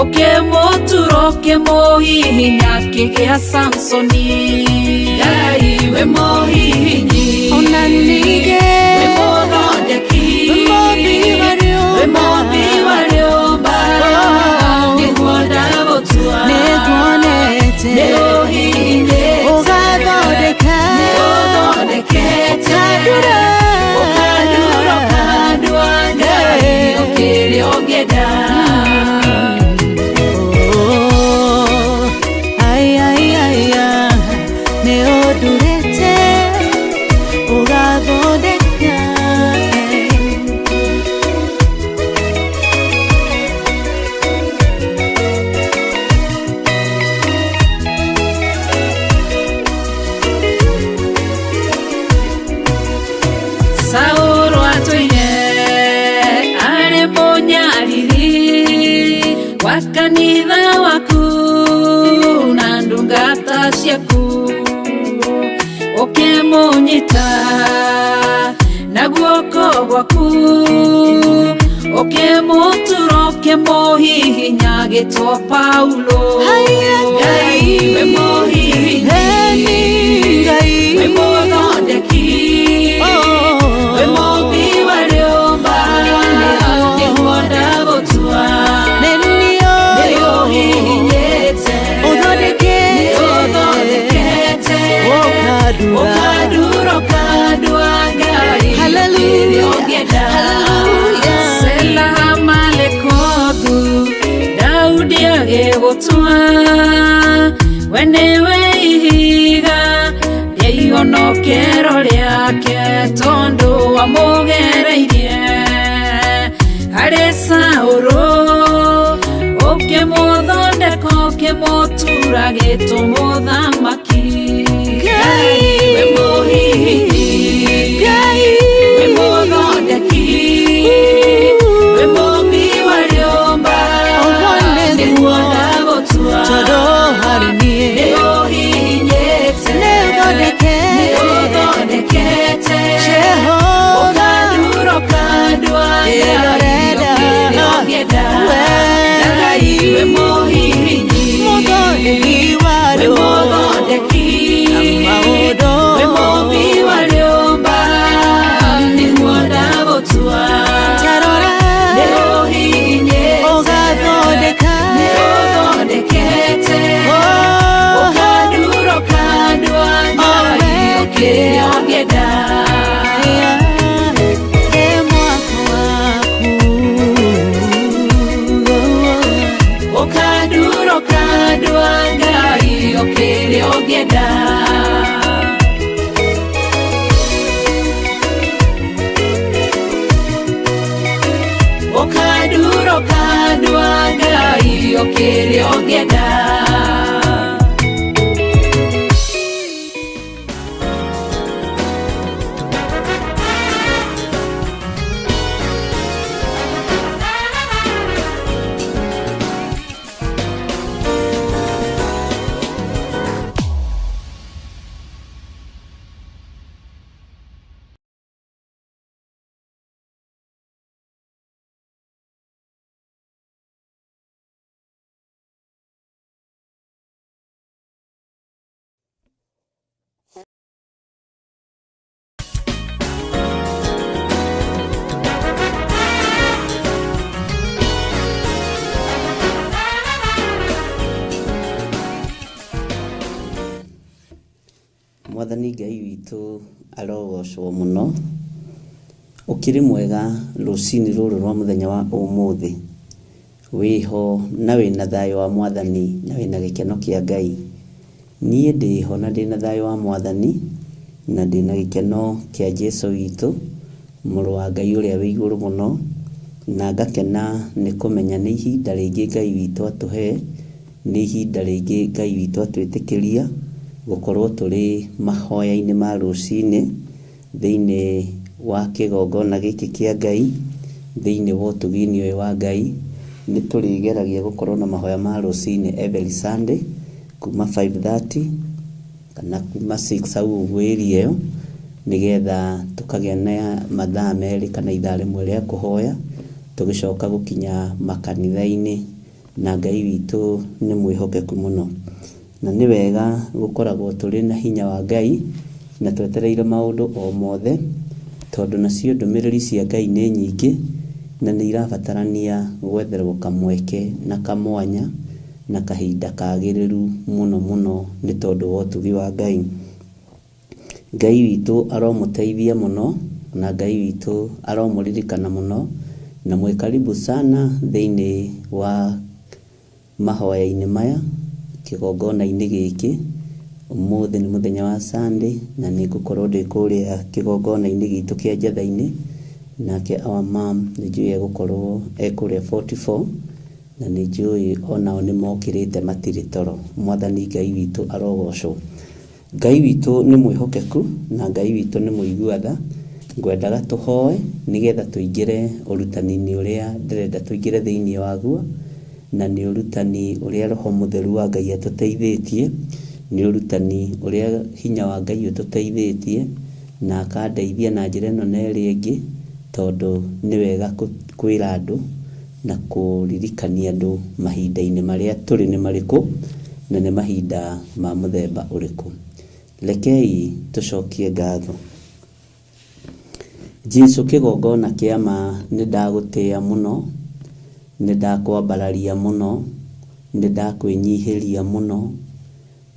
Okemoturoke mohihinya kigea Samsoni. Ngai we mohihinyi onanige we mothondeki we mobiwarĩũmba nĩguo ndagũtua nĩguonete nĩũhihinyĩte ũgathondeka nĩũthondekete ũkanduro kandua Ngai ũkĩrĩa ũngĩenda. Sauro atoine are monyariri wa kanitha waku na ndungata ciaku ukĩmũnyita na guoko gwaku ukĩmũtura ũkĩmũhihinya gĩtwo Paulo. Ngai we mũhihinyi Ngai we mũthondeki we mobiwarĩũmba nĩguo ndagũtua nĩũhihinyĩte nĩũthondekete ũkanduro kandua Ngai ũkĩrĩa ũngĩenda. Selaha malekothu Daudi agĩgũtua we nĩwe ihiga rĩa ihonokero rĩake tondũ wamũgereirie harĩ Saũlũ ũkĩmũthondeka ũkĩmũtura gĩtwo mũthamaki. Ngai we mũhihinyi Ngai we mũthondeki we mobiwarĩũmba nĩguo ndagũtua nĩũhihinyĩte nĩũthondekete ũkanduro kandua Ngai ũkĩrĩa ũngĩenda. Ngai we mũhihinyi we mũthondeki we mobiwarĩũmba nĩguo ndagũtua nĩũhihinyĩte nĩũthondekete ũkanduro kandua Ngai ũkĩrĩa ũngĩenda. Ũkanduro kandua Ngai ũkĩrĩa ũngĩenda. Ũkanduro kandua Ngai ũkĩrĩa ũngĩenda. Mwathani Ngai witũ arogocwo mũno. Ũkĩrĩ mwega rũcinĩ rũrũ rwa mũthenya wa ũmũthĩ. Wĩho na wĩna thayũ wa Mwathani na wĩna gĩkeno kĩa Ngai. Niĩ ndĩho na ndĩna thayũ wa Mwathani na ndĩna gĩkeno kĩa Jesũ witũ mũrũ wa Ngai ũrĩa wĩ igũrũ mũno, na ngakena nĩ kũmenya nĩ ihinda rĩngĩ Ngai witũ atũhe, nĩ ihinda rĩngĩ Ngai witũ atwĩtĩkĩria gũkorwo tũrĩ mahoya-inĩ ma rũcinĩ thĩinĩ wa kĩgongona gĩkĩ kĩa Ngai, thĩinĩ wa ũtugi-inĩ ũyũ wa Ngai. Nĩ tũrĩgeragia gũkorwo na mahoya ma rũcinĩ every Sunday kuma 5:30 kana kuma 6 au ũguo area ĩyo, nĩgetha tũkagĩa na mathaa merĩ kana ithaa rĩmwe rĩa kũhoya, tũgĩcoka gũkinya makanitha-inĩ na Ngai witũ nĩ mwĩhokeku mũno, na nĩ wega gũkoragwo tũrĩ na hinya wa Ngai na twetereire maũndũ o mothe, tondũ nacio ndũmĩrĩri cia Ngai nĩ nyingĩ na nĩ irabatarania gwetherwo kamweke na kamwanya na kahinda kagĩrĩru mũno mũno nĩ tondũ wa ũtugi wa Ngai. Ngai witũ aromũteithia mũno na Ngai witũ aromũririkana mũno, na mwĩ karibu sana thĩinĩ wa mahoya-inĩ maya kĩgongona-inĩ gĩkĩ. Ũmũthĩ nĩ mũthenya wa Sunday na nĩ ngũkorwo ndĩ kũrĩa kĩgongona-inĩ gitũ kĩa Njatha-inĩ, nake our mom nĩ njũĩ egũkorwo kũrĩa 44 na nĩ njũĩ onao nĩ mokĩrĩte matirĩ toro. Mwathani Ngai witũ arogocwo. Ngai witũ nĩ mwĩhokeku na Ngai witũ nĩ mũigua tha. Ngwendaga tũhoe nĩgetha tũingĩre ũrutani-inĩ ũrĩa ndĩrenda tũingĩre thĩinĩ waguo, na nĩ ũrutani ũrĩa Roho Mũtheru wa Ngai atũteithĩtie, nĩ ũrutani ũrĩa hinya wa Ngai ũtũteithĩtie na akandeithia na njĩra ĩno na ĩrĩa ĩngĩ, tondũ nĩ wega kwĩra andũ na kũririkania andũ mahinda-inĩ marĩa tũrĩ nĩ marĩkũ na nĩ mahinda ma mũthemba ũrĩkũ. Rekei tũcokie ngatho. Jesũ kĩgongona kĩa ma, nĩ ndagũtĩĩa mũno, nĩ ndakwambararia mũno, nĩ ndakwĩnyihĩria mũno,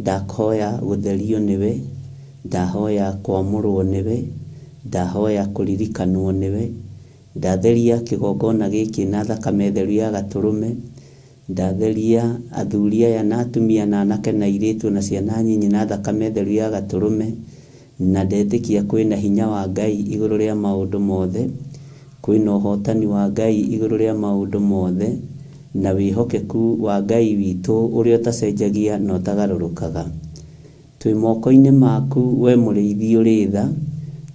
ndahoya gũtherio nĩwe, ndahoya kwamũrwo nĩwe, ndahoya kũririkanwo nĩwe, ndatheria kĩgongona gĩkĩ na thakame theru ya Gatũrũme, ndatheria athuri aya na atumia na anake na airĩtu na ciana nyinyi na thakame theru ya Gatũrũme, na ndetĩkia kwĩna hinya wa Ngai igũrũ rĩa maũndũ mothe, kwĩna ũhotani wa Ngai igũrũ rĩa maũndũ mothe, na wĩhokeku wa Ngai witũ ũrĩa ũtacenjagia na ũtagarũrũkaga. Twĩ moko-inĩ maku we mũrĩithi ũrĩ tha,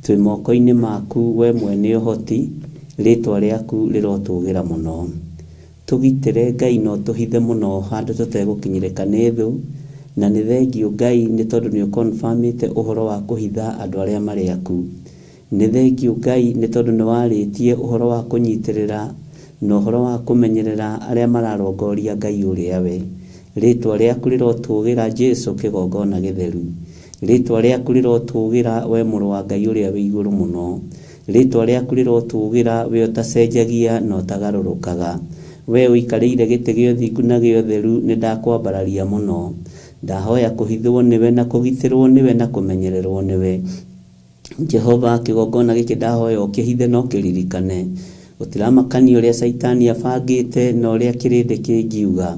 twĩ moko-inĩ maku we mwene ũhoti, rĩtwa rĩaku rĩrotũgĩra mũno. Tũgitĩre Ngai na ũtũhithe mũno handũ tũtegũkinyĩrĩka nĩ thũ, na nĩ thengiũ Ngai nĩ tondũ nĩ ũkonfirmĩte ũhoro wa kũhitha andũ arĩa marĩ aku. Nĩ thengiũ Ngai nĩ tondũ nĩ warĩtie ũhoro wa kũnyitĩrĩra na ũhoro wa kũmenyerera arĩa mararongoria Ngai ũrĩa we. Rĩtwa rĩaku rĩrotũgĩra Jesũ kĩgongona gĩtheru. Rĩtwa rĩaku rĩrotũgĩra we mũrũ wa Ngai ũrĩa wĩ igũrũ mũno. Rĩtwa rĩaku rĩrotũgĩra we ũtacenjagia na ũtagarũrũkaga. We ũikarĩire gĩtĩ gĩa ũthingu na gĩa ũtheru, nĩ ndakwambararia mũno. Ndahoya kũhithwo nĩwe na kũgitĩrwo nĩwe na kũmenyererwo nĩwe. Jehova, kĩgongona gĩkĩ ndahoya ũkĩhithe na ũkĩririkane. Gũtiramakania ũrĩa Saitani abangĩte na ũrĩa kĩrĩndĩ kĩngiuga,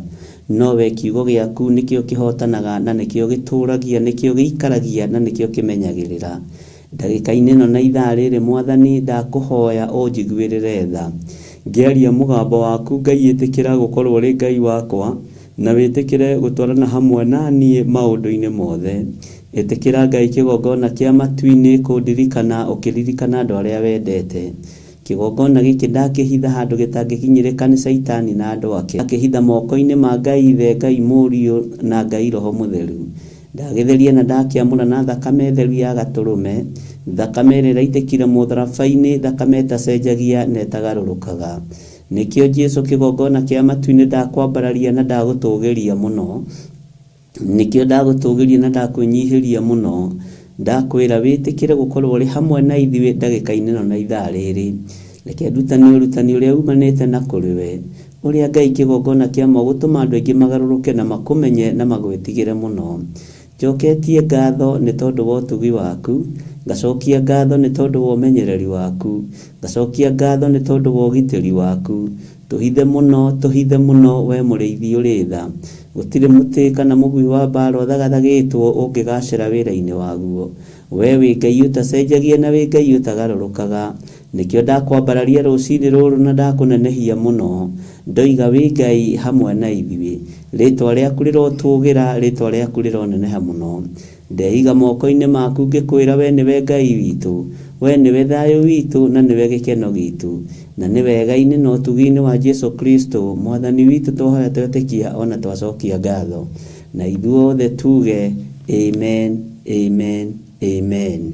no we kiugo gĩaku nĩkĩo kĩhotanaga na nĩkĩo gĩtũragia, nĩkĩo gĩikaragia na nĩkĩo kĩmenyagĩrĩra. Ndagĩka-inĩ ĩno na ithaa rĩrĩ Mwathani, ndakũhoya ũnjiguĩrĩre tha. Ngĩaria mũgambo waku Ngai, ĩtĩkĩra gũkorwo ũrĩ Ngai wakwa, na wĩtĩkĩre gũtwarana hamwe na niĩ maũndũ-inĩ mothe. Ĩtĩkĩra Ngai kĩgongona kĩa matu-inĩ kũndirikana ũkĩririkana andũ arĩa wendete. Kĩgongona gĩkĩ ndakĩhitha handũ gĩtangĩkinyĩrĩka nĩ Saitani na andũ ake. Ndakĩhitha moko-inĩ ma Ngai Ithe, Ngai Mũriũ na Ngai Roho Mũtheru. Ndagĩtheria na ndakĩamũra na thakame theru ya Gatũrũme, thakame ĩrĩa ĩraitĩkire mũtharaba-inĩ, thakame ĩtacenjagia na ĩtagarũrũkaga. Nĩkĩo Jesũ kĩgongona kĩa matu-inĩ ndakwambararia na ndagũtũgĩria mũno. Nĩkĩo ndagũtũgĩria na ndakwĩnyihĩria mũno. Ndakwĩra wĩtĩkĩre gũkorwo ũrĩ hamwe na ithuĩ ndagĩka-inĩ ĩno na ithaa rĩrĩ. Reke ndutani ũrutani ũrĩa umanĩte na kũrĩ we, ũrĩa Ngai kĩgongona kĩa ma gũtũma andũ aingĩ magarũrũke na makũmenye na magwĩtigĩre mũno. Njoketie ngatho nĩ tondũ wa ũtugi waku, ngacokia ngatho nĩ tondũ wa ũmenyereri waku, ngacokia ngatho nĩ tondũ wa ũgitĩri waku. Tũhithe mũno we mũrĩithi ũrĩ tha. Gũtirĩ mũtĩ kana mũgui wa mbara ũthagathagĩtwo ũngĩgacĩra wĩra-inĩ waguo. We wĩ Ngai ũtacenjagia na wĩ Ngai ũtagarũrũkaga. Nĩkĩo ndakwambararia rũcinĩ rũrũ na ndakũnenehia mũno. Ndoiga wĩ Ngai hamwe na ithuĩ. Rĩtwa rĩaku rĩrotũgĩra, rĩtwa rĩaku rĩroneneha mũno. Ndeiga moko-inĩ maku ngĩkwĩra we nĩwe Ngai witũ, we nĩwe thayũ witũ na nĩwe gĩkeno gitũ, na nĩ wega-inĩ na ũtugi-inĩ wa Jesũ Kristo Mwathani witũ tũhoya twetĩkia ona twacokia ngatho. Na ithuothe tuge amen, amen, amen.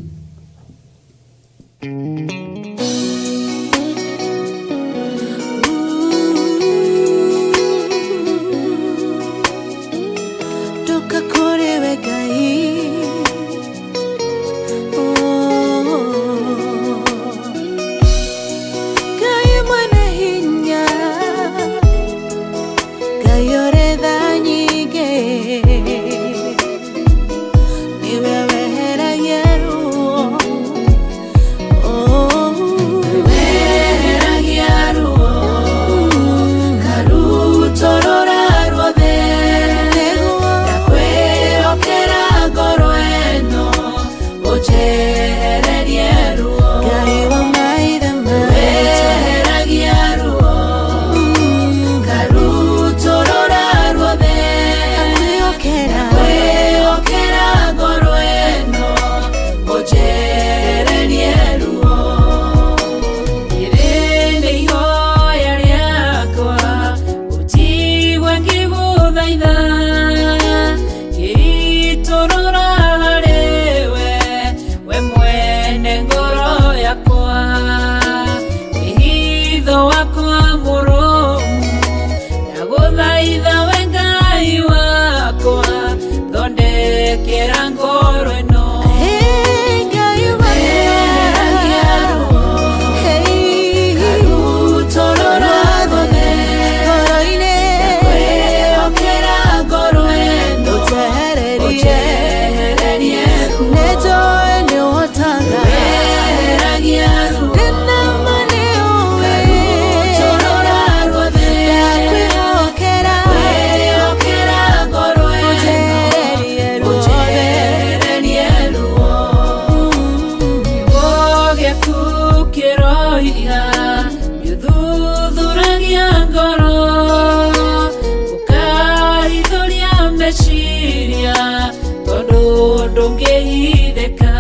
ndungihitheka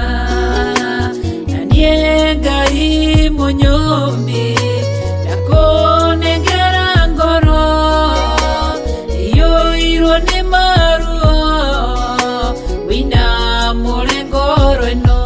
na nie Ngai munyumbi ndakunengera ngoro iyuirwo ni maruo wina ngoro ino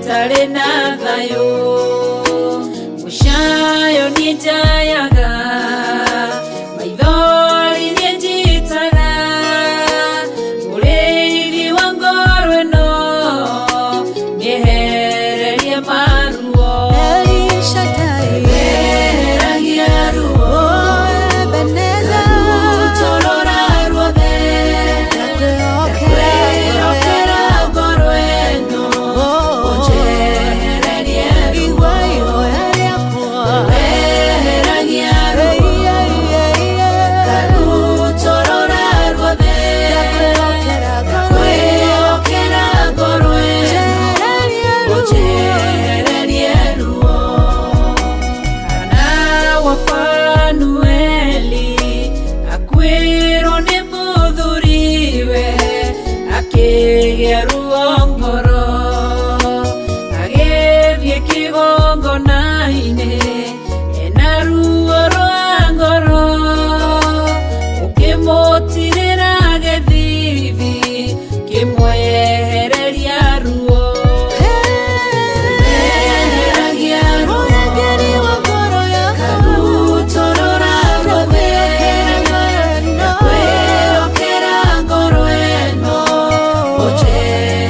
tare na thayo mushayo ni jayaga maithori ni njitaga uriri wa ngoro ino niehererie maruo Shaddai weragia ruo Ebeneza utorora ruothe okera ngoro ino Yeah.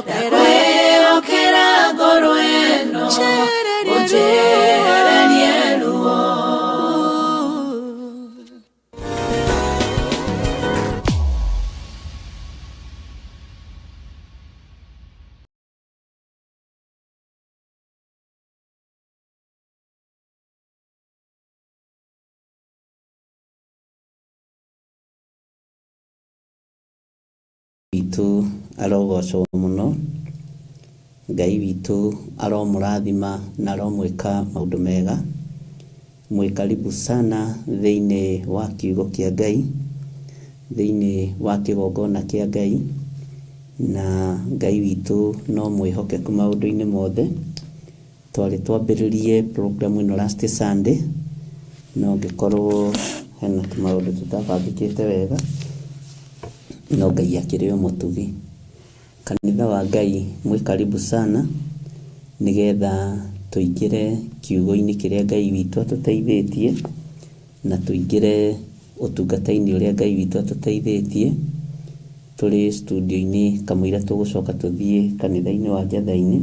kwĩhokera ngoro ĩno ũnjehererie ruo. Witũ arogocwo mũno, Ngai witũ aromũrathima na aromwĩka maũndũ mega. Mwĩ karibu sana thĩinĩ wa kiugo kĩa Ngai, thĩinĩ wa kĩgongona kĩa Ngai, na Ngai witũ no mwĩhokeku maũndũ-inĩ mothe. Twarĩ twambĩrĩrie program ĩno last Sunday, no ngĩkorwo hena maũndũ tũtabangĩkĩte wega, no Ngai akĩrĩ o mũtugi. Kanitha wa Ngai mwĩ karibu sana, nĩgetha tũingĩre kiugo-inĩ kĩrĩa Ngai witũ atũteithĩtie, na tũingĩre ũtungata-inĩ ũrĩa Ngai witũ atũteithĩtie. Tũrĩ studio-inĩ kamũira tũgũcoka tũthiĩ kanitha-inĩ wa Njatha-inĩ,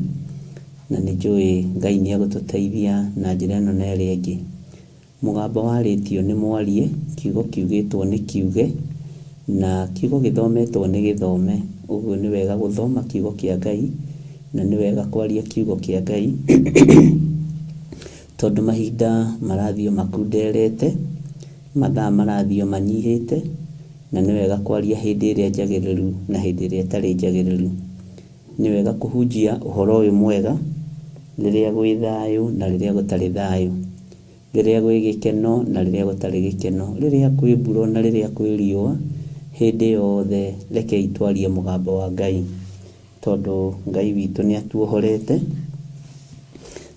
na nĩnjũĩ Ngai nĩagũtũteithia na njĩra ĩno na ĩrĩa ĩngĩ. Mũgambo warĩtio nĩ mwarie, kiugo kiugĩtwo nĩ kiuge, na kiugo gĩthometwo nĩ gĩthome. Ũguo nĩ wega gũthoma kiugo kĩa Ngai, na nĩ wega kwaria kiugo kĩa Ngai tondũ mahinda marathiĩ makunderete, mathaa marathiĩ manyihĩte, na nĩ wega kwaria hĩndĩ ĩrĩa njagĩrĩru na hĩndĩ ĩrĩa ĩtarĩ njagĩrĩru. Nĩ wega kũhunjia ũhoro ũyũ mwega rĩrĩa gwĩ thayũ na rĩrĩa gũtarĩ thayũ, rĩrĩa gwĩ gĩkeno na rĩrĩa gũtarĩ gĩkeno, rĩrĩa kwĩ mbura na rĩrĩa kwĩ riũa. Hĩndĩ yothe rekei twarie mũgambo wa Ngai, tondũ Ngai witũ nĩatuohorete,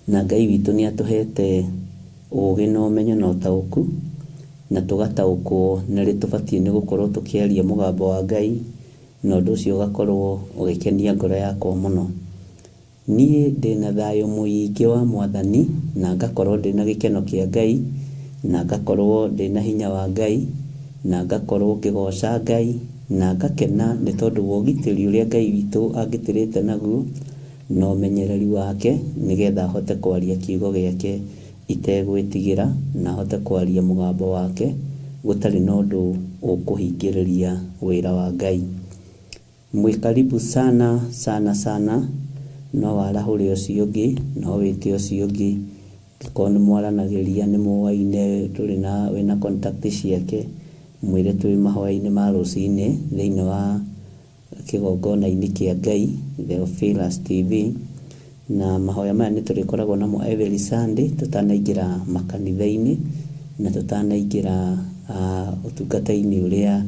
na Ngai witũ nĩatũhete ũũgĩ na ũmenyo na ũtaũku, na tũgataũkwo nĩrĩ tũbatiĩ nĩ gũkorwo tũkĩaria mũgambo wa Ngai, na ũndũ ũcio ũgakorwo ũgĩkenia ngoro yakwa mũno. Niĩ ndĩna thayũ mũingĩ wa Mwathani, na ngakorwo ndĩna gĩkeno kĩa Ngai, na ngakorwo ndĩna hinya wa Ngai, na ngakorwo ngĩgoca Ngai, na ngakena nĩ tondũ wa ũgitĩri ũrĩa Ngai witũ angĩtĩrĩte naguo, na ũmenyereri wake, nĩgetha hote kwaria kiugo gĩake itegwĩtigĩra, na hote kwaria mũgambo wake gũtarĩ na ũndũ ũkũhingĩrĩria wĩra wa Ngai. Mwĩ karibu sana sana sana, no warahũre ũcio ũngĩ, no wĩte ũcio ũngĩ, angĩkorwo nĩ mwaranagĩria nĩ mũwaine, tũrĩ na wĩna contact ciake, mwĩre twĩ mahoya-inĩ ma rũcinĩ thĩinĩ wa kĩgongona-inĩ kĩa Ngai, Theophilus TV, na mahoya maya nĩ tũrĩkoragwo namo every Sunday tũtanaingĩra makanitha-inĩ, na tũtanaingĩra ũtungata-inĩ ũrĩa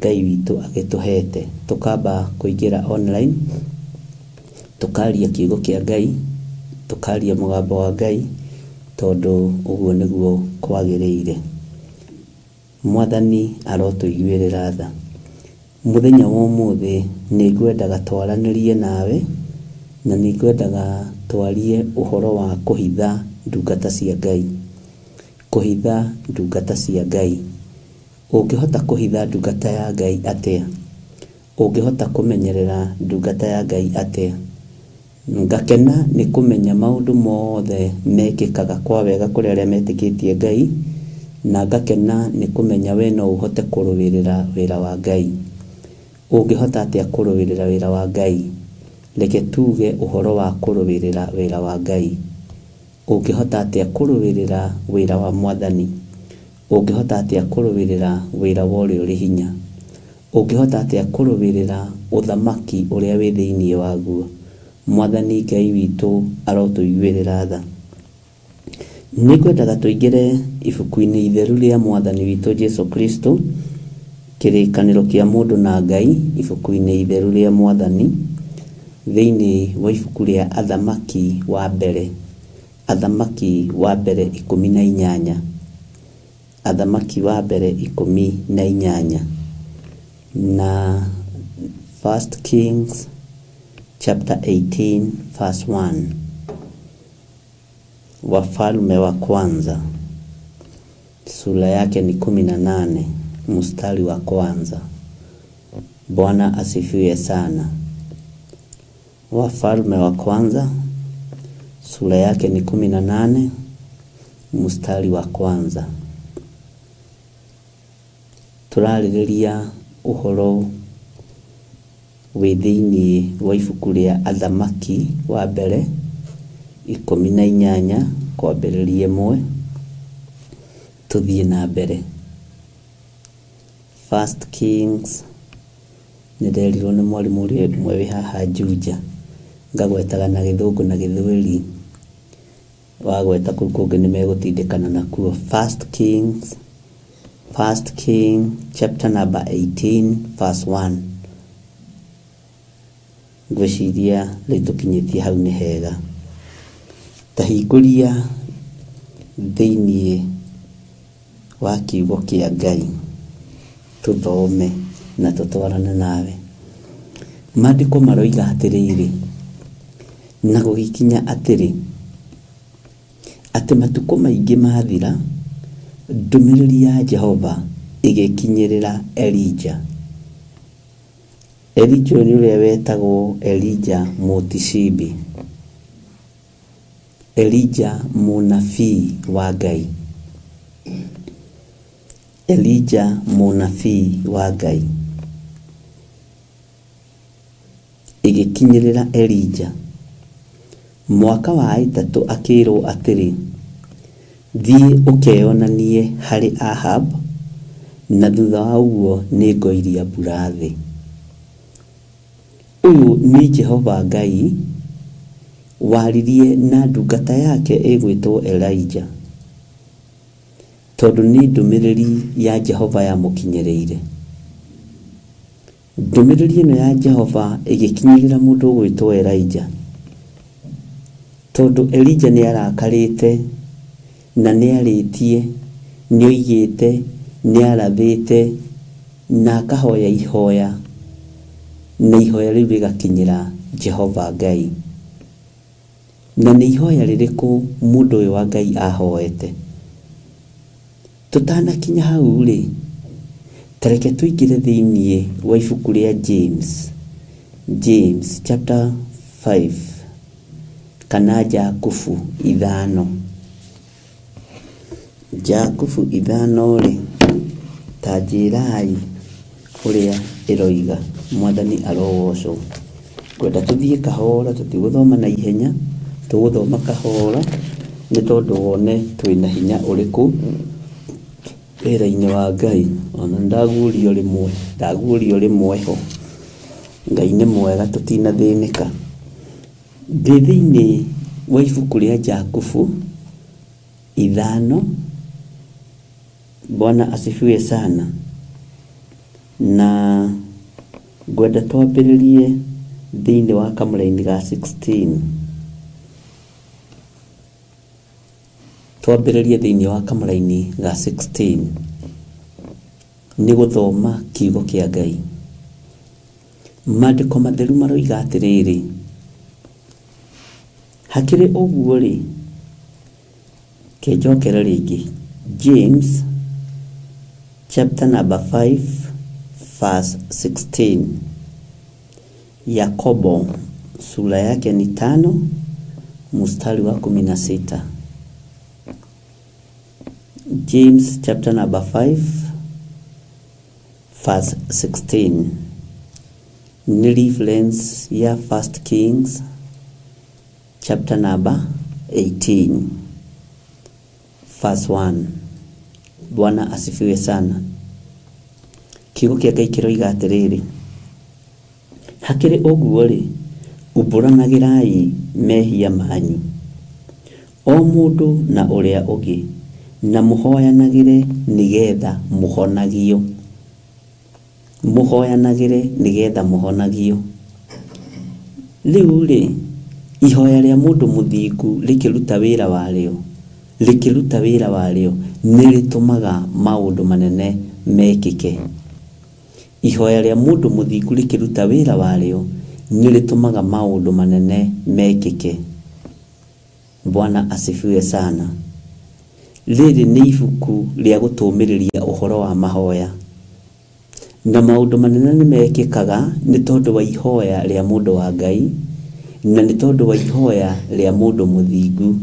Ngai witũ agĩtũhete. Tũkamba kũingĩra online, tũkaria kiugo kĩa Ngai, tũkaria mũgambo wa Ngai, tondũ ũguo nĩguo kwagĩrĩire. Mwathani arotũiguĩrĩra tha. Mũthenya wa ũmũthĩ nĩngwendaga twaranĩrie nawe, na nĩngwendaga twarie ũhoro wa kũhitha ndungata cia Ngai. Kũhitha ndungata cia Ngai. Ũngĩhota kũhitha ndungata ya Ngai atĩa? Ũngĩhota kũmenyerera ndungata ya Ngai atĩa? Ngakena nĩ kũmenya maũndũ mothe mekĩkaga kwa wega kũrĩ arĩa metĩkĩtie Ngai, na ngakena nĩ kũmenya we no ũhote kũrũĩrĩra wĩra wa Ngai. Ũngĩhota atĩa kũrũĩrĩra wĩra wa Ngai? Reke tuge ũhoro wa kũrũĩrĩra wĩra wa Ngai. Ũngĩhota atĩa kũrũĩrĩra wĩra wa Mwathani? Ũngĩhota atĩa kũrũĩrĩra wĩra wa ũrĩa ũrĩ hinya? Ũngĩhota atĩa kũrũĩrĩra ũthamaki ũrĩa wĩ thĩinĩ waguo? Mwathani Ngai witũ arotũiguĩrĩra tha. Nĩngwendaga tũingĩre ibuku-inĩ itheru rĩa Mwathani witũ Jesũ Kristo, kĩrĩkanĩro kĩa mũndũ na Ngai, ibuku-inĩ itheru rĩa Mwathani, thĩinĩ wa ibuku rĩa Athamaki wa mbere, Athamaki wa mbere 18, Athamaki wa mbere 18, na 1 Kings chapter 18 verse 1. Wafalme wa kwanza sura yake ni 18 mstari wa kwanza. Bwana asifiwe sana. Wafalme wa kwanza sura yake ni 18 mstari wa kwanza. Turarĩrĩria ũhoro wĩthĩinĩ wa ibuku rĩa Athamaki wa mbere 18 kwambĩrĩria 1. Tuthiĩ na mbere. First Kings nĩnderirwo nĩ mwarimũ ũrĩa ũmwe wĩ haha Juja, ngagwetaga na gĩthũngũ na gĩthweri, wagweta kũu kũngĩ nĩmegũtindĩkana nakuo. First King chapter number 18 verse 1. Ngwĩciria rĩu tũkinyĩtie hau nĩ hega. Tahingũria thĩinĩ wa kiugo kĩa Ngai tũthome na tũtwarane nawe. Maandĩko maroiga atĩrĩrĩ, na gũgĩkinya atĩ matukũ maingĩ mathira, ndũmĩrĩri ya Jehova ĩgĩkinyĩrĩra Elija. Elija nĩ ũrĩa wetagwo Elija Mũtishibi, Elija mũnabii wa Ngai, Elija mũnabii wa Ngai. Ĩgĩkinyĩrĩra Elija mwaka wa 3 akĩrwo atĩrĩ, thiĩ ũkeyonanie harĩ Ahab, na thutha wa ũguo nĩngoiria mbura thĩ. Ũyũ nĩ Jehova Ngai waririe na ndungata yake ĩgwĩtwo Elija, tondũ nĩ ndũmĩrĩri ya Jehova yamũkinyĩrĩire. Ndũmĩrĩri ĩno ya Jehova ĩgĩkinyĩrĩra mũndũ ũgwĩtwo Elija, tondũ Elija nĩarakarĩte na nĩarĩtie, nĩoigĩte, nĩarathĩte na akahoya ihoya, na ihoya rĩu rĩgakinyĩra Jehova Ngai. Na nĩ ihoya rĩrĩkũ mũndũ ũyũ wa Ngai ahoete? Tũtanakinya hau rĩ, tareke tũingĩre thĩinĩ wa ibuku rĩa James chapter 5 kana Jakubu 5. Jakubu 5 rĩ, ta njĩrai ũrĩa ĩroiga. Mwathani arogocwo. Kwenda tũthiĩ kahora, tũtigũthoma na ihenya, tũgũthoma kahora nĩ tondũ wone twĩna hinya ũrĩkũ wĩra-inĩ wa Ngai. Ona ndaguũrio rĩmwe ho. Ngai nĩ mwega, tũtinathĩnĩka. Thĩinĩ wa ibuku rĩa Jakubu 5, Bwana asifiwe sana. Na ngwenda twambĩrĩrie thĩinĩ wa kamũra-inĩ ga 16. Twambĩrĩrie thĩinĩ wa kamũra-inĩ ga 16 nĩ gũthoma kiugo kĩa Ngai. Maandĩko matheru maroiga atĩrĩrĩ, hakĩrĩ ũguo rĩ, kĩnjokera rĩngĩ. James chapter number 5 verse 16. Yakobo sura yake ni 5 mstari wa 16. James chapter number 5 verse 16. Ni reference ya First Kings chapter number 18 verse 1. Bwana asifiwe sana. Kiugo kĩa Ngai kĩroiga atĩrĩrĩ, hakĩrĩ ũguo rĩ, umbũranagĩrai mehia manyu, o mũndũ na ũrĩa ũngĩ, na mũhoyanagĩre nĩgetha mũhonagio. Mũhoyanagĩre nĩgetha mũhonagio. Rĩu rĩ, ihoya rĩa mũndũ mũthingu rĩkĩruta wĩra warĩo nĩrĩtũmaga maũndũ manene mekĩke. Ihoya rĩa mũndũ mũthingu rĩkĩruta wĩra warĩo nĩrĩtũmaga maũndũ manene mekĩke. Bwana asifiwe sana. Rĩrĩ nĩ ibuku rĩa gũtũmĩrĩria ũhoro wa mahoya, na maũndũ manene nĩmekĩkaga nĩ tondũ wa ihoya rĩa mũndũ wa Ngai na nĩ tondũ wa ihoya rĩa mũndũ mũthingu.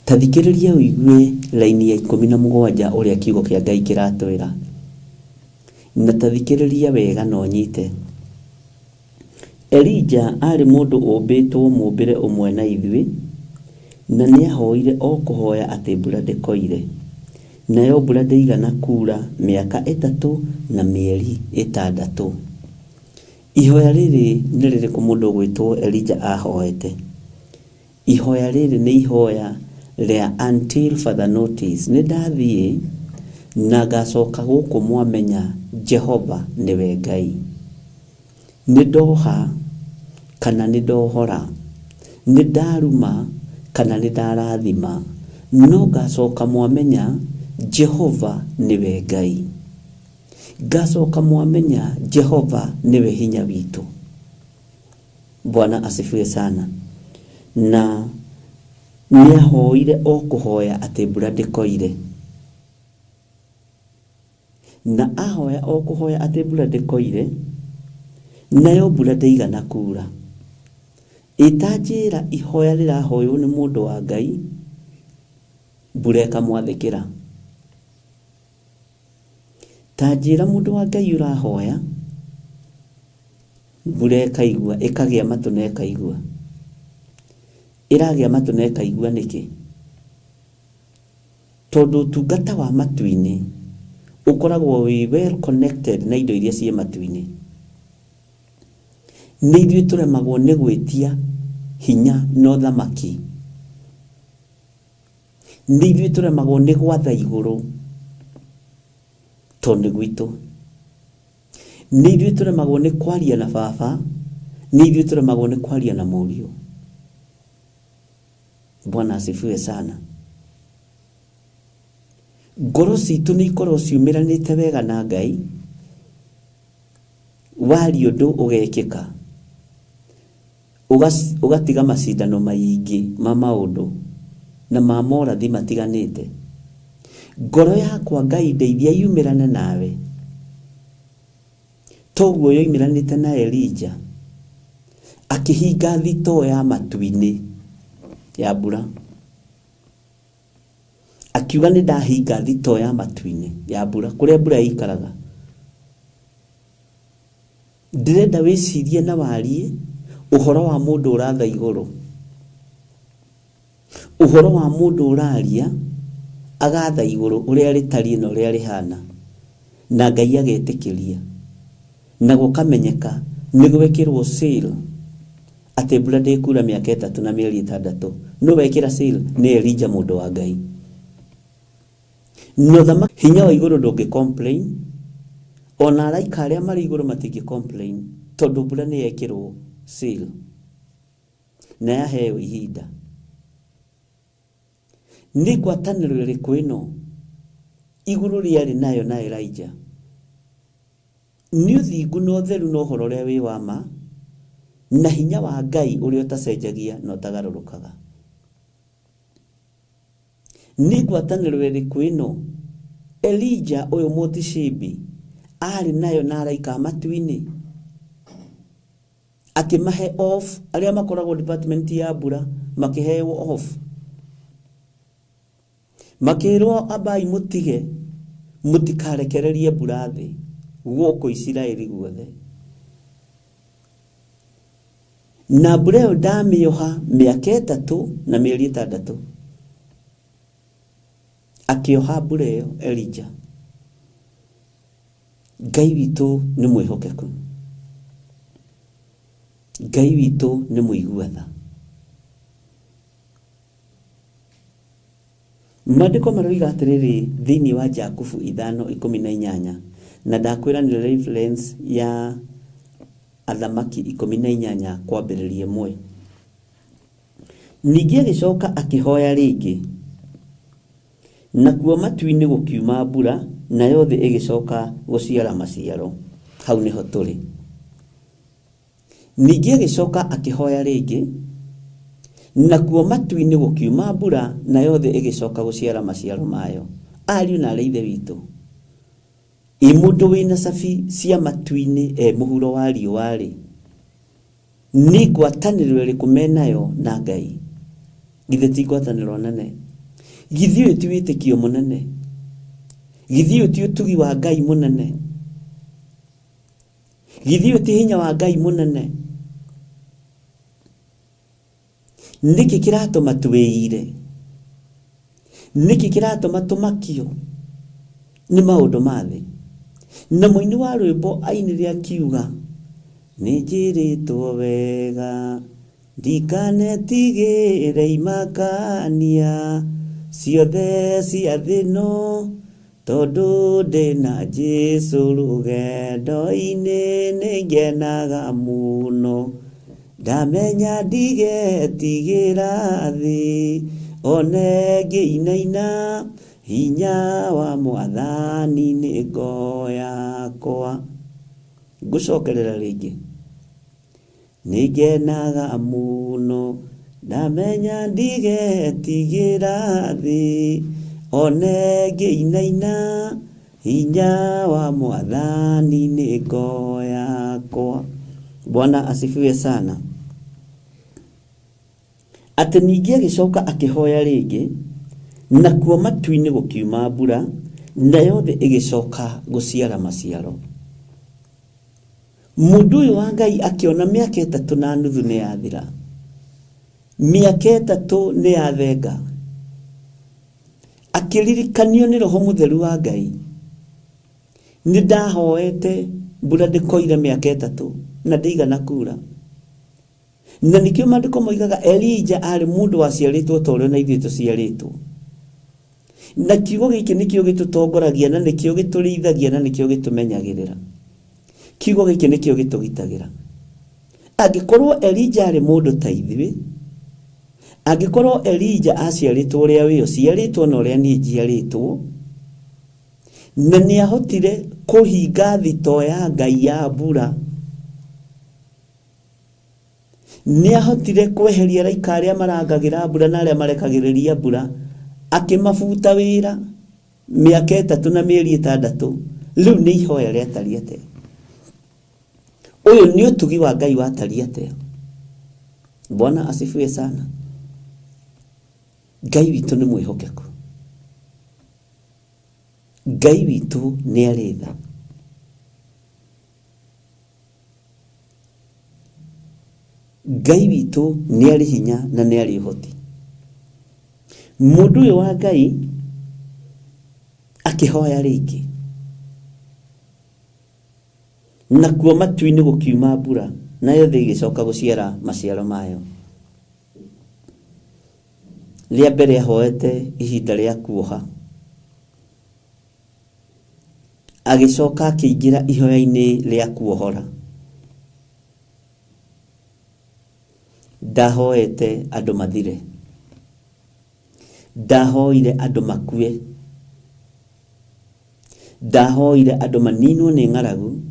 Ta thikĩrĩria ũigue laini ya 17 ũrĩa kiugo kĩa Ngai kĩratwĩra, na ta thikĩrĩria wega na ũnyite. Elija arĩ mũndũ ũmbĩtwo mũmbĩre ũmwe na ithuĩ, na nĩahoire o kũhoya atĩ mbura ndĩkoire, nayo mbura ndĩigana kuura mĩaka 3 na mĩeri 6. Ihoya rĩrĩ nĩ rĩrĩkũ mũndũ ũgwĩtwo Elija ahoete? Ihoya rĩrĩ nĩ ihoya rĩa until further notice. Nĩ ndathiĩ na ngacoka gũkũ mwamenya Jehova nĩwe Ngai. Nĩ ndoha kana nĩ ndohora, nĩ ndaruma kana nĩ ndarathima, no ngacoka mwamenya Jehova nĩwe Ngai. Ngacoka mwamenya Jehova nĩwe hinya witũ. Bwana asifiwe sana. Na nĩahoire o kũhoya atĩ mbura ndĩkoire, na ahoya o kũhoya atĩ mbura ndĩkoire, nayo mbura ndĩigana kuura. Itanjĩra ihoya rĩrahoywo nĩ mũndũ wa Ngai, mbura ĩkamwathĩkĩra. Tanjĩra mũndũ wa Ngai ũrahoya, mbura ĩkaigua, ĩkagĩa matũ na ĩkaigua. Ĩragĩa matũ na ĩkaigua nĩkĩ? Tondũ ũtungata wa matu-inĩ ũkoragwo wĩ well connected na indo iria ciĩ matu-inĩ. Nĩ ithuĩ tũremagwo nĩ gwĩtia hinya na ũthamaki. Nĩ ithuĩ tũremagwo nĩ gwatha igũrũ tondũ gwitũ. Nĩ ithuĩ tũremagwo nĩ kwaria na baba, nĩ ithuĩ tũremagwo nĩ kwaria na mũriũ. Bwana asifiwe sana. Ngoro citũ nĩ ikorwo ciumĩranĩte wega na Ngai, waria ũndũ ũgekĩka, ũgatiga macindano maingĩ ma maũndũ na ma morathi matiganĩte. Ngoro yakwa Ngai ndeithia yumĩrane nawe. Toguo yoimĩranĩte na Elija, akĩhinga thitoo ya matu-inĩ ya mbura. Akiuga nĩ ndahinga thitoo ya matu-inĩ ya mbura, kũrĩa mbura ikaraga. Ndĩrenda wĩcirie na warie ũhoro wa mũndũ ũratha igũrũ, ũhoro wa mũndũ ũraria agatha igũrũ ũrĩa rĩtariĩ na ũrĩa rĩhana, na Ngai agetĩkĩria, na gũkamenyeka nĩ gwekĩrwo seal atĩ mbura ndĩkuura mĩaka 3 na mĩeri 6. No wekĩra seal nĩ Elija mũndũ wa Ngai. No thama hinya wa igũrũ ndũngĩ complain, ona araika arĩa marĩ igũrũ matingĩ complain, tondũ mbura nĩ yekĩrwo seal na yaheo ihinda. Nĩ ngwatanĩro ĩrĩkũ ĩno igũrũ rĩarĩ nayo na Elija? Nĩ ũthingu na ũtheru na ũhoro ũrĩa wĩ wa ma, na hinya wa Ngai ũrĩa ũtacenjagia na ũtagarũrũkaga. Nĩ ngwatanĩro ĩrĩkũ ĩno Elija ũyũ mũticibi arĩ nayo na araika matu-inĩ, akĩmahe off arĩa makoragwo department ya mbura, makĩheo off, makĩrwo abai mũtige mũtikarekererie mbura thĩ gũkũ Isiraeli guothe. Na mbura ĩyo ndamĩoha mĩaka 3 na mĩeri 6. Akĩoha mbura ĩyo Elija. Ngai witũ nĩ mwĩhokeku. Ngai witũ nĩ mũiguatha. Maandĩko maroiga atĩrĩrĩ thĩinĩ wa Jakubu 5:18, na ndakwĩra nĩ reference ya Athamaki 18 kwambĩrĩria 1. Ningĩ agĩcoka akĩhoya rĩngĩ, nakuo matu-inĩ gũkiuma mbura, na yothe ĩgĩcoka gũciara maciaro. Hau nĩho tũrĩ. Ningĩ agĩcoka akĩhoya rĩngĩ, nakuo matu-inĩ gũkiuma mbura, na yothe ĩgĩcoka gũciara maciaro mayo. Ariũ na arĩ ithe witũ, mũndũ wĩna cabi cia matu-inĩ mũhuro wa riũa rĩ, nĩ ngwatanĩro ĩrĩkũ menayo na Ngai? Githĩ ti ngwatanĩro nene? Githĩ ũyũ ti wĩtĩkio mũnene? Githĩ ũyũ ti ũtugi wa Ngai mũnene? Githĩ ũyũ ti hinya wa Ngai mũnene? Nĩkĩ kĩratũma twĩire? Nĩkĩ kĩratũma tũmakio nĩ maũndũ ma thĩ? Na mũini wa rwĩmbo ainire akiuga, nĩ njĩrĩtwo wega ndikanetigĩre imakania ciothe cia thĩ ĩno, tondũ ndĩna Jesũ rũgendo-inĩ nĩngenaga mũno. Ndamenya ndigetigĩra thĩ one ngĩinaina, hinya wa Mwathani nĩ ngo yakwa. Ngũcokerera rĩngĩ. Nĩngenaga mũno, ndamenya ndigetigĩra thĩ one ngĩinaina, hinya wa Mwathani nĩ ngo yakwa. Bwana asifiwe sana. Atĩ ningĩ agĩcoka akĩhoya rĩngĩ, nakuo matu-inĩ gũkiuma mbura, nayo thĩ ĩgĩcoka gũciara maciaro. Mũndũ ũyũ wa Ngai akĩona mĩaka 3.5 nĩ yathira. Mĩaka 3 nĩ yathenga. Akĩririkanio nĩ Roho Mũtheru wa Ngai. Nĩ ndahoete mbura ndĩkoire mĩaka 3 na ndĩigana kura. Na nĩkĩo maandĩko moigaga Elija arĩ mũndũ waciarĩtwo ta ũrĩa na ithuĩ tũciarĩtwo. Na kiugo gĩkĩ nĩkĩo gĩtũtongoragia na nĩkĩo gĩtũrĩithagia na nĩkĩo gĩtũmenyagĩrĩra. Kiugo gĩkĩ nĩkĩo gĩtũgitagĩra. Angĩkorwo Elija arĩ mũndũ ta ithuĩ, angĩkorwo Elija aciarĩtwo ũrĩa wĩ ũciarĩtwo na ũrĩa niĩ njiarĩtwo, na nĩahotire kũhinga thito ya Ngai ya mbura, nĩahotire kweheria araika arĩa marangagĩra mbura na arĩa marekagĩrĩria mbura, akĩmabuta wĩra mĩaka 3 na mĩeri 6. Rĩu nĩ ihoya rĩatariĩ atĩa? Ũyũ nĩ ũtugi wa Ngai watariĩ atĩa? Bwana asifiwe sana. Ngai witũ nĩ mwĩhokeku. Ngai witũ nĩ arĩ tha. Ngai witũ nĩ arĩ hinya na nĩ arĩ ũhoti. Mũndũ ũyũ wa Ngai akĩhoya rĩngĩ, nakuo matu-inĩ gũkiuma mbura, nayo thĩ ĩgĩcoka gũciara maciaro mayo. Rĩa mbere ahoete ihinda rĩa kuoha, agĩcoka akĩingĩra ihoya-inĩ rĩa kuohora. Ndahoete andũ mathire, ndahoire andũ makue, ndahoire andũ maninwo nĩ ng'aragu,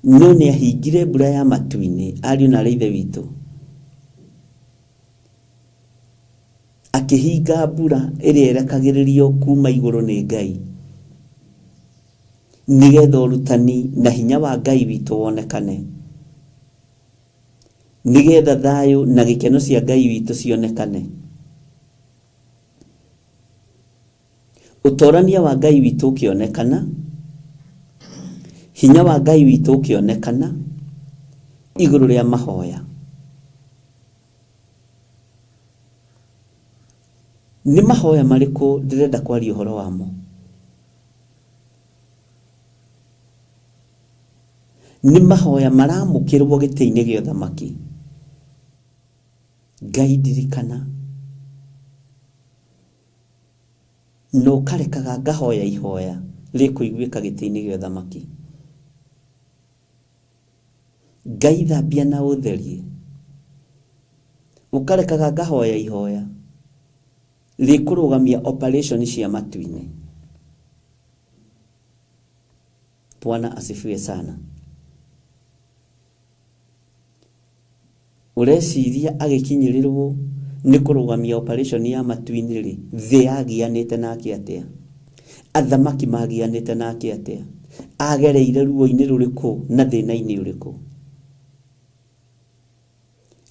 no nĩ ahingire mbura ya matu-inĩ, ariũ na ithe witũ. Akĩhinga mbura ĩrĩa ĩrekagĩrĩrio kuma igũrũ nĩ Ngai, nĩgetha ũrutani na hinya wa Ngai witũ wonekane, nĩgetha thayũ na gĩkeno cia Ngai witũ cionekane. Ũtorania wa Ngai witũ ũkĩonekana, hinya wa Ngai witũ ũkĩonekana igũrũ rĩa mahoya. Nĩ mahoya marĩkũ ndĩrenda kwaria ũhoro wamo? Nĩ mahoya maramũkĩrwo gĩtĩ-inĩ gĩa ũthamaki. Ngai ndirikana, no karekaga ngahoya ihoya rĩkũiguĩka gĩtĩ-inĩ gĩa ũthamaki. Ngai thambia na ũtherie, ũkarekaga ngahoya ihoya rĩkũrũgamia operation cia matu-inĩ. Bwana asifiwe sana. Ũreciria agĩkinyĩrĩrwo nĩ kũrũgamia operation ya matu-inĩ rĩ, thĩ yagianĩte nake atĩa? Athamaki magianĩte nake atĩa? Agereire ruo-inĩ rũrĩkũ na thĩna-inĩ ũrĩkũ?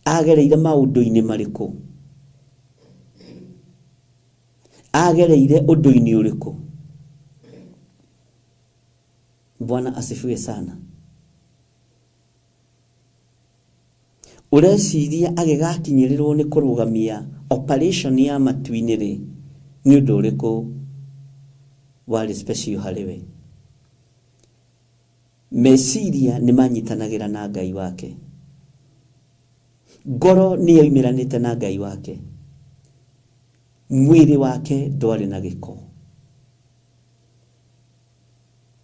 agereire maundu-ini mariku, agereire undu-ini uriku. Bwana asifiwe sana. Ureciria agigakinyirirwo ni kurugamia operation ya matu-ini ri ni undu uriku wari special hariwe? Meciria ni manyitanagira na Ngai wake, ngoro ni yoimiranite na Ngai wake, mwiri wake ndwari na giko.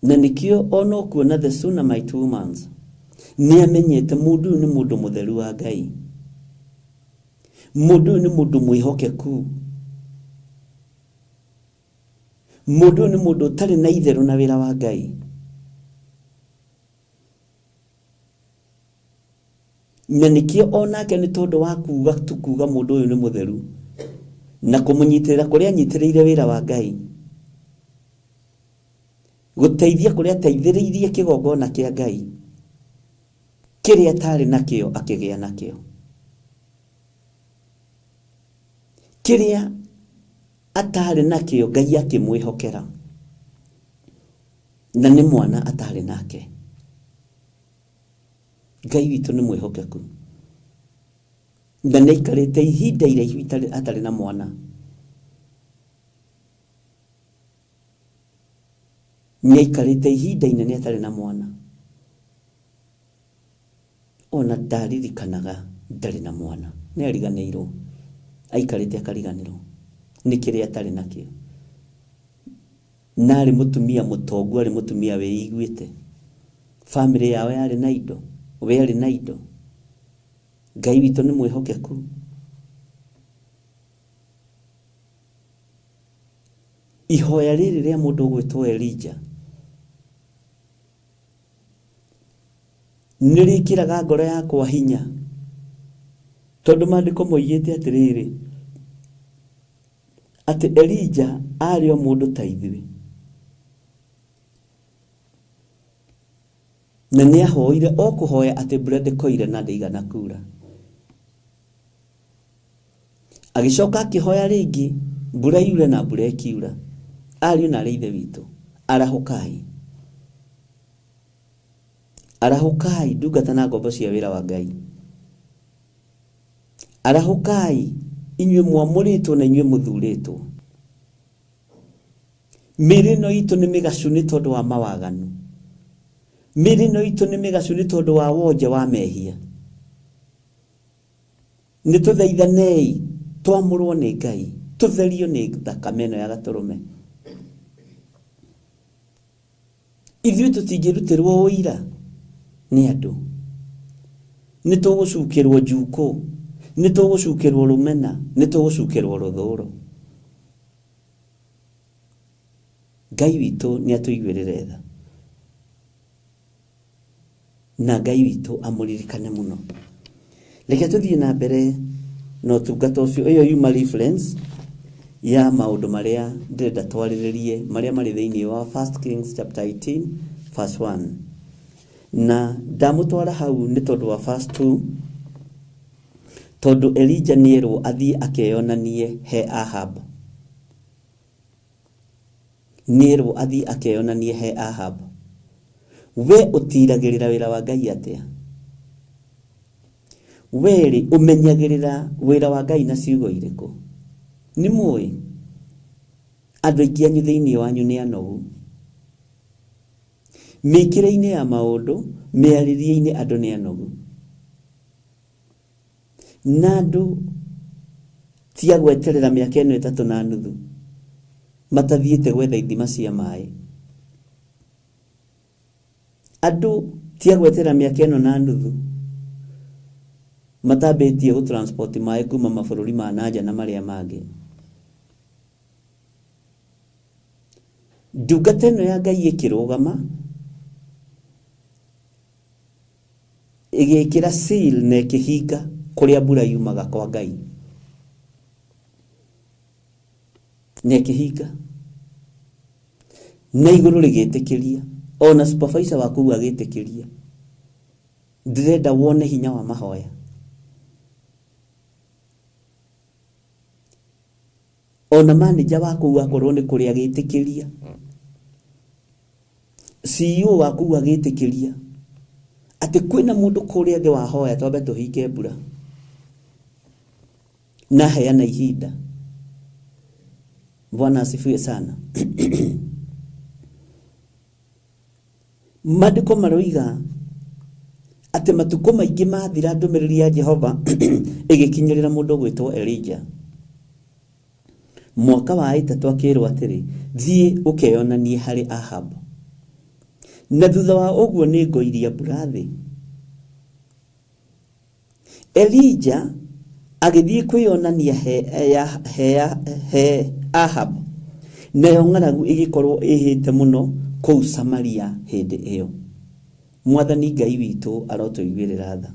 Na nikio ono kuona the Shunammite woman ni amenyete mundu ni mundu mutheru wa Ngai, mundu ni mundu mwihokeku, mundu ni mundu tari na itheru na wira wa Ngai. Na nikio onake ni tondu wa kuga tukuga mundu uyu ni mutheru na kumunyitirira kuria anyitiriire wira wa Ngai, guteithia kuria teithiriirie kigongona kia Ngai, kiria atari nakio akigia nakio, kiria atari nakio Ngai akimwihokera, na ni mwana atari nake. Ngai witu ni mwihokeku, na neikarite ihinda iraihu atari na mwana. Neikarite ihinda inene atari na mwana, ona ndaririkanaga ndari na mwana. Ni ariganirwo, aikarite akariganirwo ni kiria atari nakio. Nari mutumia mutongu, ari mutumia weiguite, family yawe yari na indo, we ari na indo. Ngai witu ni mwihokeku. Ihoya riri ria mundu gwitwo Elijah nirikiraga ngoro yakwa hinya, tondu mandiko moigite atiriri ati Elijah ari o mundu ta ithuĩ, na ni ahoire o kuhoya ati mbura ndikoire na ndigana kura. Agicoka akihoya ringi mbura yure na mbura ikiura. Ariũ na aarĩ a ithe witũ, arahukai, arahukai ndungata na ngombo cia wĩra wa Ngai, arahukai inyuĩ mwamũrĩtwo na inyuĩ mũthurĩtwo. Mĩĩrĩ ĩno itũ nĩ mĩgacu nĩ tondũ wa mawaganu, mĩĩrĩ ĩno itũ nĩ mĩgacu nĩ tondũ wa wonje wa mehia. Nĩ tũthaithanei twamũrwo nĩ Ngai, tũtherio nĩ thakame ĩno ya gatũrũme. Ithuĩ tũtingĩrutĩrwo ũira nĩ andũ, nĩ tũgũcukĩrwo njukũ, nĩ tũgũcukĩrwo rũmena, nĩ tũgũcukĩrwo rũthũũro. Ngai witũ nĩ atũiguĩrĩre tha, na Ngai witũ amũririkane mũno. Reke tũthiĩ na mbere na ũtungata ũcio. Ĩyo yuma reference ya maundu maria ndĩrenda twarĩrĩrie maria marĩ thĩinĩ wa 1 Kings chapter 18 verse 1. Na ndamũtwara hau nĩ tondũ wa verse 2, tondu Elijah nĩerwo athiĩ akeyonanie he Ahab. Nĩerwo athiĩ akeyonanie he Ahab. We ũtiragĩrĩra wĩra wa Ngai atĩa? Weri umenyagĩrĩra wĩra wa Ngai na ciugo irĩkũ? Nĩ mũĩ andũ aingĩ anyu thĩinĩ wanyu nĩ anogu, mĩkĩre-inĩ ya maũndũ, mĩarĩrie-inĩ andũ nĩ anogu, na andũ tia gweterera mĩaka ĩno 3.5 matathiĩte gwetha ithima cia maĩ. Andũ tia gweterera mĩaka ĩno 1.5 matambĩtie gũtransport maĩ kuma mabũrũri ma nanja na marĩa mangĩ. Ndungata ĩno ya Ngai ĩkĩrũgama, ĩgĩkĩra seal na ĩkĩhinga kũrĩa mbura yumaga kwa Ngai. Na ĩkĩhinga na igũrũ rĩgĩtĩkĩria, ona supervisor waku agĩtĩkĩria. Ndĩrenda wone hinya wa mahoya. ona manager waku akorwo ni kuria gitikiria CEO waku agitikiria ati kwina mundu kuria thi wa hoya twambe tuhinge mbura na heana ihinda. Bwana asifiwe sana. Maandiko maroiga ati matuko maingi mathira ndumiriri ya Jehova igikinyirira mundu gwitwo Elijah. Mwaka wa 3 akirwo atiri thie ukeyonanie hari Ahab. Na thutha wa uguo ni ngoiria mbura thi. Elijah agithie kwiyonania he Ahab. Nayo ng'aragu igikorwo ihite muno kou Samaria hindi iyo. Mwathani Ngai witu arotuiguirira tha.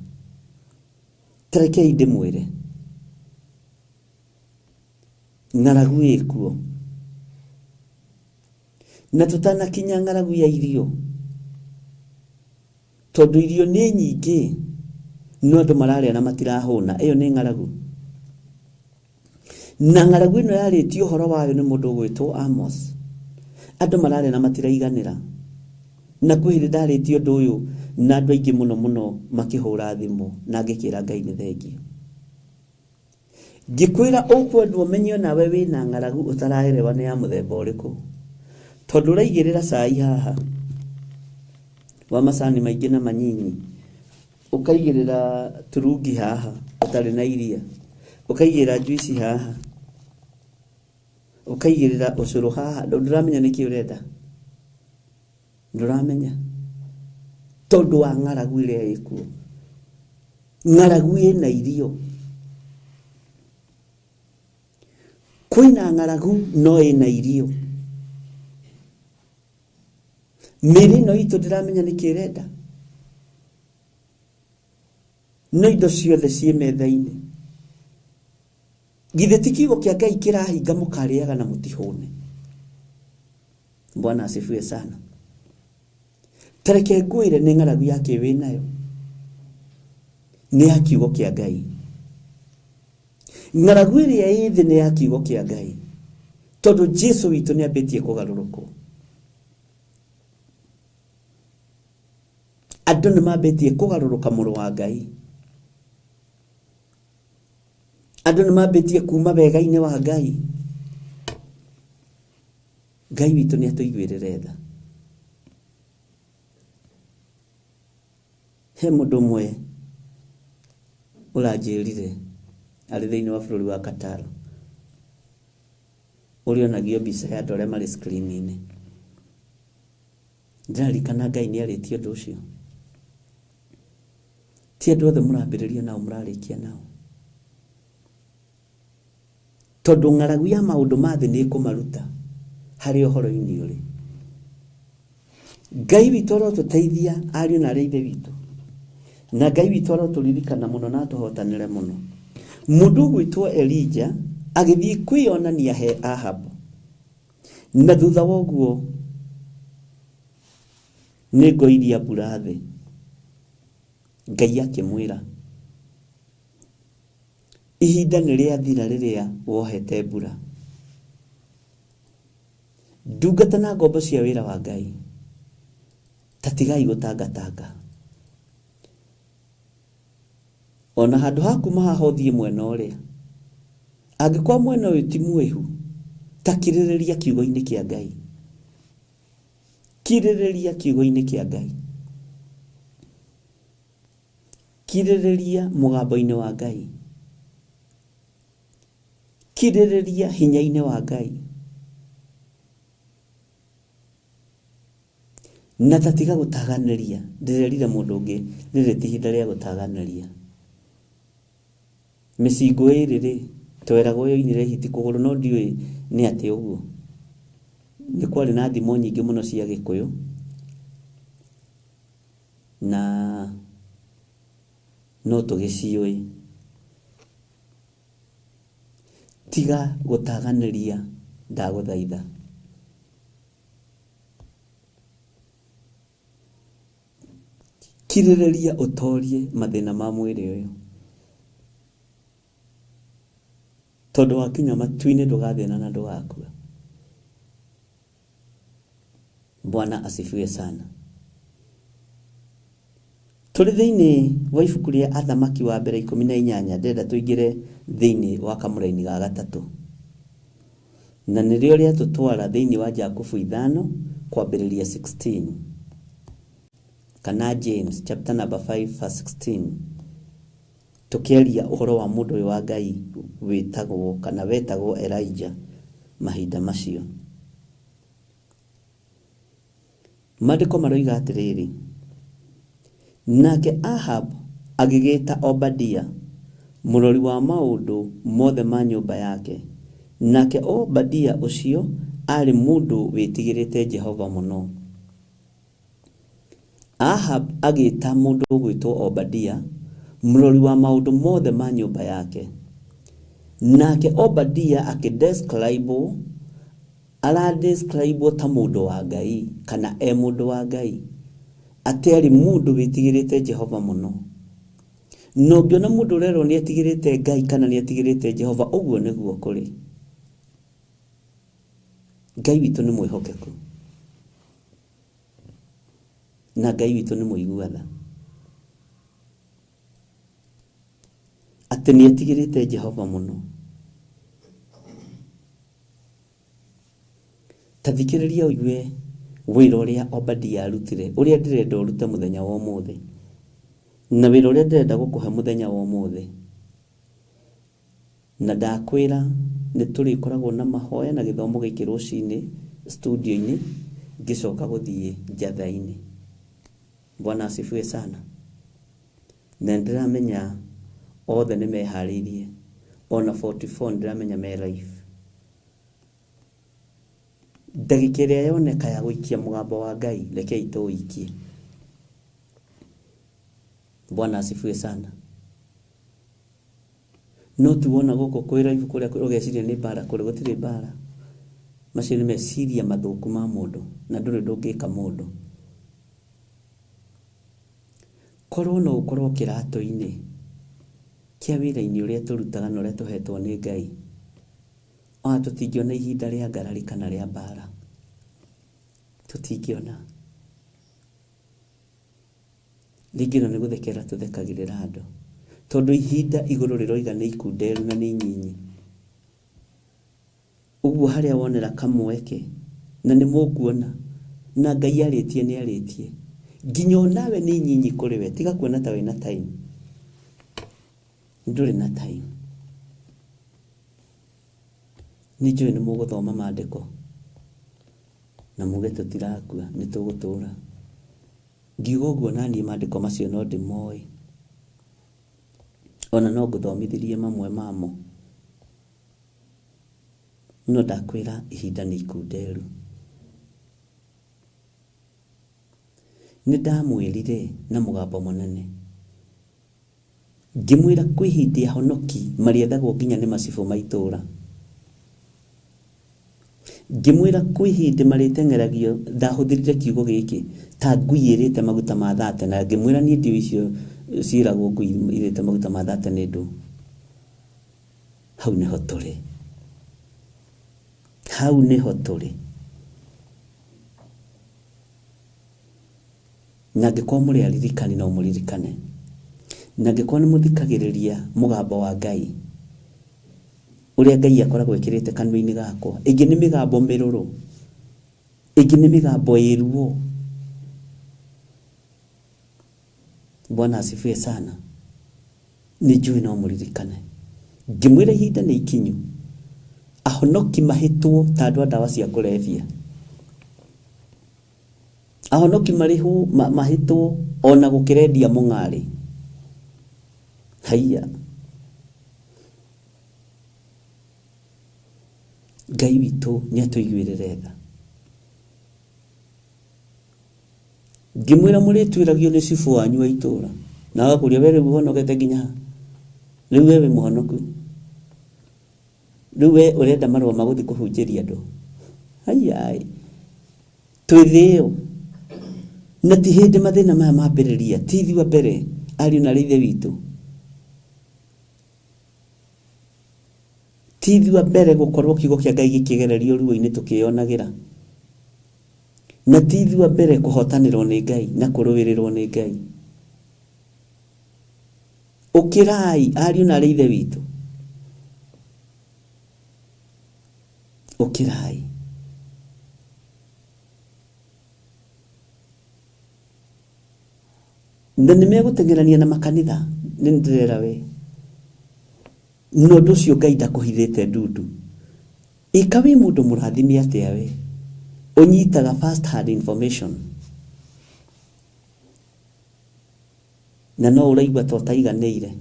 Tarekei ndimwire ng'aragu ikuo na tutanakinya ng'aragu ya irio, tondu irio ni nyingi no andu mararia na matirahuna. Iyo ni ng'aragu, na ng'aragu ino yaritio uhoro wayo ni mundu gwitwo Amos. Andu mararia na matiraiganira, na kwihiri ndaritio ndu uyu na andu aingi muno makihura thimu na ngikira Ngai ni thengio. Gikwira ukwendwo umenyo nawe wina ng'aragu utaraherewa ni ya muthemba uriku, tondu uraigirira cai haha wa macani maingi na manyinyi, ukaigirira turungi haha utari na iria, ukaigirira juici haha, ukaigirira ucuru haha, nduramenya niki urenda, nduramenya tondu wa ng'aragu iria ikuo. Ng'aragu ina irio, kwina ng'aragu no ina irio. Miri no itu ndiramenya niki irenda, no indo ciothe cie metha-ini. Githe ti kiugo kia Ngai kirahinga mukariaga na mutihune. Bwana asifiwe sana. Tareke ngwire ni ng'aragu yake winayo ni ya kiugo kia Ngai. Ng'aragu iria ithi ni ya kiugo kia Ngai, tondu Jesu witu ni ambitie kugaruruko. Andu ni mambitie kugaruruka muru wa Ngai. Andu ni mambitie kuma wega-ini wa Ngai. Ngai witu ni atuiguirire tha. He mundu mwe uranjirire ari thiini wa bururi wa Qatar, urionagio mbica ya andu aria mari screen-ini. Ndirarikana Ngai ni aritio undu ucio. Ti andu othe murambiriria nao murarikia nao, tondu ng'aragu ya maundu mathi ni kumaruta hari uhoro-ini uri. Ngai witu arotuteithia ariu na arithe witu, na Ngai witu aroturirikana muno na atuhotanire muno. Mundu gwitwo Elijah agithie kwiyonania he Ahab, na thutha wa uguo ni ngoiria mbura thi. Ngai akimwira ihinda ni riathira riria wohete mbura. Ndungata na ngombo cia wira wa Ngai, tatigai gutangatanga. Ona handu haku mahahothie mwena uria, angikwa mwena uyu ti mwihu, takiririria kiugo-ini kia Ngai. Kiririria kiugo-ini kia Ngai, kiririria mugambo-ini wa Ngai, kiririria hinya-ini wa Ngai, na tatiga gutaganiria. Ndirerire mundu ungi riri ti ihinda ria gutaganiria. Micingo iri ri tweragwo yoinire hiti kuguru, no ndiui ni ati uguo. Ni kwari na thimo nyingi muno cia Gikuyu, na no tugiciui. Tiga gutaganiria ndaguthaitha. Kiririria utorie mathina ma mwiri uyu, tondu wakinya matu-ini ndugathina na ndugakua. Bwana asifiwe sana. Turi thiini wa ibuku ria Athamaki wa mbere 18 ndenda tuingire thiini wa kamuraini ga gatatu. Na nirio ria tutwara thiini wa Jakubu 5 kwambiriria 16. Kana James chapter number 5 verse 16. Tukiaria uhoro wa mundu wa Ngai witagwo kana wetagwo Elijah mahinda macio. Mandiko maroiga atiriri, nake Ahab agigita Obadia murori wa maundu mothe ma nyumba yake, nake Obadia ucio ari mundu witigirite Jehova muno. Ahab agita mundu gwitwo Obadia murori wa maundu mothe ma nyumba yake, nake Obadia akidescribe describe ta mundu wa Ngai kana mundu wa Ngai ateri mundu witigirite Jehova muno. No ngiona mundu rero ni atigirite Ngai kana ni atigirite Jehova, uguo niguo kuri. Ngai witu ni mwihokeku na Ngai witu ni muiguatha, ati ni atigirite Jehova muno. Tathikiriria uiwe wira uria Obadia arutire, uria ndirenda urute muthenya wa umuthi, na wira uria ndirenda gukuhe muthenya wa umuthi. Na ndakwira ni turi koragwo na mahoya na githomo giki rucini studio-ini ngicoka guthie njatha-ini. Bwana asifiwe sana. Na ndiramenya othe ni mehariirie, ona 44 ndiramenya me live. Ndagika iria yoneka ya guikia mugambo wa Ngai reke ituikie. Bwana asifiwe sana. No tuona guko kwira ibu kuria ugeciria ni bara kuri gutire bara. Macio ni meciria mathuku ma mundu na nduri ndungika mundu. Korwo no ukorwo kirato-ini kia wira-ini uria turutaga na uria tuhetwo ni Ngai, ona tutingiona ihinda ria ngarari kana ria bara. Tutingiona. Ligino ni guthekera tuthekagirira andu, tondu ihinda iguru riroiga ni ikunderu na ni nyinyi. Uguo haria wonera kamweke na ni mukuona na Ngai aritie ni aritie, nginyo nawe ni nyinyi kuri we, tiga kuona ta wina time. Nduri na time. Nijue ni muguthoma maandiko na muge tutirakua ni tugutura. Ngiuga uguo nani maandiko macio no ndimoi, ona no nguthomithirie mamwe mamo, no ndakwira ihinda ni ikunderu. Ni ndamwirire na mugambo munene, ngimwira kwi hindi ya honoki mariethagwo nginya ni macibo maitura. Ngimwira kwi hindi maritengeragio ndahuthirire kiugo giki ta ngui irite maguta ma thate, na ngimwira ni ndio icio ciragwo ngui irite maguta ma thate ni ndu. Hau niho turi. Hau niho turi. Na ngikwa muri aririkani na umuririkane, na ngikwa ni muthikagiriria mugambo wa Ngai uria Ngai akoragwo ekirite kanua-ini gakwa. Ingi ni migambo miruru, ingi ni migambo iruo. Bwana asifiwe sana. Nijui no muririkane, ngimwira ihinda ni ikinyu, ahonoki mahitwo ta andu a ndawa cia kulevya, ahonoki marihu mahitwo ona gukirendia mung'ari. Haiya, Ngai witu ni atuiguirire tha. Ngimwira muri twiragio ni cibu wanyu wa itura, na agakuria were buhonokete nginya riu wewe muhonoku, riu we urenda marwa maguthi kuhunjiria andu. Haiya, twithio na ti hindi mathina maya mambiriria, ti ithuĩ mbere ari na ithe witu, Tithi wa mbere gukorwo kiugo kia Ngai gikigererio ruo-ini tukionagira. Na tithi wa mbere kuhotanirwo ni Ngai na kuruwirirwo ni Ngai. Ukirai ariu na ithe witu. Ukirai. Na nimegutengerania na makanitha nindirera we. No nducio Ngai ndakuhithite ndundu. Ikawi mundu murathimi atia we. Unyitaga first hand information. Na no uraigwa totaiganeire.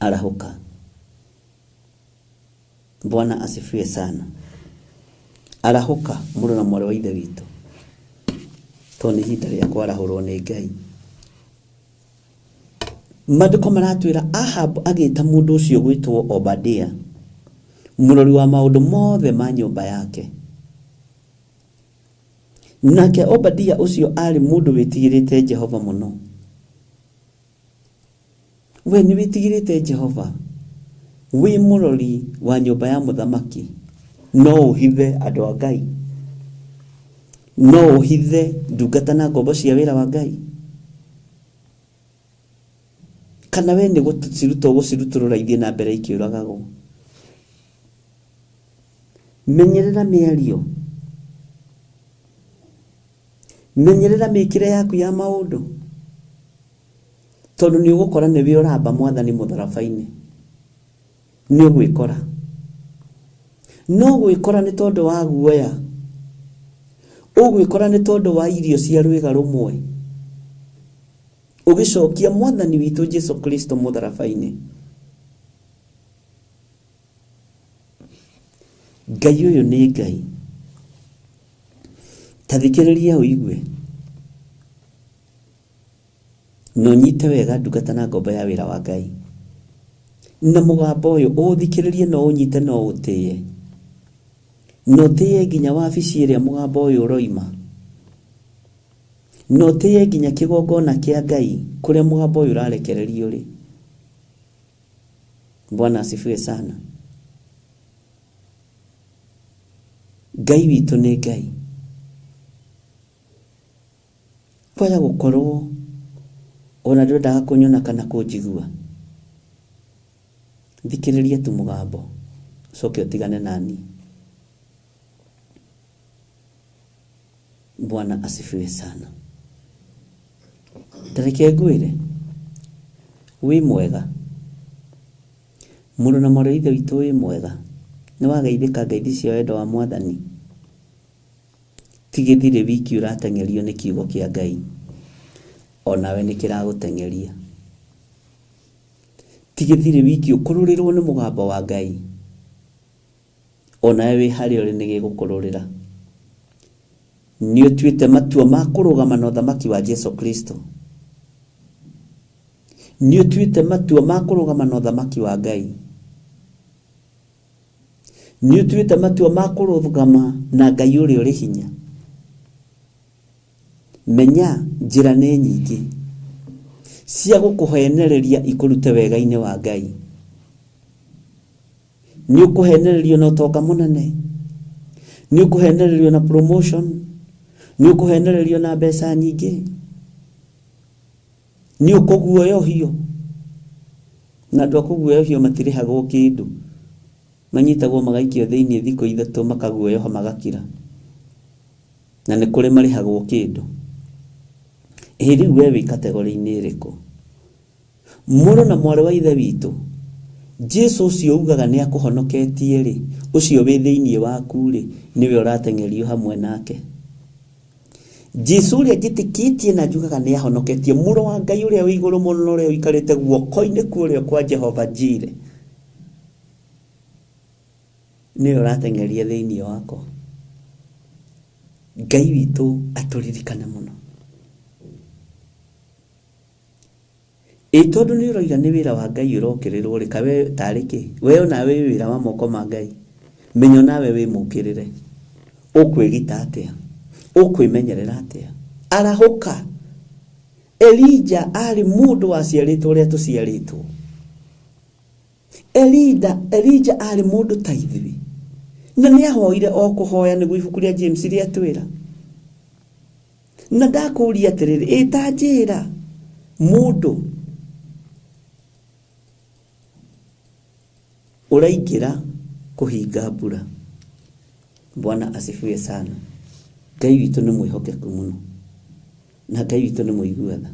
Arahuka. Bwana asifiwe sana. Arahuka mundu na mwari wa ithe witu. Toni hinda ria kwarahurwo ni Ngai. Maandiko maratwira Ahab agita mundu ucio gwitwo Obadia, murori wa maundu mothe ma nyumba yake. Nake Obadia ucio ari mundu witigirite Jehova muno. We ni witigirite Jehova. We murori wa nyumba ya muthamaki. No uhithe andu a Ngai. No uhithe ndungata na ngombo cia wira wa Ngai. Kana we ni guciruturura ithie na mbere ikiuragago. Menyerera miario. Menyerera mikire yaku ya maundu. Tondu ni ugukora ni we uramba Mwathani mutharabaini. Ni ugwikora. No gwikora ni tondu wa guoya. Ugwikora ni tondu wa irio cia rwiga rumwe. Ugicokia Mwathani witu Jesu Kristo mutharabaini. Ngai uyu ni Ngai. Tathikiriria uigwe. No nyite wega ndungata na ngombo ya wira wa Ngai. Na mugambo uyu uthikiririe no unyite no utie. No tie nginya wabici iria mugambo uyu uroima. No tie nginya kigongona kia Ngai kuria mugambo uyu urarekererio ri. Bwana asifiwe sana. Ngai witu ni Ngai. Kwaya gukorwo ona ndodaga kunyona kana kunjigua. Thikiriria tu mugambo. Coke utigane nani. Bwana asifiwe sana. Tareke ngwire. Wi mwega. Mundu na mwari ithe witu wi mwega. Ni wageithika ngeithi cia wendo wa Mwathani. Tigithire wiki uratengerio ni kiugo kia Ngai. Onawe ni kiragutengeria. Tigithire wiki ukururirwo ni mugambo wa Ngai. Onawe wi hari uri ni gigukururira. Ni utuite matua ma kurugama na uthamaki wa Jesu Kristo. Ni utuite matua ma kurugama na uthamaki wa Ngai. Ni utuite matua ma kurugama na Ngai uri uri hinya. Menya njira ni nyingi cia gukuhenereria ikurute wega-ini wa Ngai. Ni ukuhenererio na utonga munene. Ni ukuhenererio na promotion. Ni ukuhenererio na mbeca nyingi. Ni ukuguoyohio. Na andu akuguoyohio matirihagwo kindu. Manyitagwo magaikio thiini thikũ 3 makaguoyoha magakira. Na ni kuri marihagwo kindu. Riu we wi kategori-ini iriku? Muru na mwari wa ithe witu Jesu ucio ugaga ni akuhonoketie ri, ucio wi thiini waku ri, niwe uratengerio hamwe nake. Jesu ri agitikitie na jugaga ni ahonoketie muru wa Ngai uria wi iguru muno ri uikarite guoko-ini kuria kwa Jehova Jire. Niwe uratengeria thiini wako. Ngai witu aturirikane muno. Tondu ni uroiga ni wira wa Ngai urokirirwo ri kawe tariki we ona we wira wa moko ma Ngai. Menyo nawe wi mukirire. Ukwigita atia? Ukwimenyerera atia? Arahuka. Elijah ari mundu waciaritwo ria tuciaritwo. Elija ari mundu ta ithuĩ na nĩ ahoire o kũhoya nĩguo ibuku rĩa James rĩatwĩra. Na ndakũria atĩrĩrĩ, ĩta njĩra mũndũ ũraingĩra kũhinga mbura. Bwana asifiwe sana. Ngai witũ nĩ mwĩhokeku mũno na Ngai witũ nĩ mũiguatha.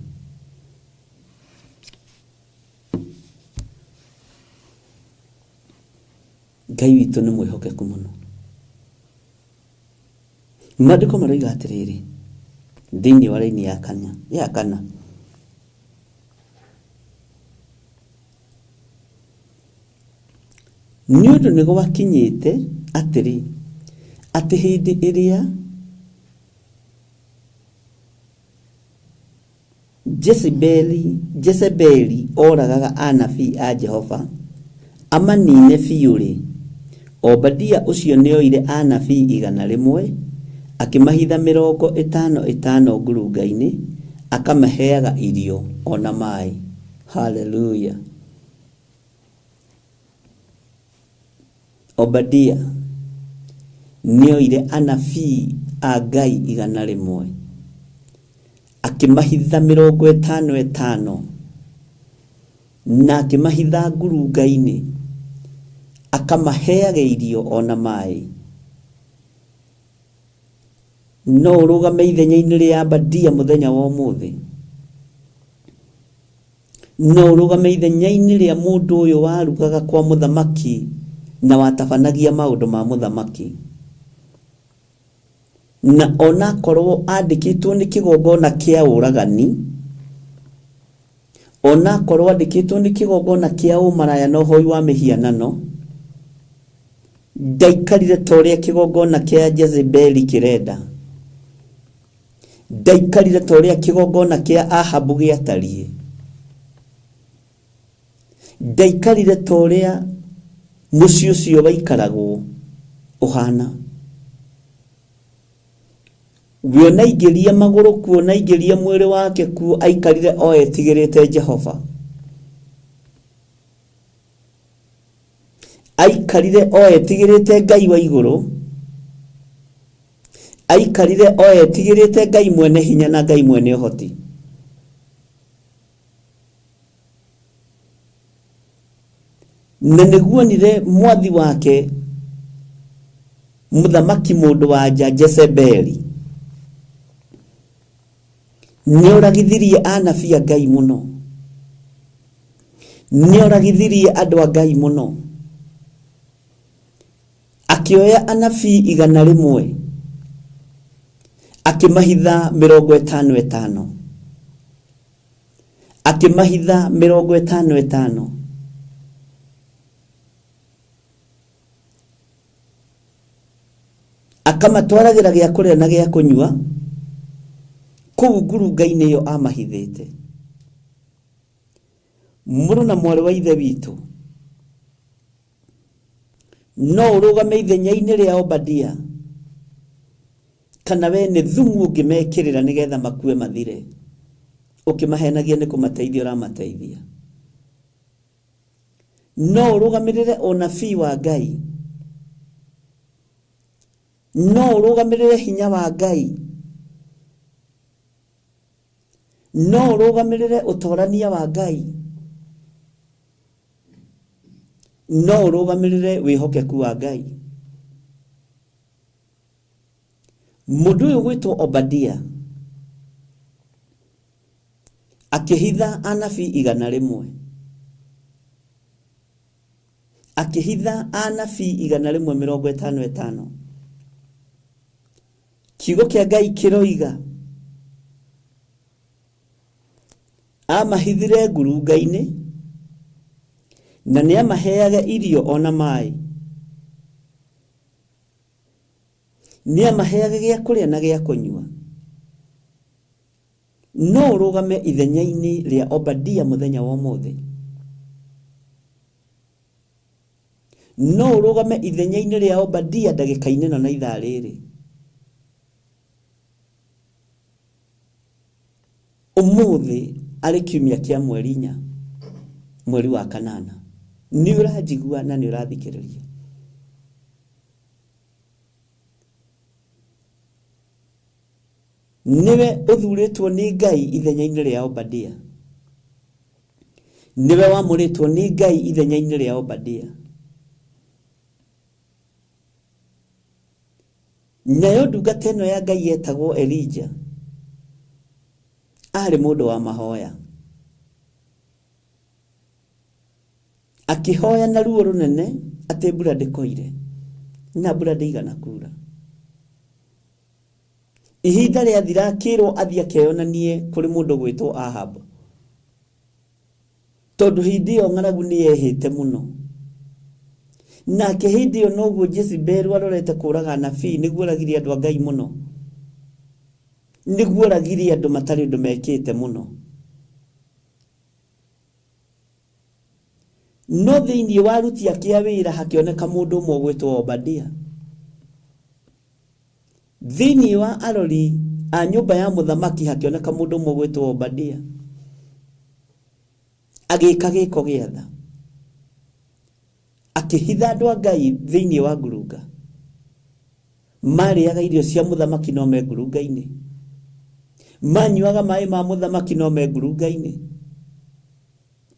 Ngai witũ nĩ mwĩhokeku mũno. Maandĩko maroiga atĩrĩrĩ thĩinĩ wa raini ya kana nĩ ũndũ nĩ gwakinyĩte atĩrĩ atĩ hĩndĩ ĩrĩa Jezebeli oragaga anabii a Jehova amanine biũ-rĩ, Obadia ũcio nĩoire anabii 100 akĩmahitha 50 ngurunga-inĩ akamaheaga irio ona maĩ. Hallelujah. Obadia nĩoire anabii a Ngai 100 akĩmahitha 50 na akĩmahitha ngurunga-inĩ akamaheaga irio ona maĩ. No ũrũgame ithenya-inĩ rĩa Obadia mũthenya wa ũmũthĩ. No ũrũgame ithenya-inĩ rĩa mũndũ ũyũ warugaga kwa mũthamaki na watabanagia maũndũ ma mũthamaki. Na ona korwo andĩkĩtwo nĩ kĩgongona kĩa ũragani, ona korwo andĩkĩtwo nĩ kĩgongona kĩa ũmaraya na ũhoi wa mĩhianano, ndaikarire ta ũrĩa kĩgongona kĩa Jezebeli kĩrenda. Ndaikarire ta ũrĩa kĩgongona kĩa Ahabu gĩatariĩ. Ndaikarire ta ũrĩa mũciĩ ũcio waikaragwo ũhana. We onaingĩria magũrũ kuo, onaingĩria mwĩrĩ wake kuo, aikarire o etigĩrĩte Jehova. Aikarire o etigĩrĩte Ngai wa igũrũ. Aikarire o etigĩrĩte Ngai mwene hinya na Ngai mwene ũhoti. Na nĩguonire mwathi wake mũthamaki mũndũ wa nja Jezebeli nĩoragithirie anabii a Ngai mũno. Nĩoragithirie andũ a Ngai mũno. Akĩoya anabii 100 akĩmahitha 50. Akĩmahitha 50. Akamatwaragĩra gĩa kũrĩa na gĩa kũnyua kũu ngurunga-inĩ ĩyo amahithĩte. Mũrũ na mwarĩ wa ithe witũ, no ũrũgame ithenya-inĩ rĩa Obadia, kana we nĩ thumu ũngĩmekĩrĩra nĩgetha makue mathire, ũkĩmahenagia nĩ kũmateithia ũramateithia. No ũrũgamĩrĩre ũnabii wa Ngai. No ũrũgamĩrĩre hinya wa Ngai. No ũrũgamĩrĩre ũtorania wa Ngai. No ũrũgamĩrĩre wĩhokeku wa Ngai. Mũndũ ũyũ gwĩtwo Obadia akĩhitha anabii 100. Akĩhitha anabii 155. Kiugo kĩa Ngai kĩroiga amahithire ngurunga-inĩ na nĩ amaheaga irio ona maĩ. Nĩ amaheaga gĩa kũrĩa na gĩa kũnyua. No ũrũgame ithenya-inĩ rĩa Obadia mũthenya wa ũmũthĩ. No ũrũgame ithenya-inĩ rĩa Obadia ndagĩka-inĩ ĩno na ithaa rĩrĩ. Ũmũthĩ arĩ kiumia kĩa mweri 4 mweri wa 8 nĩ ũranjigua na nĩ ũrathikĩrĩria. Niwe ũthurĩtwo nĩ Ngai ithenya-inĩ rĩa Obadia. Niwe wamũrĩtwo nĩ Ngai ithenya-inĩ rĩa Obadia. Nayo ndungata ĩno ya Ngai yetagwo Elijah arĩ mũndũ wa mahoya. Akĩhoya na ruo rũnene atĩ mbura ndĩkoire, na mbura ndĩigana kura. Ihinda rĩathira akĩrwo athiĩ akeyonanie kũrĩ mũndũ gwĩtwo Ahab, tondũ hĩndĩ ĩyo ng'aragu nĩyehĩte mũno. Nake hĩndĩ ĩyo noguo Jezebeli arorete kũraga anabii nĩguo oragire andũ a Ngai mũno, nĩguo oragire andũ matarĩ ũndũ mekĩte mũno. No thĩinĩ wa aruti ake a wĩra hakĩoneka mũndũ ũmwe gwĩtwo Obadia. Thĩinĩ wa arori a nyũmba ya mũthamaki hakĩoneka mũndũ ũmwe gwĩtwo Obadia. Agĩka gĩko gĩa tha, akĩhitha andũ a Ngai thĩinĩ wa ngurunga. Marĩaga irio cia mũthamaki no me ngurunga-inĩ, manyuaga maĩ ma mũthamaki no me ngurunga-inĩ,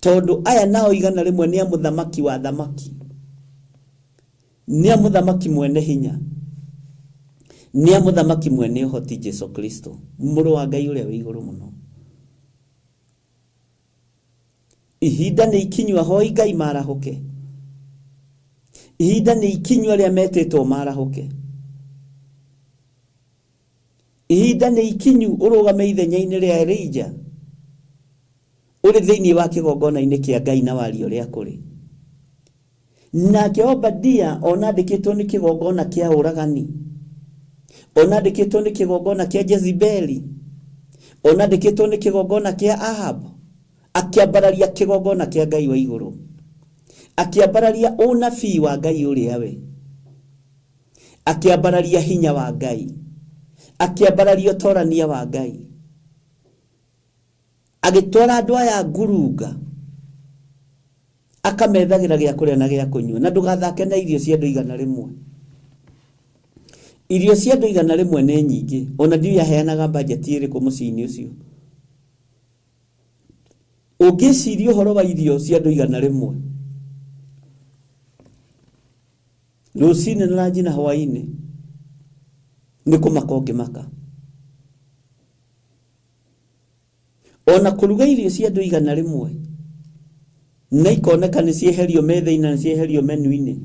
tondũ aya nao igana rĩmwe nĩ a mũthamaki wa thamaki, nĩ a mũthamaki mwene hinya, nĩ a mũthamaki mwene ũhoti Jesu Kristo, mũrũ wa Ngai ũrĩa wĩ igũrũ mũno. Ihinda nĩ ikinyu ahoi Ngai marahũke. Ihinda nĩ ikinyu arĩa metĩtwo marahũke. Ihinda nĩ ikinyu ũrũgame ithenya-inĩ rĩa Elijah ũrĩ thĩinĩ wa kĩgongona-inĩ kĩa Ngai na wario rĩa kũrĩ. Nake Obadia ona andĩkĩtwo nĩ kĩgongona kĩa ũragani, ona andĩkĩtwo nĩ kĩgongona kĩa Jezebeli, ona andĩkĩtwo nĩ kĩgongona kĩa Ahab, akĩambararia kĩgongona kĩa Ngai wa igũrũ, akĩambararia ũnabii wa Ngai ũrĩa we, akĩambararia hinya wa Ngai, akĩambararia ũtorania wa Ngai, agĩtwara andũ aya ngurunga, akamethagĩra gĩa kũrĩa na gĩa kũnyua. Na ndũgathake na irio cia andũ igana rĩmwe. Irio cia andũ igana rĩmwe nĩ nyingĩ, ona ndiũĩ aheanaga bajeti ĩrĩkũ mũciĩ-inĩ ũcio. Ũngĩciria ũhoro wa irio cia andũ igana rĩmwe, rũcinĩ na ranji na hwaĩ-inĩ, nĩ kũmaka ũngĩmaka. Ona kũruga irio cia andũ igana rĩmwe na ikoneka nĩ cieherio metha-inĩ na cieherio menu-inĩ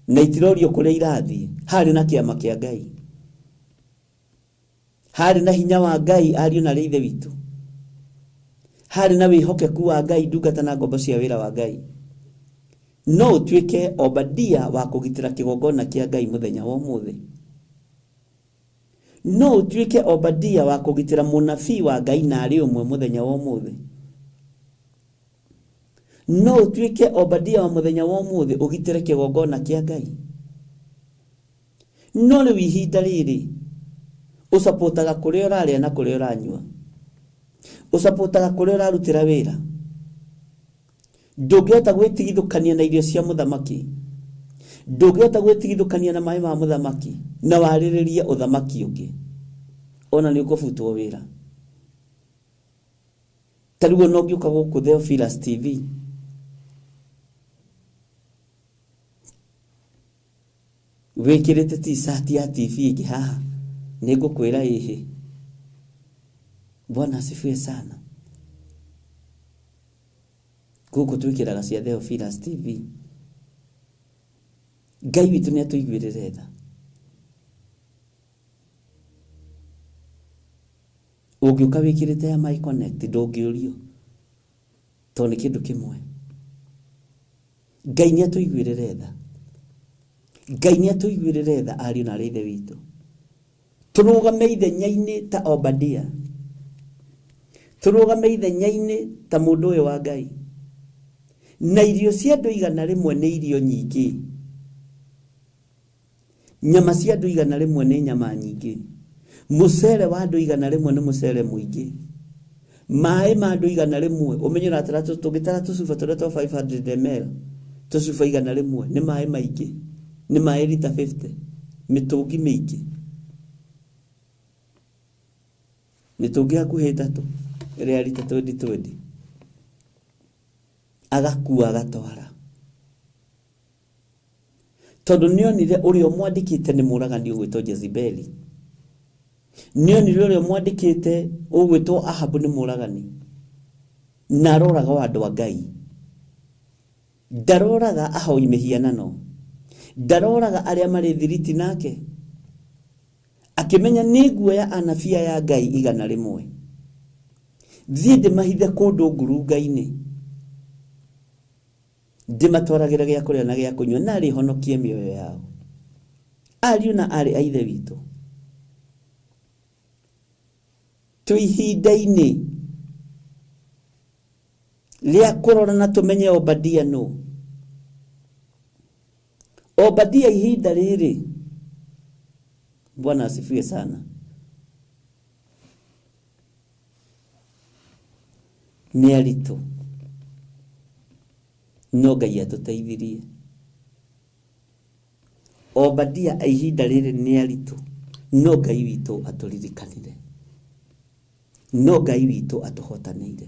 na itirorio kũrĩa irathiĩ, harĩ na kĩama kĩa Ngai, harĩ na hinya wa Ngai ariũ na ithe witũ, harĩ na wĩhokeku wa Ngai, ndungata na ngombo cia wĩra wa Ngai. No ũtuĩke Obadia wa kũgitĩra kĩgongona kĩa Ngai mũthenya wa ũmũthĩ. No ũtuĩke Obadia wa kũgitĩra mũnabii wa Ngai na arĩ ũmwe mũthenya wa ũmũthĩ. No ũtuĩke Obadia wa mũthenya wa ũmũthĩ ũgitĩre kĩgongona kĩa Ngai. No rĩu ihinda rĩrĩ ũsapotaga kũrĩa ũrarĩa na kũrĩa ũranyua, ũsapotaga kũrĩa ũrarutĩra wĩra. Ndũngĩhota gwĩtigithũkania na irio cia mũthamaki, ndũngĩhota gwĩtigithũkania na maĩ ma mũthamaki na warĩrĩrie ũthamaki ũngĩ, ona nĩ ũkũbutwo wĩra. Tarĩu no ngĩũka gũkũ Theophilus TV, wĩkĩrĩte t-shirt ya TV ĩngĩ haha, nĩ ngũkwĩra ĩhĩ. Bwana asifiwe sana. Gũkũ twĩkĩraga cia Theophilus TV. Ngai witũ nĩ atũiguĩrĩre tha. Ũngĩũka wĩkĩrĩte ya My Connect ndũngĩũrio, tondũ nĩ kĩndũ kĩmwe. Ngai nĩ atũiguĩrĩre tha. Ngai nĩ atũiguĩrĩre tha ariũ na ithe witũ. Tũrũgame ithenya-inĩ ta Obadia, tũrũgame ithenya-inĩ ta mũndũ ũyũ wa Ngai. Na irio cia andũ igana rĩmwe nĩ irio nyingĩ, nyama cia andũ igana rĩmwe nĩ nyama nyingĩ, mũcere wa andũ igana rĩmwe nĩ mũcere mũingĩ, maĩ ma andũ igana rĩmwe ũmenyera tũngĩtara tũcuba tũrĩa twa 500 ml tucuba igana rimwe ni maĩ maingĩ, ni maĩ lita 50, mitungi mĩingĩ, mitungi hakuhĩ 3 ĩrĩa lita 2020, agakua agatwara. Tondu nionire ũrĩa mwandĩkĩte nĩ mũragani ũgwĩtwo Jezebeli, nionire ũrĩa mwandĩkĩte ũgwĩtwo Ahabu nĩ mũragani, na aroraga andũ a Ngai, ndaroraga ahoi mĩhianano, ndaroraga arĩa marĩ thiriti nake, akimenya nĩ guoya anabia ya Ngai igana rĩmwe, thiĩ ndĩmahithe kũndũ ngurunga-inĩ, ndimatwaragĩra gĩa kũrĩa na gĩa kũnyua, na arĩhonokie mĩoyo yao. Ariũ na arĩ a ithe witũ, tũihinda-inĩ rĩa kũrora na tũmenye Obadia nũ. Obadia ihinda rĩrĩ, Bwana asifiwe sana, nĩ aritũ, no Ngai atũteithirie. Obadia ihinda rĩrĩ nĩ aritũ, no Ngai witũ atũririkanire, no Ngai witũ atũhotanĩire.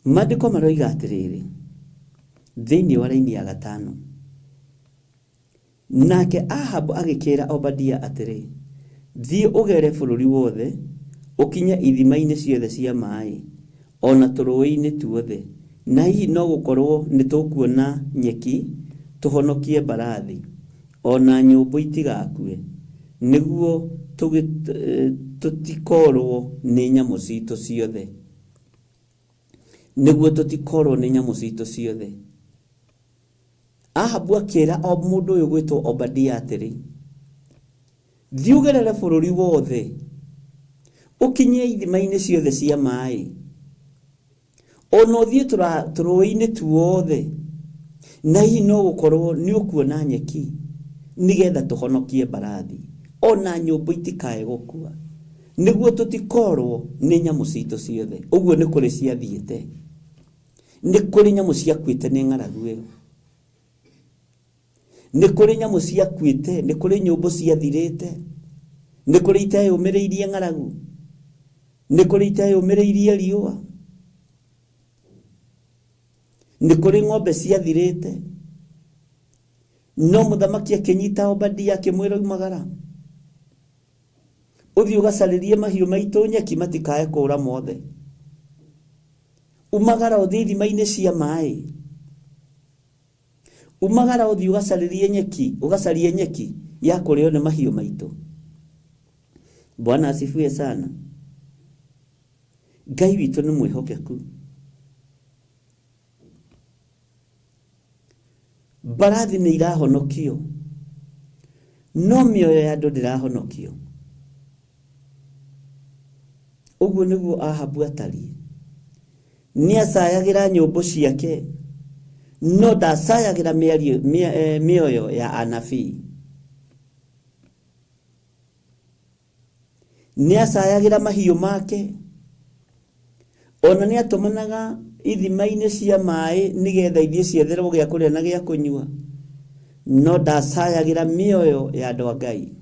Maandĩko maroiga atĩrĩrĩ thĩinĩ wa raini ya 5, nake Ahabu agĩkĩra Obadia atĩrĩ, thiĩ ũgere bũrũri wothe, ũkinye ithima-inĩ ciothe cia maĩ, ona tũrũĩ-inĩ tuothe, na hihi no gũkorwo nĩ tũkuona nyeki, tũhonokie mbarathi, ona nyũmbũ itigakue, nĩguo tũtikorwo nĩ nyamũ citũ ciothe, nĩguo tũtikorwo nĩ nyamũ citũ ciothe. Ahabu akĩra o mũndũ ũyũ gwĩtwo Obadia atĩrĩ, thiĩ ũgerere bũrũri wothe, ũkinye ithima-inĩ ciothe cia maĩ, ona ũthiĩ tũrũĩ-inĩ tuothe, na hihi no gũkorwo nĩ ũkuona nyeki, nĩgetha tũhonokie mbarathi, ona nyũmbũ itikae gũkua, nĩguo tũtikorwo nĩ nyamũ citũ ciothe. Ũguo nĩ kũrĩ ciathiĩte, nĩ kũrĩ nyamũ ciakuĩte nĩ ng'aragu ĩyo, nĩ kũrĩ nyamũ ciakuĩte, nĩ kũrĩ nyũmbũ ciathirĩte, nĩ kũrĩ iteyũmĩrĩirie ng'aragu, nĩ kũrĩ iteyũmĩrĩirie riũa, nĩ kũrĩ ng'ombe ciathirĩte. No mũthamaki akĩnyita Obadia akĩmwĩra umagara, ũthiĩ ũgacarĩrie mahiũ maitũ nyeki matikae kũra mothe, umagara ũthiĩ ithima-inĩ cia maĩ, umagara ũthiĩ ũgacarĩrie nyeki, ũgacarie nyeki ya kũrĩo nĩ mahiũ maitũ. Bwana asifiwe sana. Ngai witũ nĩ mwĩhokeku. Mbarathi nĩ irahonokio, no mĩoyo ya andũ ndĩrahonokio. Ũguo nĩguo Ahabu atariĩ. Nĩ acayagĩra nyũmbũ ciake, no ndacayagĩra mĩoyo ya anabii. Nĩ acayagĩra mahiũ make, ona nĩ atũmanaga ithima-inĩ cia maĩ nĩgetha ithiĩ cietherwo gĩa kũrĩa na gĩa kũnyua, no ndacayagĩra mĩoyo ya andũ a Ngai,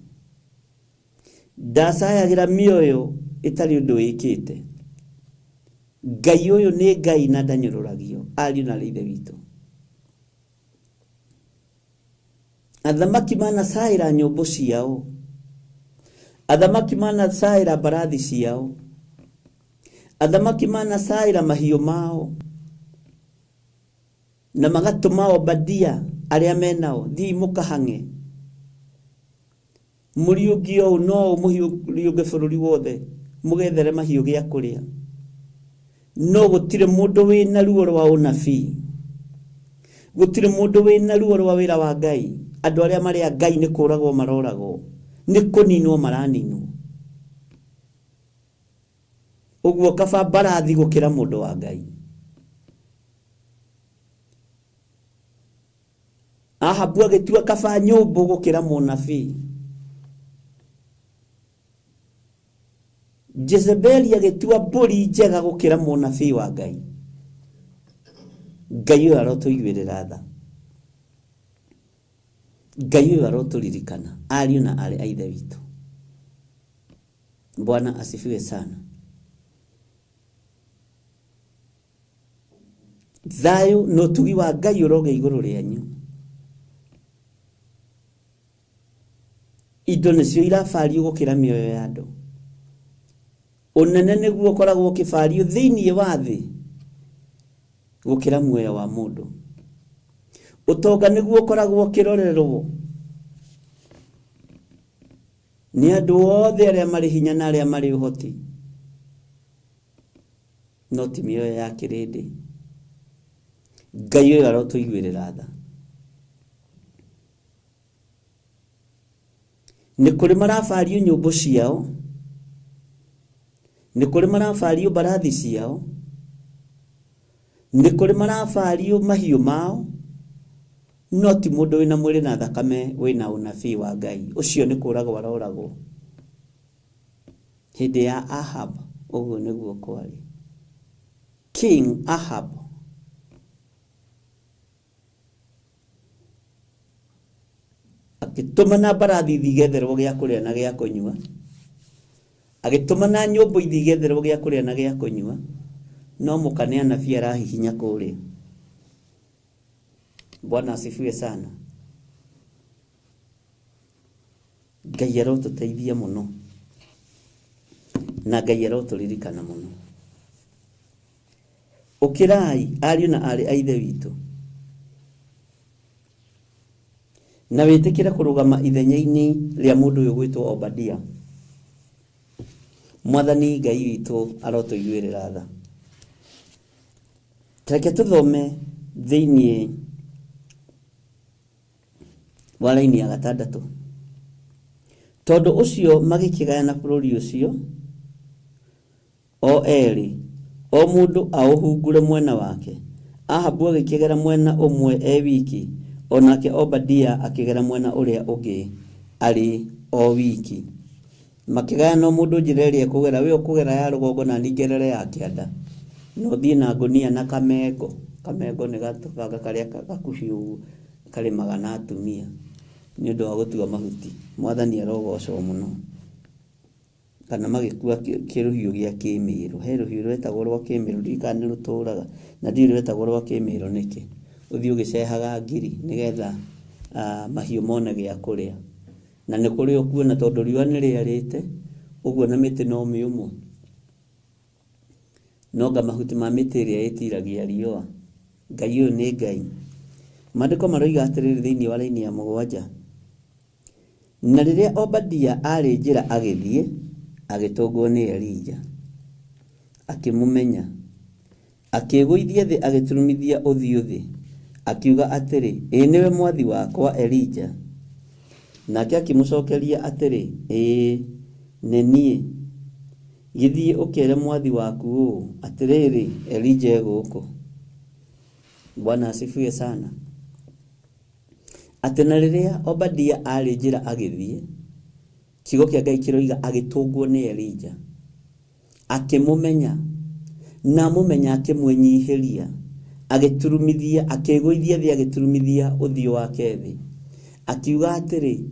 ndacayagĩra mĩoyo ĩtarĩ ũndũ wĩkĩte. Ngai ũyũ nĩ Ngai na ndanyũrũragio. Ariũ na ithe witũ, athamaki manacaĩra nyũmbũ ciao, athamaki manacaĩra mbarathi ciao, athamaki manacaĩra mahiũ mao, na magatũma Obadia arĩa menao, thiĩ mũkahang'e, mũriũngi ũũ no mũriũnge bũrũri wothe, mũgethere mahiũ gĩa kũrĩa. No gũtirĩ mũndũ wĩna ruo rwa ũnabii, gũtirĩ mũndũ wĩna ruo rwa wĩra wa Ngai. Andũ arĩa marĩ a Ngai nĩ kũragwo maroragwo, nĩ kũninwo maraninwo. Ũguo kaba mbarathi gũkĩra mũndũ wa Ngai. Ahabu agĩtua kaba nyũmbũ gũkĩra mũnabii. Jezebeli agĩtua mbũri njega gũkĩra mũnabii wa Ngai. Ngai ũyũ arotuiguĩrĩra tha, Ngai ũyũ aroturirikana ariũ na arĩ a ithe witũ. Bwana asifiwe sana. Thayũ no tugi wa Ngai ũroge igũrũ rĩanyu. Indo nĩcio irabario gũkĩra mĩoyo ya andũ. Ũnene nĩguo ũkoragwo ũkĩbario thĩinĩ wa thĩ gũkĩra muoyo wa mũndũ. Ũtonga nĩguo ũkoragwo ũkĩrorerwo nĩ andũ othe arĩa marĩ hinya na arĩa marĩ ũhoti, no ti mĩoyo ya kĩrĩndĩ. Ngai ũyũ arotuiguĩrĩra tha. Nĩ kũrĩ marabario nyũmbo ciao, nĩ kũrĩ marabario mbarathi ciao, nĩ kũrĩ marabario mahiũ mao, no ti mũndũ wĩna mwĩrĩ na thakame wĩna ũnabii wa Ngai. Ũcio nĩ kũragwo aroragwo. Hĩndĩ ya Ahab ũguo nĩguo kwarĩ. King Ahab agĩtũmana mbarathi ithigetherwo gĩa kũrĩa na gĩa kũnyua, agĩtũmana nyũmbũ ithigetherwo gĩa kũrĩa na gĩa kũnyua, no mũkane anabii arahihinya kũrĩa. Bwana asifiwe sana. Ngai arotuteithia mũno na Ngai aroturirikana mũno. Ũkĩrai ariũ na arĩ a ithe witũ, na wĩtĩkĩre kũrũgama ithenya-inĩ rĩa mũndũ ũyũ gwĩtwo Obadia. Mwathani Ngai witũ arotuiguĩrĩra tha. Reke tũthome thĩinĩ wa raini ya 6. Tondũ ũcio magĩkĩgayana bũrũri ũcio o erĩ, o mũndũ aũhungure mwena wake. Ahabu agĩkĩgera mwena ũmwe wiki, onake Obadia akĩgera mwena ũrĩa ũngĩ arĩ o wiki. Makĩgayana mũndũ njĩra ĩrĩa kũgera, we ũkũgera ya rũgongo na ningerere ya kĩanda. No thiĩ na ngũnia na kamengo. Kamengo nĩ gatũbanga karĩa gakuhiũ karĩmaga na atumia nĩ ũndũ wa gũtua mahuti. Mwathani arogocwo mũno. Kana magĩkua kĩrũhiũ gĩa kĩmĩrũ. He rũhiũ rwetagwo rwa kĩmĩrũ, ndikana nĩ rũtũraga, na ndiũ rwetagwo rwa kĩmĩrũ nĩkĩ. Ũthiĩ ũgĩcehaga ngiri nĩgetha mahiũ mone gĩa kũrĩa. Na nĩ kũrĩ ũkuona tondũ riũa nĩ rĩarĩte, ũguo na mĩtĩ no mĩũmũ. Nonga mahuti ma mĩtĩ ĩrĩa ĩtiragia riũa. Ngai ũyũ nĩ Ngai. Maandĩko maroiga atĩrĩrĩ thĩinĩ wa raini ya 7. Na rĩrĩa Obadia arĩ njĩra agĩthiĩ, agĩtũngwo nĩ Elija. Akĩmũmenya. Akĩgũithia thĩ agĩturumithia ũthiũ thĩ. Akiuga atĩrĩ, ĩ nĩwe mwathi wakwa Elija. Nake akĩmũcokeria atĩrĩ, ĩ nĩ niĩ. Gĩthiĩ ũkere mwathi waku ũũ atĩrĩrĩ, Elija gũkũ. Bwana asifiwe sana. Atĩ na rĩrĩa Obadia arĩ njĩra agĩthiĩ, kiugo kĩa Ngai kĩroiga agĩtũngwo nĩ Elija. Akĩmũmenya na mũmenya akĩmwenyihĩria, agĩturumithia, akĩgũithia thĩ agĩturumithia ũthiũ wake thĩ. Akiuga atĩrĩ,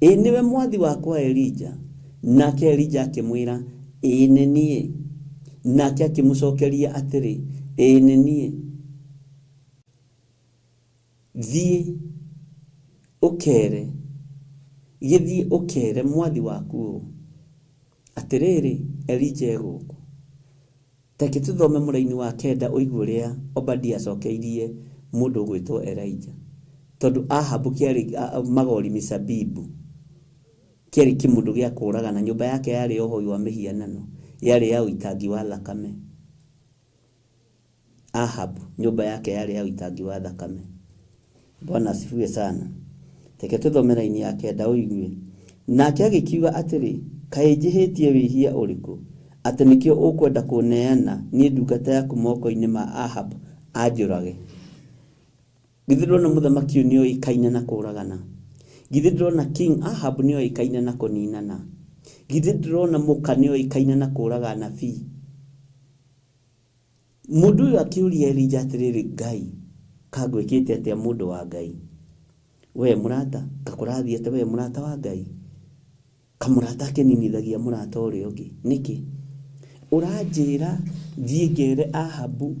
ĩ nĩwe mwathi wakwa Elija. Nake Elija akĩmwĩra, ĩ nĩ niĩ. Nake akĩmũcokeria atĩrĩ, ĩ nĩ niĩ. Thiĩ ũkere, gĩthiĩ ũkere mwathi waku ũũ atĩrĩrĩ, Elija gũkũ. Reke tũthome mũraini wa 9 ũigue ũrĩa Obadia acokeirie mũndũ gwĩtwo Elija. Tondũ Ahabu kĩarĩ magori mĩsabibu, kĩarĩ kĩmũndũ gĩa kũũraga, na nyũmba yake yarĩ ũhoi wa mĩhianano, yarĩ ya ũitangi wa thakame. Ahabu nyũmba yake yarĩ ya ũitangi wa thakame. Bwana asifiwe sana. Reke tũthome raini ya 9 ũigue. Nake agĩkiuga atĩrĩ, kaĩ njĩhĩtie wĩhia ũrĩkũ atĩ nĩkĩo ũkwenda kũneana niĩ ndungata yaku moko-inĩ ma Ahabu anjũrage? Githĩ ndĩrona mũthamaki ũyũ nĩ oĩkaine na kũũragana? Githĩ ndĩrona King Ahab nĩ oĩkaine na kũninana? Githĩ ndĩrona mũka nĩ oĩkaine na kũũraga anabii? Mundu uyu akiuria Elija atiriri, Ngai kagwikite atia mundu wa Ngai? We murata, kakurathiete we murata wa Ngai? Kamurata keninithagia murata uri ungi niki? Uranjira thie ngere Ahabu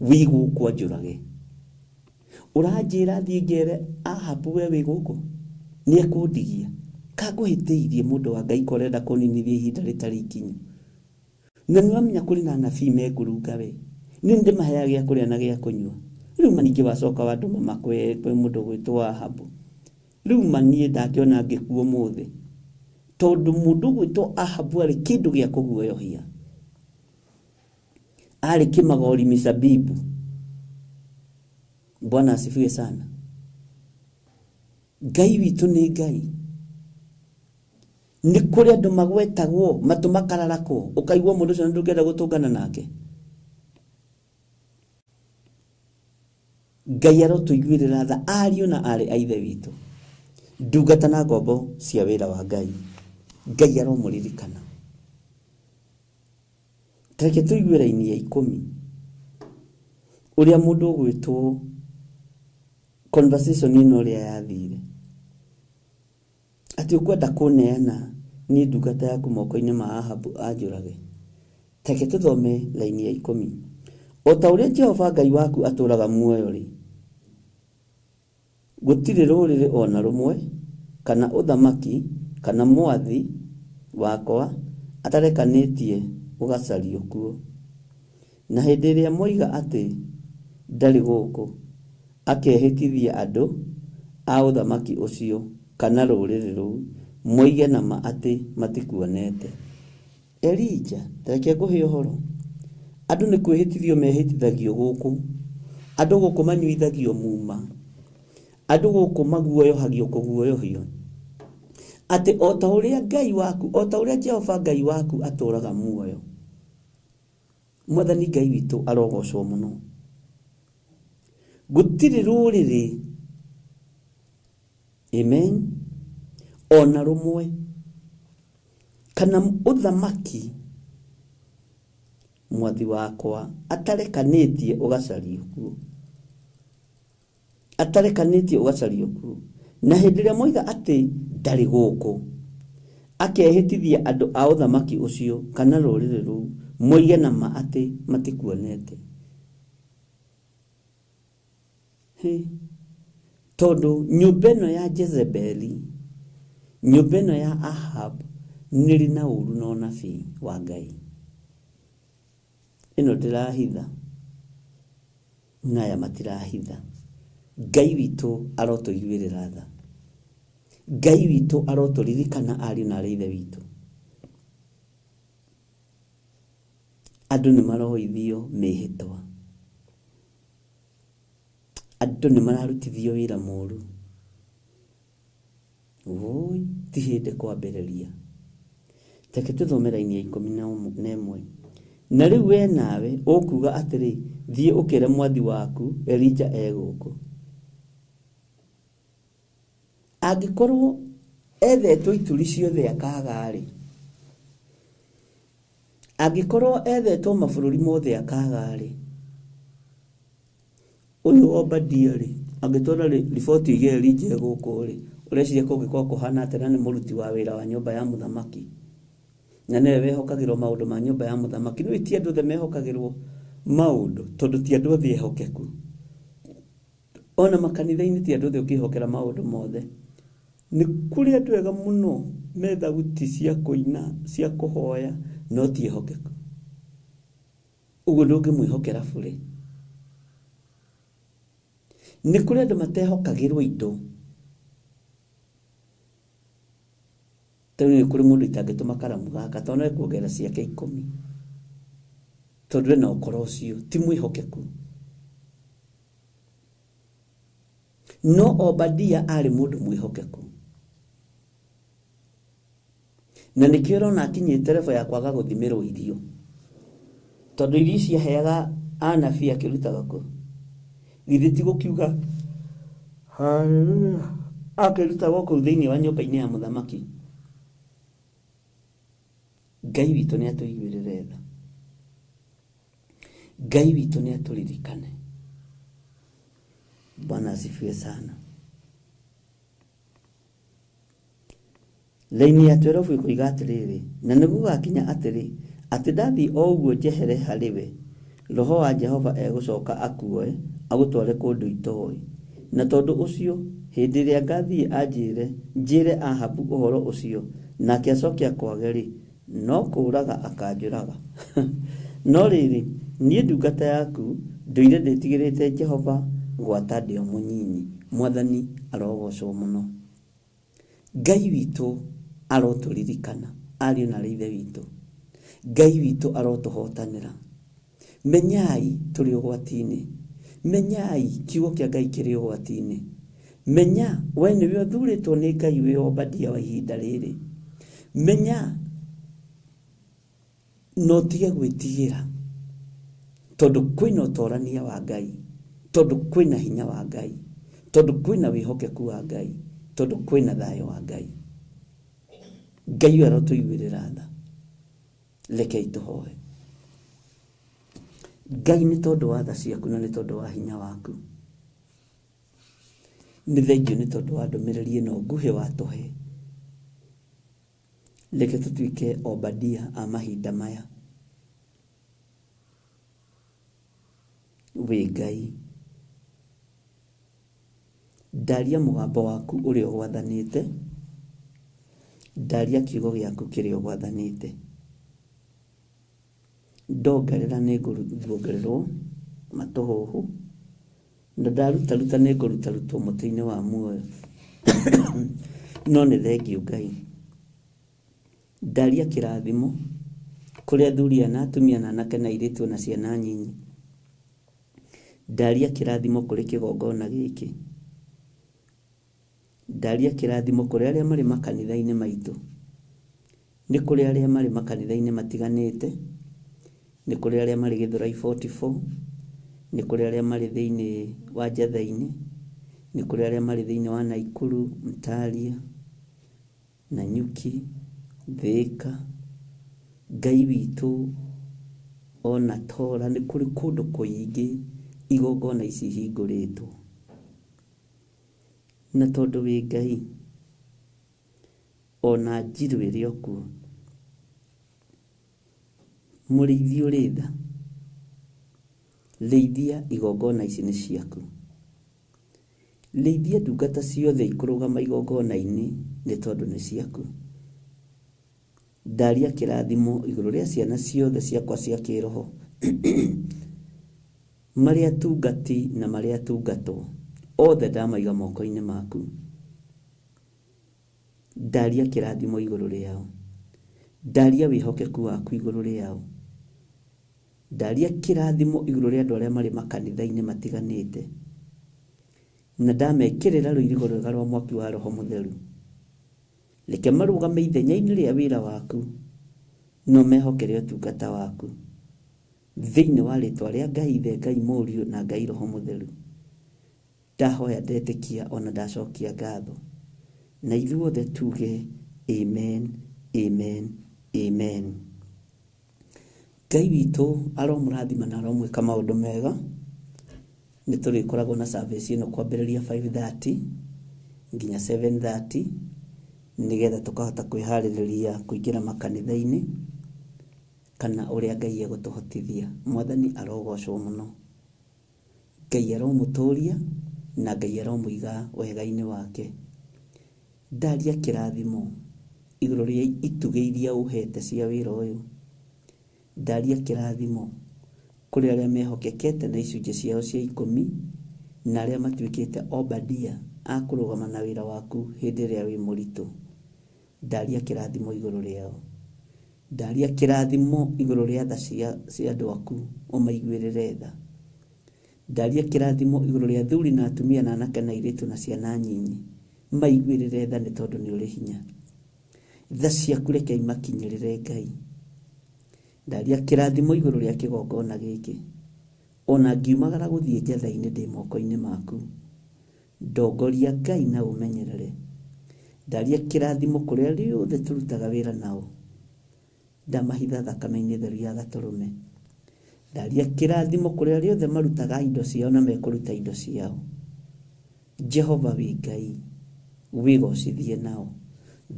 wiguku njurage. Uranjira thie ngere Ahabu we wiguku ni ekundigia. Kaguhitiirie mundu wa Ngai korenda kuninithia ihinda ritari ikinyu. Na niwamenya kuri na nabii mekurunga we, ni ndimaheaga gya kuria na gya kunyua. Riu maningi wacoka waduma makwe kwe mundu gwitwa Ahabu. Riu manie ndakiona ngikuo muthi tondu mundu gwitwa Ahabu ari kindu gya kuguoyohia. Ali kimagori misabibu. Bwana asifiwe sana. Ngai witu ni Ngai. Ni kuri andu magwetagwo matumakararako ukaigwa mundu ucio ndungenda gutungana nake. Ngai arotuiguirira tha ariu na ari aithe witu. Ndungata na ngombo cia wira wa Ngai. Ngai aromuririkana. Tareke tuiguira ini ya 10. Uria mundu gwitwo conversation ino ria yathire. Ati ukwenda kuneana ni ndungata yaku moko-ini ma Ahabu anjurage. Tareke tuthome laini ya 10. O ta uria Jehova Ngai waku aturaga muoyo ri, gutire rurire ona rumwe kana uthamaki kana mwathi wakwa atarekanitie ugacario kuo. Na hindi iria moiga ati ndari guku akehitithia andu a uthamaki ucio kana rurire ru, moige na ma ati matikuonete. Elija tareke nguhe uhoro. Andu ni kwihitithio mehitithagio guku. Andu guku manyuithagio muma. Andu guku maguoyohagio kuguoyohio. Ati o ta uria Ngai waku, o ta uria Jehova Ngai waku aturaga muoyo. Mwathani Ngai witu arogocwo muno. Gutiri ruriri, amen, ona rumwe kana uthamaki mwathi wakwa atarekanitie ugacario kuo. Atarekanitie ugacario kuo. Na hindi iria moiga ati ndari guku akehitithia andu a uthamaki ucio kana rurire ru, moige na ma ati matikuonete. Tondu nyumba ino ya Jezebeli, nyumba ino ya Ahab niri na uru na nabii wa Ngai. Ino ndirahitha naya matirahitha. Ngai witu arotuiguirira tha. Ngai witu aroturirikana ari na aithe witu. Andu ni marohithio mehitwa. Andu ni mararutithio wira muru. Oi, ti hindi kwambiriria. Teke tuthomera ini ya 11. Na riu we nawe ukuga atiri thie ukire mwathi waku Elija eguku. Angikorwo ethetwo ituri ciothe akaga ri, angikorwo ethetwo mabururi mothe akaga ri, uyu Obadia ri angitwara riboti ige Elija eguku ri, ureciria kungikwa kuhana atira ni muruti wa wira wa nyumba ya muthamaki. Na newe wehokagirwo maundu ma nyumba ya muthamaki. No itie andu the mehokagirwo maundu tondu ti andu othe ehokeku. Ona makanitha-ini ti andu othe ukihokera maundu mothe. Ni kuri andu ega muno me thauti cia kuina cia kuhoya no ti ehokeku. Uguo ndungimwihokera bure. Ni kuri andu matehokagirwo indo. Tani kuri mundu itangituma karamu gaka tondu ekuongerera ciake 10. Tondu na ukoro ucio ti mwihokeku. No Obadia ari mundu mwihokeku. Na nikiro na akinyite revo ya kwaga guthimirwo irio. Tondu irio cia heaga anabii akirutaga ku. Githiti gukiuga haleluya. Akirutaga ku thiini wa nyumba-ini ya muthamaki. Ngai witu ni atuiguirire tha. Ngai witũ nĩ atũririkane. Bwana asifiwe sana. Laini ya 12 ĩkoiga atĩrĩrĩ, na nĩ gũgakinya atĩrĩ, atĩ ndathi o ũguo njehere harĩ we, Roho wa Jehova egũcoka akuoe, agũtware kũndũ itoĩ. Na tondũ ũcio, hĩndĩ ĩrĩa ngathiĩ njĩre Ahabu ũhoro ũcio, nake acoke akwage-rĩ, no kũũraga akanjũraga. No rĩrĩ, niĩ ndungata yaku ndũire ndĩtigĩrĩte Jehova gwata ndĩ o mũnyinyi. Mwathani arogocwo mũno. Ngai witũ arotũririkana, ariũ na ithe witũ. Ngai witũ arotũhotanĩra. Menyai tũrĩ ũgwati-inĩ. Menyai kiugo kĩa Ngai kĩrĩ ũgwati-inĩ. Menya we nĩwe ũthurĩtwo nĩ Ngai wĩ Obadia wa ihinda rĩrĩ. Menya no tige gwĩtigĩra, tondũ kwĩna ũtorania wa Ngai, tondũ kwĩna hinya wa Ngai, tondũ kwĩna wĩhokeku wa Ngai, tondũ kwĩna thayũ wa Ngai. Ngai arotũiguĩrĩra tha. Rekei tũhoe. Ngai nĩ tondũ wa tha ciaku na nĩ tondũ wa hinya waku. Nĩ thengiũ nĩ tondũ wa ndũmĩrĩri ĩno nguhĩ watũhe. Reke tũtuĩke Obadia a mahinda maya. Wĩ Ngai, ndaria mũgambo waku ũrĩa ũgwathanĩte, ndaria kiugo gĩaku kĩrĩa ũgwathanĩte. Ndongerera nĩ ngũongererwo matũhũhũ, na ndarutaruta nĩ ngũrutarutwo mũtĩ-inĩ wa muoyo. No nĩ thengiũ Ngai. Ndaria kĩrathimo kũrĩ athuri na atumia na anake na airĩtu na ciana nyinyi. Ndaria kĩrathimo kũrĩ kĩgongona gĩkĩ. Ndaria kĩrathimo kũrĩ arĩa marĩ makanitha-inĩ maitũ. Nĩ kũrĩ arĩa marĩ makanitha-inĩ matiganĩte. Nĩ kũrĩ arĩa marĩ Gĩthũrai 44. Nĩ kũrĩ arĩa marĩ thĩinĩ wa Njatha-inĩ. Nĩ kũrĩ arĩa marĩ thĩinĩ wa Naikuru, Mtaria, Nanyuki, Thĩka. Ngai witũ ona Tora, nĩ kũrĩ kũndũ kũingĩ igongona ici hingũrĩtwo. Na tondũ wĩ Ngai, ona njirũ ĩrĩ okuo, mũrĩithi ũrĩ tha, rĩithia igongona ici nĩ ciaku. Rĩithia ndungata ciothe ikũrũgama igongona-inĩ nĩ tondũ nĩ ciaku. Ndaria kĩrathimo igũrũ rĩa ciana ciothe ciakwa cia kĩroho, marĩa tungati na marĩa tungatwo, othe ndamaiga moko-inĩ maku. Ndaria kĩrathimo igũrũ rĩao. Ndaria wĩhokeku waku igũrũ rĩao. Ndaria kĩrathimo igũrũ rĩa andũ arĩa marĩ makanitha-inĩ matiganĩte. Na ndamekĩrĩra rũirigo rwega rwa mwaki wa Roho Mũtheru. Reke marũgame ithenya-inĩ rĩa wĩra waku, no mehokere ũtungata waku. Thĩinĩ wa rĩtwa rĩa Ngai Ithe, Ngai Mũriũ na Ngai Roho Mũtheru, ndahoya ndetĩkia ona ndacokia ngatho. Na ithuothe tuge amen, amen, amen. Ngai witũ aromũrathima na aromwĩka maũndũ mega. Nĩ tũrĩkoragwo na service ĩno kwambĩrĩria 5:30 nginya 7:30, nĩgetha tũkahota kwĩharĩrĩria kũingĩra makanitha-inĩ kana ũrĩa Ngai egũtũhotithia. Mwathani arogocwo mũno. Ngai aromũtũria na Ngai aromũiga wega-inĩ wake. Ndaria kĩrathimo igũrũ rĩa itugĩ iria ũhete cia wĩra ũyũ. Ndaria kĩrathimo kũrĩ arĩa mehokekete na icunjĩ ciao cia 10 na arĩa matuĩkĩte Obadia a kũrũgama na wĩra waku hĩndĩ ĩrĩa wĩ mũritũ. Ndaria kĩrathimo igũrũ rĩao. Ndaria kĩrathimo igũrũ rĩa tha cia andũ aku, ũmaiguĩrĩre tha. Ndaria kĩrathimo igũrũ rĩa athuri na atumia na anake na airĩtu na ciana nyinyi, maiguĩrĩre tha nĩ tondũ nĩ ũrĩ hinya. Tha ciaku reke imakinyĩrĩre Ngai. Ndaria kĩrathimo igũrũ rĩa kĩgongona gĩkĩ. Ona ngiumagara gũthiĩ Njatha-inĩ ndĩ moko-inĩ maku, ndongoria Ngai na ũmenyerere. Ndaria kĩrathimo kũrĩ arĩa othe tũrutaga wĩra nao. Ndamahitha thakame-inĩ theru ya Gatũrũme. ndaria kĩrathimo kũrĩ arĩa othe marutaga indo ciao na mekũruta indo ciao. Jehova wĩ Ngai, wĩgocithie nao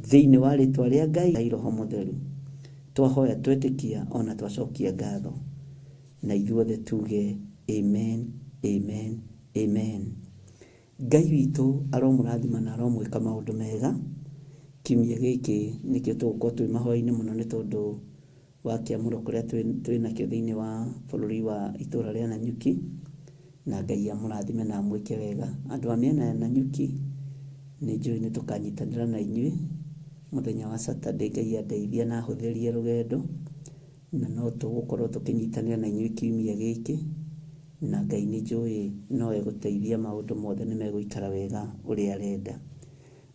thĩinĩ wa rĩtwa rĩa Ngai Roho Mũtheru. Twahoya twetĩkia ona twacokia ngatho, na ithuothe tuge amen, amen, amen. Ngai witũ aromũrathima na aromwĩka maũndũ mega. Kiumia gĩkĩ nĩkĩo tũgũkorwo twĩ mahoya-inĩ mũno nĩ tondũ wa kĩamũro kũrĩa twĩnakĩo thĩinĩ wa bũrũri wa itũũra rĩa Nanyuki, na Ngai amũrathime na amwĩke wega. Andũ a mĩena ya Nanyuki nĩnjũĩ nĩtũkanyitanĩra na inyuĩ mũthenya wa Saturday. Ngai andeithia na ahũthĩrie rũgendo, na no tũgũkorwo tũkĩnyitanĩra na inyuĩ kiumia gĩkĩ, na Ngai nĩnjũĩ no egũteithia maũndũ mothe nĩmegũikara wega ũrĩa arenda.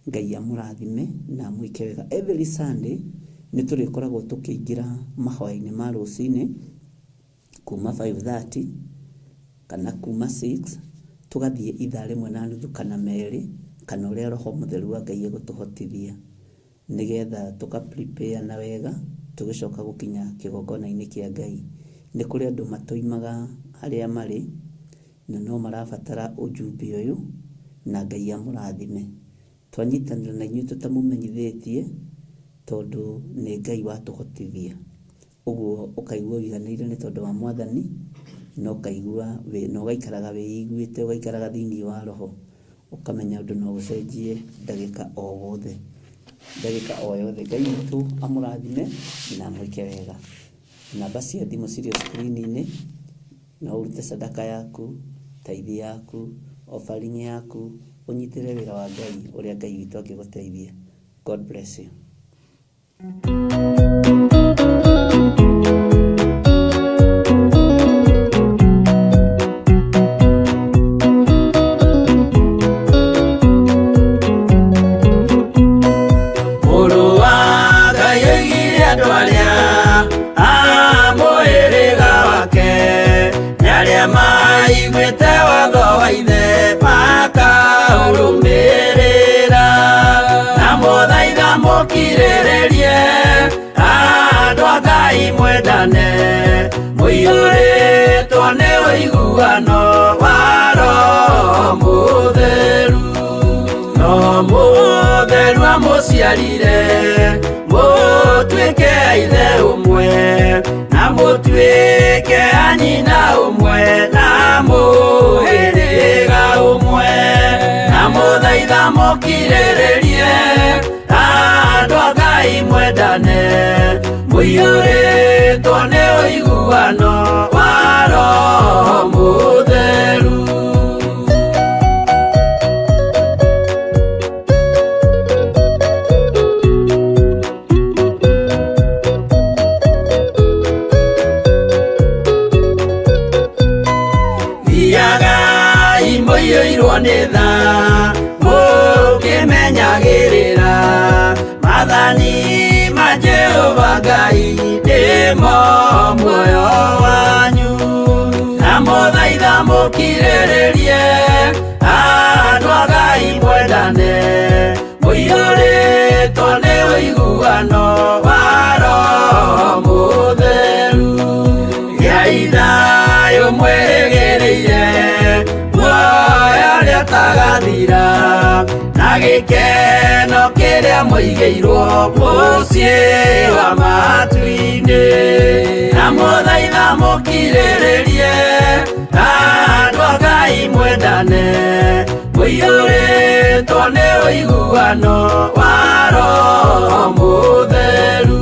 Ngai amũrathime na amwĩke wega. Every Sunday nĩtũrĩkoragwo tũkĩingĩra mahoya-inĩ ma rũcinĩ kuma 5:30 kana kuma 6, tũgathiĩ ithaa rĩmwe na nuthu kana merĩ, kana ũrĩa Roho Mũtheru wa Ngai egũtũhotithia, nĩgetha tũka prepare na wega tũgĩcoka gũkinya kĩgongona-inĩ kĩa Ngai. Nĩ kũrĩ andũ matoimaga harĩa marĩ na no marabatara ũjumbe ũyũ, na Ngai amũrathime. Twanyitanĩra na inyuĩ tũtamũmenyithĩtie tondũ nĩ Ngai watũhotithia. Ũguo ũkaigua ũiganĩire nĩ tondũ wa Mwathani, no kaigua na ũgaikaraga wĩiguĩte, ũgaikaraga thĩinĩ wa Roho, ũkamenya ũndũ no ũcenjie ndagĩka o yothe. Ngai witũ amũrathime na amwĩke wega. Namba cia thimũ cirĩ screen-inĩ, no ũrute sadaka yaku, tithe yaku, offering yaku, ũnyitĩre wĩra wa Ngai ũrĩa Ngai witũ angĩgũteithia. God bless you. Maiguĩte watho wa ithe makaũrũmĩrĩra, na mũthaitha mũkirĩrĩrie andũ a Ngai mwendane, mũiyũrĩtwo nĩ ũiguano wa Roho Mũtheru. Roho Mũtheru amũciarire mũtuĩke a ithe ũmwe, na mũtuĩke a nyina ũmwe, na mũhĩrĩga ũmwe, na mũthaitha mũkirĩrĩrie andũ a Ngai mwendane, mũiyũrĩtwo nĩ ũiguano wa Roho Mũtheru. Mũiyũirwo nĩ tha mũkĩmenyagĩrĩra mathani ma Jehova Ngai nĩmo muoyo wanyu, na mũthaitha mũkirĩrĩrie andũ a Ngai mwendane, mũiyũrĩtwo nĩ ũiguano wa Roho Mũtheru. Gĩai thayũ mwĩrĩgĩrĩire tagathira, na gĩkeno kĩrĩa mũigĩirwo mũciĩ wa matu-inĩ, na mũthaitha mũkirĩrĩrie andũ a Ngai mwendane, mũiyũrĩtwo nĩ ũiguano wa Roho Mũtheru.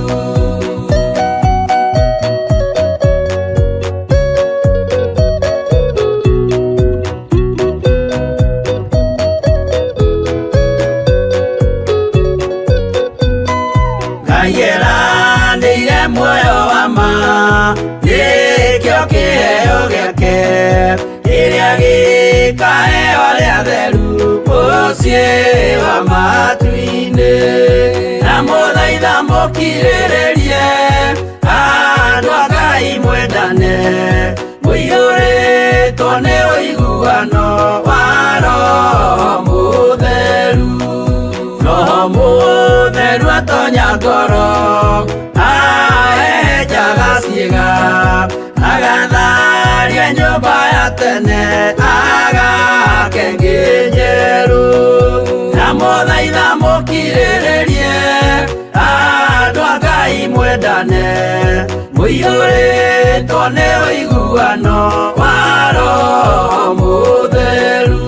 Ngeranĩire muoyo wa ma, gĩkĩo kĩheo gĩake, kĩrĩa gĩkaheo arĩa atheru mũciĩ wa matu-inĩ, na mũthaitha mũkirĩrĩrie andũ a Ngai mwendane, mũiyũrĩtwo nĩ ũiguano wa Roho Mũtheru. Roho Mũtheru atonya ngoro, ahejaga ciĩga, agatha aria nyumba ya tene agake nginjeru na mothaitha mukirĩrĩrie andũ a Ngai mwendane mũiyũrĩtwo nĩ ũiguano wa Roho Mũtheru.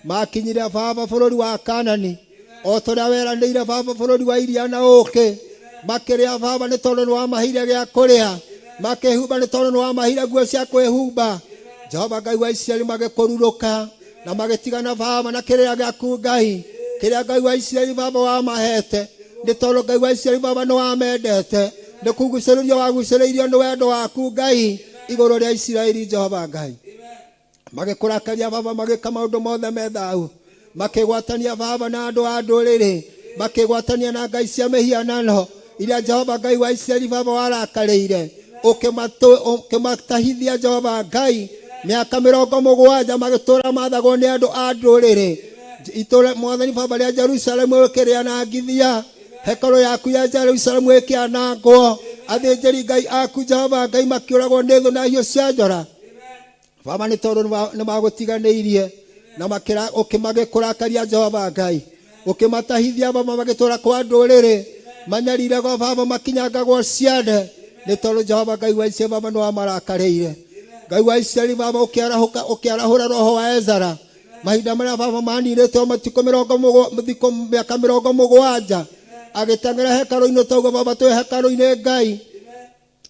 makinyire baba bũrũri wa Kanani o tũrĩa weranĩire baba bũrũri wa iria na ũkĩ makĩrĩa baba nĩ tondũ nĩ wamaheire gĩa kũrĩa makĩhumba nĩ tondũ nĩ wamaheire nguo cia kwĩhumba. Jehova Ngai wa Isiraeli magĩkũrurũka na magĩtigana baba na kĩrĩa gĩaku Ngai kĩrĩa Ngai wa Isiraeli baba wamahete nĩ tondũ Ngai wa Isiraeli baba nĩ wamendete nĩ kugucĩrĩrio wagucĩrĩirio nĩ wendo waku Ngai igũrũ rĩa Isiraeli. Jehova Ngai magĩkũrakaria baba magĩka maũndũ mothe me thaahu makĩgwatania baba na andũ a ndũrĩrĩ makĩgwatania na ngai cia mĩhianano iria Jehova Ngai wa Isiraeli baba warakarĩire ũkĩmatahithia Jehova Ngai mĩaka 70 magĩtũũra mathagwo nĩ andũ a ndũrĩrĩ. Itũũra mwathani baba rĩa Jerusalemu ũkĩrĩanangithia hekalu yaku ya Jerusalemu ĩkĩanangwo athĩnjĩri Ngai aku Jehova Ngai makĩũragwo nĩ thũ na hiũ cia njora. Baba nĩ tondũ nĩ magũtiganĩirie na ũkĩmagĩkũrakaria Jehova Ngai ũkĩmatahithia baba magĩtũũra kwa ndũrĩrĩ manyariragwo baba makinyangagwo ciande nĩ tondũ Jehova Ngai wa Isiraeli baba nĩ wamarakarĩire. Ngai wa Isiraeli baba ũkĩarahũra roho wa Ezara mahinda marĩa baba manirĩtwo matukũ mĩaka 70 agĩteng'era hekalu-inĩ toguo baba twĩ hekalu-inĩ Ngai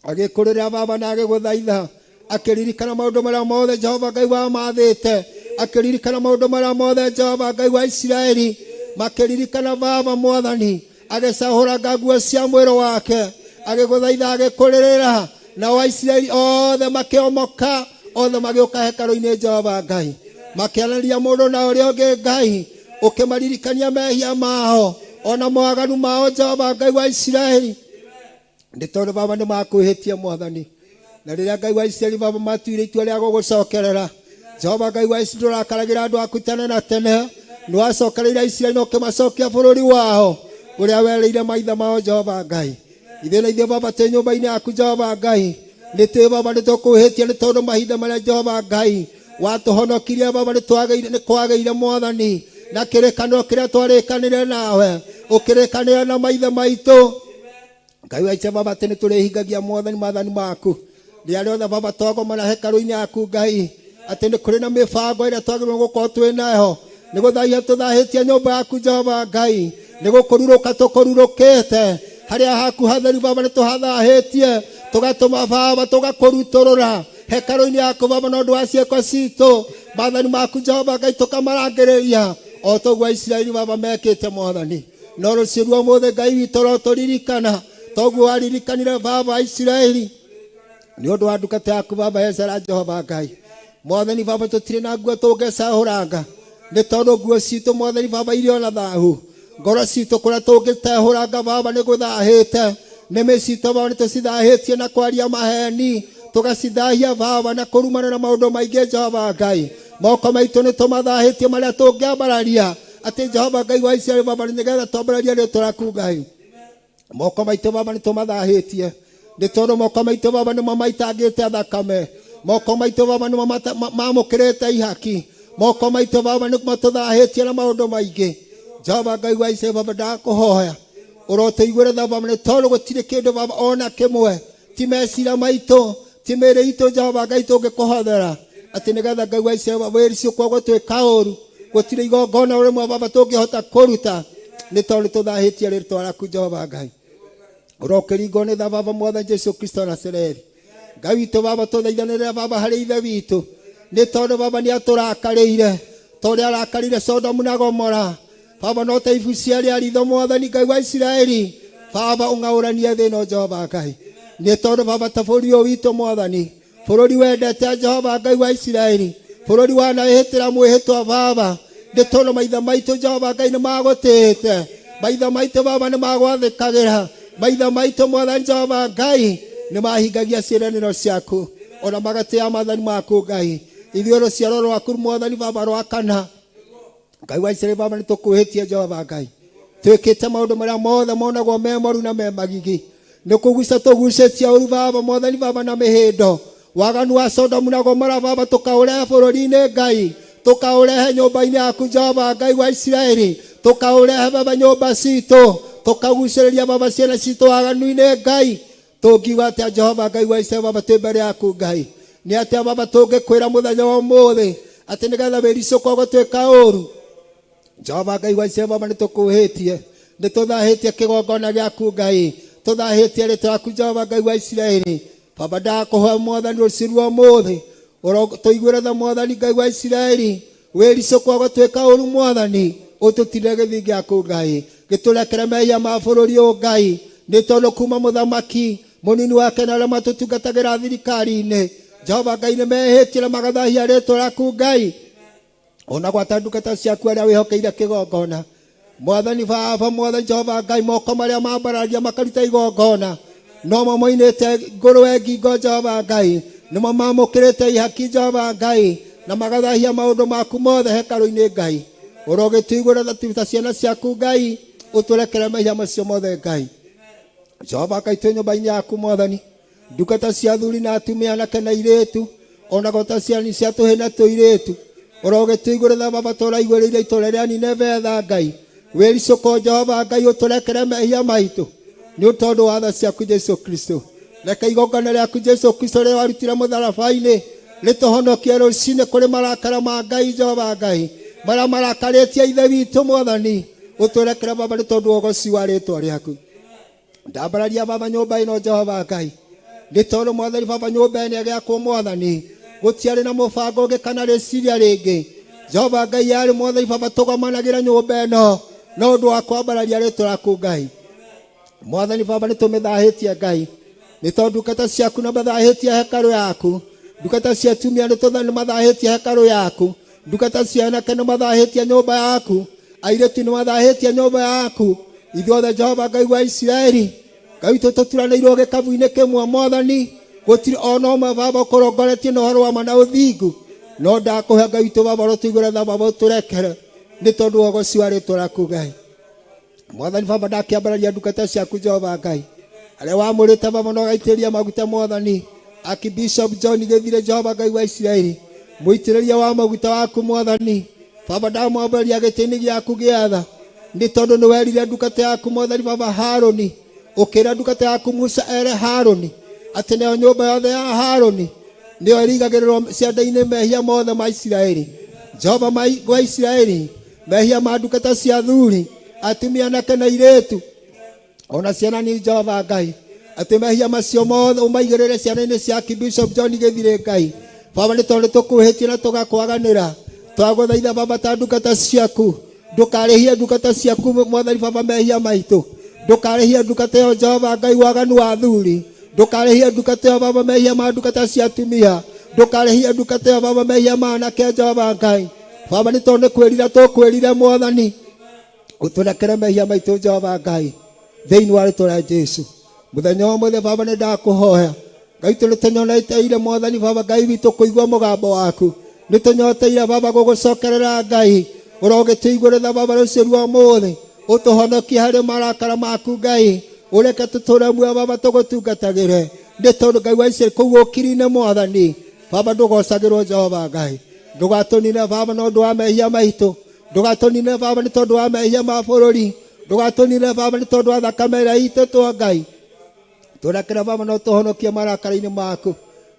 agĩkũrĩra baba na agĩgũthaitha akĩririkana maũndũ marĩa mothe Jehova Ngai wamathĩte akĩririkana maũndũ marĩa mothe Jehova Ngai wa Isiraeli makĩririkana baba mwathani agĩcahũra nguo cia mwĩrĩ wake agĩgũthaitha agĩkũrĩrĩra na wa Isiraeli othe makĩomoka othe magĩũka hekalu-inĩ Jehova Ngai makĩarĩria mũndũ na ũrĩa ũngĩ Ngai ũkĩmaririkania mehia mao ona mwaganu mao Jehova Ngai wa Isiraeli nĩ tondũ baba nĩ makwĩhĩtie mwathani na rĩrĩa Ngai wa Isiraeli baba matuire itua rĩa gũgũcokerera Jehova Ngai wa Isiraeli ndũrakaragĩra andũ aku tene na tene nĩ wacokereire Isiraeli na ũkĩmacokia bũrũri wao ũrĩa wereire maithe mao Jehova Ngai. Ithuĩ na ithuĩ baba twĩ nyũmba-inĩ yaku Jehova Ngai nĩ twĩ baba nĩ tũkwĩhĩtie nĩ tondũ mahinda marĩa Jehova Ngai watũhonokirie baba nĩ kwagĩire mwathani na kĩrĩkanĩro kĩrĩa twarĩkanĩire nawe ũkĩrĩkanĩra na maithe maitũ Ngai wa Isiraeli baba atĩ nĩ tũrĩhingagia mwathani maathani maku rĩrĩa rĩothe baba twagomana hekalu-inĩ yaku Ngai atĩ nĩ kũrĩ na mĩbango ĩrĩa twagĩrĩirwo gũkorwo twĩ nayo nĩ gũthaahia tũthaahĩtie nyũmba yaku Jehova Ngai nĩ gũkũrurũka tũkũrurũkĩte harĩa haku hatheru baba nĩ tũhathaahĩtie tũgatũma baba tũgakũrutũrũra hekalu-inĩ yaku baba na ũndũ wa ciĩko citũ maathani maku Jehova Ngai tũkamarangĩrĩria o toguo Isiraeli baba mekĩte mwathani no rũciũ rwa ũmũthĩ Ngai witũ rotũririkana toguo waririkanire baba Isiraeli nĩ ũndũ wa ndungata yaku baba Ezara Jehova Ngai mwathani baba tũtirĩ na nguo tũngĩcahũranga nĩ tondũ nguo citũ mwathani baba irio na thaahu ngoro citũ kũrĩa tũngĩtehũranga baba nĩ gũthaahĩte nĩmĩ citũ baba nĩ tũcithaahĩtie na kwaria maheni tũgacithaahia baba na kũrumana na maũndũ maingĩ Jehova Ngai moko maitũ nĩ tũmathaahĩtie marĩa tũngĩambararia atĩ Jehova Ngai wa Isiraeli baba nĩgetha twambararia rĩtwa rĩaku Ngai moko maitũ baba nĩ tũmathaahĩtie nĩ tondũ moko maitũ baba nĩ mamaitangĩte thakame, moko maitũ baba nĩ mamũkĩrĩte ihaki, moko maitũ baba nĩ matũthahĩtie na maũndũ maingĩ. Jehova Ngai wa Isiraeli baba ndakũhoya ũrotũiguĩre tha baba, nĩ tondũ gũtirĩ kĩndũ baba ona kĩmwe, ti meciria maitũ, ti mĩĩrĩ itũ Jehova Ngai tũngĩkũhothera atĩ nĩgetha Ngai wa Isiraeli baba wĩricio kwa gũtwĩka ũũru. Gũtirĩ igongona rĩmwe baba tũngĩhota kũruta nĩ tondũ tũthahĩtie rĩĩtwa rĩaku Jehova Ngai. Ũrokĩringwo nĩ tha baba Mwathani Jesu Kristo Nazarethi. Ngai witũ baba tũthaithanĩrĩra baba harĩ ithe witũ, nĩ tondũ baba nĩ atũrakarĩire ta ũrĩa arakarĩire Sodomu na Gomora. Baba no ta ibucia rĩa ritho Mwathani Ngai wa Isiraeli baba ũng'aũranie thĩ ĩno Jehova Ngai, nĩ tondũ baba ta bũrũri ũyũ witũ Mwathani, bũrũri wendete Jehova Ngai wa Isiraeli, bũrũri wanahĩtĩra mwĩhĩtwa baba, nĩ tondũ maithe maitũ Jehova Ngai nĩ magũtĩĩte, maithe maitũ baba nĩ magwathĩkagĩra, maithe maitũ Mwathani Jehova Ngai nĩ mahingagia ciĩranĩro ciaku ona magatĩĩa maathani maku Ngai. Ithuĩ rũciaro rwaku Mwathani baba rwa kana, Ngai wa Isiraeli baba nĩ tũkwĩhĩtie Jehova Ngai, twĩkĩte maũndũ marĩa mothe monagwo me moru na me magigi, nĩ kũguca tũgucĩtie ũru baba Mwathani baba na mĩhĩndo, waganu wa Sodomu na Gomora baba tũkaũrehe bũrũri-inĩ Ngai, tũkaũrehe nyũmba-inĩ yaku Jehova Ngai wa Isiraeli, tũkaũrehe baba nyũmba citũ, tũkagucĩrĩria baba ciana citũ waganu-inĩ Ngai. Tũngiuga atĩa Jehova Ngai wa Isiraeli baba twĩ mbere yaku Ngai, nĩ atĩa baba tũngĩkwĩra mũthenya wa ũmũthĩ atĩ nĩgetha wĩricũkwo gũtwĩka ũũru. Jehova Ngai wa Isiraeli baba nĩ tũkwĩhĩtie, nĩ tũthahĩtie kĩgongona gĩaku Ngai, tũthahĩtie rĩĩtwa rĩaku Jehova Ngai wa Isiraeli. Baba ndakũhoya Mwathani rũciinĩ rwa ũmũthĩ tũiguĩre tha Mwathani Ngai wa Isiraeli, wĩricũkwo gũtwĩka ũũru Mwathani, ũtũtirĩre gĩthiĩ gĩaku Ngai, gĩtũrekere mehia ma bũrũri ũyũ Ngai, nĩ tondũ kuma mũthamaki mũnini wake na arĩa matũtungatagĩra thirikari-inĩ Jehova Ngai nĩ mehĩtie na magathahia rĩĩtwa rĩaku Ngai, ona gwata ndungata ciaku arĩa wĩhokeire kĩgongona. Mwathani baba Mwathani Jehova Ngai, moko marĩa mambaragia makaruta igongona nomo moinĩte ngũrwe ngingo Jehova Ngai, nĩmo mamũkĩrĩte ihaki Jehova Ngai na magathahia maũndũ maku mothe hekarũ-inĩ Ngai. Ũrogĩtuiguĩra ta ciana ciaku Ngai, ũtũrekere mehia macio mothe Ngai. Jehova Ngai twĩ nyũmba-inĩ yaku Mwathani, ndungata cia athuri na atumia anake na airĩtu, ona gota ciana cia tũhĩĩ na tũirĩtu, ũrogĩtuiguĩra tha baba tũraiguĩrĩire itũũra rĩa Nineve tha Ngai, wĩricũkwo Jehova Ngai ũtũrekere mehia maitũ nĩ tondũ wa tha ciaku Jesu Kristo. Reke igongona rĩaku Jesu Kristo rĩrĩa warutire mũtharaba-inĩ rĩtũhonokie rũciinĩ kũrĩ marakara ma Ngai Jehova Ngai marĩa marakarĩtie ithe witũ Mwathani, ũtũrekere baba nĩ tondũ wa ũgoci wa rĩĩtwa rĩaku. Ndambararia baba nyũmba ĩno Jehova Ngai, nĩ tondũ Mwathani baba nyũmba ĩno ĩgĩakwo Mwathani gũtiarĩ na mũbango ũngĩ kana rĩciria rĩngĩ. Jehova Ngai yarĩ Mwathani baba tũgomanagĩra nyũmba ĩno na ũndũ wa kwambararia rĩĩtwa rĩaku Ngai. Mwathani baba nĩ tũmĩthahĩtie Ngai, nĩ tondũ ndungata ciaku nĩ mathahĩtie hekarũ yaku, ndungata cia atumia nĩ mathahĩtie hekarũ yaku, ndungata cia anake nĩ mathahĩtie nyũmba yaku, airĩtu nĩ mathahĩtie nyũmba yaku. Ithuothe Jehova Ngai wa Isiraeli, Ngai witũ tũturanĩirwo gĩkabũ-inĩ kĩmwe Mwathani, gũtirĩ ona ũmwe baba ũkũrongoretie na ũhoro wa ma na ũthingu, no ndakũhe Ngai witũ baba ũrotũiguĩra tha baba ũtũrekere nĩ tondũ wa ũgoci wa rĩĩtwa rĩaku Ngai. Mwathani baba ndakĩambararia ndungata ciaku Jehova Ngai, arĩa wamũrĩte baba na ũgaitĩrĩria maguta Mwathani, Archbishop John Gĩthire Jehova Ngai wa Isiraeli, mũitĩrĩria wa maguta waku Mwathani baba ndamwambararia gĩtĩ-inĩ gĩaku gĩa tha, nĩ tondũ nĩ werire ndungata yaku Mwathani baba Harũni, ũkĩra ndungata yaku Musa ere Harũni atĩ nayo nyũmba yothe ya Harũni nĩyo ĩrĩigagĩrĩrwo ciande-inĩ mehia mothe ma Isiraeli. Jehova wa Isiraeli, mehia ma ndungata cia athuri, atumia anake na airĩtu, ona ciana nini Jehova Ngai, atĩ mehia macio mothe ũmaigĩrĩre ciana-inĩ cia Archbishop John Gĩthire Ngai. Baba nĩ tondũ tũkwĩhĩtie na tũgakwaganĩra, twagũthaitha baba ta ndungata ciaku, ndũkarĩhie ndungata ciaku Mwathani baba mehia maitũ, ndũkarĩhie ndungata ĩyo Jehova Ngai waganu wa athuri, ndũkarĩhie ndungata ĩyo baba mehia ma ndungata cia atumia, ndũkarĩhie ndungata ĩyo baba mehia ma anake Jehova Ngai. Baba nĩ tondũ nĩ kwĩrira tũkwĩrire Mwathani, ũtũrekere mehia maitũ Jehova Ngai thĩinĩ wa rĩĩtwa rĩa Jesu. Mũthenya wa ũmũthĩ baba nĩ ndakũhoya Ngai, nĩ tũnyoneteire Mwathani baba Ngai witũ kũigua mũgambo waku, nĩ tũnyoteire baba gũgũcokerera Ngai, ũrogĩtũiguĩra tha baba rũciũ rwa ũmũthĩ, ũtũhonokie harĩ marakara maku Ngai, ureke tuture muoyo baba tugutungatagire nĩ tondũ Ngai wa Isiraeli kũu ũkiri-inĩ Mwathani baba ndũgocagĩrwo Jehova Ngai ndũgatũnine baba nĩ ũndũ wa mehia maitũ ndũgatũnine baba nĩ tondũ wa mehia ma bũrũri ndũgatũnine baba nĩ tondũ wa thakame ĩrĩa itĩtwo Ngai tũrekere baba no tũhonokie marakara-inĩ maku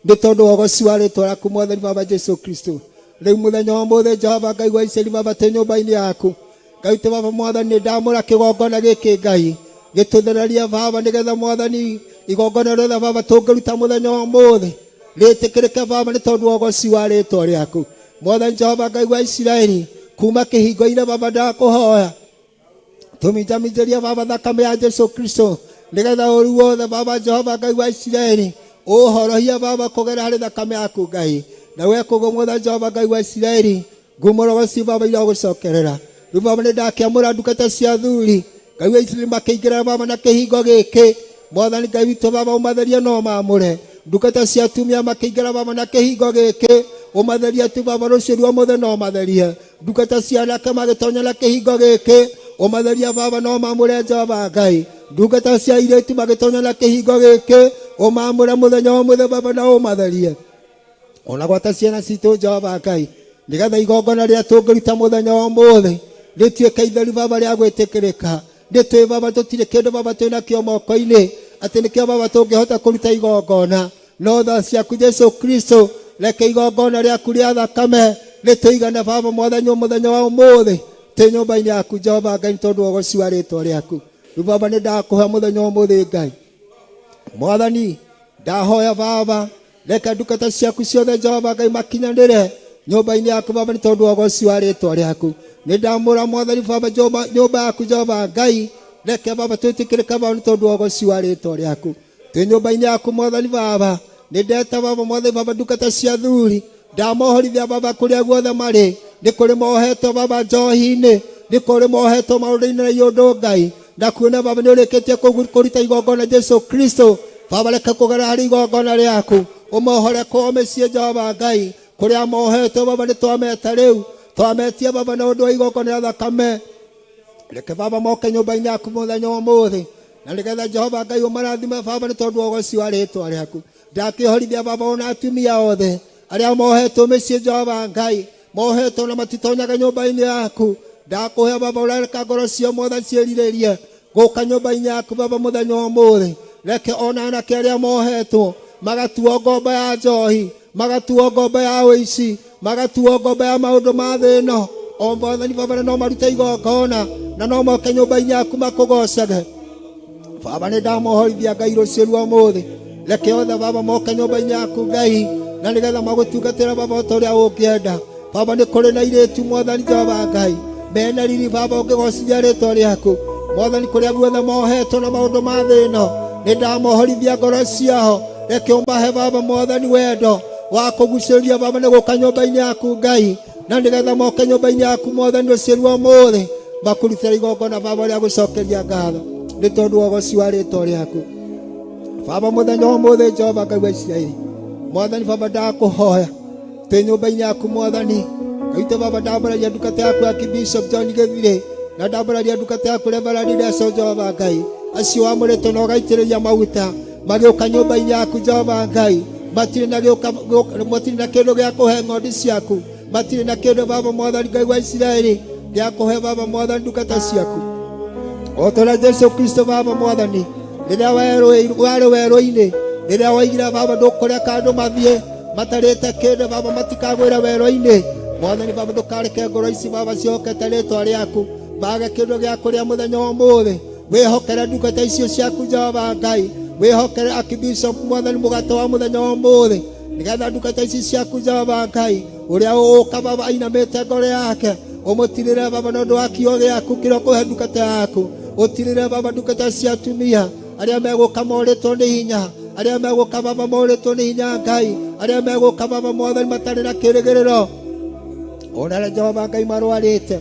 nĩ tondũ wa ũgoci wa rĩĩtwa rĩaku Mwathani baba Jesu Kristo rĩu mũthenya wa ũmũthĩ Jehova Ngai wa Isiraeli baba twĩ nyũmba-inĩ yaku Ngai witũ baba Mwathani nĩ ndamũra kĩgongona gĩkĩ Ngai gĩtũthererie baba nĩgetha Mwathani igongona rĩothe baba tũngĩruta mũthenya wa ũmũthĩ rĩtĩkĩrĩke baba nĩ tondũ wa ũgoci wa rĩĩtwa rĩaku Mwathani Jehova Ngai wa Isiraeli kuma kĩhingo-inĩ baba ndakũhoya tũminjaminjĩrie baba thakame ya Jesu Kristo nĩgetha ũru wothe baba Jehova Ngai wa Isiraeli ũhorohia baba kũgerera harĩ thakame yaku Ngai na wekũgwo Mwathani Jehova Ngai wa Isiraeli ngumo ũgoci baba irogũcokerera rĩu baba nĩ ndakĩamũra ndungata cia thuri Ngai wa Isiraeli makĩingĩra baba na kĩhingo gĩkĩ Mwathani Ngai witũ baba ũmatherie no maamũre ndungata cia atumia makĩingĩra baba na kĩhingo gĩkĩ ũmatherie tu baba rũciũ rwa mũthenya no matherie ndungata cia anake magĩtonya na kĩhingo gĩkĩ ũmatherie baba no maamũre Jehova Ngai ndungata cia airĩtu magĩtonya na kĩhingo gĩkĩ ũmaamũre mũthenya wa mũthenya baba na ũmatherie ona gwata ciana citũ Jehova Ngai nĩgetha igongona rĩrĩa tũngĩruta mũthenya wa ũmũthĩ rĩtuĩke itheru baba rĩa gwĩtĩkĩrĩka nĩtwĩ baba tũtirĩ kĩndũ baba twĩnakĩo moko-inĩ atĩ nĩkĩo baba tũngĩhota kũruta igongona no tha ciaku Jesu Kristo reke igongona rĩaku rĩa thakame rĩtũigane baba Mwathani mũthenya wa ũmũthĩ twĩ nyũmba-inĩ yaku Jehova Ngai tondũ wa ũgoci wa rĩĩtwa rĩaku rĩu baba nĩ ndakũhe mũthenya wa ũmũthĩ Ngai Mwathani ndahoya baba reke ndungata ciaku ciothe Jehova Ngai makinyanĩre nyũmba-inĩ yaku baba nĩ tondũ wa ũgoci wa rĩĩtwa rĩaku nĩ ndamũra Mwathani baba nyũmba yaku Jehova Ngai reke baba twĩtĩkĩrĩke baba nĩ tondũ wa ũgoci wa rĩĩtwa rĩaku twĩ nyũmba-inĩ yaku Mwathani baba nĩ ndeta baba Mwathani baba ndungata cia thuri ndamohorithia baba kũrĩa guothe marĩ nĩ kũrĩ mohetwo baba njohi-inĩ nĩ kũrĩ mohetwo maũndũ-inĩ na iũndũ Ngai na kuona baba nĩ ũrĩkĩtie kũruta igongona Jesu Kristo baba reke kũgerera harĩ igongona rĩaku ũmohore kwao mĩciĩ Jehova Ngai kũrĩa mohetwo baba nĩ twameta rĩu twametie baba na ũndũ wa igongona rĩa thakame reke baba moke nyũmba-inĩ yaku mũthenya wa ũmũthĩ na nĩgetha Jehova Ngai ũmarathime baba nĩ tondũ wa ũgoci wa rĩĩtwa rĩaku ndakĩhorithia baba ona atumia othe arĩa mohetwo mĩciĩ Jehova Ngai mohetwo na matitonyaga nyũmba-inĩ yaku ndakũhe baba ũrareka ngoro cio Mwathani ciĩrirĩrie gũka nyũmba-inĩ yaku baba mũthenya wa ũmũthĩ reke ona anake arĩa mohetwo magatuo ngombo ya njohi magatuo ngombo ya ũici magatuo ngombo ya maũndũ ma thĩ ĩno o Mwathani baba no marute igongona na no moke nyũmba-inĩ yaku makũgocage baba nĩ ndamohorithia Ngai rũciũ rwa ũmũthĩ reke othe baba moke nyũmba-inĩ yaku Ngai na nĩgetha magũtungatĩra baba o ta ũrĩa ũngĩenda baba nĩ kũrĩ na airĩtu Mwathani Jehova Ngai mena riri baba ũngĩgocithia rĩĩtwa rĩaku Mwathani kũrĩa guothe mohetwo na maũndũ ma thĩ ĩno nĩ ndamohorithia ngoro ciao reke ũmahe baba Mwathani wendo wa kũgucĩrĩria baba nĩ gũka nyũmba-inĩ yaku Ngai na nĩgetha moke nyũmba-inĩ yaku Mwathani rũciũ rwa ũmũthĩ makũrutĩra igongona baba rĩa gũcokeria ngatho nĩ tondũ wa ũgoci wa rĩĩtwa rĩaku baba mũthenya wa ũmũthĩ Jehova Ngai wa Isiraeli Mwathani baba ndakũhoya twĩ nyũmba-inĩ yaku Mwathani Ngai witũ baba ndambararia ndungata yaku ya Bishop John Gĩthirĩ na ndambararia ndungata yaku Reverend Reso Jehova Ngai acio wamũrĩtwo na ũgaitĩrĩria maguta magĩũka nyũmba-inĩ yaku Jehova Ngai matirĩ na kĩndũ gĩa kũhe ng'ondu ciaku matirĩ na kĩndũ baba Mwathani Ngai wa Isiraeli gĩa kũhe baba Mwathani ndungata ciaku o ta ũrĩa Jesu Kristo baba Mwathani rĩrĩa warĩ werũ-inĩ rĩrĩa waigire baba ndũkũreka andũ mathiĩ matarĩte kĩndũ baba matikagwĩre werũ-inĩ Mwathani baba ndũkareke ngoro ici baba ciokete rĩĩtwa rĩaku mage kĩndũ gĩa kũrĩa mũthenya wa ũmũthĩ wĩhokere ndungata icio ciaku Jehova Ngai wĩhokere Archbishop Mwathani mũgate wa mũthenya wa ũmũthĩ nĩgetha ndungata ici ciaku Jehova Ngai ũrĩa ũũka baba ainamĩte ngoro yake ũmũtirĩre baba na ũndũ wa kiugo gĩaku kĩrĩa ũkũhe ndungata yaku ũtirĩre baba ndungata cia atumia arĩa megũka morĩtwo nĩ hinya arĩa megũka baba morĩtwo nĩ hinya Ngai arĩa megũka baba Mwathani matarĩ na kĩĩrĩgĩrĩro ona Jehova Ngai marwarĩte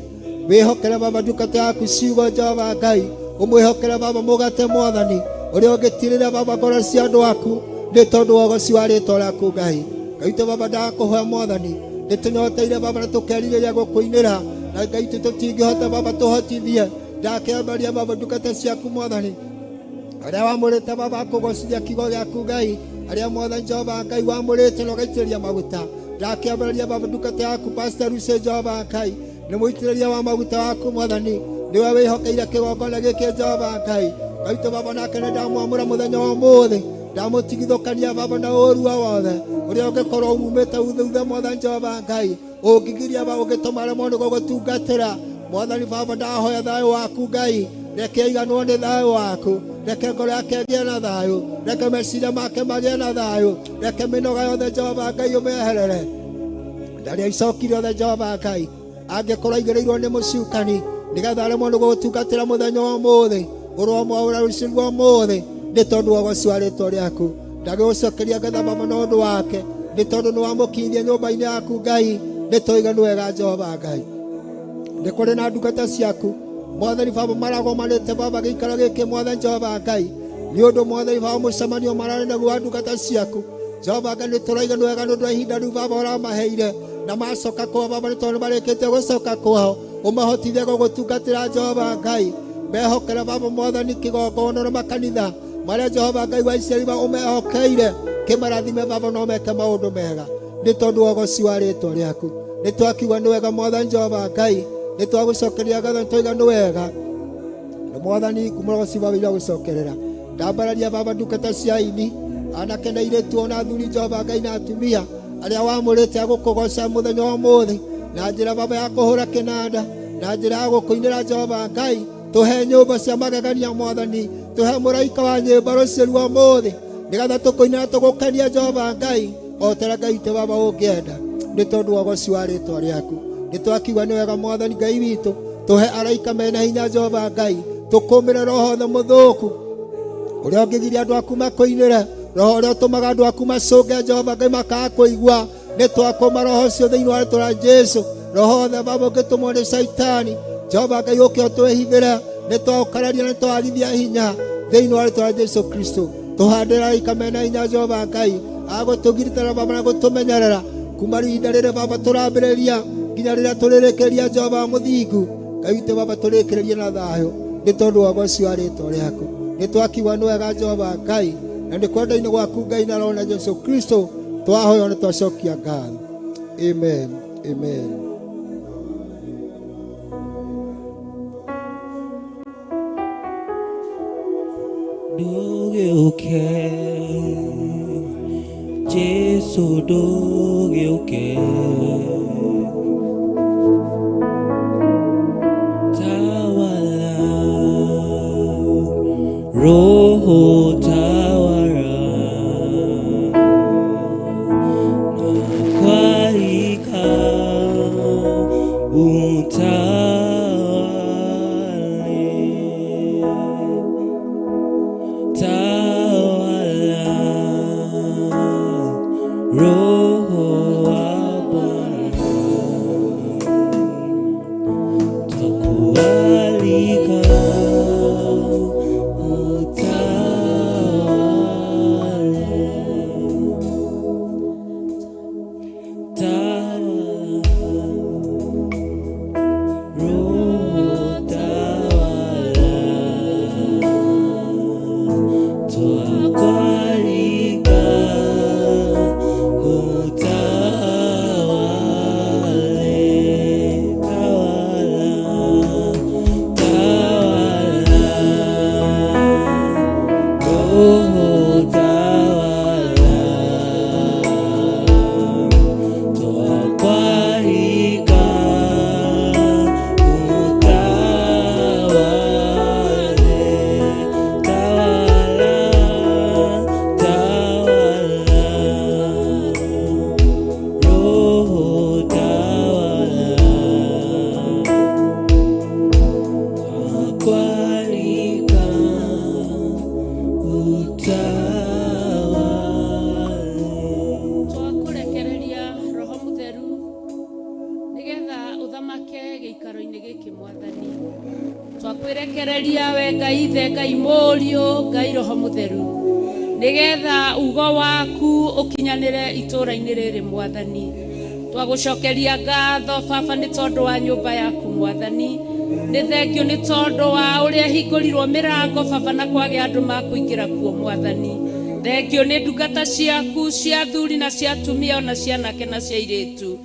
wĩhokere baba ndungata yaku ciugo Jehova Ngai ũmwĩhokere baba mũgate Mwathani ũrĩa ũngĩtirĩra baba ngoro cia andũ aku nĩ tondũ wa ũgoci wa rĩĩtwa rĩaku Ngai Ngai witũ baba ndakũhoya Mwathani nĩ tũnyoteire baba na tũkerirĩria gũkũinĩra na Ngai witũ tũtingĩhota baba tũhotithie ndakĩambaria baba ndungata ciaku Mwathani aria wamurite baba kugocithia kiugo giaku Ngai, aria Mwathani Jehova Ngai wamurite na ugaitĩrĩria maguta, ndakĩambĩrĩria baba ndungata yaku Pastor Lucy Jehova Ngai, nĩ mũitĩrĩria wa maguta waku Mwathani, niwe wĩhokeire kĩgongona gĩkĩ Jehova Ngai, Ngai baba nake nĩ ndamwamũra mũthenya wa ũmũthĩ, ndamũtigithũkania baba na ũru wothe ũrĩa ũngĩkorwo umĩte uthe Mwathani Jehova Ngai, ũngĩgiria baba ũngĩtũma aremwo nĩ gũgũtungatĩra Mwathani baba, ndahoya thayũ waku Ngai, reke iganwo nĩ thayũ waku, reke ngoro yake ĩgĩe na thayũ, reke meciria make magĩe na thayũ, reke mĩnoga yothe Jehova Ngai ũmĩeherere, ndarĩa icokire othe Jehova Ngai angĩkorwo aigĩrĩirwo nĩ mũcukani nĩgetha aremwo nĩ gũgũtungatĩra mũthenya wa ũmũthĩ, ũromwaũra rũciũ rwa ũmũthĩ, nĩ tondũ wa ũgoci wa rĩĩtwa rĩaku, ndagĩgũcokeria ngatha baba na ũndũ wake, nĩ tondũ nĩ wamũkinyithia nyũmba-inĩ yaku Ngai, nĩ tũiganu wega Jehova Ngai. Nĩ kũrĩ na ndungata ciaku Mwathani baba maragomanĩte baba gĩikaro gĩkĩ Mwathani Jehova Ngai, nĩ ũndũ Mwathani baba mũcemanio mararĩ naguo wa ndungata ciaku Jehova Ngai, nĩ tũraiganu wega nĩ ũndũ wa ihinda rĩu baba ũramaheire, na macoka kwao baba, nĩ tondũ marĩkĩtie gũcoka kwao, ũmahotithie gũgũtungatĩra Jehova Ngai, mehokere baba Mwathani kĩgongona na makanitha marĩa Jehova Ngai wa Isiraeli ũmehokeire, kĩmarathime baba no meke maũndũ mega, nĩ tondũ wa ũgoci wa rĩĩtwa rĩaku. Nĩ twakiuga nĩ wega Mwathani Jehova Ngai, nĩ twagũcokeria ngatho, nĩ twaigua nĩ wega na Mwathani kumũrogoci baba ira gũcokerera. Ndambararia baba ndungata cia aini, anake na airĩtu ona athuri Jehova Ngai na atumia arĩa wamũrĩte agũkũgoca mũthenya wa ũmũthĩ na njĩra baba ya kũhũra kĩnanda, na njĩra ya gũkũinĩra Jehova Ngai, tũhe nyũmba cia magegania Mwathani, tũhe mũraika wa nyĩmbo rũciũ rwa ũmũthĩ, nĩgetha tũkũinĩra tũgũkenia Jehova Ngai o ta Ngai witũ baba ũngĩenda, nĩ tondũ wa ũgoci wa rĩĩtwa rĩaku. Nĩ twakiuga nĩ wega Mwathani Ngai witũ, tũhe araika mena hinya Jehova Ngai, tũkũmĩre roho othe mũthũku ũrĩa ũngĩgiria andũ aku makũinĩre, roho ũrĩa ũtũmaga andũ aku macũnge Jehova Ngai makaga kũigua, nĩ twakũma roho ũcio thĩinĩ wa rĩĩtwa rĩa Jesũ, roho othe baba ũngĩtũmwo nĩ Shaitani Jehova Ngai ũke ũtwĩhithĩre, nĩ twaũkararia nĩ twagithia hinya thĩinĩ wa rĩĩtwa rĩa Jesũ Kristo, tũhandĩra araika mena hinya Jehova Ngai agũtũgitĩra baba na gũtũmenyerera kuma ihinda rĩrĩ baba tũrambĩrĩria nginya rĩrĩa tũrĩrĩkĩria Jehova mũthingu Ngai witũ baba, tũrĩkĩrĩrie na thayũ nĩ tondũ wa ũgoci wa rĩĩtwa rĩaku. Nĩ twakiuga nĩ wega Jehova Ngai, na nĩ kwenda-inĩ gwaku Ngai na roho na Jesũ Kristo twahoya na twacokia ngatho. Amen, amen. Ndũgĩũke Jesũ, ndũgĩũke, tawala Roho tawala, na kualika utawale, tawala Roho wa Bwana, twakualika twakwirekereria we Ngai Ithe, Ngai Mũriũ, Ngai Roho Mũtheru, nigetha ugo waku ukinyanire itũra-inĩ rĩrĩ Mwathani. Twagũcokeria ngatho Baba nĩ tondũ wa nyũmba yaku Mwathani, nĩ thengio nĩ tondũ wa ũrĩa hingũrirwo mĩrango baba na kwagĩa andũ makũingĩra kuo Mwathani. Thengio nĩ ndungata ciaku cia athuri na cia atumia ona cianake na cia airĩtu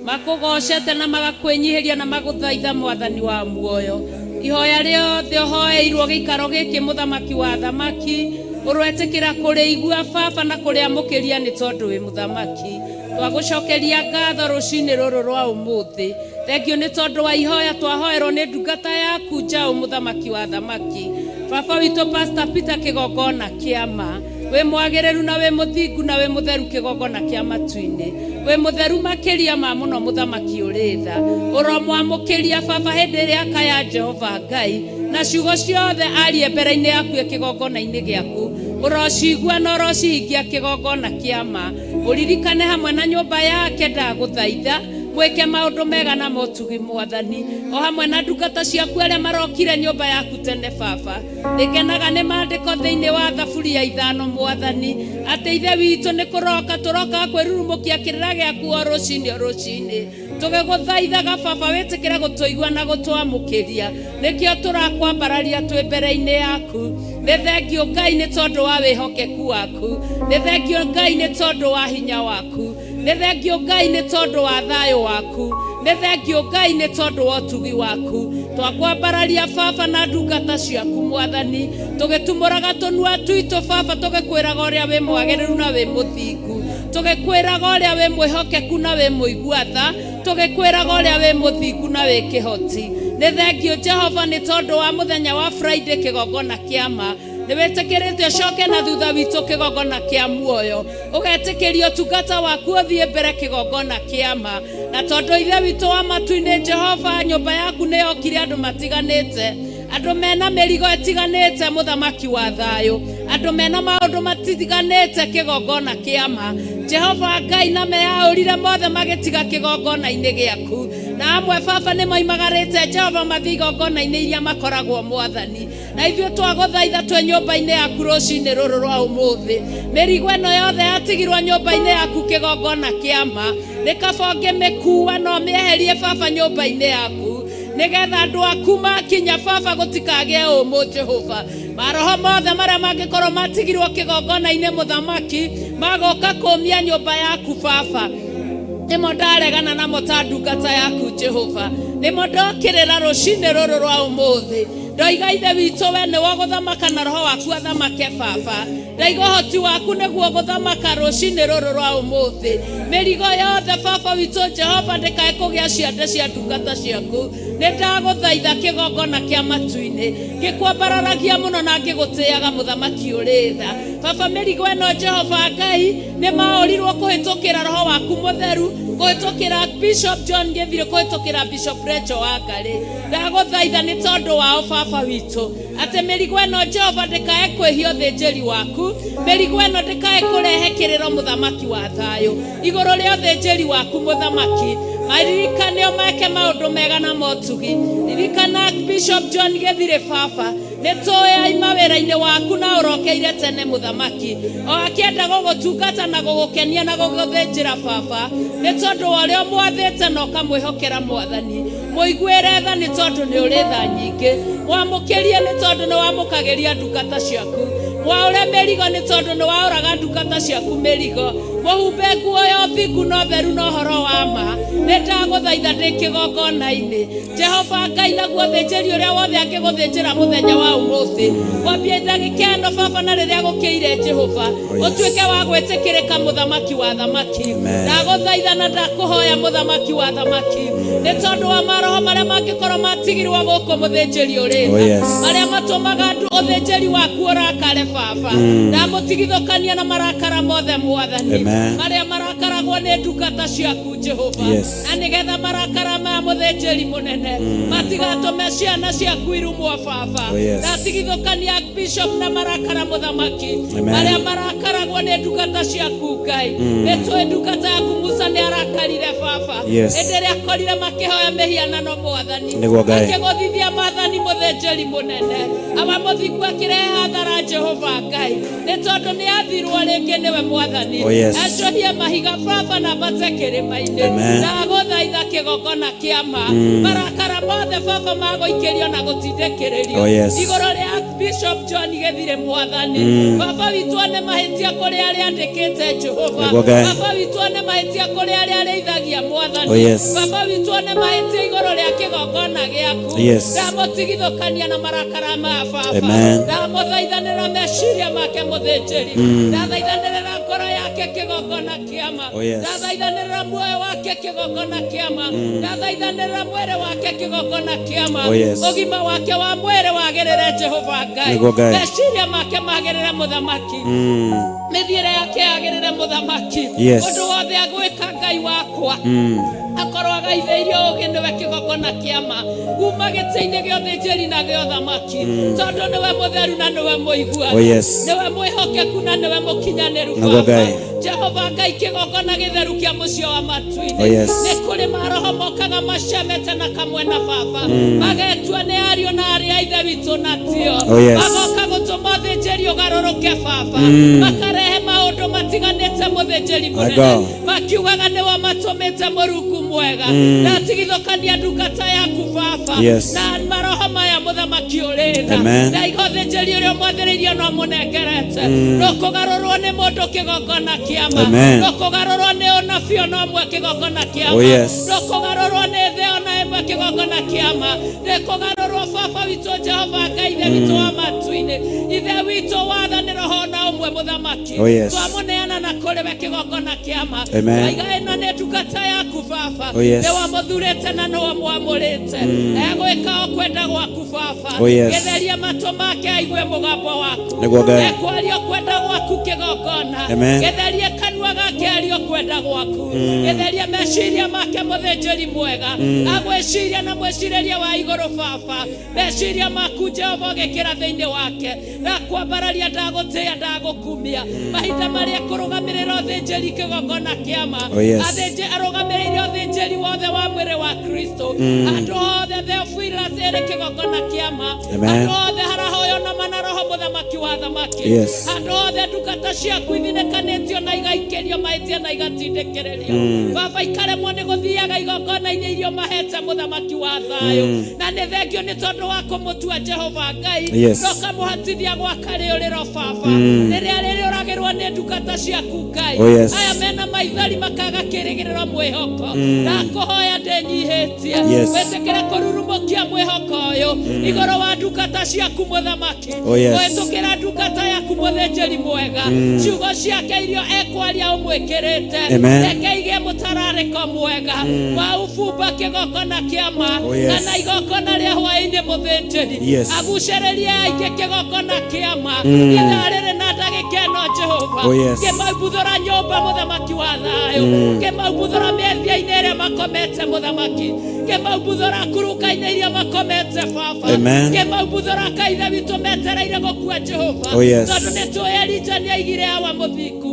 makũgocete na magakwĩnyihĩria na magũthaitha Mwathani wa muoyo. Ihoya rĩothe ũhoeirwo gĩikaro gĩkĩ mũthamaki wa thamaki ũrwetĩkĩra kũrĩigua baba na kũrĩamũkĩria nĩ tondũ wĩ mũthamaki. Twagũcokeria ngatho rũcinĩ rũrũ rwa ũmũthĩ. Thengio nĩ tondũ wa ihoya twahoerwo nĩ ndungata yaku Njaũ mũthamaki wa thamaki. Baba witũ Pastor Peter kĩgongona kĩama we mwagĩrĩru na we mũthingu na we mũtheru kĩgongona kĩa matu-inĩ. We mũtheru makĩria ma mũno mũthamaki ũrĩ tha. Ũromwamũkĩria baba hĩndĩ ĩrĩa akaya Jehova Ngai na ciugo ciothe arie mbere-inĩ yaku kĩgongona-inĩ gĩaku. Ũrocigua na ũrocihingia kĩgongona kĩama. Ũririkane hamwe na nyũmba yake ndagũthaitha mwĩke maũndũ mega na motugi Mwathani. O hamwe na ndungata ciaku arĩa marokire nyũmba yaku tene baba. Rĩkenaga nĩ maandĩko thĩinĩ wa thaburi ya 5 Mwathani atĩ ithe witũ nĩ kũroka tũroka kwĩrurumũkia kĩrĩra gĩaku o rũcinĩ. Tũgĩgũthaithaga baba wĩtĩkĩre gũtũigua na gũtwamũkĩria. Nĩkĩo tũrakwambararia twĩ mbere-inĩ yaku. Nĩ thengio Ngai nĩ tondũ wa wĩhokeku waku. Nĩ thengio Ngai nĩ tondũ wa hinya waku. Nĩ thengio Ngai nĩ tondũ wa thayũ waku. Nĩ thengio Ngai nĩ tondũ wa ũtugi waku. Twakwambararia baba na ndungata ciaku Mwathani. Tũgĩtumũraga tũnua tuitũ baba tũgĩkwĩraga ũrĩa wĩ mwagĩrĩru na wĩ mũthingu. Tũgĩkwĩraga ũrĩa wĩ mwĩhokeku na wĩ mũigua tha. Tũgĩkwĩraga ũrĩa wĩ mũthingu na wĩ kĩhoti. Nĩ thengio Jehova nĩ tondũ wa mũthenya wa Friday kĩgongona kĩama. Nĩ wĩtĩkĩrĩte ũcoke na thutha witũ kĩgongona kĩa muoyo. Ũgetĩkĩrio ũtungata waku ũthiĩ mbere kĩgongona kĩama. Na tondũ ithe witũ wa matu-inĩ Jehova nyũmba yaku nĩ yokire andũ matiganĩte. Andũ mena mĩrigo ĩtiganĩte mũthamaki wa thayũ. Andũ mena maũndũ matiganĩte kĩgongona kĩama. Jehova Ngai na meyaũrire mothe magĩtiga kĩgongona-inĩ gĩaku. Na amwe baba nĩ moimagarĩte Jehova mathiĩ igongona-inĩ iria makoragwo Mwathani. Na ithuĩ twagũthaitha twĩ nyũmba-inĩ yaku rũcinĩ rũrũ rwa ũmũthĩ. Mĩrigo ĩno yothe yatigirwo nyũmba-inĩ yaku kĩgongona kĩama. Nĩ kaba ũngĩmĩkua no mĩeherie baba nyũmba-inĩ yaku. Nĩgetha andũ aku makinya baba gũtikagĩe ũmũ Jehova. Maroho mothe marĩa mangĩkorwo matigirwo kĩgongona-inĩ mũthamaki magoka kũmia nyũmba yaku baba. Nĩmo ndaregana namo ta ndungata yaku Jehova. Nĩmo ndokĩrĩra rũcinĩ rũrũ rwa ũmũthĩ. Ndoiga ithe witũ we nĩwe gũthamaka na roho waku athamake baba. Ndaiga ũhoti waku nĩguo gũthamaka rũcinĩ rũrũ rwa ũmũthĩ. Mĩrigo yothe baba witũ Jehova ndĩkae kũgĩa ciande cia ndungata ciaku. Nĩ ndagũthaitha kĩgongona kĩa matu-inĩ gĩkwambararagia mũno na ngĩgũtĩaga mũthamaki ũrĩ tha. Baba mĩrigo ĩno Jehova Ngai nĩ maũrirwo kũhĩtũkĩra roho waku mũtheru, kũhĩtũkĩra Bishop John Gĩthirĩ, kũhĩtũkĩra Bishop Rachel Wangarĩ. Ndagũthaitha nĩ tondũ wao baba witũ atĩ mĩrigo ĩno Jehova ndĩkae kwĩhia ũthĩnjĩri waku. Mĩrigo ĩno ndĩkae kũrehe kĩrĩro mũthamaki wa thayũ igũrũ rĩa ũthĩnjĩri waku mũthamaki. Maririkane omeke maũndũ mega na motugi. Ririkana Bishop John Gĩthirĩ baba. Nĩtũĩ aima wĩra-inĩ waku na ũrokeire tene mũthamaki. O akĩenda gũgũtungata na gũgũkenia na gũgũthĩnjĩra baba. Nĩ tondũ wa ũrĩa mwathĩte na ũkamwĩhokera Mwathani. Mũiguĩre tha nĩ tondũ nĩ ũrĩ tha nyingĩ. Mwamũkĩrie nĩ tondũ nĩ wamũkagĩria ndungata ciaku. Mwaũre mĩrigo nĩ tondũ nĩ waũraga ndungata ciaku mĩrigo. Mũhumbe nguo ya ũthingu na ũtheru na ũhoro wa ma. Nĩ ndagũthaitha ndĩ kĩgongona-inĩ. Jehova Ngai naguo thĩnjĩri ũrĩa wothe angĩgũthĩnjĩra mũthenya wa ũmũthĩ. Kwambia ndagĩka ĩno baba na rĩrĩa gũkĩire Jehova. Ũtuĩke wa gwĩtĩkĩrĩka mũthamaki wa thamaki. Ndagũthaitha na ndakũhoya mũthamaki wa thamaki. Nĩ tondũ wa maroho marĩa mangĩkorwo matigirwo gũkũ mũthĩnjĩri ũrĩ tha. Marĩa matũmaga andũ ũthĩnjĩri waku ũrakare baba. Ndamũtigithũkania na marakara mothe Mwathani. Marĩa marakaragwo nĩ ndungata ciaku Jehova. Na nĩgetha marakara ma mũthĩnjĩri mũnene matigatũme ciana ciaku irumwo baba. Ndatigithũkania Bishop na marakara mũthamaki. Marĩa marakaragwo nĩ ndungata ciaku Ngai. Nĩtũĩ ndungata yaku Musa nĩ arakarire baba. Hĩndĩ ĩrĩa akorire makĩhoya mĩhianano Mwathani. Akĩgũthithia Mwathani mũthĩnjĩri mũnene. Aba mũthingu akĩrehe hathara Jehova Ngai. Nĩ tondũ nĩ athirwo rĩngĩ nĩwe Mwathani. Acohie mahiga baba na mbate kĩrĩma-inĩ. Ndagũthaitha ndamũthaitha kĩgongona kĩama marakara mothe baba magũikĩrio na gũtindĩkĩrĩrio igũrũ rĩa Bishop John Gĩthire Mwathani baba witũ nĩ mahĩtia kũrĩ arĩa andĩkĩte Jehova baba witũ nĩ mahĩtia kũrĩ arĩa arĩithagia Mwathani baba witũ nĩ mahĩtia igũrũ rĩa kĩgongona gĩaku ndamũtigithũkania na marakara ma baba ndamũthaithanĩra meciria make mũthĩnjĩri ndathaithanĩra ngoro yake kĩgongona kĩama ndathaithanĩra muoyo wake kĩgongona kĩama ndathaithanĩra mwĩrĩ wake kĩgongona kĩama ũgima wake wa mwĩrĩ wagĩrĩre Jehova Ngai meciria make magĩrĩre mũthamaki mĩthiĩre yake yagĩrĩre mũthamaki ũndũ wothe agwĩka Ngai wakwa akorwo agaithĩirio ũgĩ nĩwe kĩgongona kĩama kuma gĩtĩ-inĩ gĩa ũthĩnjĩri na gĩa ũthamaki tondũ nĩwe mũtheru na nĩwe mũiguaga nĩwe mwĩhokeku na nĩwe mũkinyanĩru baba Jehova Ngai kĩgongona gĩtheru kĩa mũciĩ wa matu-inĩ nĩ kũrĩ maroho mokaga macemete na kamwena baba magetua nĩ ariũ na arĩ a ithe witũ na tio magoka gũtũma ũthĩnjĩri ũgarũrũke baba makarehe maũndũ matiganĩte mũthĩnjĩri mũnene makiugaga nĩwe matũmĩte Mũrungu mwega ndatigithũkania ndungata yaku baba na maroho maya mũthamaki ũrĩtha na ũthĩnjĩri ũrĩa mwathĩrĩirio no mũnengerete ndũkũgarũrwo nĩ mũndũ kĩgongona kĩama ndũkũgarũrwo nĩ ũnabii ona ũmwe kĩgongona kĩama ndũkũgarũrwo nĩ thĩ ona ĩmwe kĩgongona kĩama ndĩkũgarũrwo baba witũ Jehova Ngai ithe witũ wa matu-inĩ ithe witũ wathanĩ roho na ũmwe mũthamaki twamũneana na kũrĩ we kĩgongona kĩama waiga ĩno nĩ ndungata yaku baba nĩ wamũthurĩte na nĩ wamwamũrĩte egwĩka o kwenda gwaku baba gĩtheria matũ make aigue mũgambo waku ekwaria kwenda gwaku kĩgongona gĩtherie kanua gake ario kwenda gwaku gĩtherie meciria make mũthĩnjĩri mwega agwĩciria na mwĩcirĩrie wa igũrũ baba meciria maku Jehova gĩkĩra thĩinĩ wake ndakwambararia ndagũtĩĩa ndagũkumia mahinda marĩa kũrũgamĩrĩra ũthĩnjĩri kĩgongona kĩama arũgamĩrĩire ũthĩnjĩri wothe wa mwĩrĩ wa Kristo andũ othe Theophilus ĩrĩ kĩgongona kĩama andũ othe harahoyo na manaroho mũthamaki wa thamaki andũ othe ndungata ciaku ithinĩkanĩtio na igaikĩrio mahĩtia na igatindĩkĩrĩrio baba ikaremwo nĩ gũthiaga igongona-inĩ irio mahete mũthamaki wa thayũ na nĩ thengio nĩ tondũ wa kũmũtua Jehova Ngai ndokamũhatithia gwaka rĩũrĩro baba rĩrĩa rĩrĩũragĩrwo nĩ ndungata ciaku Ngai aya mena maithori makaga kĩrĩgĩrĩro mwĩhoko ndakũhoya ndĩnyihĩtie wĩtĩkĩre kũrurumũkia mwĩhoko ũyũ igũrũ wa ndungata ciaku mũthamaki kũhĩtũkĩra ndungata yaku mũthĩnjĩri mwega ciugo ciake irio ekwaria ũmwĩkĩrĩte reke igĩe mũtararĩko mwega wa ũbumba kĩgongona kĩama kana igongona rĩa hwaĩ-inĩ mũthĩnjĩri agucĩrĩrie aingĩ kĩgongona kĩama ithaa rĩrĩ na ndagĩka ĩno Jehova kĩmaumbũthũra nyũmba mũthamaki wa thayũ kĩmaumbũthũra mĩthia-inĩ ĩrĩa makomete mũthamaki kĩmaumbũthũra kuruka-inĩ iria makomete baba kĩmaumbũthũra kaithe witũ metereire gũkua Jehova tondũ nĩ tũĩ Elija nĩaigire awa mũthingu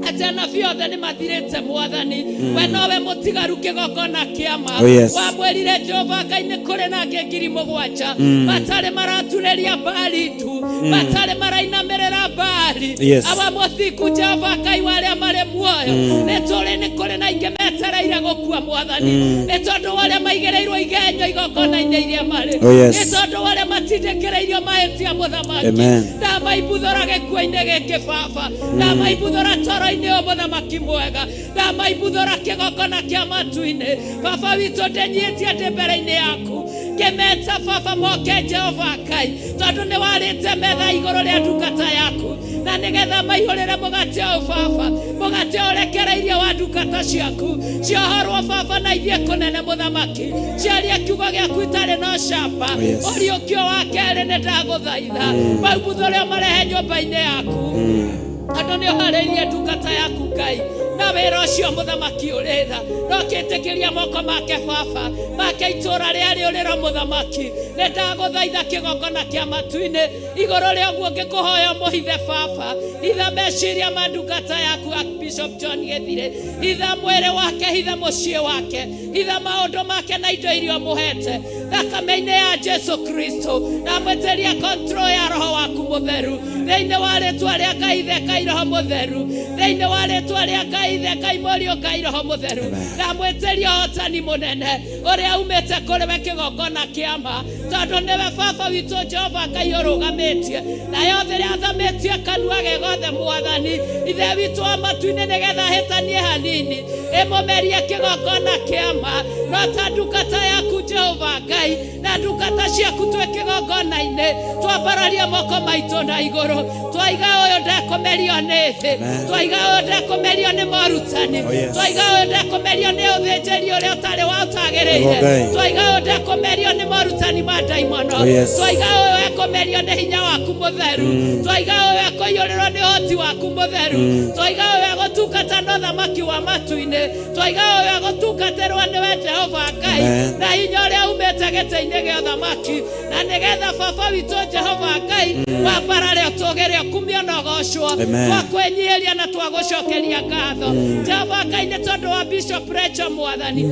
atĩ anabii othe nĩ mathirĩte Mwathani we nowe mũtigaru kĩgongona kĩama wamwĩrire Jehova Ngai nĩ kũrĩ na angĩ 7,000 matarĩ maraturĩria Baali ndu matarĩ marainamĩrĩra Baali awa mũthingu Jehova Ngai warĩa marĩ muoyo nĩ tũrĩ nĩ kũrĩ na ingĩ metereire gũkua Mwathani nĩ tondũ warĩa maigĩrĩirwo igenyo igongona-inĩ iria marĩ nĩ tondũ warĩa matindĩkĩrĩirio mahĩtia mũthamaki ndamaimbũthũra gĩkuũ-inĩ gĩkĩ baba ndamaimbũthũra toro-inĩ o mũthamaki mwega ndamaimbũthũra kĩgongona kĩa matu-inĩ baba witũ ndĩnyihĩtie ndĩ mbere-inĩ yaku ngĩmeta baba moke Jehova Ngai tondũ nĩ warĩte metha igũrũ rĩa ndungata yaku na nĩgetha maihũrĩre mũgate ũyũ baba mũgate ũrekereirie wa ndungata ciaku ciohorwo baba na ithiĩ kũnene mũthamaki ciarie kiugo gĩaku itarĩ na ũcamba ũriũkio wa kerĩ nĩ ndagũthaitha maumbũthũre marehe nyũmba-inĩ yaku andũ nĩ ũharĩirie ndungata yaku Ngai na wĩra ũcio mũthamaki ũrĩtha ndokĩtĩkĩria moko make baba make itũũra rĩa rĩũrĩro mũthamaki nĩ ndagũthaitha kĩgongona kĩa matu-inĩ igũrũ rĩa ũguo ngĩkũhoya mũhithe baba hitha meciria ma ndungata yaku Bishop John Gĩthire hitha mwĩrĩ wake hitha mũciĩ wake hitha maũndũ make na indo iria mũhete thakame-inĩ ya Jesu Kristo na mweteria control ya roho waku mutheru thĩinĩ wa rĩtwa rĩa Ngai thekai roho mutheru thĩinĩ wa rĩtwa rĩa Ngai thekai Mũriũkai roho mutheru na mweteria hotani munene ũrĩa umĩte kũrĩ we kĩgongona kĩa ma tondũ nĩwe baba witũ Jehova Ngai ũrũgamĩtie na yothe rĩa thamĩtie kanua ge gothe Mwathani ithe witũ wa matu-inĩ nĩgetha hĩtanie hanini ĩmũmerie kĩgongona kĩa ma no ta ndungata yaku Jehova Ngai na ndungata ciaku twĩ kĩgongona-inĩ twambararia moko maitũ na igũrũ twaiga ũyũ ndekũmerio nĩ thĩ twaiga ũyũ ndekũmerio nĩ morutani twaiga ũyũ ndekũmerio nĩ ũthĩnjĩri ũrĩa ũtarĩ wa ũtagĩrĩire twaiga ũyũ ndekũmerio nĩ morutani ma ndaimono twaiga ũyũ ekũmerio nĩ hinya waku mũtheru twaiga ũyũ ekũiyũrĩrwo nĩ ũhoti waku mũtheru twaiga ũyũ egũtungata na ũthamaki wa matu-inĩ twaiga ũyũ egũtungatĩrwo nĩwe Jehova Ngai na hinya ũrĩa umĩte gĩtĩ-inĩ gĩa ũthamaki na nĩgetha baba witũ Jehova Ngai wambarare ũtũgĩre kumia na ũgocwo twakwĩnyihĩria na twagũcokeria ngatho Jehova Ngai nĩ tondũ wa Bishop Rachel Mwathani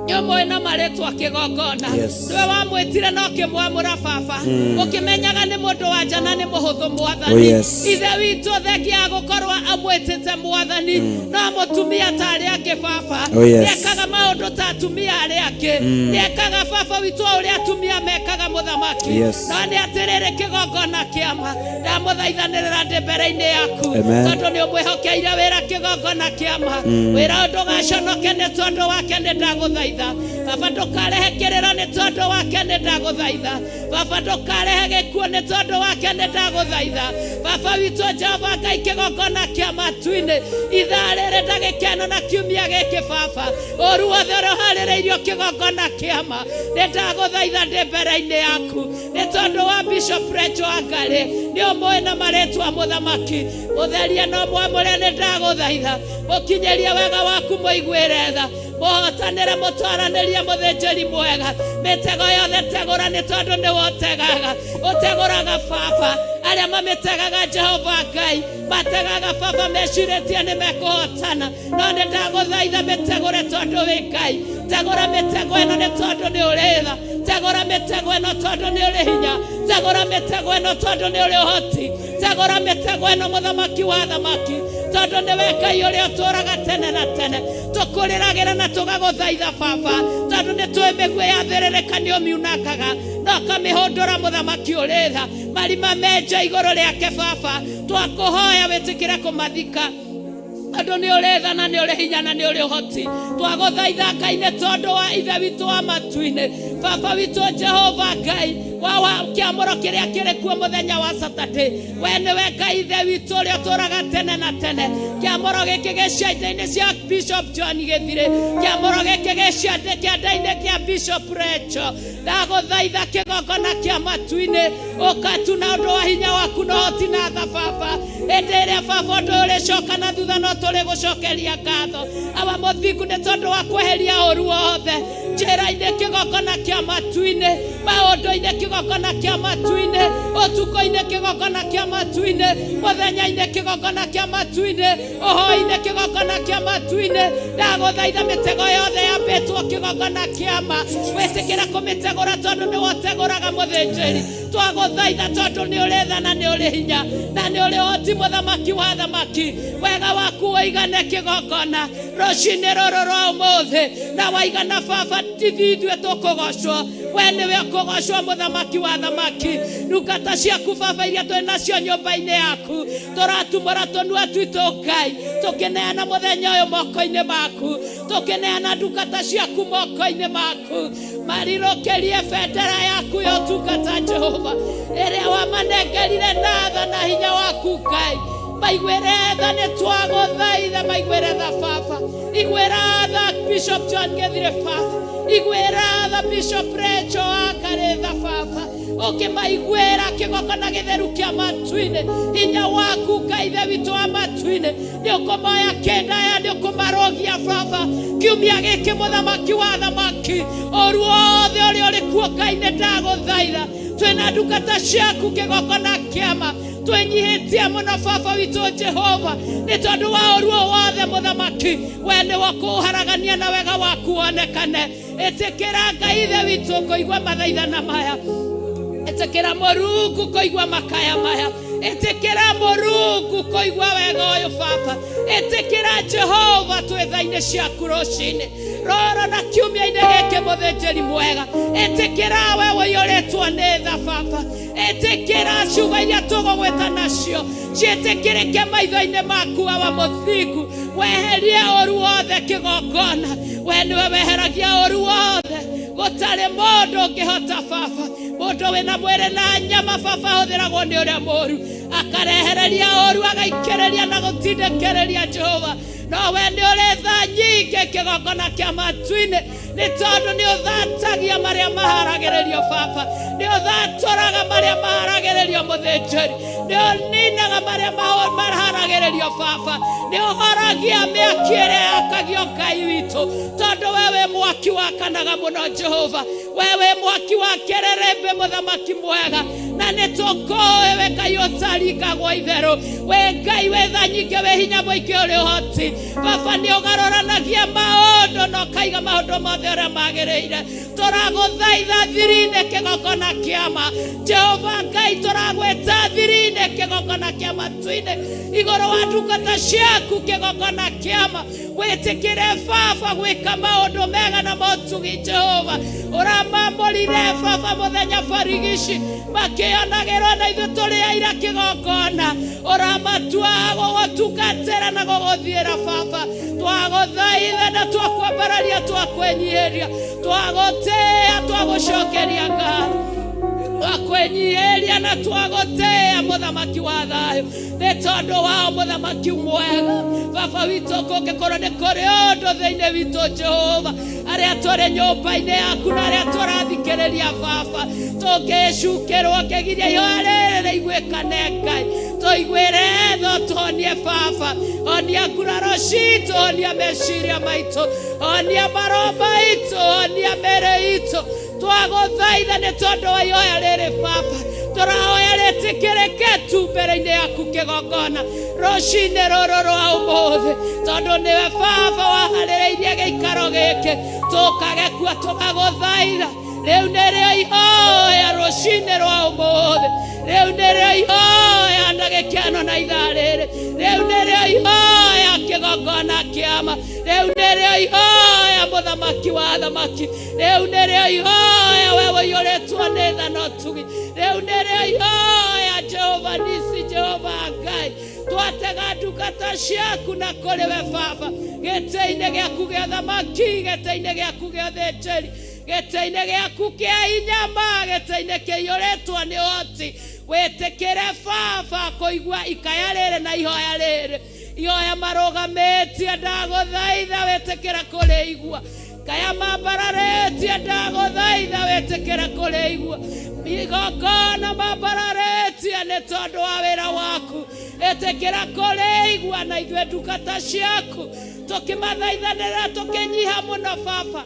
Nĩũmũĩ na marĩtwa kĩgongona nĩwe wamwĩtire na ũkĩmwamũra baba ũkĩmenyaga nĩ mũndũ wa nja na nĩ mũhũthũ Mwathani ithe witũ thengia ya gũkorwo amwĩtĩte Mwathani no mũtumia ta arĩa angĩ baba nĩekaga maũndũ ta atumia arĩa angĩ nĩekaga baba witũ ũrĩa atumia mekaga mũthamaki no nĩ atĩrĩrĩ kĩgongona kĩa ma ndamũthaithanĩrĩra ndĩ mbere-inĩ yaku tondũ nĩ ũmwĩhokeire wĩra kĩgongona kĩa ma wĩra ndũgaconoke nĩ tondũ wake nĩ ndagũthaitha baba ndũkarehe kĩrĩro nĩ tondũ wake nĩ ndagũthaitha baba ndũkarehe gĩkuũ nĩ tondũ wake nĩ ndagũthaitha baba witũ Jehova Ngai kĩgongona kĩa matu-inĩ ithaa rĩrĩ ndagĩkeno na kiumia gĩkĩ baba ũru wothe ũharĩrĩirio kĩgongona kĩa ma nĩ ndagũthaitha ndĩ mbere-inĩ yaku nĩ tondũ wa Bishop Rachel Ngarĩ nĩ ũmũĩ na marĩtwa mũthamaki mũtherie no mwamũre nĩ ndagũthaitha mũkinyĩrie wega waku mũiguĩre tha mũhotanĩre mũtwaranĩrie mũthĩnjĩri mwega mĩtego yothe tegũra nĩ tondũ nĩ ũtegaga ũtegũraga baba arĩa mamĩtegaga Jehova Ngai mategaga baba mecirĩtie nĩ mekũhotana no nĩ ndagũthaitha mĩtegũre tondũ wĩ Ngai tegũra mĩtego ĩno nĩ tondũ nĩ ũrĩ tha tegũra mĩtego ĩno tondũ nĩ ũrĩ hinya tegũra mĩtego ĩno tondũ nĩ ũrĩ ũhoti tegũra mĩtego ĩno mũthamaki wa thamaki tondũ nĩwe Ngai ũrĩa ũtũũraga tene na tene tũkũrĩragĩra na tũgagũthaitha baba tondũ nĩ tũĩ mĩguĩ yathĩrĩrĩka nĩ ũmiunangaga no kamĩhũndũra mũthamaki ũrĩ tha marima menja igũrũ rĩake baba twakũhoya wĩtĩkĩre kũmathika tondũ nĩ ũrĩ tha na nĩ ũrĩ hinya na nĩ ũrĩ ũhoti twagũthaitha Ngai nĩ tondũ wa ithe witũ wa matu-inĩ baba witũ Jehova Ngai wa kĩamũro kĩrĩa kĩrĩ kuo mũthenya wa Saturday we nĩwe Ngai ithe witũ ũrĩa ũtũũraga tene na tene kĩamũro gĩkĩ gĩciande-inĩ cia Bishop John Gĩthirĩ kĩamũro gĩkĩ gĩciande kĩande-inĩ kĩa Bishop Rachel ndagũthaitha kĩgongona kĩa matu-inĩ ũkatuna ũndũ wa hinya waku na ũhoti na tha baba hĩndĩ ĩrĩa baba ũndũ ũrĩcoka na thutha no tũrĩ gũcokeria ngatho awa mũthingu nĩ tondũ wa kweheria ũru wothe njĩra-inĩ kĩgongona kĩa matu-inĩ maũndũ-inĩ kĩgongona kĩa matu-inĩ ũtukũ-inĩ kĩgongona kĩa matu-inĩ mũthenya-inĩ kĩgongona kĩa matu-inĩ ũhoi-inĩ kĩgongona kĩa matu-inĩ ndagũthaitha mĩtego yothe yambĩtwo kĩgongona kĩa ma wĩtĩkĩra kũmĩtegũra tondũ nĩ wotegũraga mũthĩnjĩri twagũthaitha tondũ nĩ ũrĩ tha na nĩ ũrĩ hinya na nĩ ũrĩ ũhoti mũthamaki wa thamaki wega waku waigane kĩgongona rũcinĩ rũrũ rwa ũmũthĩ na waigana baba ithuĩ tũkũgocwo we nĩwe ũkũgocwo mũthamaki wa thamaki ndungata ciaku baba iria twĩ nacio nyũmba-inĩ yaku tũratumũra tũnua twitũ Ngai tũkĩneana mũthenya ũyũ moko-inĩ maku tũkĩneana ndungata ciaku moko-inĩ maku marirũkĩrie bendera yaku ya ũtungata Jehova ĩrĩa wamanengerire na tha na hinya waku Ngai maiguĩre tha nĩ twagũthaitha maiguĩre tha baba iguĩra tha Bishop John Gĩthirĩ baba iguĩra tha Bishop Rachel Ngarĩ tha baba ũkĩmaiguĩra kĩgongona gĩtheru kĩa matu-inĩ hinya waku Ngai ithe witũ wa matu-inĩ nĩ ũkũmoya kĩndaya nĩ ũkũmarogia baba kiumia gĩkĩ mũthamaki wa thamaki ũru wothe ũrĩa ũrĩ kuo Ngai nĩ ndagũthaitha twina ndungata ciaku kigongona kiama twenyihitie muno baba witũ Jehova nĩ tondũ wa ũruo wothe mũthamaki we nĩ wo kũharagania na wega waku wonekane ĩtĩkĩra Ngai ithe witũ kũigua mathaithana maya ĩtĩkĩra Mũrungu kũigua makaya maya ĩtĩkĩra Mũrungu kũigua wega ũyũ baba ĩtĩkĩra Jehova twĩ tha-inĩ ciaku rũcinĩ roro na kiumia-inĩ gĩkĩ mũthĩnjĩri mwega ĩtĩkĩra we ũiyũrĩtwo nĩ tha baba ĩtĩkĩra ciugo iria tũgũgwĩta nacio ciĩtĩkĩrĩke maitho-inĩ maku wa mũthingu weherie ũru wothe kĩgongona we nĩwe weheragia ũru wothe gũtarĩ mũndũ ũngĩhota baba mũndũ wĩna mwĩrĩ na nyama baba hũthĩragwo nĩ ũrĩa mũru akarehereria ũru agaikĩrĩria na gũtindĩkĩrĩria Jehova no we nĩ ũrĩ tha nyingĩ kĩgongona kĩa matu-inĩ nĩ tondũ nĩ ũthatagia marĩa maharagĩrĩrio baba nĩ ũthatũraga marĩa maharagĩrĩrio mũthĩnjĩri nĩ ũninaga marĩa maharagĩrĩrio baba nĩ ũhoragia mĩaki ĩrĩa yakagio Ngai witũ tondũ we wĩ mwaki wakanaga mũno Jehova we wĩ mwaki wa kĩrĩrĩmbĩ mũthamaki mwega na nĩ tũkũĩ we Ngai ũtaringagwo itherũ we Ngai wĩ tha nyingĩ wĩ hinya mũingĩ ũrĩ ũhoti baba nĩ ũgarũranagia maũndũ na ũkaiga maũndũ mothe ũrĩa magĩrĩire tũragũthaitha thiri-inĩ kĩgongona kĩama Jehova Ngai tũragwĩta thiri-inĩ kĩgongona kĩa matu-inĩ igũrũ wa ndungata ciaku kĩgongona kĩama wĩtĩkĩre baba gwĩka maũndũ mega na motugi Jehova ũramamũrire baba mũthenya barigici makĩonagĩrwo na ithuĩ tũrĩ aira kĩgongona ũramatua gũgũtungatĩra na gũgũthiĩra baba twagũthaitha na twakwambararia twakwĩnyihĩria twagũtĩĩa twagũcokeria ngatho twakwenyiheria na twagũtĩĩa mũthamaki wa thayũ nĩ tondũ wao mũthamaki mwega baba witũ kũngĩkorwo nĩ kũrĩ ũndũ thĩinĩ witũ Jehova arĩa tũrĩ nyũmba-inĩ yaku na arĩa tũrathikĩrĩria baba tũngĩcukĩrwo ngĩgiria ihoya rĩrĩ rĩiguĩkane Ngai tũiguĩre tho tuonie baba onia nguraro citũ onia meciria maitũ onia maroho maitũ onia mĩĩrĩ itũ twagũthaitha nĩ tondũ wa ihoya rĩrĩ baba tũrahoya rĩtĩkĩrĩke tu mbere-inĩ yaku kĩgongona rũcinĩ rũrũ rwa ũmũthĩ tondũ nĩwe baba waharĩrĩirie gĩikaro gĩkĩ tũkagekua tũgagũthaitha rĩu nĩrĩo ihoya rũcinĩ rwa ũmũthĩ rĩu nĩrĩo ihoya na gĩkeno na ithaa rĩrĩ rĩu nĩrĩo ihoya kĩgongona kĩama rĩu nĩrĩo ihoya mũthamaki wa thamaki rĩu nĩrĩo ihoya we ũiyũrĩtwo nĩ tha na ũtugi rĩu nĩrĩo ihoya Jehova nisi Jehova Ngai twatega ndungata ciaku na kũrĩ we baba gĩtĩ-inĩ gĩaku gĩa thamaki gĩtĩ-inĩ gĩaku gĩa ũthĩnjĩri gĩtĩ-inĩ gĩaku kĩa inyama gĩtĩ-inĩ kĩiyũrĩtwo nĩ ũhoti wĩtĩkĩre baba kũigua ikaya rĩrĩ na ihoya rĩrĩ ihoya marũgamĩtie ndagũthaitha wĩtĩkĩre kũrĩigua kaya mambararĩtie ndagũthaitha wĩtĩkĩre kũrĩigua igongona mambararĩtie nĩ tondũ wa wĩra waku ĩtĩkĩra kũrĩigua na ithuĩ ndungata ciaku tũkĩmathaithanĩra tũkĩnyiha mũno baba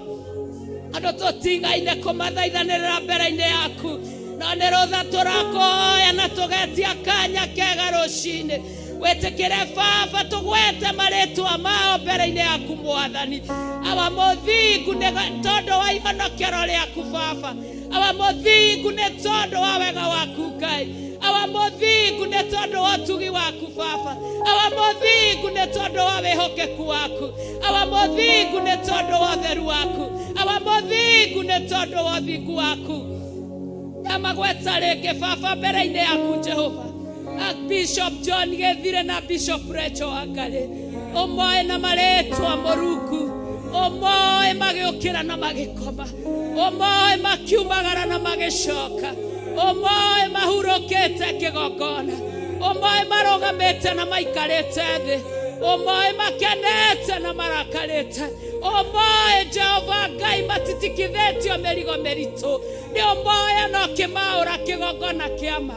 andũ tũtigaine kũmathaithanĩrĩra mbere-inĩ yaku no nĩ rũtha tũrakũhoya na tũgetia kanya kega rũcinĩ wĩtĩkĩre baba tũgwete marĩtwa mao mbere-inĩ yaku mwathani awa mũthingu nĩ tondũ wa ihonokero rĩaku baba awa mũthingu nĩ tondũ wa wega waku Ngai awa mũthingu nĩ tondũ wa ũtugi waku baba awa mũthingu nĩ tondũ wa wĩhokeku waku awa mũthingu nĩ tondũ wa ũtheru waku awa mũthingu nĩ tondũ wa ũthingu waku amagweta rĩngĩ baba mbere-inĩ yaku Jehova Bishop John Gĩthire na Bishop Rachel Wangarĩ ũmoe na marĩtwa Mũrungu ũmoe magĩũkĩra na magĩkoma ũmoe makiumagara na magĩcoka ũmoe mahurũkĩte kĩgongona ũmoe marũgamĩte na maikarĩte thĩ ũmoe makenete na marakarĩte ũmoe Jehova Ngai matitikithĩtio mĩrigo mĩritũ nĩ ũmoe no kĩmaũra kĩgongona kĩama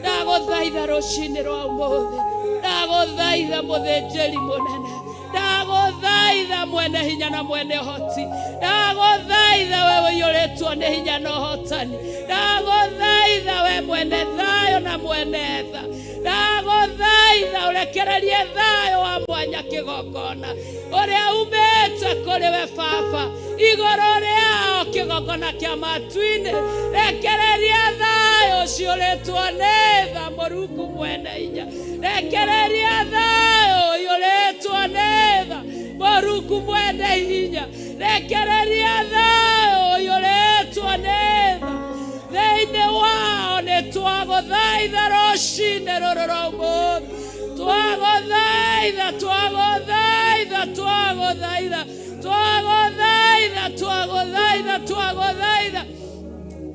ndagũthaitha rũcinĩ rwa ũmũthĩ ndagũthaitha mũthĩnjĩri mũnene ndagũthaitha mwene hinya na mwene ũhoti ndagũthaitha wewe cionetwo nĩ hinya na ũhotani. Ndagũthaitha we mwene thayũ na mwene tha, ndagũthaitha ũrekererie thayũ wa mwanya kĩgongona ũrĩa umĩte kũrĩ we Baba igũrũ rĩao kĩgongona kĩa matu-inĩ. Rekereria thayũ ũcio ũrĩtwo nĩ tha Mũrungu mwene hinya. Rekereria thayũ ũyũ ũrĩtwo nĩ tha Mũrungu mwene hinya. Rekereria thayũ ũyũ ũrĩtwo nĩ tha thĩinĩ wao. Nĩ twagũthaitha rũcinĩ rũrũ rwa ũmũthĩ, twagũthaitha, twagũthaitha, twagũthaitha, twagũthaitha, twagũthaitha, twagũthaitha,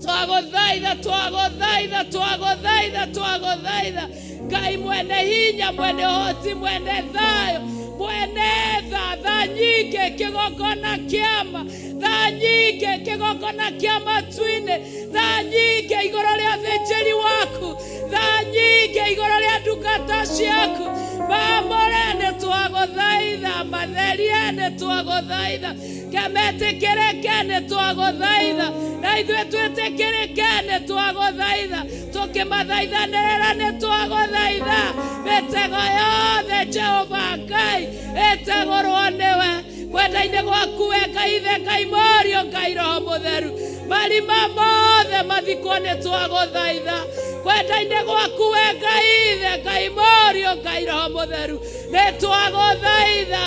twagũthaitha, twagũthaitha, twagũthaitha, twagũthaitha. Ngai mwene hinya, mwene ũhoti, mwene thayũ, mwene tha nyingĩ kĩgongona kĩama, tha nyingĩ kĩgongona kĩa matu-inĩ, tha nyingĩ igũrũ rĩa thĩnjĩri waku, tha nyingĩ igũrũ rĩa ndungata ciaku. Mamũre nĩ twagũthaitha, matherie nĩ twagũthaitha, kemetĩkĩrĩke nĩ twagũthaitha, na ithuĩ twĩtĩkĩrĩke nĩ twagũthaitha, tũkĩmathaithanĩrĩra nĩ twagũthaitha. Mĩtego yothe Jehova Ngai ĩtegũrwo nĩwe, kwenda-inĩ gwaku we Ngai Ithe, Ngai Mũriũ, Ngai Roho Mũtheru, marima mothe mathikwo nĩ twagũthaitha. Kwenda-inĩ gwaku we Ngai Ithe, Ngai Mũriũ, Ngai Roho Mũtheru, nĩ twagũthaitha,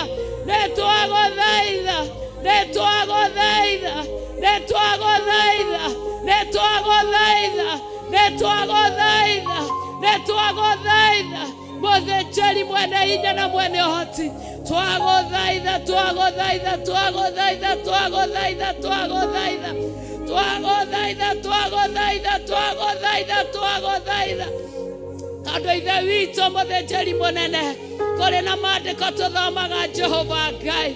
nĩ twagũthaitha, nĩ twagũthaitha, nĩ twagũthaitha, nĩ twagũthaitha, nĩ twagũthaitha, nĩ twagũthaitha. Mũthĩnjĩri mwene hinya na mwene ũhoti, twagũthaitha, twagũthaitha, twagũthaitha, twagũthaitha, twagũthaitha, twagũthaitha, twagũthaitha, twagũthaitha, twagũthaitha. Tondũ Ithe witũ mũthĩnjĩri mũnene, kũrĩ na maandĩko tũthomaga Jehova Ngai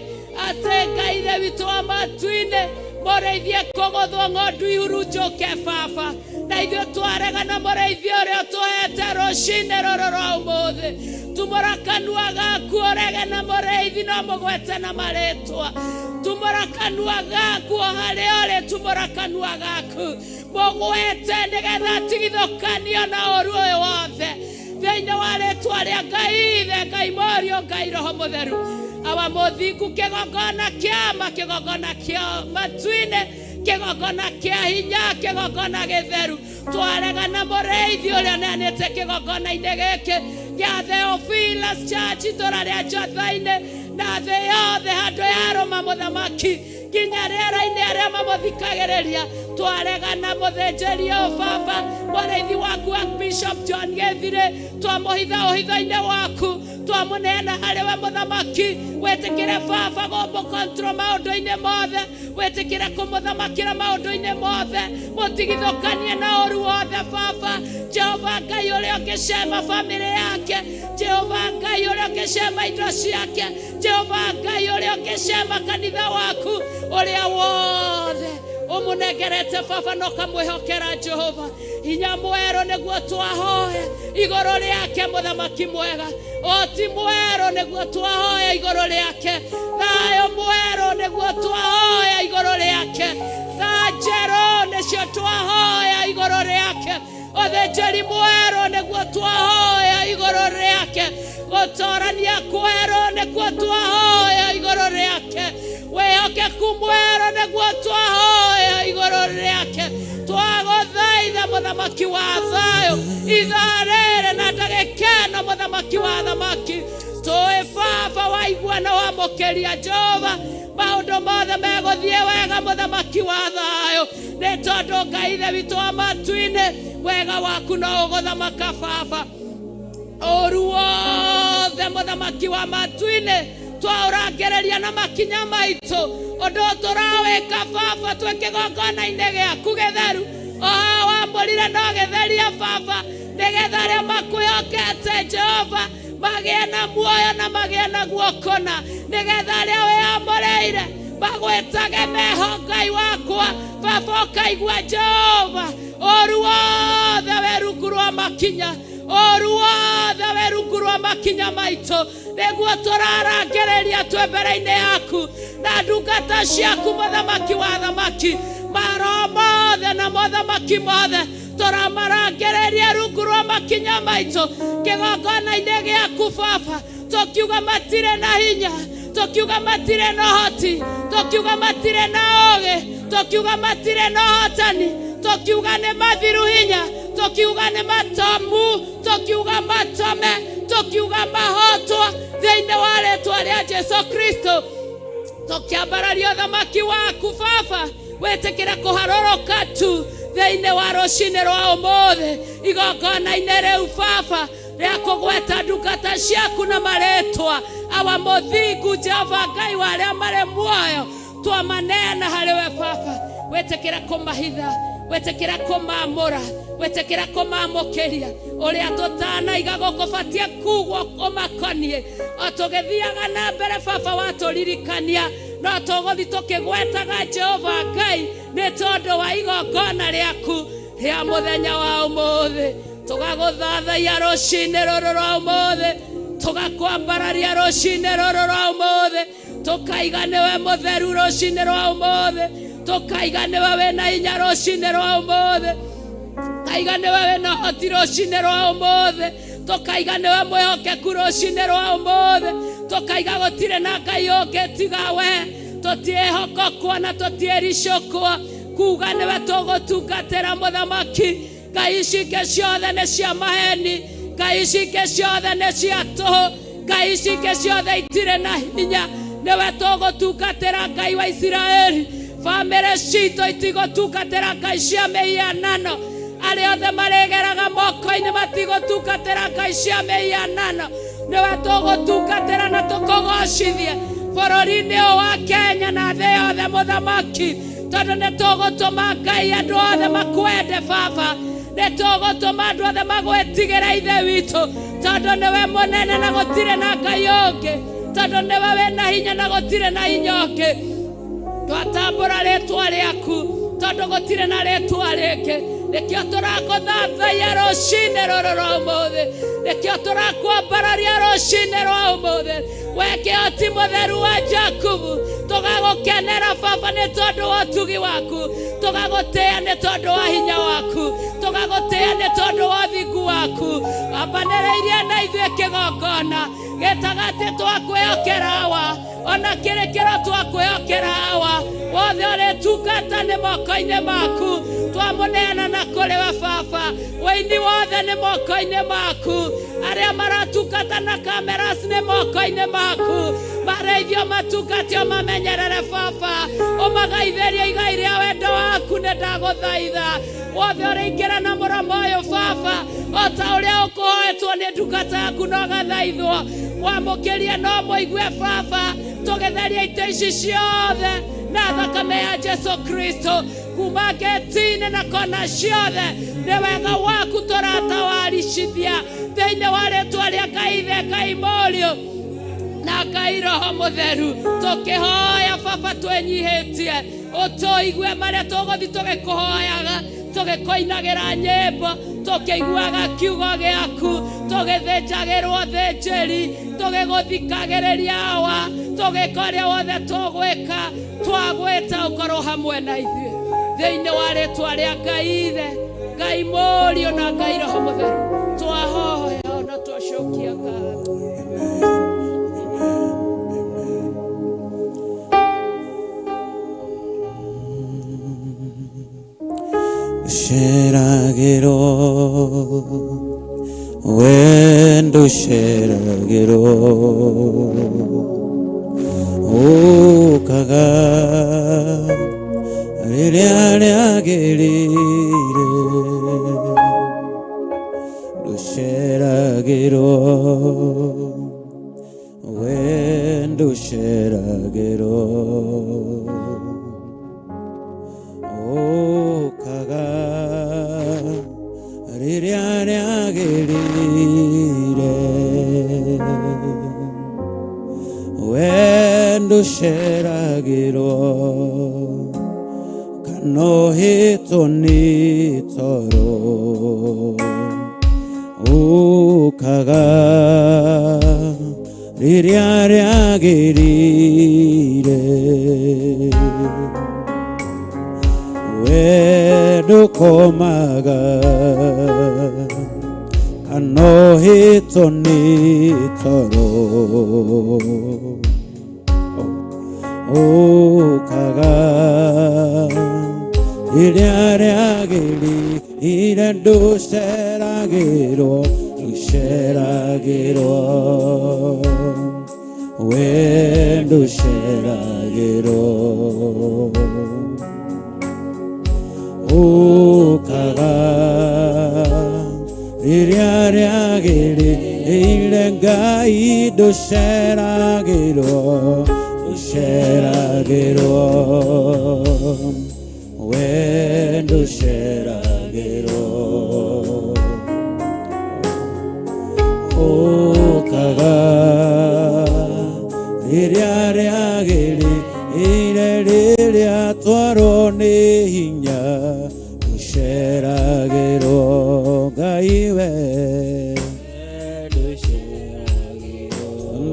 atĩ Ngai Ithe witũ wa matu-inĩ, mũrĩithie kũgũthwo ng'ondu ihurunjũke Baba, na ithuĩ twaregana mũrĩithie ũrĩa ũtũhete rũcinĩ rũrũ rwa ũmũthĩ. Tumũra kanua gaku ũrege na mũrĩithi na mũgwete na marĩtwa. Tumũra kanua gaku o harĩa ũrĩ, tumũra kanua gaku mũgwete nĩgetha atigithũkanio na ũru ũyũ wothe thĩinĩ wa rĩtwa rĩa Ngai Ithe, Ngai Mũriũ, Ngai Roho Mũtheru. Awa mũthingu kĩgongona kĩama, kĩgongona kĩa matu-inĩ, kĩgongona kĩa hinya, kĩgongona gĩtheru. Twaregana mũrĩithi ũrĩa neanĩte kĩgongona-inĩ gĩkĩ gĩa Theophilus Church itũũra rĩa Njatha-inĩ na thĩ yothe handũ yarũma mũthamaki nginya rĩera-inĩ arĩa mamũthikagĩrĩria. Twaregana mũthĩnjĩri ũyũ Baba, mũrĩithi waku wa Bishop John Gĩthirĩ, twamũhitha ũhitho-inĩ waku, twamũneana harĩ we mũthamaki. Wĩtĩkĩre Baba gũmũ-control maũndũ-inĩ mothe, wĩtĩkĩre kũmũthamakĩra maũndũ-inĩ mothe, mũtigithũkanie na ũru wothe Baba. Jehova Ngai ũrĩa ũngĩcema bamĩrĩ yake, Jehova Ngai ũrĩa ũngĩcema indo ciake, Jehova Ngai ũrĩa ũngĩcema kanitha waku ũrĩa wothe ũmũnengerete Baba na ũkamwĩhokera Jehova. Hinya mwerũ nĩguo twahoya igũrũ rĩake mũthamaki mwega, ũhoti mwerũ nĩguo twahoya igũrũ rĩake, thayũ mwerũ nĩguo twahoya igũrũ rĩake, tha njerũ nĩcio twahoya igũrũ rĩake, ũthĩnjĩri mwerũ nĩguo twahoya igũrũ rĩake, gũtoorania kwerũ nĩguo twahoya igũrũ rĩake, wĩhokeku mwerũ nĩguo twahoya igũrũ rĩake. Twagũthaitha mũthamaki wa thayũ ithaa rĩrĩ na ndagĩka ĩno, mũthamaki wa thamaki, tũĩ Baba waigua na wamũkĩria Jehova, maũndũ mothe megũthiĩ wega mũthamaki wa thayũ, nĩ tondũ Ngai Ithe witũ wa matu-inĩ, wega waku no ũgũthamaka Baba. Ũru wothe mũthamaki wa matu-inĩ twaũrangĩrĩria na makinya maitũ, ũndũ tũrawĩka Baba twĩ kĩgongona-inĩ gĩaku gĩtheru, o wamũrire no gĩtherie Baba, nĩgetha arĩa makwĩhokete Jehova magĩe na muoyo na magĩe na guokona, nĩgetha arĩa wĩamũrĩire magwĩtage meho Ngai wakwa Baba, ũkaigua Jehova. Ũru wothe wĩ rungu rwa makinya, ũru wothe wĩ rungu rwa makinya maitũ, nĩguo tũrarangĩrĩria twĩ mbere-inĩ yaku na ndungata ciaku mũthamaki wa thamaki. Maro mothamaki mothe tũramarangereria rungu rwa makinya maitũ kĩgongona-inĩ gĩaku Baba, tũkiuga matirĩ na hinya, tũkiuga matirĩ na ũhoti, tũkiuga matirĩ na ũũgĩ, tũkiuga matirĩ na ũhotani, tũkiuga nĩ mathiru hinya, tũkiuga nĩ matomu, tũkiuga matome, tũkiuga mahotwo thĩinĩ wa rĩĩtwa rĩa Jesũ Kristo. Tũkĩambararia ũthamaki waku Baba, wĩtĩkĩre kũharũrũka tu thĩinĩ wa rũciinĩ rwa ũmũthĩ igongona-inĩ rĩu Baba rĩa kũgweta ndungata ciaku na marĩtwa awa mũthingu Jehova Ngai wa arĩa marĩ muoyo twamaneana harĩwe Baba, wĩtĩkĩre kũmahitha, wĩtĩkĩre kũmamũra, wĩtĩkĩre kũmamũkĩria ũrĩa tũtanaiga gũkũbatie kugwo ũmakoniĩ o tũgĩthiaga na mbere Baba watũririkania no tũgũthiĩ tũkĩgwetaga Jehova Ngai nĩ tondũ wa igongona rĩaku rĩa mũthenya wa ũmũthĩ. Tũgagũthathaiya rũciinĩ rũrũ rwa ũmũthĩ, tũgakwambararia rũciinĩ rũrũ rwa ũmũthĩ, tũkaiga nĩwe mũtheru rũciinĩ rwa ũmũthĩ, tũkaiga nĩwe wĩna hinya rũciinĩ rwa ũmũthĩ, tũkaiga nĩwe wĩna ũhoti rũciinĩ rwa ũmũthĩ, tũkaiga nĩwe mwĩhokeku rũciinĩ rwa ũmũthĩ, tũkaiga gũtirĩ na Ngai ũngĩ tiga we, tũtiĩhokokwo na tũtiĩricũkwo kuga nĩwe tũgũtungatĩra mũthamaki. Ngai ici ingĩ ciothe nĩ cia maheni, ngai ici ingĩ ciothe nĩ cia tũhũ, ngai ici ingĩ ciothe itirĩ na hinya, nĩwe tũgũtungatĩra Ngai wa Isiraeli. Bamĩrĩ citũ itigũtungatĩra ngai cia mĩhianano, arĩa othe marĩgeraga moko-inĩ matigũtungatĩra ngai cia mĩhianano, nĩwe tũgũtungatĩra na tũkũgocithie bũrũri-inĩ ũyũ wa Kenya na thĩ yothe mũthamaki, tondũ nĩ tũgũtũma Ngai andũ othe makwende Baba, nĩ tũgũtũma andũ othe magwĩtigĩra ithe witũ, tondũ nĩwe mũnene na gũtirĩ na Ngai ũngĩ, tondũ nĩwe wĩna hinya na gũtirĩ na hinya ũngĩ. Twatambũra rĩĩtwa rĩaku tondũ gũtirĩ na rĩĩtwa rĩngĩ, nĩkĩo tũrakũthathaiya rũciinĩ rũrũ rwa ũmũthĩ, nĩkĩo tũrakwambararia rũciinĩ rwa ũmũthĩ, we kĩhoti mũtheru wa Jakubu. Tũgagũkenera Baba nĩ tondũ wa ũtugi waku, tũgagũtĩĩa nĩ tondũ wa hinya waku, tũgagũtĩĩa nĩ tondũ wa ũthingu waku. Wambanĩrĩirie na ithuĩ kĩgongona gĩtagatĩ twa kwĩhokera hawa, ona kĩrĩkĩro twa kwĩhokera hawa, wothe ũrĩtungata nĩ moko-inĩ maku, twamũneana na kũrĩ we Baba, wĩini wothe nĩ moko-inĩ maku, arĩa maratungata na cameras nĩ moko-inĩ maku, mareithio matungatio mamenyerere Baba, ũmagaithĩrie igai rĩa wendo waku nĩ ndagũthaitha, wothe ũrĩingĩra na mũromo ũyũ Baba, o ta ũrĩa ũkũhoetwo nĩ ndungata yaku no gathaithwo, wamũkĩrie no mũigue Baba, tũgĩtheria itĩ ici ciothe na thakame ya Jesũ Kristo kuma ngeti-inĩ na kona ciothe, nĩ wega waku tũratawaricithia thĩinĩ wa rĩĩtwa rĩa Ngai Ithe, Ngai Mũriũ na Ngai Roho Mũtheru. Tũkĩhoya Baba twĩnyihĩtie, ũtũigue marĩa tũgũthiĩ tũgĩkũhoyaga, tũgĩkũinagĩra nyĩmbo, tũkĩiguaga kiugo gĩaku, tũgĩthĩnjagĩrwo thĩnjĩri, tũgĩgũthikagĩrĩria hawa, tũgĩkoria wothe tũgwĩka, twagwĩta ũkorwo hamwe na ithuĩ thĩinĩ wa rĩĩtwa rĩa Ngai Ithe, Ngai Mũriũ na Ngai Roho Mũtheru twahoya na twacokia ngatho. Sheragiro, wendo sheragiro, okaga, rireagirire, sheragiro, wendo sheragiro. Okaga rireagirire wendo sheragiro kanohito ni toro okaga rireagirire wendo komaga anohito ni toro okaga iriaragiri irando seragiro wendo seragiro okaga iriaragiri irengai do seragiro wendo seragiro okaga iriaragiri ireria twaro ni hinya seragiro gaiwe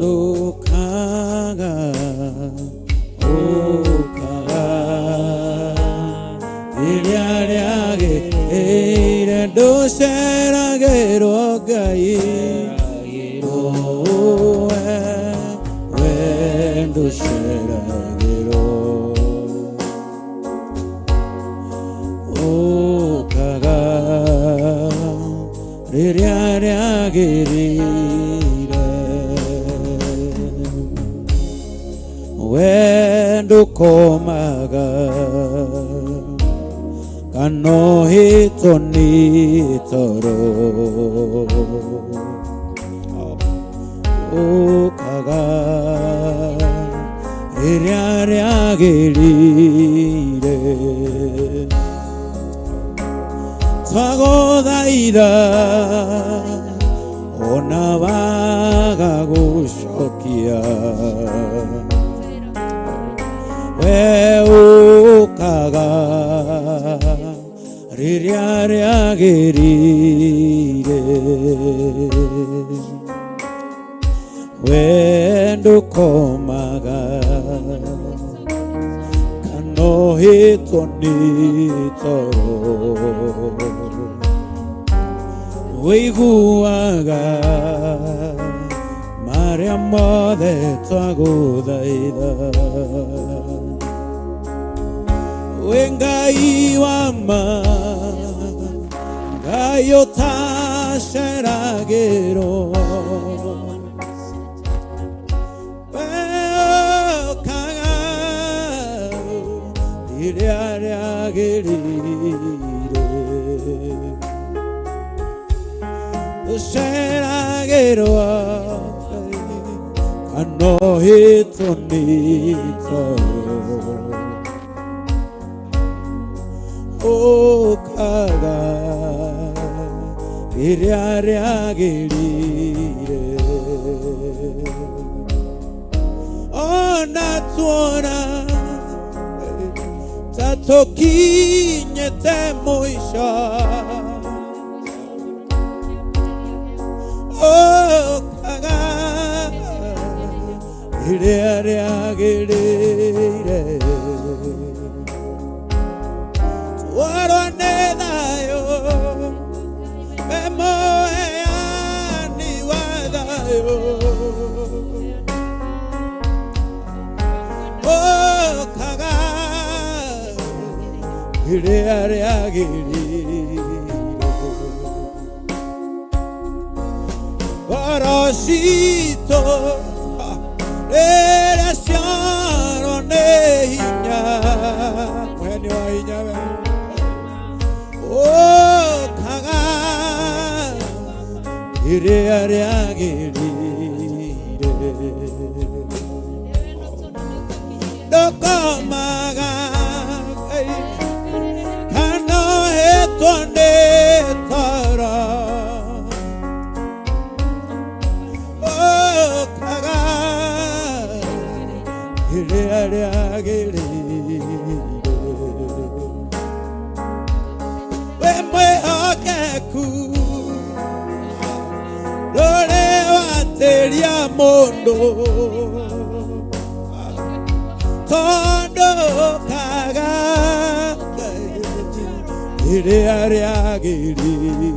lukaga okaga iriaragiri do seragiro gaiwe wendo seragiro okaga iriaragiri wendo komaga kanohito ni toro okaga iriaragiri twagodaira ona vaga gushokia okaga iriaragiri wendo komaga kanohito ni toro wiguaga maria mothe twaguthaitha wengai wama ngai utaceragiro okaga iriaragiri seragiro anohito ni toro okaga iriaragiri ona tuona tatokinyete moisha okaga iriaragiri tuarone dayo emoeani wadayo okaga iriaragiri Parasito relaciano nehinya when you are in oh kaga iriaragiri dokomaga kano etonde tara iriaragiri wemwe okeku dore wateria mondo tondo kaga iria riagirire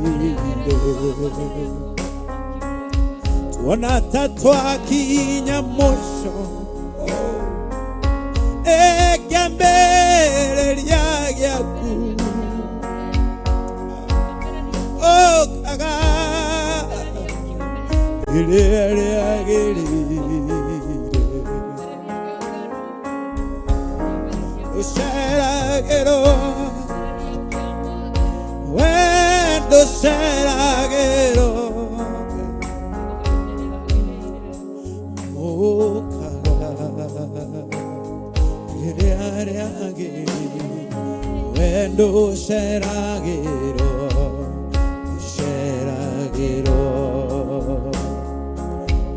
tuona ta twakinya mwisho ekiambĩrĩria gĩaku kaga iria riagirire uceragĩrwo wendo uceragĩrwo iria riagirire wendo uceragĩrwo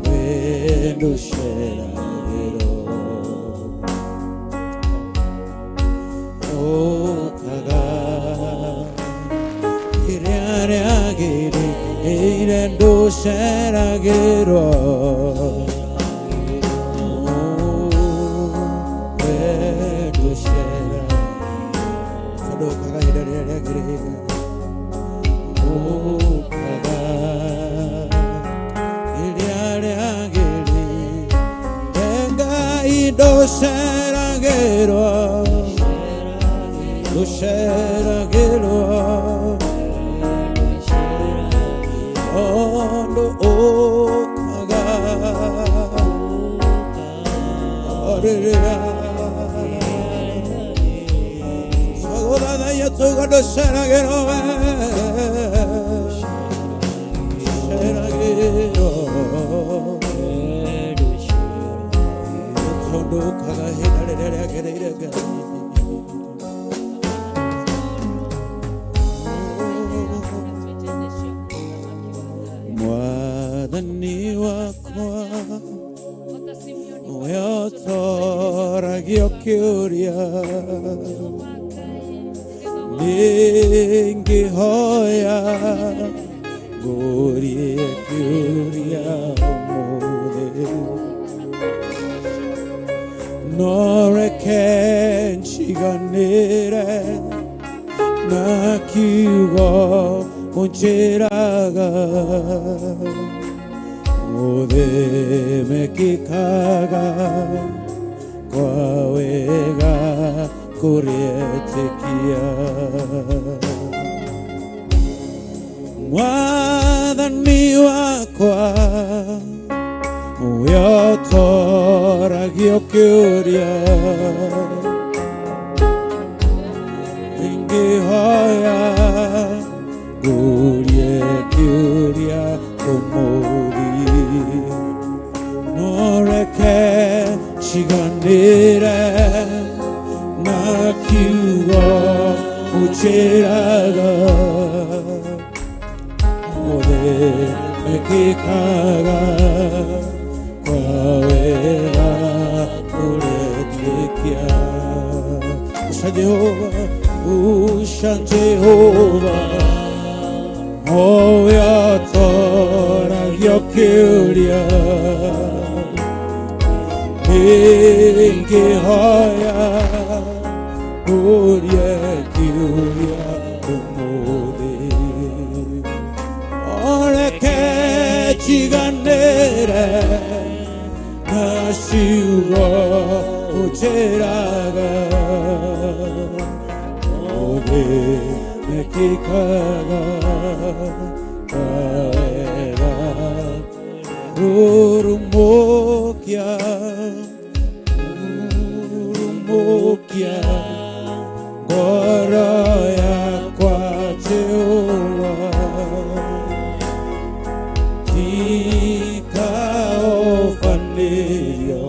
wendo uceragĩrwo kaga iria riagirire nduceragĩrwo kaga iria riagirire kaga iria riagirire Ngai nduceragĩrwo uceragĩrwo ondo okaga orĩrĩa twagũthaithagia tuga ndũceragĩrwo uceragĩrwo tondũ ũkaga hĩndĩ rĩrĩa rĩagĩrĩire Ngai Mwathani wakwa we ũtoragia ũkĩũria ningĩhoya ngũrie kĩũria ũmũthĩ no reke njiganĩre na kiugo unjĩraga ũthĩmĩkĩkaga kwa wega kũrĩetĩkia Mwathani wakwa we ũtoragia ũkĩũria ingĩhoya ngũrie kĩũria ũmũthĩ no reke njiganĩre na kiugo unjĩraga ũthĩmĩkĩkaga kwa wega kũrĩetĩkia Usha Jehova we ũtoragia ũkĩũria ingĩhoya ngũrie kĩũria ũmũthĩ reke njiganĩre na ciugo unjĩraga ũthĩmĩkĩkaga kwa wega rũrũmũkia ngoro yakwa Jehova tikaofanĩrio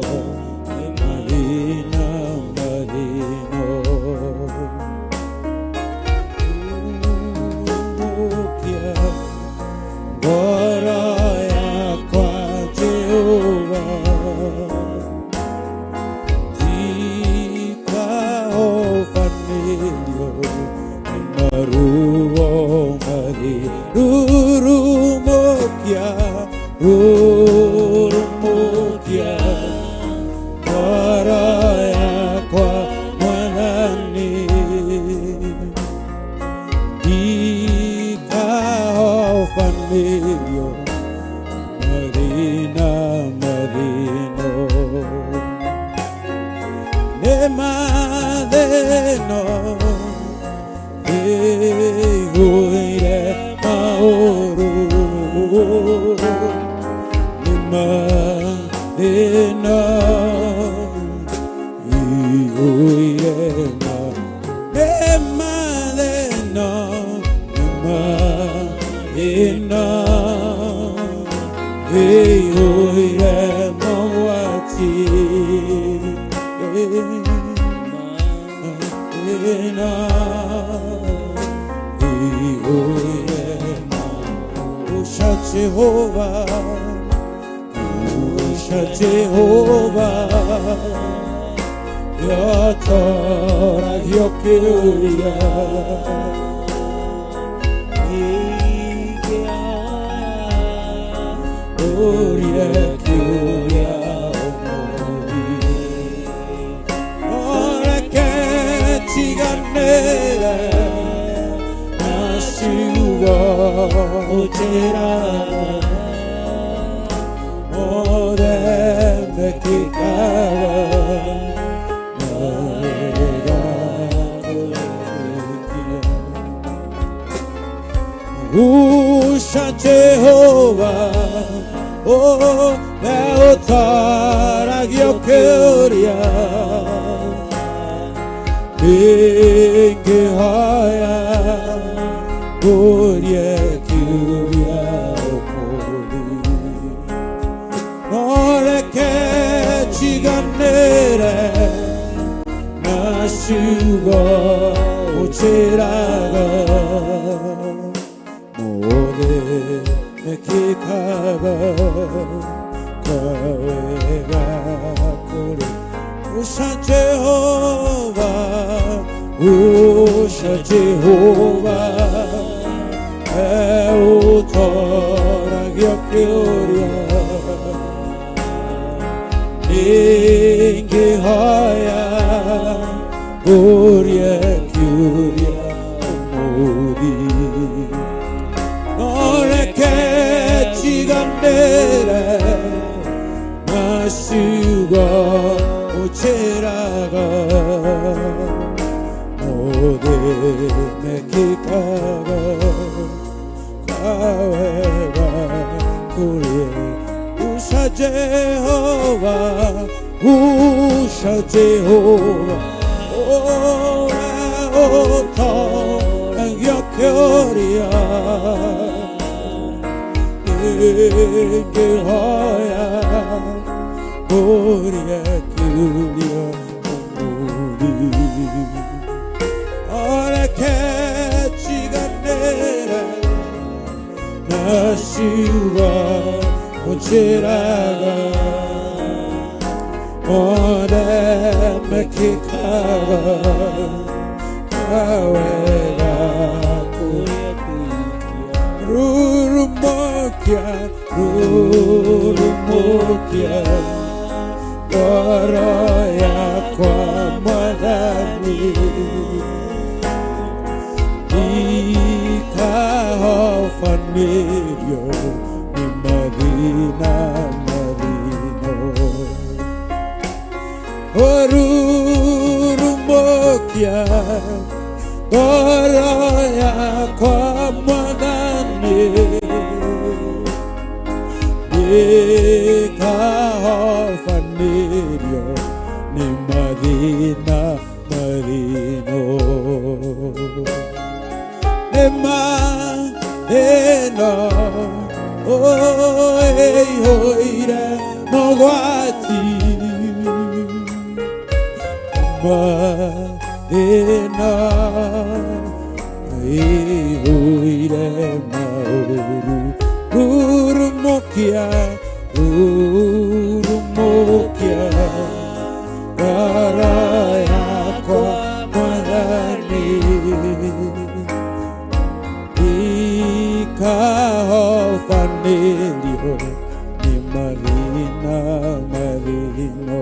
marina marino ngoro yakwa Jehova tikaofanĩrio maruo mari rurumukia ngoro yakwa Mwathani Mario, Marina, Marino, ne madeno, huire maoru, ne madeno, huire maoru, ne madeno, Ina huire mawati Ina huire Usha Jehovah Yatora yokuria Gloria, gloria, ora che ci ganera, nasciugo c'era, ora me che Usha Jehovah, oh, Leotara Gyokuria, Inge Haya, Gloria, Gloria, Nore che ci ganere, Nasciugo c'era. Kikaba kawega kore Usha Jehovah Eutora Gyokuria Inge Haya Gloria Curia Modi Ore che ci gandere Nasciugo c'eraga Ode me kikaba Kawega kurie Usha Jehovah Oh, to Gyokuria Hoya, Gloria, Gloria, ora che ci ganera, nasciugo c'era, ora me che kawega, Rurumokia Goroya kwa madani Ikahofanilyo ni Marina Marino Rurumokia Goroya kwa madani Ikahofanilyo ni Marina Marino Eno hoire mogwati Marina hoire mauru Urumokia Garaya kwa madani Ikahofanilyo ni Marina Marino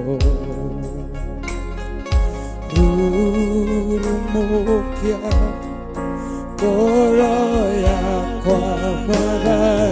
Urumokia Garaya kwa madani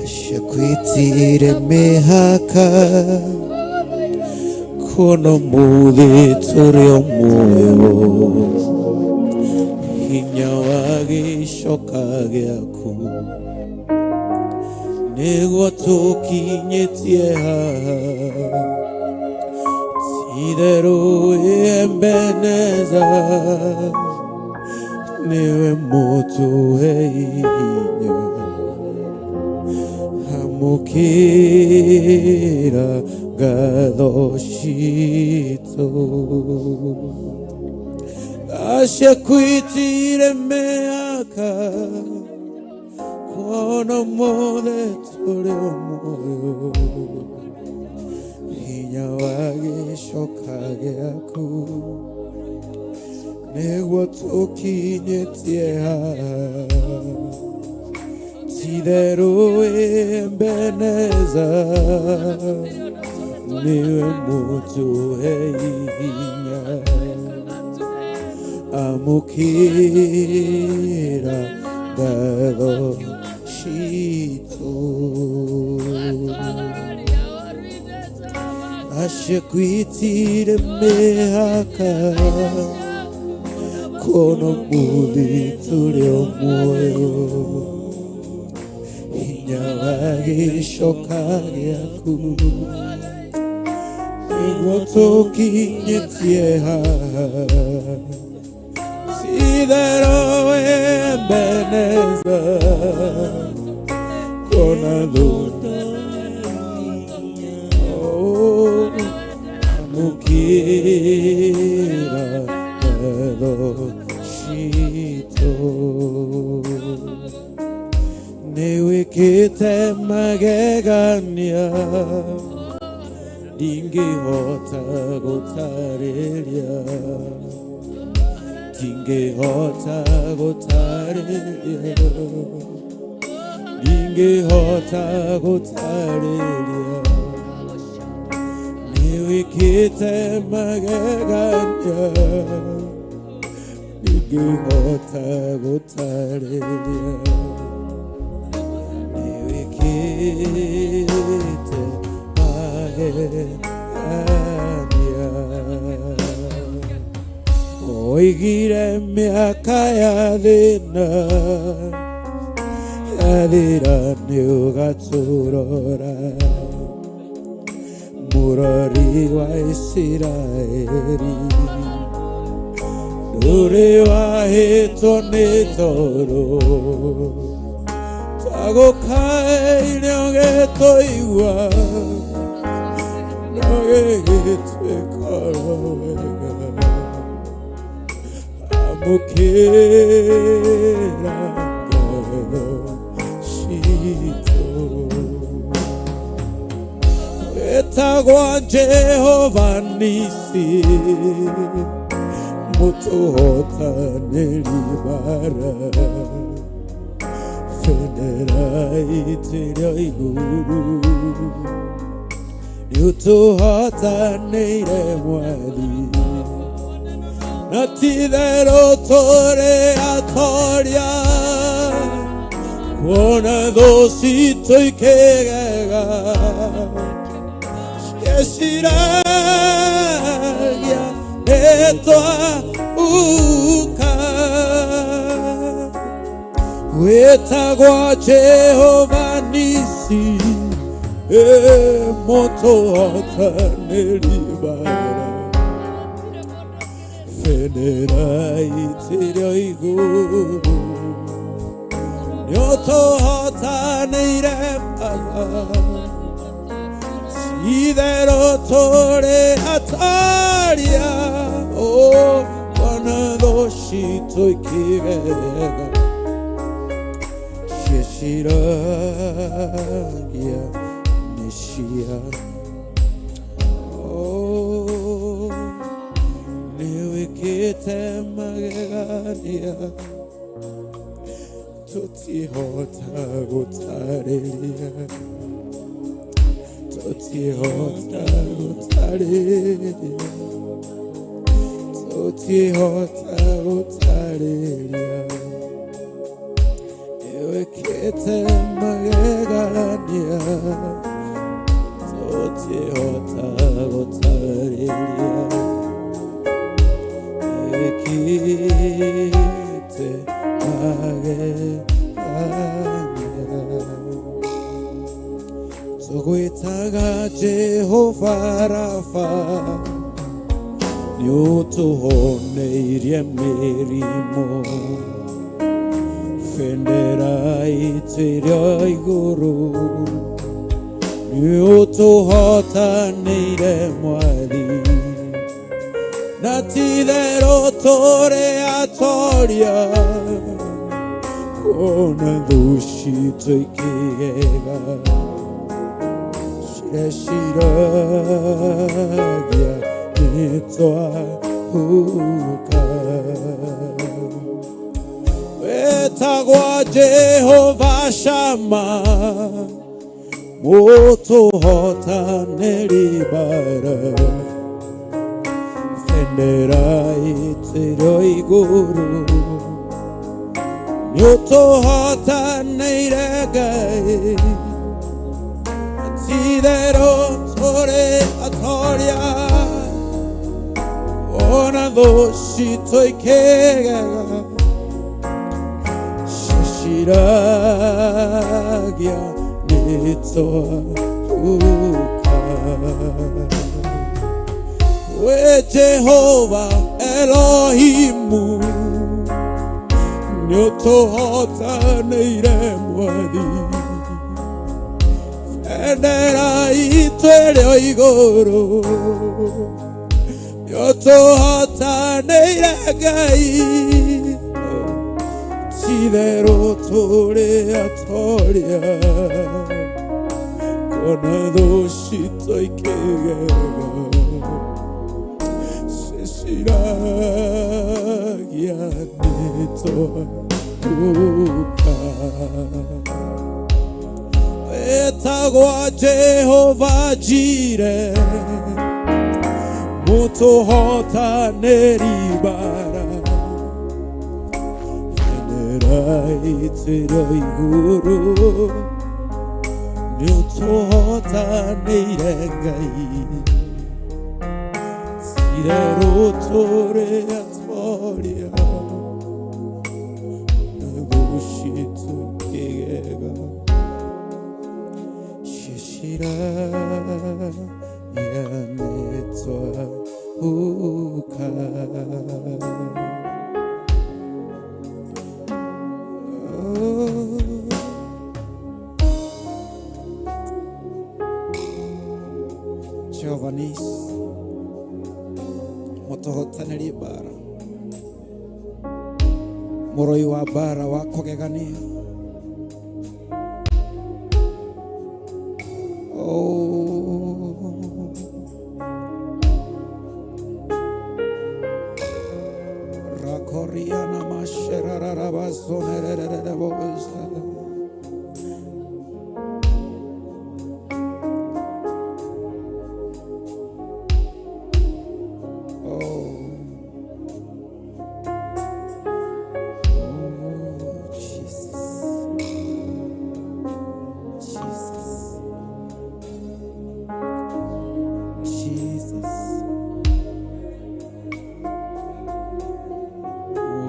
Shakwitire mehaka kono mude tore moyo hinya wage shokage aku nego tokinyetie tidero embeneza newe moto heinya Mukira gadoshito Asha kuitire meaka Kono mode tore moyo Hinya wage shokage aku Negwa tokinyetie Tidero embeneza niwe mutu heinya amukira gado shito Ashekwitire mehaka kono muthi tulio muoyo hinya wa gicoka giaku niguo tukinyitie haha tithero Ebeneza kona thuna amukira wendo citũ nĩwĩkĩte magegania ndingĩhota gũtarĩria ndingĩhota gũtarĩria ndingĩhota gũtarĩria nĩwĩkĩte magegania ndingĩhota gũtarĩria nĩwĩkĩte magegania oigire mĩaka ya thĩna yathira nĩũgatũrora mũrori wa Isiraeli ndũrĩ wahĩtwo nĩ toro twagũkaĩire ũgĩtũigua na gĩgĩtuĩka wega amũkĩra ngoro citũ wĩtagwo Jehova Nisi mũtũhotanĩri bara bendera ĩtĩrĩ igũrũ nĩũtũhotanĩire Mwathi na ti-itherũ tũrĩ atoria kuona thũ citũ ikĩgega cieciragia nĩtwauka wĩtagwo Jehova Nisi mũtũhotanĩri bara bendera ĩtĩrĩ igũrũ nĩũtũhotanĩire Baba ti-itherũ tũrĩ atoria kuona thũ citũ ikĩgega cieciragia nĩ cia nĩwĩkĩte magegania tũtihota gũtarĩria tũtihota gũtarĩria tũtihota gũtarĩria nĩwĩkĩte magegania tũtihota gũtarĩria nĩwĩkĩte magegania tũgwĩtaga Jehova Rafa nĩũtũhoneire mĩrimũ bendera ĩtĩrĩ igũrũ nĩũtũhotanĩire Mwathi na ti-itherũ tũrĩ atoria kuona thũ citũ ikĩgega cieciragia nĩtwauka wĩtagwo Jehova Shama mũtũhotanĩri bara bendera ĩtĩrĩ igũrũ nĩũtũhotanĩire Ngai ti-itherũ tũrĩ tore atoria ona doshi toikega shiragia nitoa uka we Jehovah Elohimu nyotohota neire mwadi endera itwere igoro nyotohota neire gai tidero tore atoria kona doshi toikega shiragia nitoa uka etagwa Jehovah Jireh mutohota neribara enera itero iguru mutohota neirengai sidero tore atoria nagushito kegega shishira yanetwa uka Jehovah Nis motohotaneri bara moroi wa bara wa kogegania rakoriana masherara basonerere bosa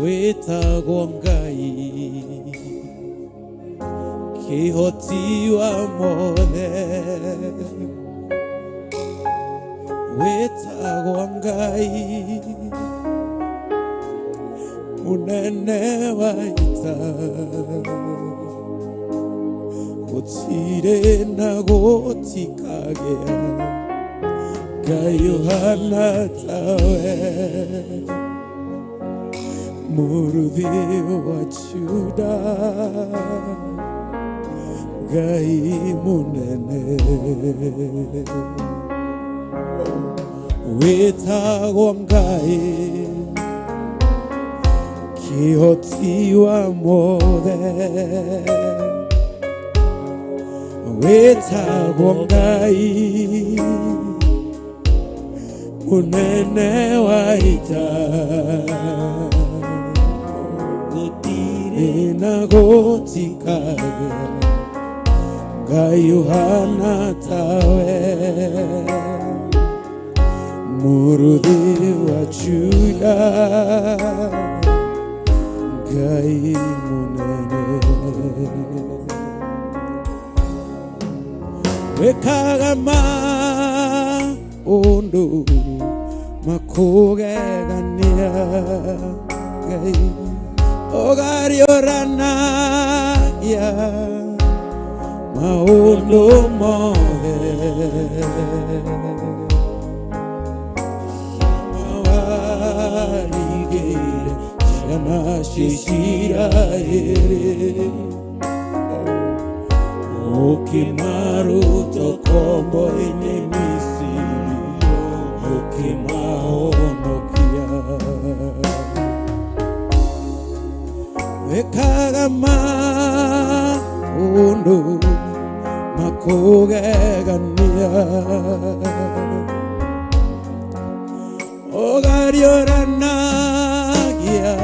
wetagwo Ngai kihoti wa mothe wetagwo Ngai munene wa ita gutire na gutikagea Ngai uhana tawe muruthi wa Juda Ngai munene wetagwo Ngai kihoti wa mothe wetagwo Ngai munene wa ita na gotikage Ngai uhana tawe muruthi wa Juda Ngai munene wekaga maundu makugegania Ngai ogariorana ya maundu mothe mawarigire ciana cia Isiraeli ukimaruta kombo-inĩ Misiri ukimahonokia wekaga maundu makugegania ogarioranagia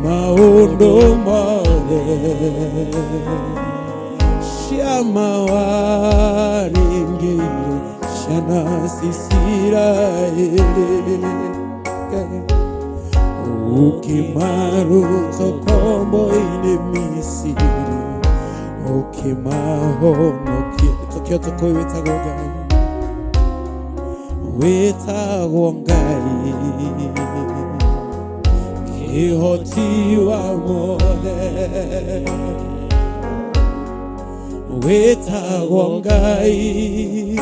maundu mothe cia mawaringĩire Isiraeli ukimarutso kombo-ine Misiri ukimahonokia tokio toko wetagwo Ngai kihoti wamothe wetagwo Ngai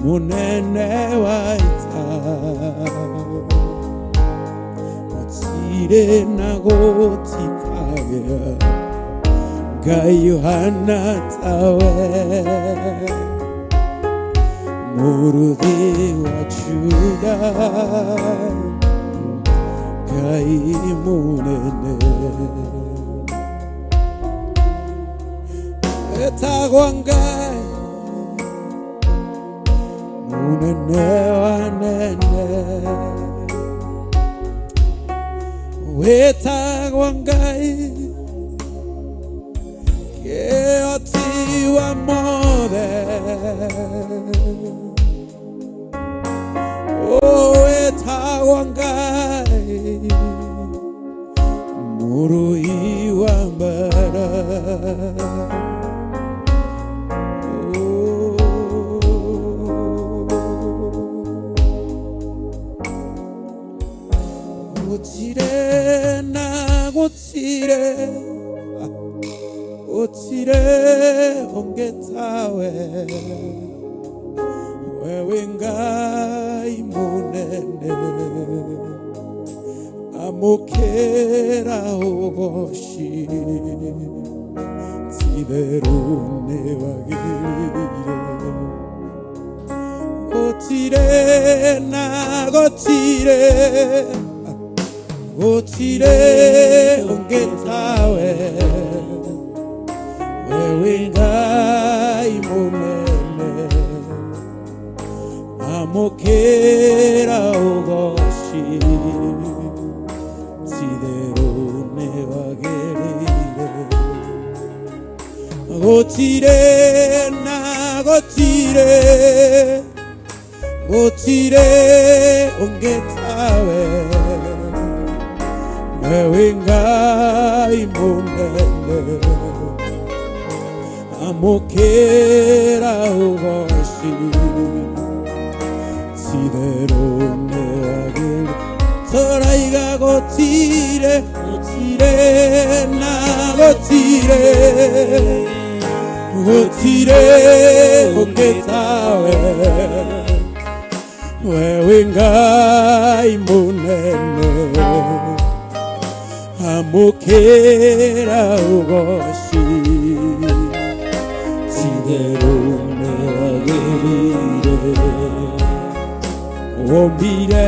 munene wa ita gutire na gutikagĩa Ngai ũhana tawe mũrũthi wa Juda Ngai mũnene wetagwo Ngai munene wanene wetagwo Ngai kĩhoti wamothe wetagwo Ngai mũrũi wa mbara Gutire ongetawe wewe Ngai munene amukera ugoshi tiberune wagirire gutire ongetawe wewe Ngai munene amukera ugoshi tiberune wagirire gutire ongetawe wewe Ngai munene amukera ugoshi tiberune wagirire toraiga gutire ongetawe wewe Ngai munene amukera ugoshi tiberune wagirire ombire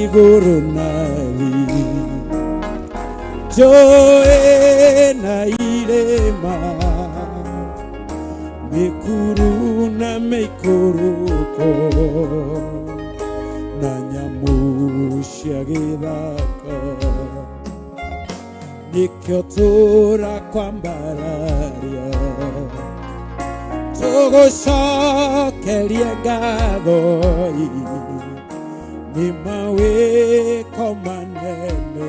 iguru nathi joe na irema mikuru na mikuruko na nyamu cia gĩthaka nikĩo tũrakwambararia tũgũcokerie ngatho nĩ mawĩko manene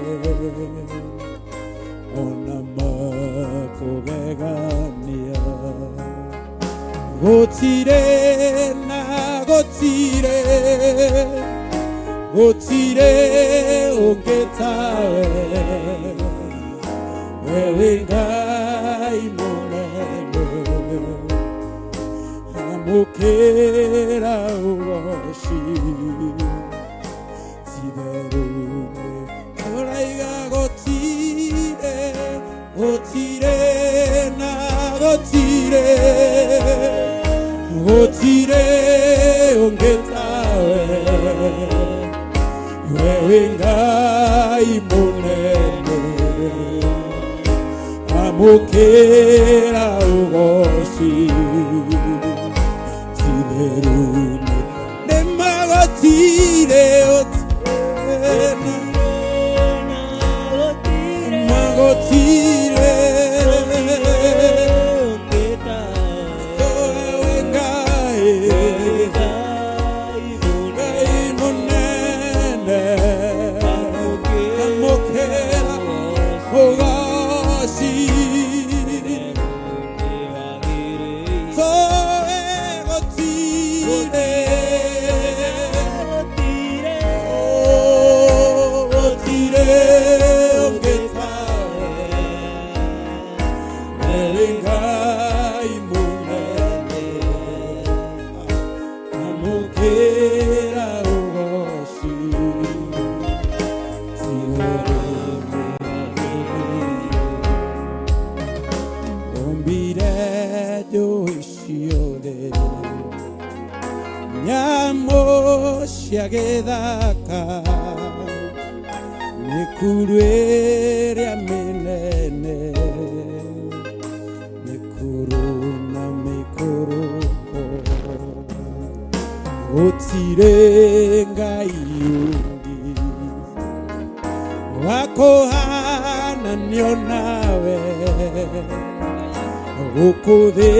ona makũgegania gũtirĩ ũngĩ tawe wewe Ngai mũnene amũkĩra ũgoci tiberune tũraiga gũtirĩ ũngĩ tawe wewe Ngai mũnene amũkĩra ũgoci tiberune nĩmagotire magotire wewe Ngai nyamũ cia gĩthaka mĩkuru ĩrĩa mĩnene mĩkuru na mĩkũrũko gũtirĩ Ngai ũngĩ wa kũhananio nawe gũkũ thĩ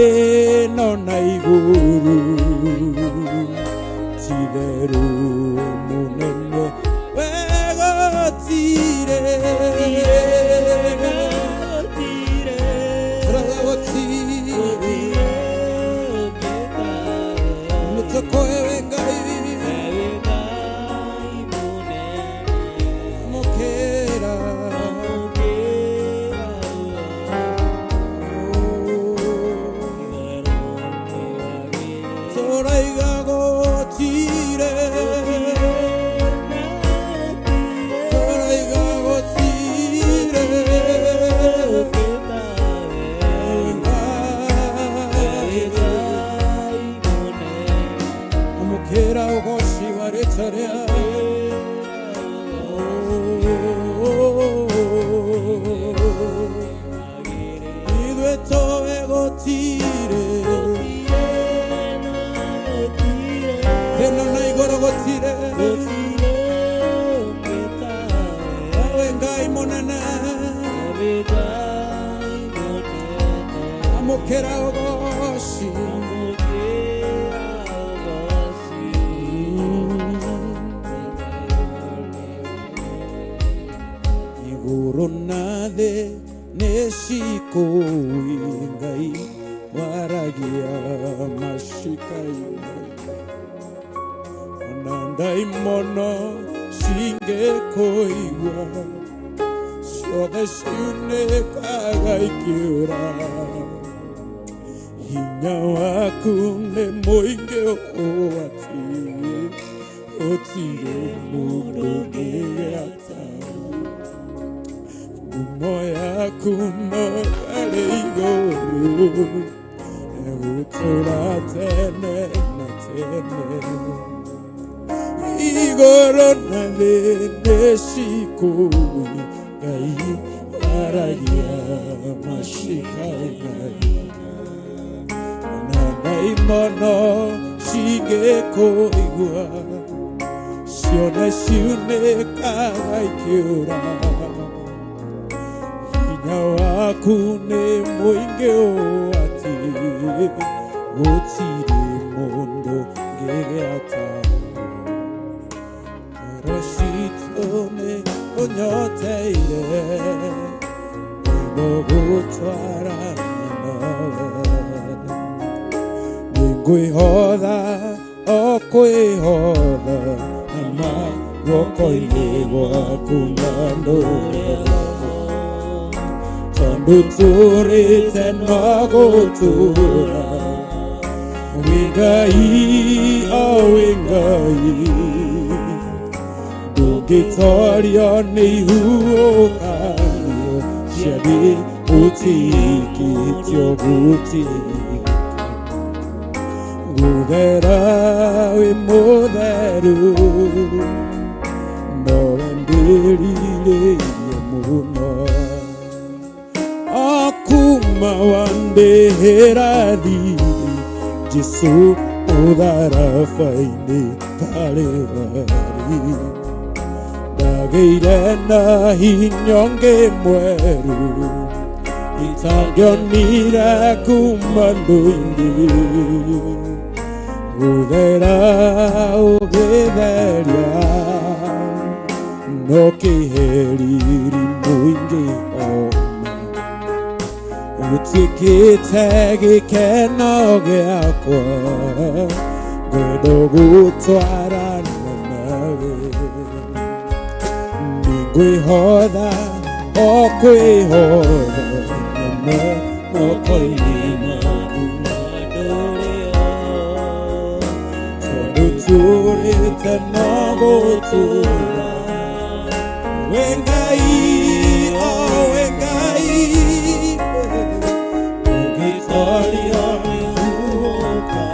no na igũrũ titheru mũnene we gũtirĩ mũtoko ewe Ngai mũkĩra toraiga gũtirĩ toraiga gũtirĩ amũkĩra ũgoci wa rĩĩtwa rĩawe ithuĩ tũĩ gũtirĩ thĩna na igũrũ gũtirĩ we Ngai mũnene amũkĩra ũgoci igũrũ na thĩ nĩcikũĩ Ngai waragia macikainĩ ona ndaimono cingĩkũigua ciothe ciunĩkaga ikĩũra hinya waku nĩ mũingĩ ũũ atĩ gũtirĩ mũndũ ũngĩgĩata ngumo yaku no arĩ igũrũ egũtũũra tene na tene igũrũ na thĩ nĩcikũĩ Ngai waragia macikainĩ ona ndaimono cingĩkũigua ciothe ciunĩkaga ikĩũra hinya waku nĩ mũingĩ ũũ atĩ gũtirĩ mũndũ ũngĩgĩata ngoro citũ nĩ ũnyoteire nĩguo gũtwarana nawe nĩngwĩhotha o kwĩhotha na moko-inĩ gwaku na ndũrĩra tondũ tũrĩte no gũtũũra wĩ Ngai o wĩ Ngai ndũngĩtorio nĩ ihuhũkanio cia thĩ ũtikĩtio gũtikĩka gũthera wĩ mũtheru nowe ndĩrirĩirie mũno akuma wandĩhĩra thirĩ Jesũ ũtharaba-inĩ Kalvari ndagĩire na hinya ũngĩ mwerũ itangĩonire kuma ndũire gũthera ũgĩtheria no kĩheriri mũingĩ oma ũtuĩkĩte gĩkeno gĩakwa ngwenda gũtwarana nawe nĩngwĩhotha o kwĩhotha moko-inĩ maku ma ndũrĩo tondũ tũrĩte no gũtũũra wĩ Ngai o wĩ Ngai ũgĩtorio nĩ huhũkanio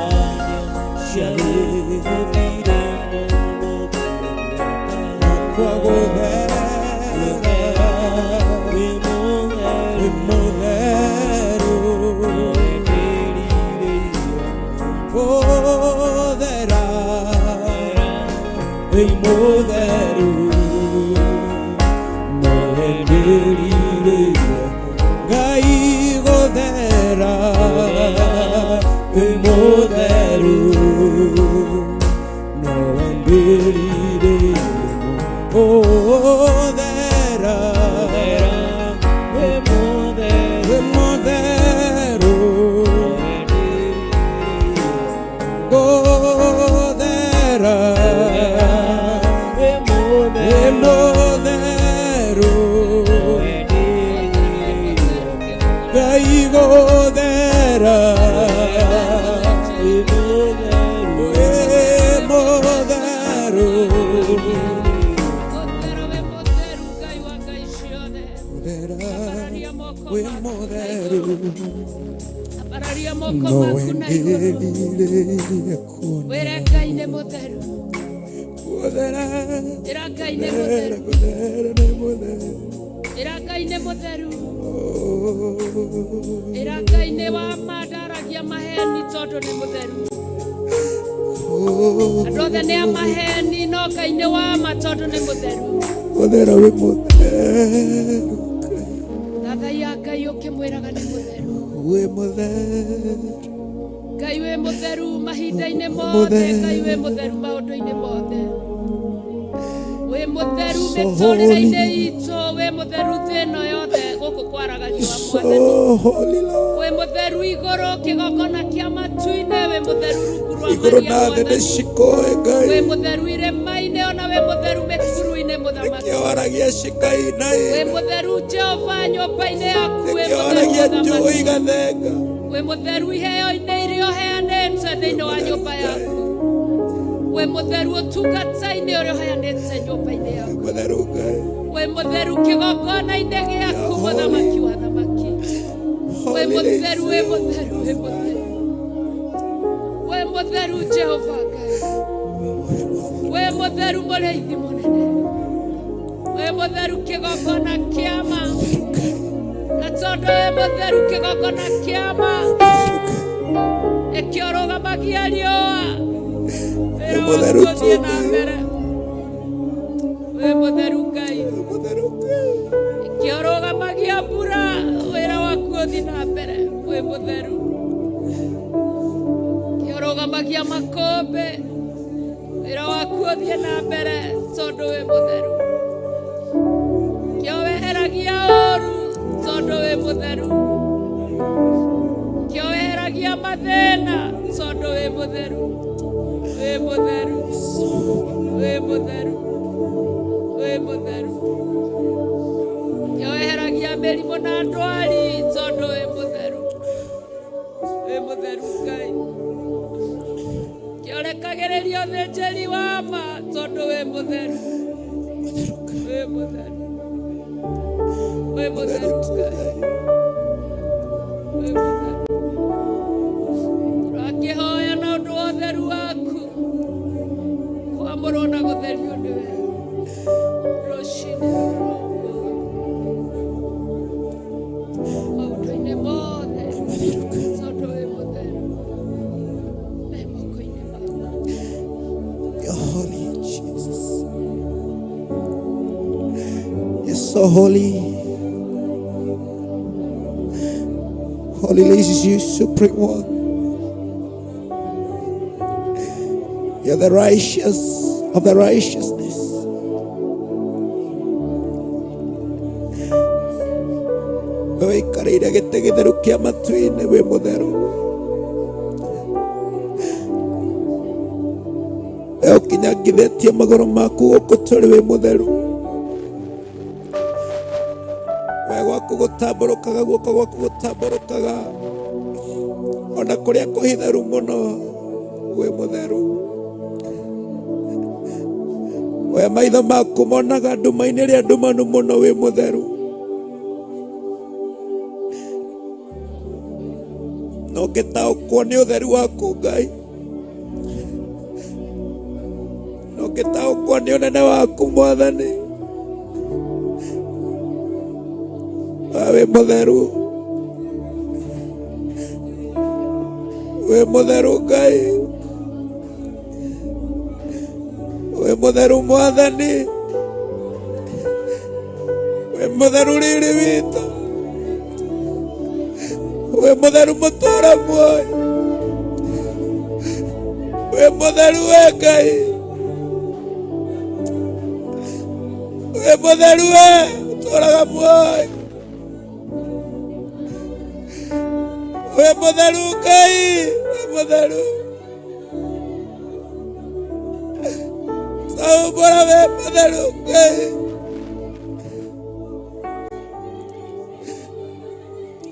So holy, holy is you, Supreme One. You're the righteous of the righteousness. Wewe karira gĩtĩ kia matu-inĩ wĩ mũtheru. Wewe ũkinyangithĩtie magũrũ maku gũkũ tũrĩ wĩ mũtheru. Gũtambũrũkaga guoko gwaku gũtambũrũkaga ona kũrĩa kũhitheru mũno wĩ mũtheru. We maitho maku monaga nduma-inĩ rĩa ndumanu mũno wĩ mũtheru. No ngĩtaũkwo nĩ ũtheru waku Ngai, no ngĩtaũkwo nĩ ũnene waku Mwathani. Wĩ mũtheru, wĩ mũtheru Ngai, wĩ mũtheru Mwathani, wĩ mũtheru Riri witũ, wĩ mũtheru Mũtũũra muoyo, wĩ mũtheru we Ngai, wĩ mũtheru we ũtũũraga muoyo, wĩ mũtheru Ngai, wĩ mũtheru Saũmbũra, wĩ mũtheru Ngai,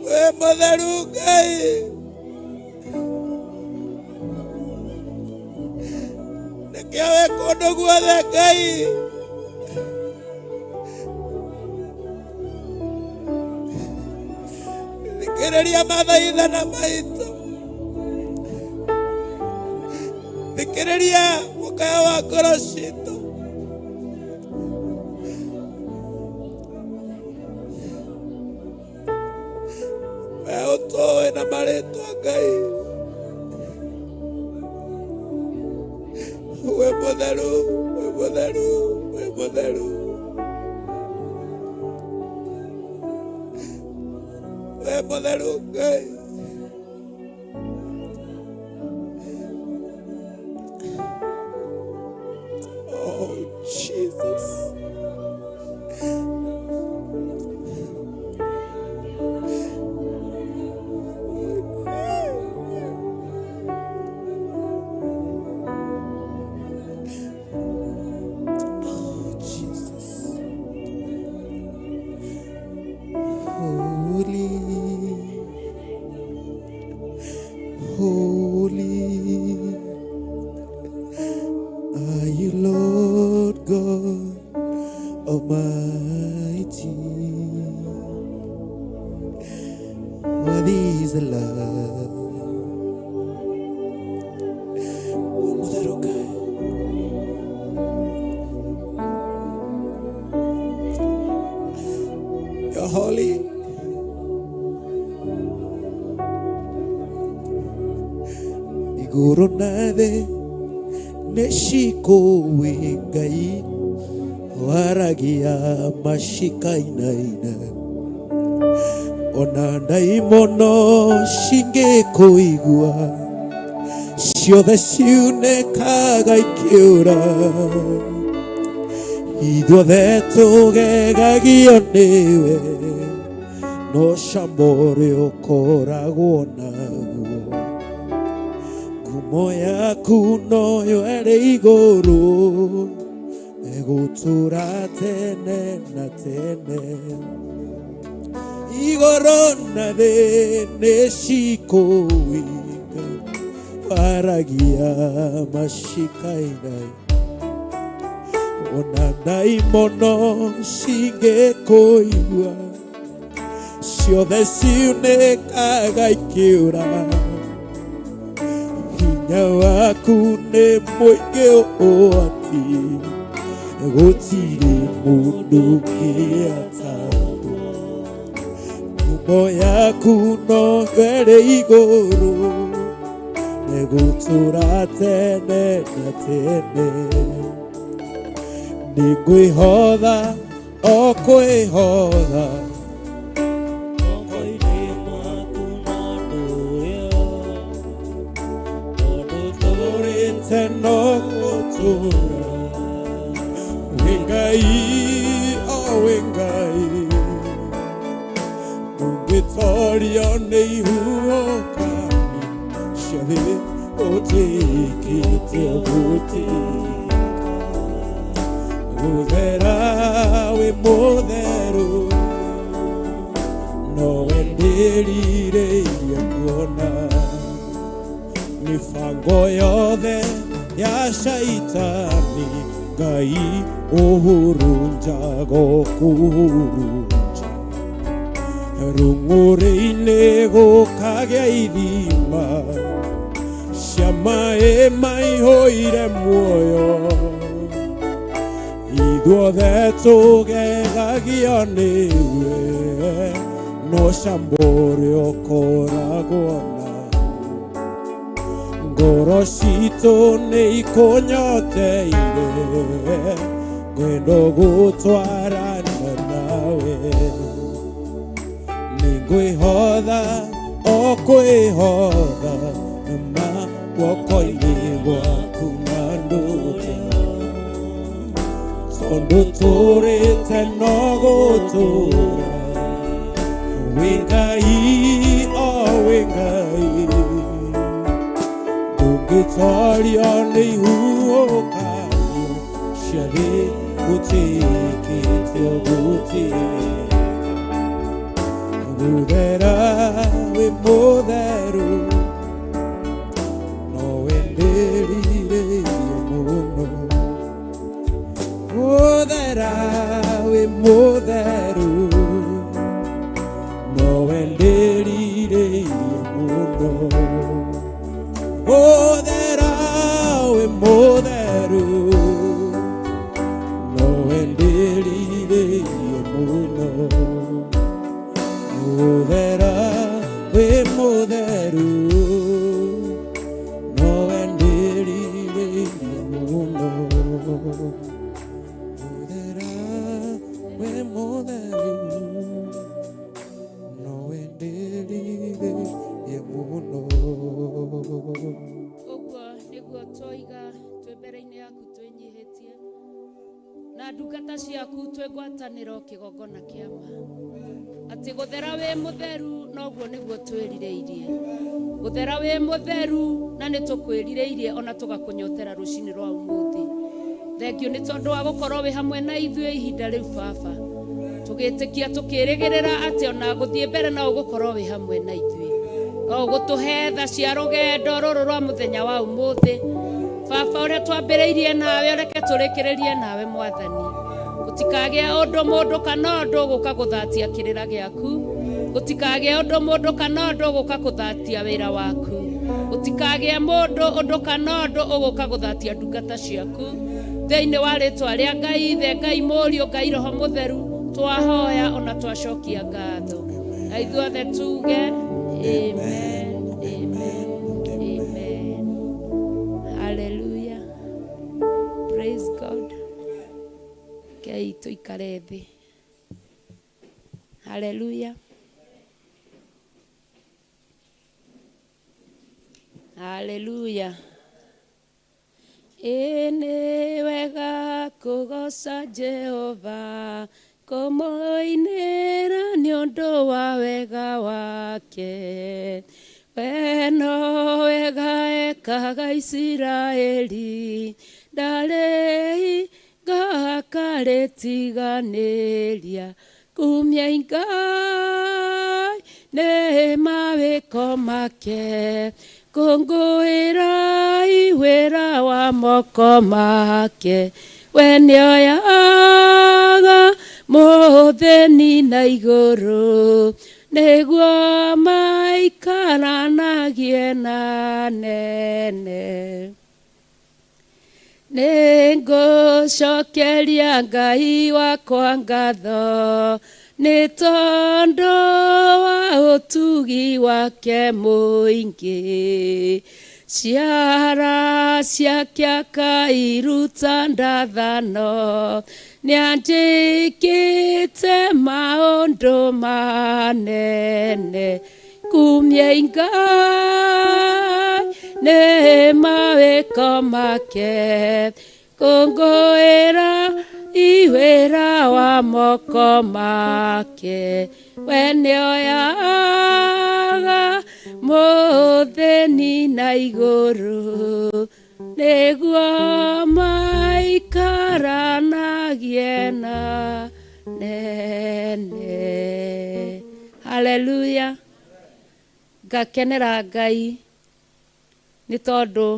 wĩ mũtheru Ngai, nĩkĩo wĩ kũndũ guothe Ngai, thikĩrĩria mathaithana maitũ, thikĩrĩria mũkaya wa ngoro citũ, we ũtũĩ na marĩtwa Ngai, wĩ mũtheru, wĩ mũtheru, wĩ mũtheru, wĩ mũtheru Ngai. Oh Jesus. Holy, igũrũ na thĩ nĩcikũĩ Ngai, waragia macikainaina, ona ndaimono cingĩkũigua, ciothe ciunĩkaga ikĩũra, ithuothe tũgegagio nĩwe, no cama ũrĩa ũkoragwo naguo, ngumo yaku noyo ĩrĩ igũrũ, ĩgũtũũra tene na tene, igũrũ na thĩ nĩcikũĩ Ngai, waragia macikainaina, ona ndaimono cingĩkũigua, ciothe ciunĩkaga ikĩũra, hinya waku nĩ mũingĩ ũũ atĩ gũtirĩ mũndũ ũngĩataũkwo, ngumo yaku no ĩrĩ igũrũ, ĩgũtũũra tene na tene, nĩngwĩhotha o kwĩhotha moko-inĩ maku na ndũũyo, tondũ tũrĩte no gũtũũra, wĩ Ngai, o wĩ Ngai, ndũngĩtorio nĩ ihuhũkanio cia thĩ, ũtĩkĩte gũtĩka, gũthera wĩ mũtheru, nowe ndĩrirĩirie kuona, mĩbango yothe ya caitani, Ngai ũhurunjaga ũkũhurunja, rũng'ũrĩ-inĩ gũkagĩa ithima, cia maĩ maihũire muoyo, ithuothe tũgegagio nĩwe, no camba ũrĩa ũkoragwo na ngoro citũ nĩ ikũnyoteire ngwendo gũtwarana nawe, nĩ ngwĩhotha o kwĩhotha guoko-inĩ gwaku na ndũtĩra, tondũ tũrĩte no gũtũra wĩ Ngai, o wĩ Ngai, ndũngĩtorio nĩ ihuhũkanio cia thĩ, gũtĩkĩte gũtĩra, gũthera wĩ mũtheru, nowe ndĩrirĩirie mũno, gũthera wĩ mũtheru, nowe ndĩrirĩirie mũno, gũthera wĩ mũtheru, nowe ndĩrirĩirie mũno, gũthera wĩ mũtheru, nowe ndĩrirĩirie mũno, gũthera wĩ mũtheru, nowe ndĩrirĩirie mũno. Ũguo nĩguo twoiga twĩ mbere-inĩ yaku twĩnyihĩtie, na ndungata ciaku twĩ ngwatanĩro kĩgongona kĩa ma, atĩ gũthera wĩ mũtheru noguo nĩguo twĩrirĩirie, gũthera wĩ mũtheru na nĩ tũkwĩrirĩirie ona tũgakũnyotera rũcinĩ rwa ũmũthĩ. Thengio nĩ tondũ wa gũkorwo wĩ hamwe na ithuĩ ihinda rĩu Baba, tũgĩtĩkia tũkĩrĩgĩrĩra atĩ ona gũthiĩ mbere no ũgũkorwo wĩ hamwe na ithuĩ, no ũgũtũhe tha cia rũgendo rũrũ rwa mũthenya wa ũmũthĩ. Baba, ũrĩa twambĩrĩirie nawe reke tũrĩkĩrĩrie nawe Mwathani, gũtikagĩa ũndũ mũndũ kana ũndũ ũgũka gũthatia kĩrĩra gĩaku, gũtikagĩa ũndũ mũndũ kana ũndũ ũgũka gũthatia wĩra waku, gũtikagĩa mũndũ ũndũ kana ũndũ ũgũka gũthatia ndungata ciaku, thĩinĩ wa rĩtwa rĩa Ngai Ithe, Ngai Mũriũ, Ngai Roho Mũtheru, twahoya ona twacokia ngatho, na ithuothe tuge amen, amen, amen. Hallelujah, praise God. Ngai tuikare thĩ. Hallelujah, hallelujah. Nĩ wega kũgoca Jehova, kũmũinĩra nĩ ũndũ wa wega wake, we no wega ekaga Isiraeli, ndarĩ ngaka rĩtiganĩria, kumia Ngai nĩ mawĩko make, kũngũĩra wĩra wa moko make, we nĩoyaga mũthĩni na igũrũ, nĩguo maikaranagie na nene. Nĩngũcokeria Ngai wakwa ngatho, nĩ tondũ wa ũtugi wake mũingĩ, ciara ciake akairuta ndathano, nĩanjĩkĩte maũndũ manene, kumia Ngai nĩ mawĩko make, kũngũĩra wĩra wa moko make, we nĩoyaga mũthĩni na igũrũ, nĩguo maikaranagie na nene. Hallelujah. Ngakenera Ngai nĩ tondũ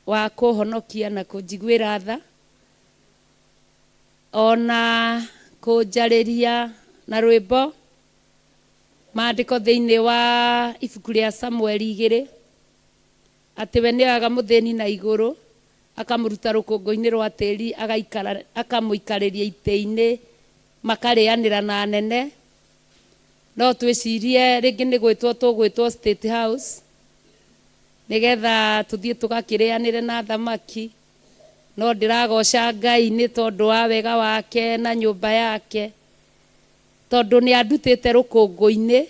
wa kũhonokia na kũnjiguĩra tha, ona kũnjarĩria na rwĩmbo maandĩko thĩinĩ wa ibuku rĩa Samueli 2, ati we nĩoyaga mũthĩni na igũrũ akamũruta rũkũngũ-inĩ rwa tĩri akamũikarĩria itĩ-inĩ makarĩanĩra na anene. No twĩcirie rĩngĩ nĩ gwĩtwo tũgwĩtwo State House nĩgetha tũthiĩ tũgakĩrĩanĩre na thamaki. No ndĩragoca Ngai nĩ tondũ wa wega wake na nyũmba yake, tondũ nĩ andutĩte rũkũngũ-inĩ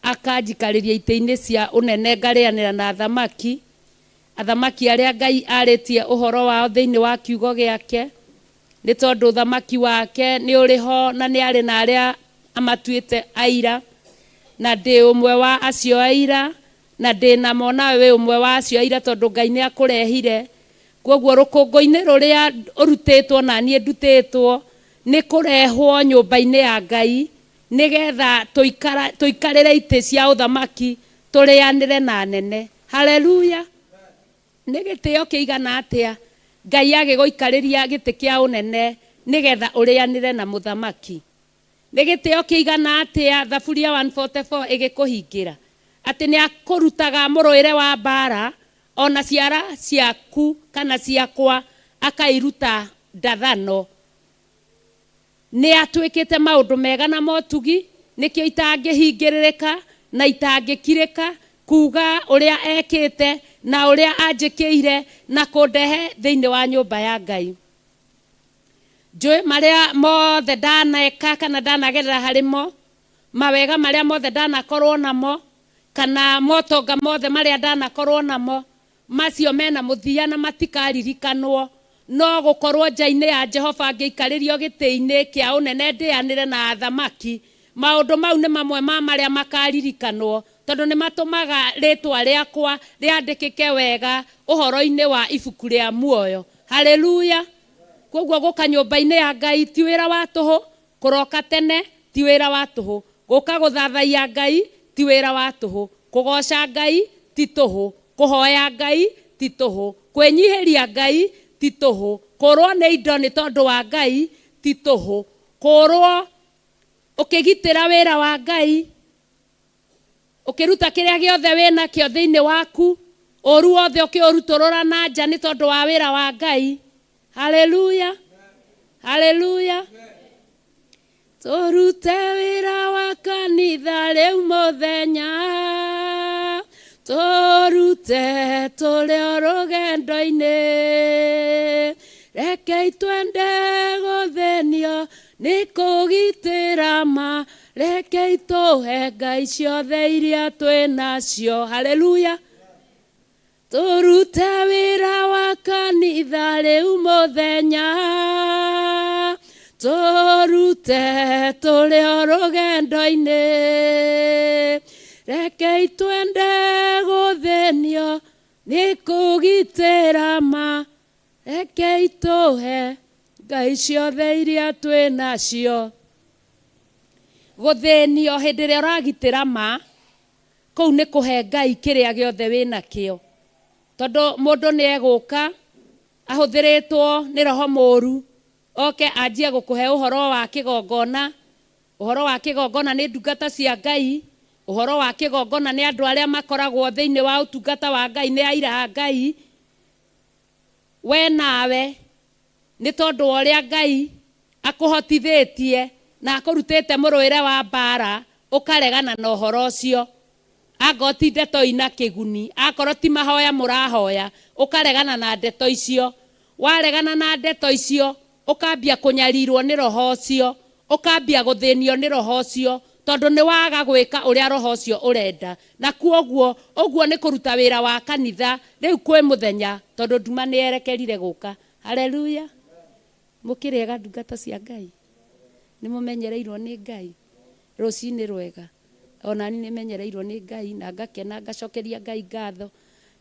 akanjikarĩria itĩ-inĩ cia ũnene ngarĩanĩra na thamaki, athamaki arĩa Ngai arĩtie ũhoro wao thĩinĩ wa kiugo gĩake, nĩ tondũ thamaki wake nĩ ũrĩ ho na nĩ arĩ na arĩa amatuĩte aira, na ndĩ ũmwe wa acio aira, na ndĩ namo nawe wĩ ũmwe wa acio aira, tondũ Ngai nĩ akũrehire. Kwoguo rũkũngũ-inĩ rũrĩa ũrutĩtwo na niĩ ndutĩtwo nĩ kũrehwo nyũmba-inĩ ya Ngai nĩgetha tũikarĩre itĩ cia ũthamaki tũrĩanĩre na anene. Haleluya! Nĩ gĩtĩo kĩigana atĩa Ngai agĩgũikarĩria gĩtĩ kĩa ũnene nĩgetha ũrĩanĩre na mũthamaki? Nĩ gĩtĩo kĩigana atĩa Thaburia 144 ĩgĩkũhingĩra atĩ nĩ akũrutaga mũrũĩre wa mbara, ona ciara ciaku kana ciakwa akairuta ndathano. Nĩ atuĩkĩte maũndũ mega na motugi, nĩkĩo itangĩhingĩrĩrĩka na itangĩkirĩka kuga ũrĩa ekĩte na ũrĩa anjĩkĩire na kũndehe thĩinĩ wa nyũmba ya Ngai. Njũĩ marĩa mothe ndaneka kana ndanagerera harĩ mo, mawega marĩa mothe ndanakorwo namo, kana motonga mothe marĩa ndanakorwo namo, macio mena mũthia na matikaririkanwo. No gũkorwo nja-inĩ ya Jehova ngĩikarĩrio gĩtĩ-inĩ kĩa ũnene ndĩanĩre na athamaki, maũndũ mau nĩ mamwe ma marĩa makaririkanwo, tondũ nĩ matũmaga rĩtwa rĩakwa rĩandĩkĩke wega ũhoro-inĩ wa ibuku rĩa muoyo. Haleluya! Kwoguo gũka nyũmba-inĩ ya Ngai ti wĩra wa tũhũ, kũroka tene ti wĩra wa tũhũ, gũka gũthathaiya Ngai ti wĩra wa tũhũ, kũgoca Ngai ti tũhũ, kũhoya Ngai ti tũhũ, kwĩnyihĩria Ngai ti tũhũ, kũrwo nĩ indo nĩ tondũ wa Ngai ti tũhũ, kũrwo ũkĩgitĩra wĩra wa Ngai, ũkĩruta kĩrĩa gĩothe wĩna kĩo thĩinĩ waku, ũru wothe ũkĩũrutũrũra na nja nĩ tondũ wa wĩra wa Ngai. Haleluya! Haleluya! Tũrute wĩra wa kanitha rĩu mũthenya, tũrute tũrĩ o rũgendo-inĩ, rekei twende gũthĩnio nĩ kũgitĩra ma, rekei tũhe Ngai ciothe iria twĩnacio. Haleluya! Tũrute wĩra wa kanitha rĩu mũthenya, tũrute tũrĩ o rũgendo-inĩ, rekei twende gũthĩnio nĩ kũgitĩra ma, rekei tũhe Ngai ciothe iria twĩnacio. Gũthĩnio hĩndĩ ĩrĩa ũragitĩra ma, kũu nĩ kũhe Ngai kĩrĩa gĩothe wĩnakĩo, tondũ mũndũ nĩ egũka ahũthĩrĩtwo nĩ roho mũũru, oke anjie gũkũhe ũhoro wa kĩgongona. Ũhoro wa kĩgongona nĩ ndungata cia Ngai, ũhoro wa kĩgongona nĩ andũ arĩa makoragwo thĩinĩ wa ũtungata wa Ngai, nĩ aira a Ngai. We nawe nĩ tondũ wa ũrĩa Ngai akũhotithĩtie na akũrutĩte mũrũĩre wa mbara, ũkaregana na ũhoro ũcio. Akorwo ti ndeto ina kĩguni, akorwo ti mahoya mũrahoya, ũkaregana na ndeto icio. Waregana na ndeto icio, ũkambia kũnyarirwo nĩ roho ũcio, ũkambia gũthĩnio nĩ roho ũcio, tondũ nĩ waga gwĩka ũrĩa roho ũcio ũrenda. Na kuoguo, ũguo nĩ kũruta wĩra wa kanitha rĩu kwĩ mũthenya, tondũ nduma nĩ yerekerire gũka. Haleluya! Mũkĩrĩega ndungata cia Ngai, nĩ mũmenyereirwo nĩ Ngai. Rũcinĩ rwega, ona ni nĩ menyereirwo nĩ Ngai na ngakena ngacokeria Ngai ngatho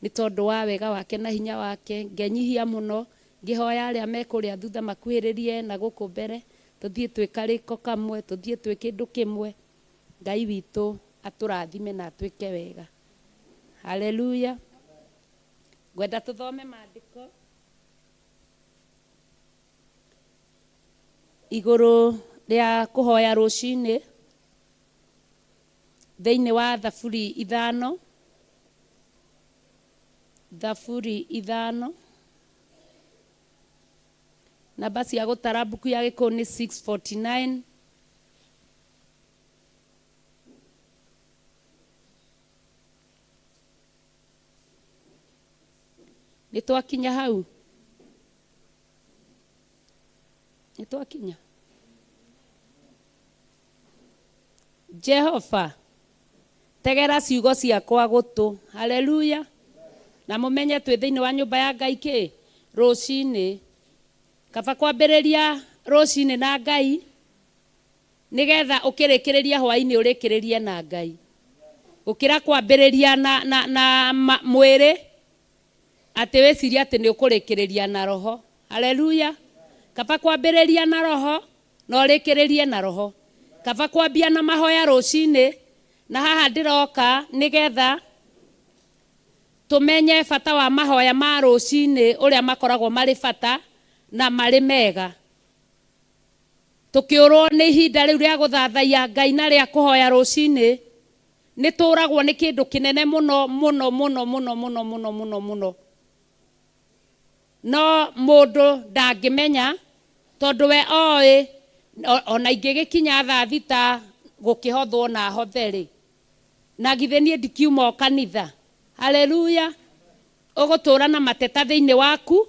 nĩ tondũ wa wega wake na hinya wake. Ngenyihia mũno ngĩhoya arĩa mekũrĩa thutha makuhĩrĩrie na gũkũ mbere, tũthiĩ twĩ karĩko kamwe, tũthiĩ twĩ kĩndũ kĩmwe. Ngai witũ atũrathime na atwĩke wega. Haleluya! Ngwenda tũthome maandĩko igũrũ rĩa kũhoya rũcinĩ thĩinĩ wa Thaburi 5 Thaburi 5 namba cia gũtara mbuku ya Gĩkũyũ nĩ 649. Nĩ twakinya hau? Nĩ twakinya? Jehova, tegera ciugo ciakwa gũtũ. Haleluya. Na mũmenye twĩ thĩinĩ wa nyũmba ya Ngai kĩ? Rũcinĩ. Kaba kwambĩrĩria rũcinĩ na Ngai, nĩgetha ũkĩrĩkĩrĩria hwainĩ ũrĩkĩrĩrie na Ngai. Ũkĩra kwambĩrĩria na mwĩrĩ, atĩ wĩciria atĩ nĩ ũkũrĩkĩrĩria na roho. Haleluya. Kaba kwambĩrĩria na roho, na ũrĩkĩrĩrie na roho. Kaba kwambia na mahoya rũcinĩ, na haha ndĩroka nĩgetha tũmenye bata wa mahoya ma rũcinĩ ũrĩa makoragwo marĩ bata na marĩ mega. Tũkĩũrwo nĩ ihinda rĩu rĩa gũthathaiya Ngai na rĩa kũhoya rũcinĩ, nĩ tũragwo nĩ kĩndũ kĩnene mũno mũno mũno mũno mũno mũno mũno mũno. No mũndũ ndangĩmenya tondũ we oĩ ona ingĩgĩkinya thaa thita gũkĩhothwo na hothe-rĩ, na githĩ niĩ ndikiuma kanitha. Haleluya. Ũgũtũra na mateta thĩinĩ waku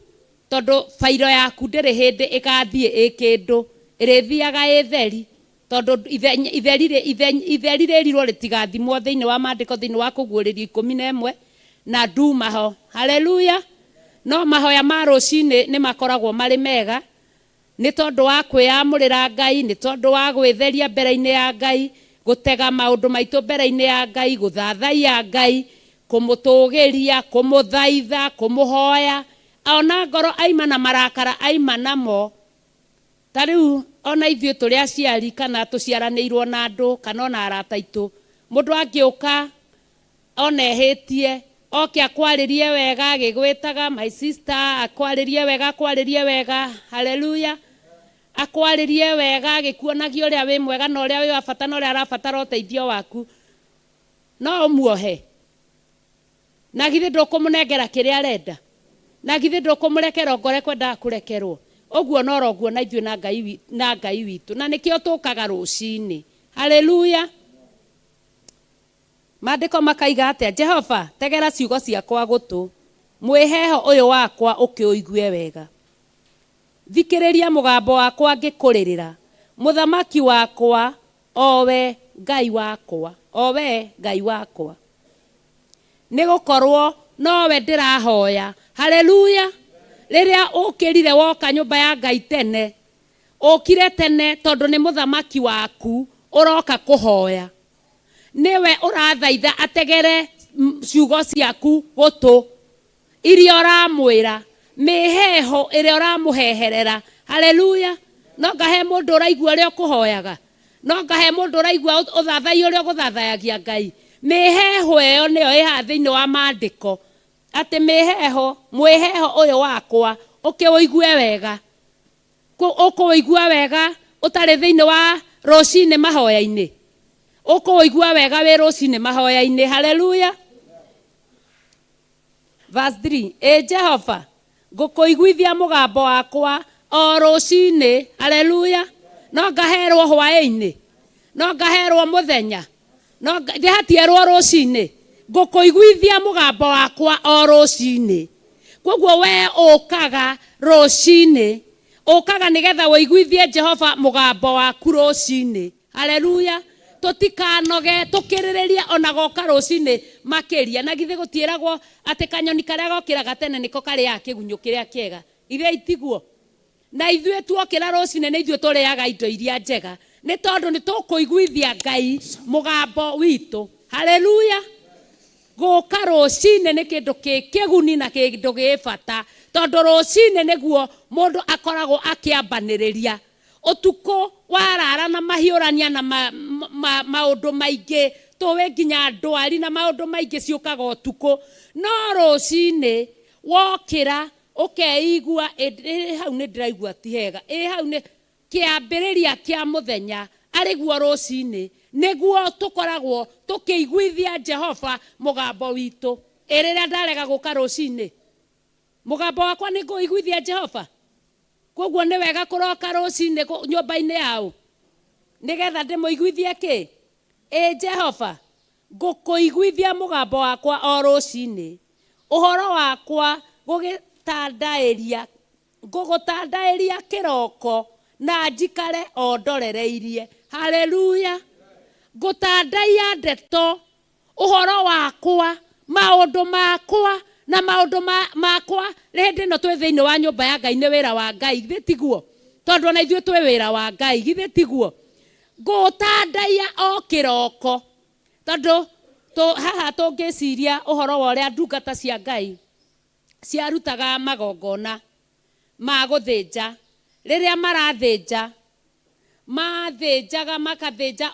tondũ fairo yaku ndĩrĩ hĩndĩ ĩgathiĩ ĩkĩndũ, ĩrĩthiaga ĩtheri tondũ itheri rĩrirwo rĩtigathimwo thĩinĩ wa maandĩko thĩinĩ wa Kũguũrĩrio 11 na nduma ho. Haleluya. No mahoya ma rũcinĩ nĩ makoragwo marĩ mega nĩ tondũ wa kwĩyamũrĩra Ngai, nĩ tondũ wa gwĩtheria mbere-inĩ ya Ngai, gũtega maũndũ maitũ mbere-inĩ ya Ngai, gũthathaiya Ngai, kũmũtũgĩria, kũmũthaitha, kũmũhoya. Ona ngoro aima na marakara aima namo. Ta rĩu ona ithuĩ tũrĩ aciari kana tũciaranĩirwo na andũ kana ona arata aitũ, mũndũ angĩũka ona ehĩtie, oke akwarĩrie wega, agĩgwĩtaga my sister, akwarĩrie wega. Haleluya. Akwarĩrie wega, agĩkuonagia ũrĩa wĩ mwega na ũrĩa wĩ wa bata na ũrĩa arabatara ũteithio waku, no ũmuohe. Na githĩ ndũkũmũnengera kĩrĩa arenda? Na githĩ ndũkũmũrekera ngore kwendaga kũrekerwo? Ũguo no roguo na ithuĩ na Ngai witũ, na nĩkĩo tũkaga rũcinĩ. Haleluya. Maandĩko makaiga atĩa? Jehova, tegera ciugo ciakwa gũtũ, mwĩheho ũyũ wakwa ũkĩũigue wega. Thikĩrĩria mũgambo wakwa ngĩkũrĩrĩra, mũthamaki wakwa, owe Ngai wakwa, owe Ngai wakwa. Nĩgũkorwo nowe ndĩrahoya. Haleluya. Rĩrĩa ũkĩrire woka nyũmba ya Ngai tene, ũkire tene tondũ nĩ mũthamaki waku ũroka kũhoya. Niwe ũrathaitha ategere ciugo ciaku gũtũ, iria ũramwĩra, mĩheho ĩrĩa ũramũheherera. Haleluya. No ngahe mũndũ ũraigua ũrĩa ũkũhoyaga? No ngahe mũndũ ũraigua ũthathaiya ũrĩa ũgũthathayagia Ngai? Mĩheho ĩyo nĩyo ĩha thĩinĩ wa maandĩko atĩ mwĩheho ũyũ wakwa ũkĩũigue wega. Ũkũũigua wega ũtarĩ thĩinĩ wa rũcinĩ mahoya-inĩ? Ũkũũigua wega wĩ rũcinĩ mahoya-inĩ? Haleluya. Verse 3. Jehova, ngũkũiguithia mũgambo wakwa o rũcinĩ. Haleluya. No ngaherwo hwaĩ-inĩ? No ngaherwo mũthenya? No ndĩhatierwo rũcinĩ? Ngũkũiguithia mũgambo wakwa o rũcinĩ. Koguo we ũkaga rũcinĩ, ũkaga nĩgetha ũiguithie Jehova mũgambo waku rũcinĩ. Haleluya. Tũtikanoge tũkĩrĩrĩria ona goka rũcinĩ makĩria. Na githĩ gũtiĩragwo atĩ kanyoni karĩa gokĩraga tene nĩko karĩaga kĩgunyũ kĩrĩa kĩega? Ithe itiguo. Na ithuĩ tuokĩra rũcinĩ nĩ ithuĩ tũrĩaga indo iria njega, nĩ tondũ nĩ tũkũiguithia Ngai mũgambo witũ. Haleluya. Gũka rũcinĩ nĩ kĩndũ kĩguni na kĩndũ gĩ bata, tondũ rũcinĩ nĩguo mũndũ akoragwo akĩambanĩrĩria. Ũtukũ warara na mahiũrania na maũndũ maingĩ, tũwe nginya ndwari na maũndũ maingĩ ciũkaga ũtukũ. No rũcinĩ wokĩra ũkeigua hau nĩ ndĩraigua ti hega, hau nĩ kĩambĩrĩria kĩa mũthenya, arĩguo rũcinĩ nĩguo tũkoragwo tũkĩiguithia Jehova mũgambo witũ. Rĩrĩa ndarega gũka rũcinĩ, mũgambo wakwa nĩ ngũiguithia Jehova. Koguo nĩ wega kũroka rũcinĩ nyũmba-inĩ yao nĩgetha ndĩmũiguithie kĩ? Jehova, ngũkũiguithia mũgambo wakwa o rũcinĩ. Ũhoro wakwa ngũgũtandaĩria kĩroko na njikare o ndorereirie. Haleluya. Ngũtandaia ndeto, ũhoro wakwa, maũndũ makwa na maũndũ makwa. Hĩndĩ ĩno twĩ thĩinĩ wa nyũmba ya Ngai nĩ wĩra wa Ngai, githĩ tiguo? Tondũ ona ithuĩ twĩ wĩra wa Ngai, githĩ tiguo? Ngũtandaia o kĩroko. Tondũ haha tũngĩciria ũhoro wa ũrĩa ndungata cia Ngai ciarutaga magongona ma gũthĩnja. Rĩrĩa mathĩnjaga makathĩnja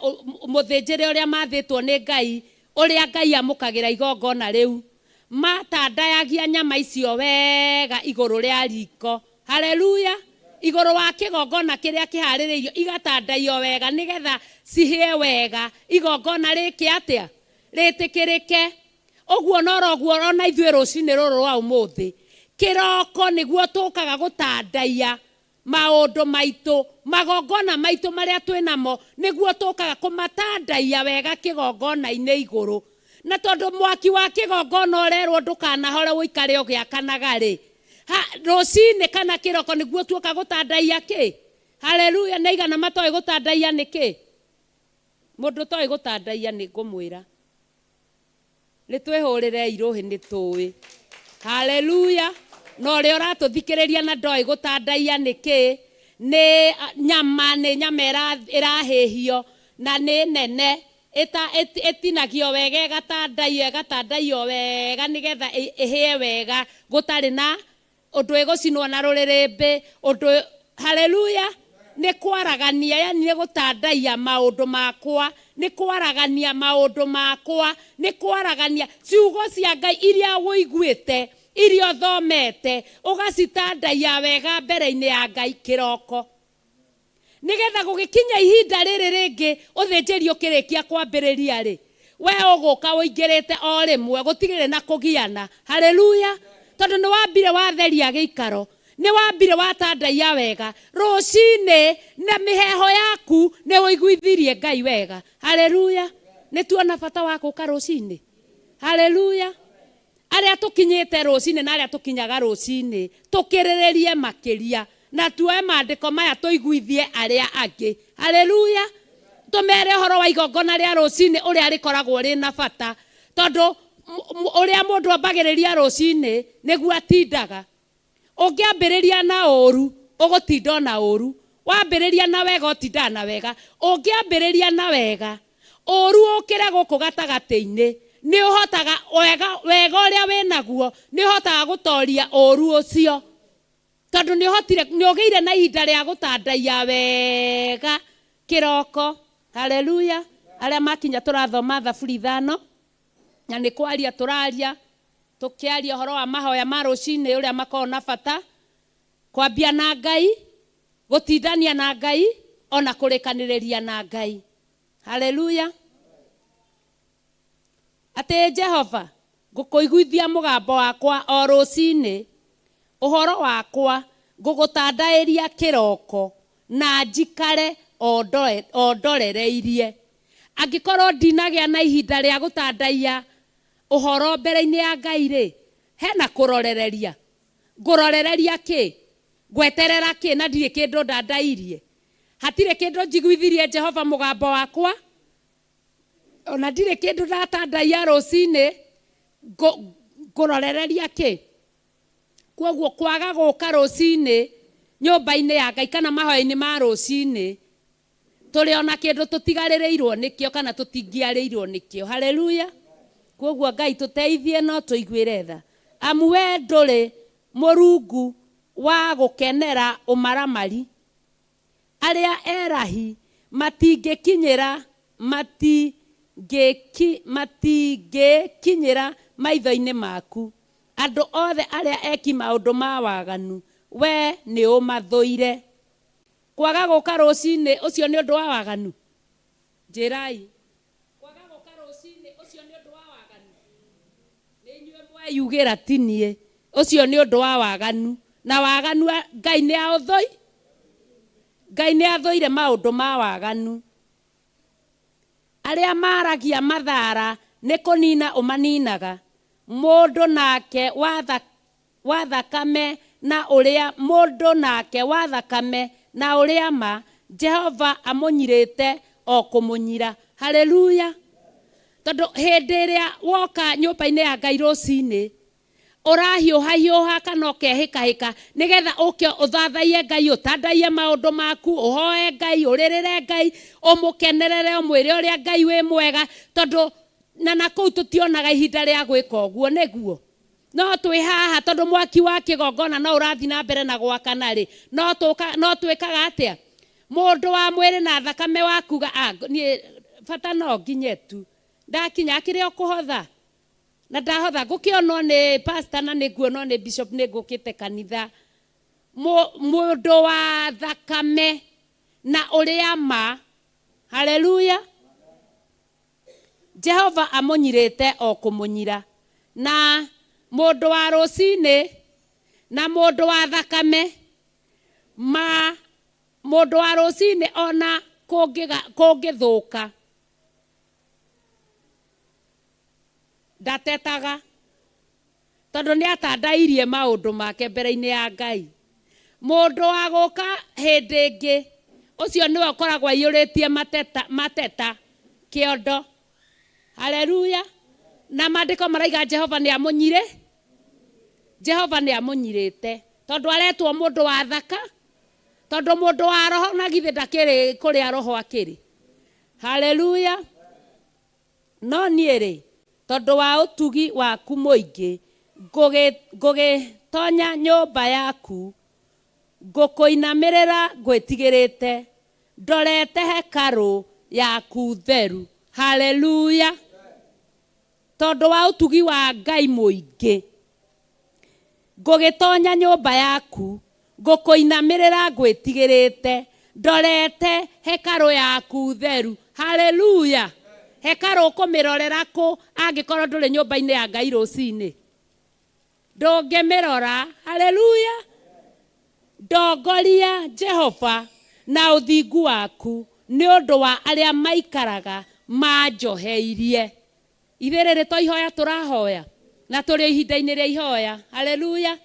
mũthĩnjĩre ũrĩa mathĩtwo nĩ Ngai, ũrĩa Ngai amũkagĩra igongona rĩu. Matandayagia nyama icio wega igũrũ rĩa riko. Haleluya. Igũrũ wa kĩgongona kĩrĩa kĩharĩrĩirio igatandaio wega nĩgetha cihĩe wega. Igongona rĩkĩ atĩa? Rĩtĩkĩrĩke. Ũguo noroguo ona ithuĩ rũcinĩ rũrũ rwa ũmũthĩ, kĩroko nĩguo tũkaga gũtandaia maũndũ maitũ, magongona maitũ marĩa twĩnamo, nĩguo tũkaga kũmatandaia wega kĩgongona-inĩ igũrũ. Na tondũ mwaki wa kĩgongona ũrerwo ndũkanahore ũikare ũgĩakanaga rĩ, rũcinĩ kana kĩroko nĩguo tuoka gũtandaia kĩ? Haleluya. Nĩ aigana matoĩ gũtandaia nĩkĩ? Mũndũ toĩ gũtandaia nĩ ngũmwĩra. Nĩ twĩhũrĩre irũhĩ nĩ tũĩ. Haleluya. No ũrĩa ũratũthikĩrĩria na ndoĩ gũtandaia nĩkĩ? Nĩ nyama ĩrahĩhio na nĩ nene. Ĩtinagio wega ĩgatandaio wega nĩgetha ĩhĩe wega gũtarĩ na ũndũ ĩgũcinwo na rũrĩrĩmbĩ. Haleluya. Nĩ kwaragania, yani nĩ gũtandaia maũndũ makwa, nĩ kwaragania maũndũ makwa, nĩ kwaragania ciugo cia Ngai iria wũiguĩte, iria thomete, ũgacitandaia wega mbere-inĩ ya Ngai kĩroko. Nĩgetha gũgĩkinya ihinda rĩrĩ rĩngĩ ũthĩnjĩri ũkĩrĩkia kwambĩrĩria rĩ, we ũgũka ũingĩrĩte o rĩmwe gũtigĩrĩ na kũgiana. Haleluya. Tondũ nĩ wambire watheria gĩikaro, nĩ wambire watandaia wega rũcinĩ, na mĩheho yaku nĩ ũiguithirie Ngai wega. Haleluya. Nĩ tuona bata wa gũka rũcinĩ. Haleluya. Arĩa tũkinyĩte rũcinĩ na arĩa tũkinyaga rũcinĩ tũkĩrĩrĩrie makĩria na tuoe maandĩko maya tũiguithie arĩa angĩ. Haleluya. Tũmere ũhoro wa igongona rĩa rũcinĩ ũrĩa rĩkoragwo rĩ na bata, tondũ ũrĩa mũndũ ambagĩrĩria rũcinĩ nĩguo atindaga. Ũngĩambĩrĩria na ũru ũgũtinda na ũru, wambĩrĩria na wega ũtindaga na wega. Ũngĩambĩrĩria na wega ũru ũkĩre gũkũ gatagatĩ-inĩ, nĩ ũhotaga wega ũrĩa wĩnaguo nĩ ũhotaga gũtoria ũru ũcio, tondũ nĩ ũgĩire na ihinda rĩa gũtandaia wega kĩroko. Haleluya. Arĩa makinya tũrathoma Thaburi 5 na nĩ kwaria tũraria, tũkĩaria ũhoro wa mahoya ma rũcinĩ ũrĩa makoragwo na bata, kwambia na Ngai, gũtindania na Ngai, ona kũrĩkanĩrĩria na Ngai. Haleluya. Atĩ Jehova, ngũkũiguithia mũgambo wakwa o rũcinĩ, ũhoro wakwa ngũgũtandaĩria kĩroko na njikare o ndorereirie. Angĩkorwo ndinagĩa na ihinda rĩa gũtandaia ũhoro mbere-inĩ ya Ngai rĩ, hena kũrorereria. Ngũrorereria kĩ? Ngweterera kĩ na ndirĩ kĩndũ ndandairie? Hatirĩ kĩndũ njiguithirie Jehova mũgambo wakwa, ona ndirĩ kĩndũ ndatandaia rũcinĩ, ngũrorereria kĩ? Koguo kwaga gũka rũcinĩ nyũmba-inĩ ya Ngai kana mahoya-inĩ ma rũcinĩ, tũrĩ ona kĩndũ tũtigarĩrĩirwo nĩkĩo kana tũtingĩarĩirwo nĩkĩo. Haleluya. Koguo Ngai tũteithie no tũiguĩre tha. Amu we ndũrĩ Mũrungu wa gũkenera ũmaramari. Arĩa erahi matingĩkinyĩra maitho-inĩ maku. Andũ othe arĩa eki maũndũ ma waganu we nĩ ũmathũire. Kwaga gũka rũcinĩ ũcio nĩ ũndũ wa waganu? Njĩrai. Kwaga gũka rũcinĩ ũcio nĩ ũndũ wa waganu? Nĩ inyuĩ yugira tinie ucio ni undu wa waganu na waganu Ngai ni authoi Ngai ni athoire maundu ma waganu aria maragia mathara ni kunina umaninaga mundu nake wa thakame na uria mundu nake wa thakame na uria ma Jehova amunyirite o kumunyira. Haleluya. Tondu hindi iria woka nyumba-ini ya Ngai rucini urahiuha kana ukehika nigetha uke uthathaie Ngai utandaie maundu maku uhoe Ngai uririre Ngai umukenerere umwire uria Ngai wi mwega tondu na kuu tutionaga ihinda ria gwika uguo niguo no twi haha tondu mwaki wa kigongona no urathi na mbere na gwakana ri no twikaga atia mundu wa mwiri na thakame wakuga ni bata no nginye tu ndakinya kiria kuhotha na ndahotha ngukionwo ni pastor na niguonwo ni bishop ningukite kanitha mundu wa thakame na uria ma. Haleluya. Jehova amunyirite o kumunyira na mundu wa rucini na mundu wa thakame ma mundu wa rucini ona kungithuka ndatetaga tondu ni atandairie maundu make mbere-ini ya Ngai. Mundu wa guka hindi ingi ucio niwe ukoragwo aiyuritie mateta kiondo. Haleluya. Na maandiko maraiga Jehova ni amunyire Jehova ni amunyirite tondu aretwo mundu wa thaka tondu mundu wa roho na githe ndakiri kuria roho akiri. Haleluya. No nieri tondu wa utugi waku muingi ngugitonya nyumba yaku ngukuinamirira ngwitigirite ndorete hekaru yaku theru. Haleluya. Tondu wa utugi wa Ngai muingi ngugitonya nyumba yaku ngukuinamirira ngwitigirite ndorete hekaru yaku theru. Haleluya. Hekaru kumirorera ku angikorwo nduri nyumba-ini ya Ngai rucini ndungimirora. Haleluya. Ndongoria Jehova na uthingu waku ni undu wa aria maikaraga manjoheirie. Itherere to ihoya turahoya na turi ihinda-ini ria ihoya. Haleluya.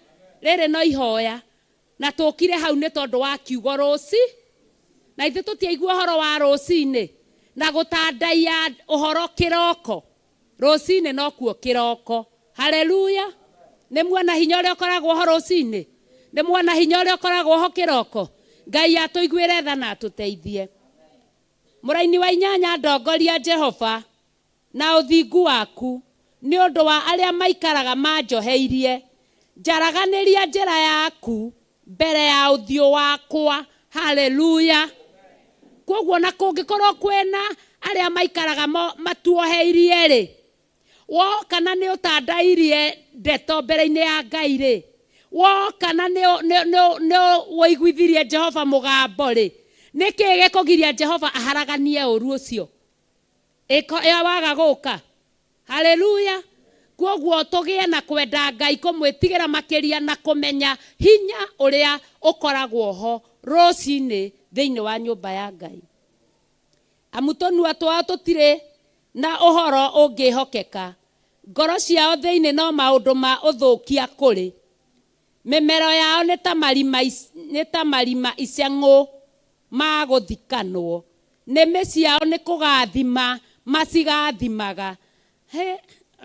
Rere no ihoya na tukire hau ni tondu wa kiugo ruci na ithe tutiaigua horo wa rucini na gutandaia uhoro kiroko rucini no kuo kiroko. Haleluya. Ni muona hinya uria ukoragwo ho rucini ni muona hinya uria ukoragwo ho kiroko. Ngai atuiguire tha na atuteithie. Muraini wa 8 ndongoria Jehova na uthingu waku ni undu wa aria maikaraga manjoheirie njaraganiria njira yaku mbere ya uthio wakwa. Haleluya. Koguo na kungikorwo kwena aria maikaraga matuoheirie ri wo kana ni utandairie ndeto mbere-ini ya Ngai ri wo kana ni woiguithirie Jehova mugambo ri niki gikugiria Jehova aharaganie uru ucio ya waga guka. Haleluya. Koguo tugie na kwenda Ngai kumwitigira makiria na kumenya hinya uria ukoragwo ho rucini thiini wa nyumba ya Ngai. Amutonu atwa tutire na uhoro ungihokeka ngoro ciao thiini no maundu ma uthukia kuri mimero yao ni ta marima icengu ma guthikanwo nimi ciao ni kugathima macigathimaga.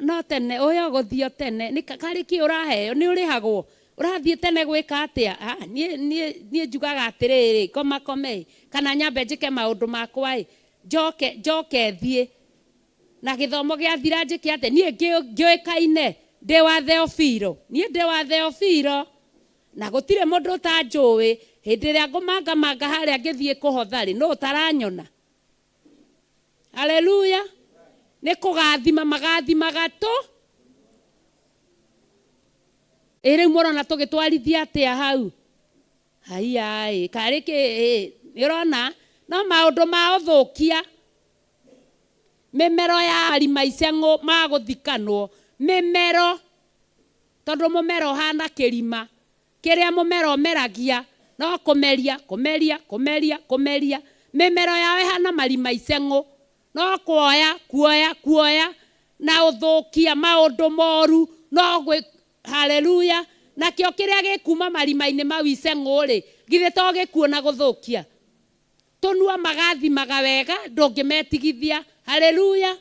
No tene uyo guthio tene ni kariki uraheo ni urihagwo urathie tene gwika atia. Nie njugaga atiriri kome kana nyambe njike maundu makwa njoke thie na githomo gia thira njike ate nie ngioikaine ndi wa Theophilo. Nie ndi wa Theophilo na gutire mundu ta njui hindi ria ngumanga haria ngithie kuhothari no utaranyona. Haleluya. Ni kugathima magathimaga tu. Ere murona tugitwarithia atia hau. Hai kariki irona no maundu ma uthukia mimero ya arima icengu ma guthikanwo mimero tondu mumero hana kirima kiria mumero meragia no kumeria kumeria kumeria kumeria mimero yawe hana marima icengu no kuoya na uthukia maundu moru no gwe haleluya na kio kiria gikuma marima-ini mau icengu ri githe to gikuona guthukia tunua magathi magawega ndungimetigithia haleluya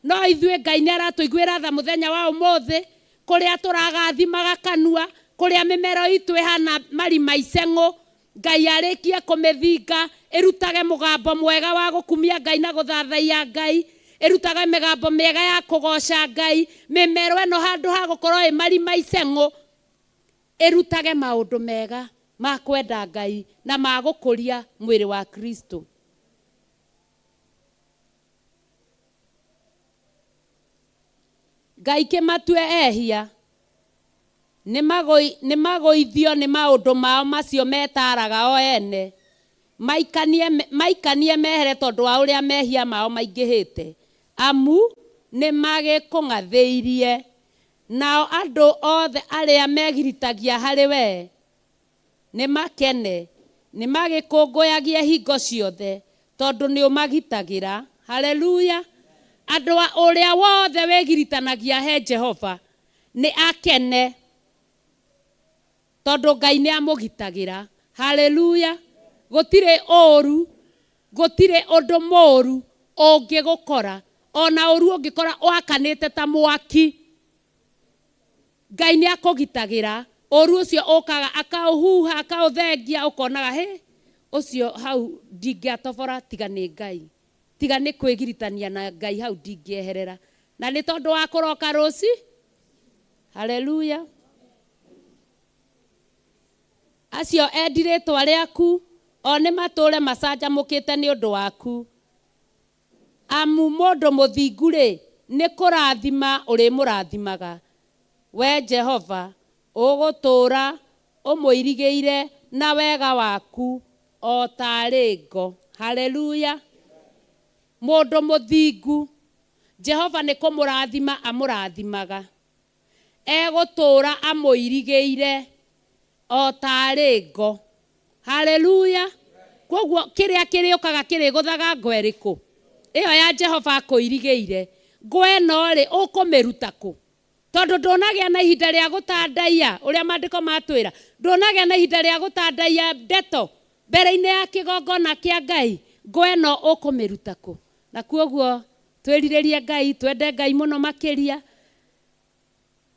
no ithue Ngai ni aratuiguira tha muthenya wa umuthi kuria turagathima kanua kuria mimero itu ihana marima icengu Ngai arikie kumithinga irutage mugambo mwega wa gukumia Ngai na guthathaia Ngai irutage migambo miega ya kugoca Ngai mimero eno handu ha gukorwo marima icengu irutage maundu mega ma kwenda Ngai na ma gukuria mwiri wa Kristo. Ngai kimatue ehia ni magoithio ni maundu mao macio metaraga o ene maikanie mehere tondu wa uria mehia mao maingihite amu ni magikung'athĩirie nao andu othe aria megiritagia hari we ni makene ni magikũngũyagia hingo ciothe tondu ni umagitagira haleluya andu uria wothe wegiritanagia he Jehova ni akene tondu Ngai ni amugitagira haleluya gutire oru gutire undu moru ungigukora ona oru ungikora wakanite ta mwaki Ngai ni akugitagira oru ucio ukaga akauhuha akauthengia ukonaga he ucio hau ndingiatobora tiga ni Ngai tiga ni kwigiritania na Ngai hau ndingieherera na ni tondu wa kuroka ruci haleluya acio endiritwa riaku one mature macanjamukite ni undu waku amu mundu muthingu ri ni kurathima uri murathimaga we Jehova ugutura umuirigiire na wega waku o taringo haleluya mundu muthingu Jehova ni kumurathima amurathimaga egutura amuirigiire o taringo haleluya koguo kiria kiriukaga kiriguthaga ngweriku iyo ya Jehova akuirigiire ngweno ri ukumiruta ku tondu ndonagia na ihinda ria gutandaia uria mandiko matwira ndonagia na ihinda ria gutandaia ndeto mbere-ini ya kigongona kia Ngai ngweno ukumiruta ku na koguo twiriririe Ngai twende Ngai muno makiria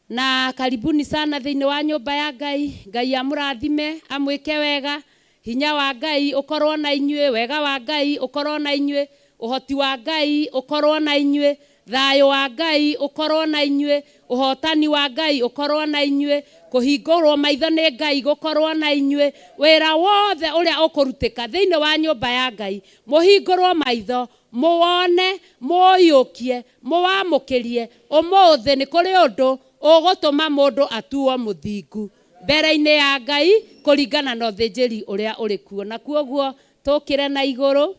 na karibuni sana thiini wa nyumba ya Ngai Ngai amurathime amwike wega hinya wa Ngai ukorwo na inyue wega wa Ngai ukorwo na inyue uhoti wa Ngai ukorwo na inyue thayo wa Ngai ukorwo na inyue uhotani wa Ngai ukorwo na inyue kuhingurwo maitho ni Ngai gukorwo na inyue wira wothe uria ukurutika thiini wa nyumba ya Ngai muhingurwo maitho muone muyukie muwamukirie umuthi ni kuri undu ugutuma mundu atuo muthingu mbere-ini ya Ngai kuringana na uthinjiri uria uri kuo na kuoguo tukire na iguru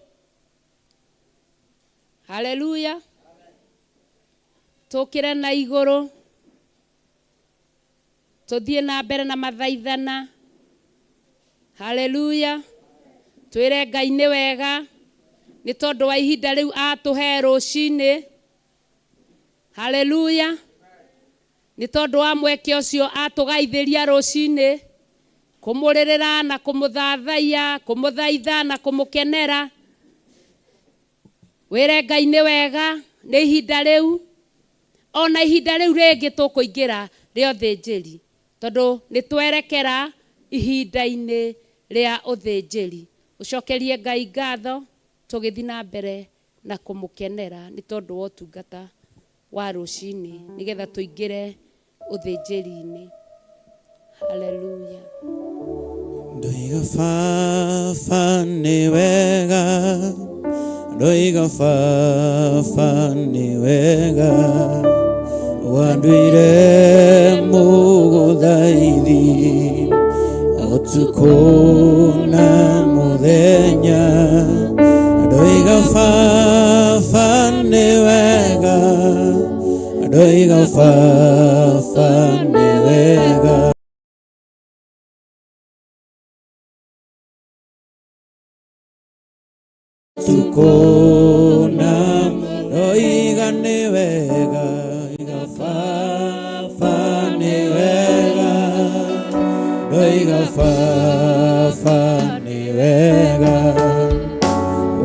haleluya tukire na iguru tuthie na mbere na mathaithana haleluya twire Ngai ni wega ni tondu wa ihinda riu atuhe rucini haleluya ni tondu wa mweke ucio atugaithiria rucini kumuririra na kumuthathaia kumuthaitha na kumukenera wire Ngai ni wega ni ihinda riu ona ihinda riu ringi tukuingira ria uthinjiri tondu ni twerekera ihinda-ini ria uthinjiri ucokerie Ngai ngatho tugithi na mbere na kumukenera ni tondu wa utungata wa rucini nigetha tuingire uthinjiri-ini haleluya Ndoiga baba ni wega ndoiga baba ni wega wanduire muguthaithia utuku na muthenya ndoiga baba ni wega ndoiga baba ni wega wega tukona oiga ni wega iga fa ni wega oiga fa ni wega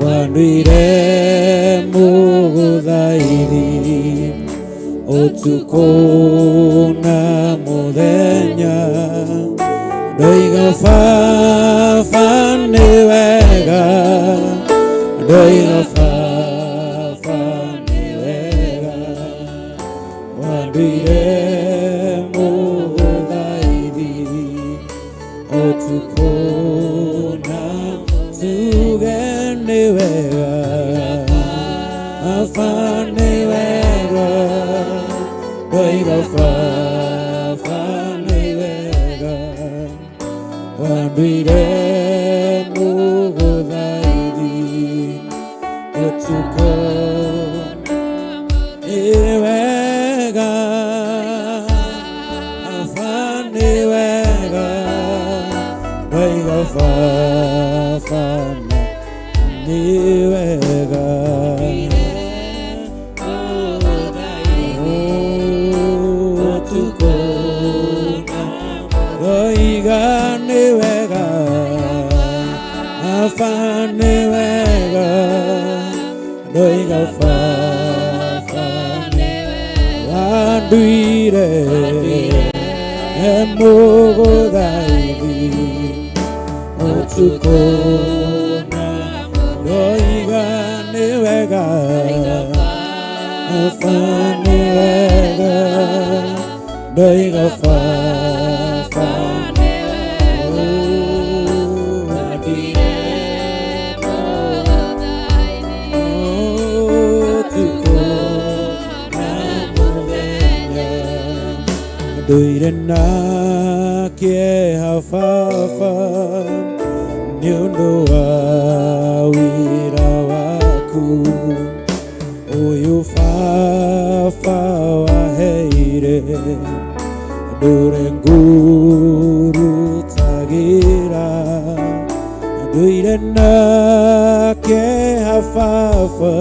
wanduire muguthairi utukuna muthenya oiga fa ni wega oiga fa ni wega wanduire muguthairi utukuna tuge ni wega fa ni wega oiga fa ni wega wanduire muguthairi utukuna ni wega fa ni wega oiga fa ni wega oiga ni wega fa ni wega oiga fa ni wega wanduire muguthairi utukuna oiga ni wega fa ni wega oiga fa nduire na kĩeha nĩ ũndũ wa wĩra waku ũyũ baba waheire ndũre ngurutagĩra nduire na kĩeha baba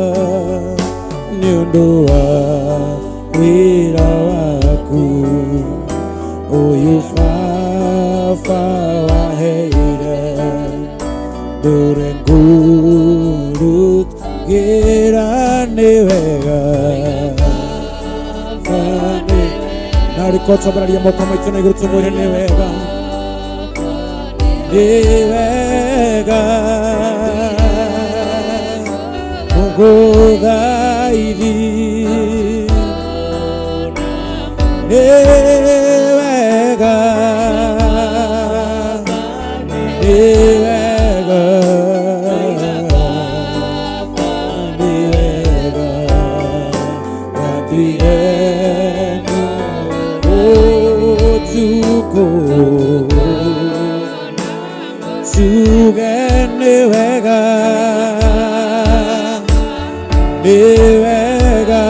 nĩ ũndũ wa wĩra waku ũyũ baba waheire ndũre ngurutagĩra nĩ wega na rĩkotambararia moko maitũ na igũrũ tũmwĩre nĩ wega nĩ wega mũgũthairi nĩ wega nĩ wega nĩ wega wanduire utuku tuge nĩ wega nĩ wega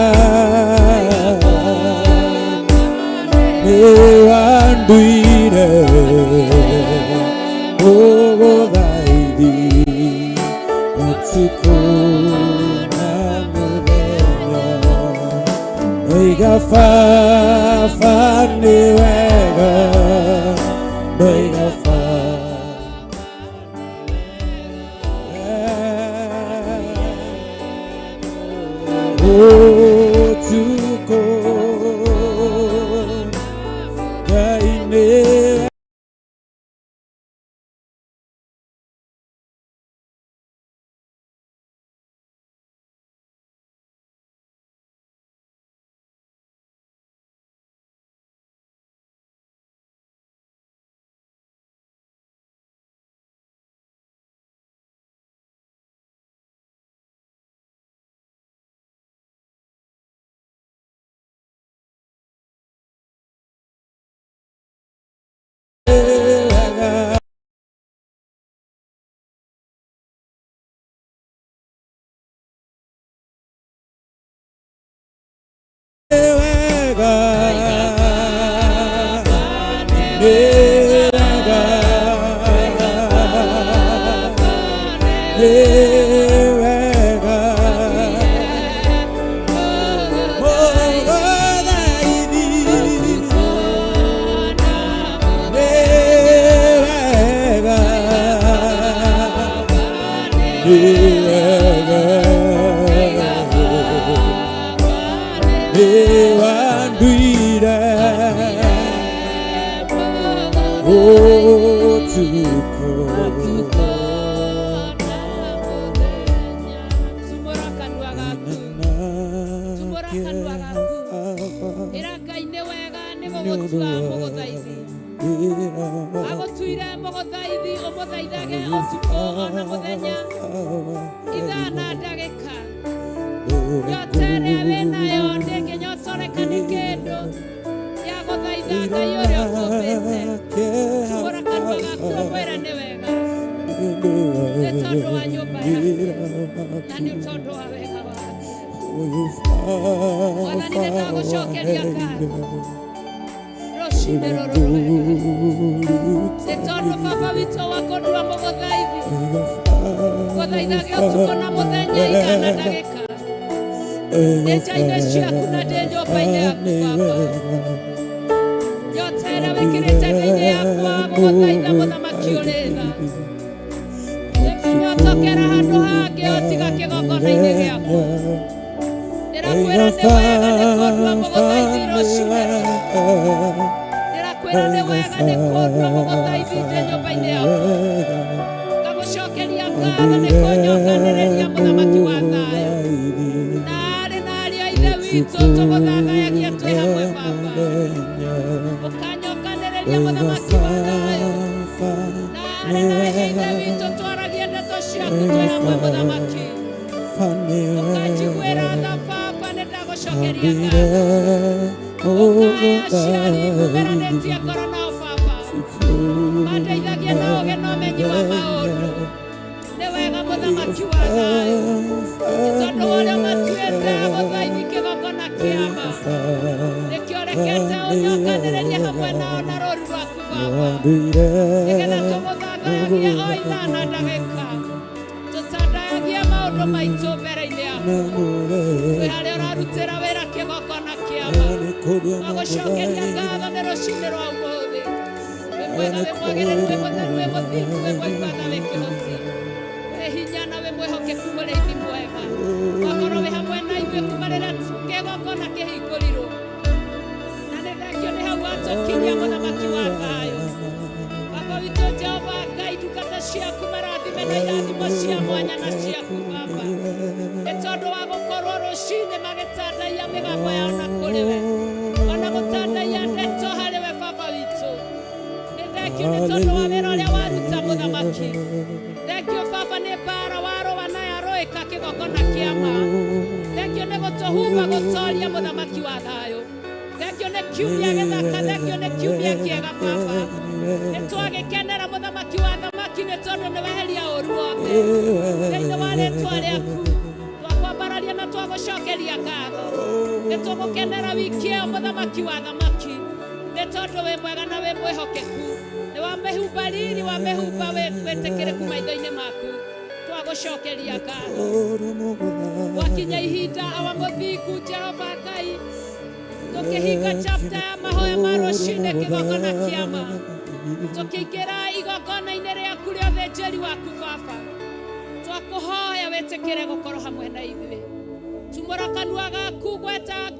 wanduire muguthairi utuku na muthenya oiga baba nĩ wega oiga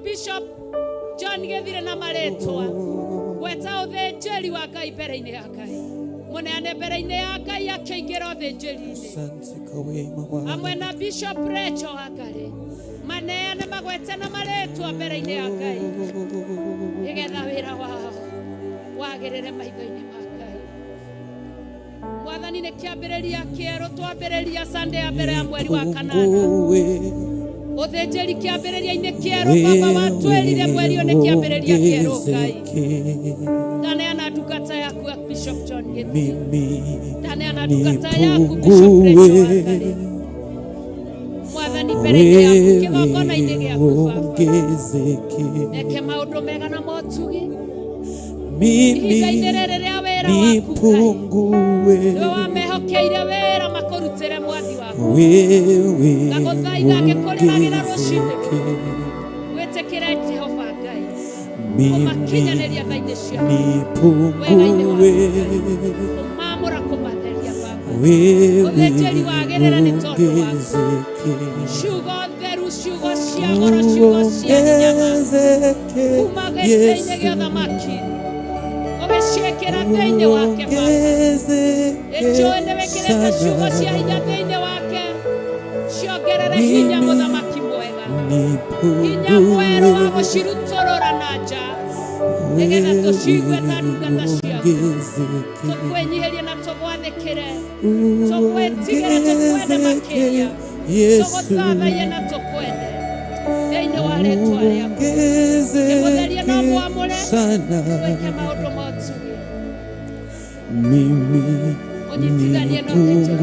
Bishop John Gethire na maretwa gweta uthenjeri wa Ngai mbere-inĩ ya Ngai muneane mbere-inĩ ya Ngai akĩingĩra ũthĩnjĩri-inĩ amwe na Bishop Rachel wa Ngai maneane magwete na maretwa mbere-inĩ ya Ngai nĩgetha wĩra wao wagĩrĩre maitho-inĩ ma Ngai. Mwathani nĩ kĩambĩrĩria kĩerũ twambĩrĩria Sunday ya mbere ya mweri wa kanana uthenjeri kiambĩrĩria-inĩ kĩerũ baba watwĩrire mweri ũyũ nĩ kĩambĩrĩria kĩerũ Ngai ndaneana ndungata yaku Bishop John Gethire ndaneana ndungata yaku Bishop Rachel wa Ngai Mwathani mbere-inĩ yaku kĩgongona-inĩ gĩaku baba eke maũndũ mega na motugi ihinda-inĩ rĩrĩ rĩa wĩra waku Ngai nĩwe wamehokeire wĩra makũrutĩre mwathi waku ngagũthaitha ngĩkũrĩragĩra rũcinĩ wĩtĩkĩre Jehova Ngai kũmakinyanĩria tha-inĩ ciaku wĩra-inĩ waku Ngai kũmamũra kũmatheria baba Uthĩnjĩri wagĩrĩra nĩ tondũ waku. Ciugo theru, ciugo cia goro, ciugo cia nyama kuma gĩtĩ-inĩ gĩa ũthamaki ũgĩciĩkĩra thĩinĩ wake Baba. Nĩnjũĩ nĩ wĩkĩrĩte ciugo cia hinya thĩinĩ wake, ciongerere hinya mũthamaki mwega, hinya mwerũ wa gũcirutũrũra na nja nĩgetha tũciigue ta ndungata ciaku. Tũkwĩnyihĩrie na tũgwathĩkĩre, tũkwĩtigĩre, tũkwende makĩria, tũgũthathaiye na tũkwende thĩinĩ wa rĩĩtwa rĩaku. Nĩgũtherie na mwamũre, twĩke maũndũ motuge. Ũnyitithanie na ũthĩnjĩri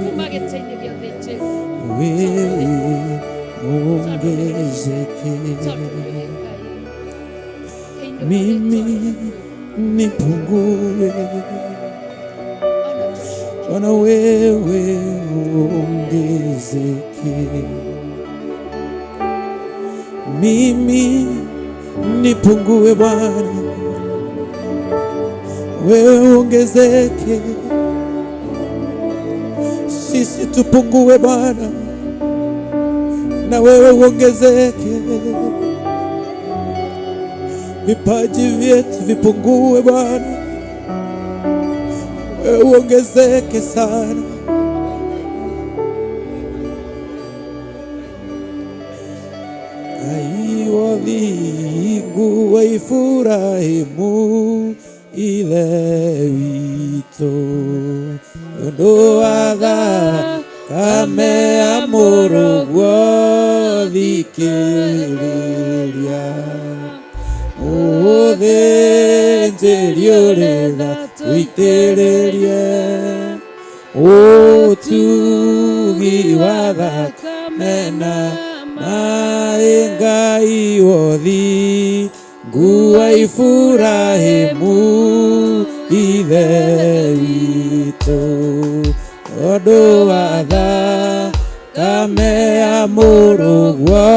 kuma gĩtĩ-inĩ gĩa ũthĩnjĩri. Mimi nipungue, Bwana wewe ongezeke. Mimi nipungue Bwana, wewe ongezeke. Sisi tupungue Bwana, na wewe ongezeke. Vipaji vyetu vipungue Bwana, wewe ongezeke sana. Aiwathingu waifurahimu ithe witũ ũndũ wa thakame ya mũrũguo thikĩrĩria. Ũthĩnjĩri ũrĩtha tũitĩrĩrie ũtugi wa thakame na maĩ. Ngai wothingu wa Iburahĩmu ithe witũ ũndũ wa thakame ya mũrũguo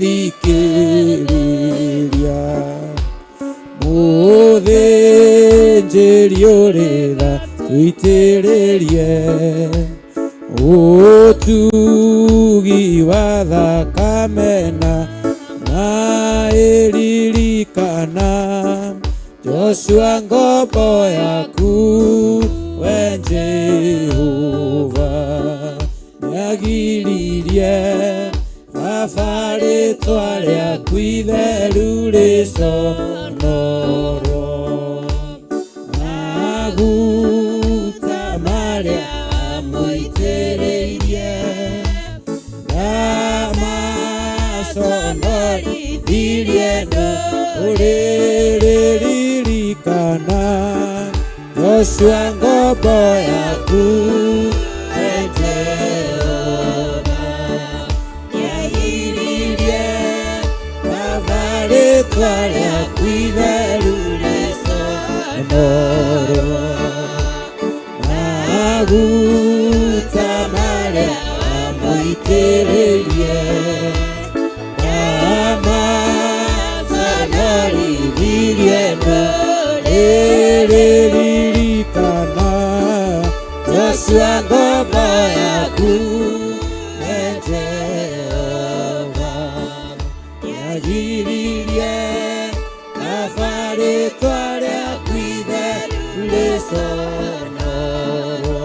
thikĩrĩria. Mũthĩnjĩri ũrĩtha tũitĩrĩrie ũtugi wa thakame na maĩ. Ririkana Joshua ngombo yaku we Jehova, nĩagiririe Baba rĩtwa rĩaku itheru rĩconorwo. Maguta marĩa amũitĩrĩirie ndamaconorithirie ndũrĩrĩririkana. Joshua ngombo yaku we Jehova, nĩagiririe Baba rĩtwa rĩaku itheru rĩconorwo. Maguta marĩa amũitĩrĩirie ndamaconorithirie ndũrĩrĩririkana. Joshua ngombo yaku we Jehova, nĩagiririe Baba rĩtwa rĩaku itheru rĩconorwo.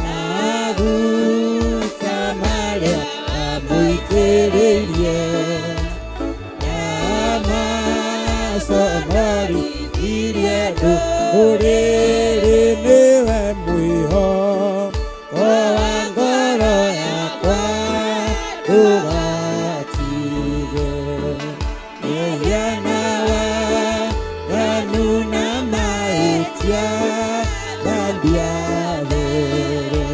Maguta marĩa amũitĩrĩirie ndamaconorithirie ndũrĩrĩ. Nĩwe mwĩhoko wa ngoro yakwa, ndũgatige. Mehia na waganu na mahĩtia thambia mbere.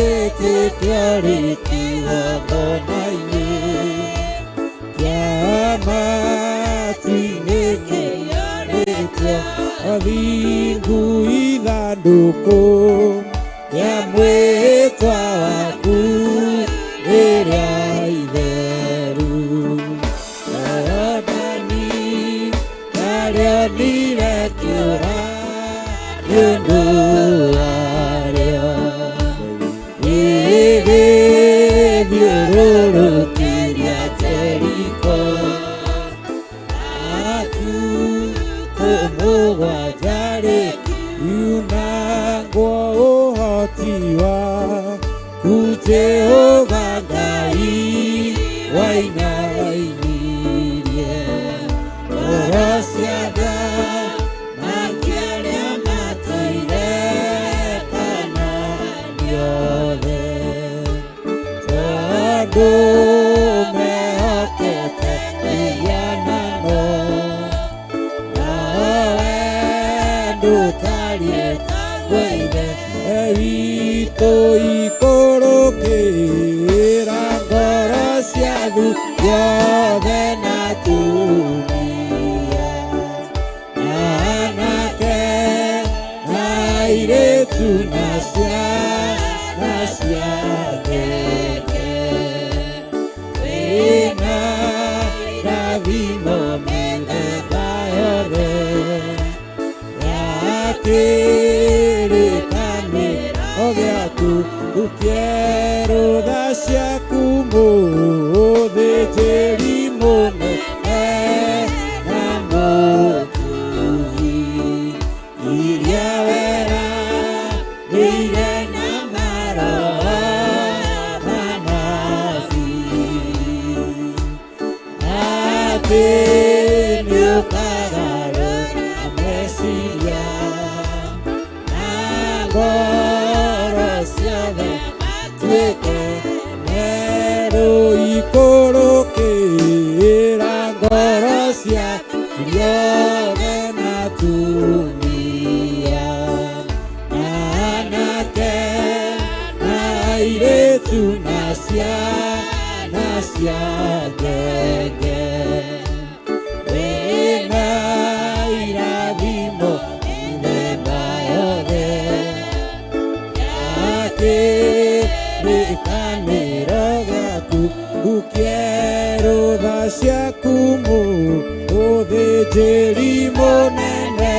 Ũnjĩtĩkia ũrĩki igongona-inĩ kĩa matu-inĩ kĩiyũrĩtwo ũthingu ithandũkũ rĩa mwĩhĩtwa waku rĩrĩa itheru. Yordani rĩonire kĩũra nĩ ũndũ warĩo. Rĩgĩthiũrũrũkĩria Jeriko matukũ mũgwanja rĩkiunangwo ũhoti waku Jehova Ngai wainainirie ngoro cia thamaki arĩa matũire Kanaani othe, tondũ mehokete iganano na wendo ũtariĩ wa Ithe witũ ikũrũkĩra ngoro cia thũ yothe na atumia, anake na airĩtu na ciana cia ngenge. Wĩna irathimo mĩthemba yothe ya kĩrĩkanĩro gĩaku, ukĩerũtha ciaku mũthĩnjĩri mũnene na mũtugi, iria weranĩire na maroho manabii, atĩ nĩũkagarũra meciria na ngoro ciothe matuĩke merũ, ikũrũkĩra ngoro cia riothe na atumia, anake na airĩtu na ciana cia ngenge. Wĩna irathimo mĩthemba yothe ya kĩrĩkanĩro gĩaku, ukĩerũtha ciaku mũthĩnjĩri mũnene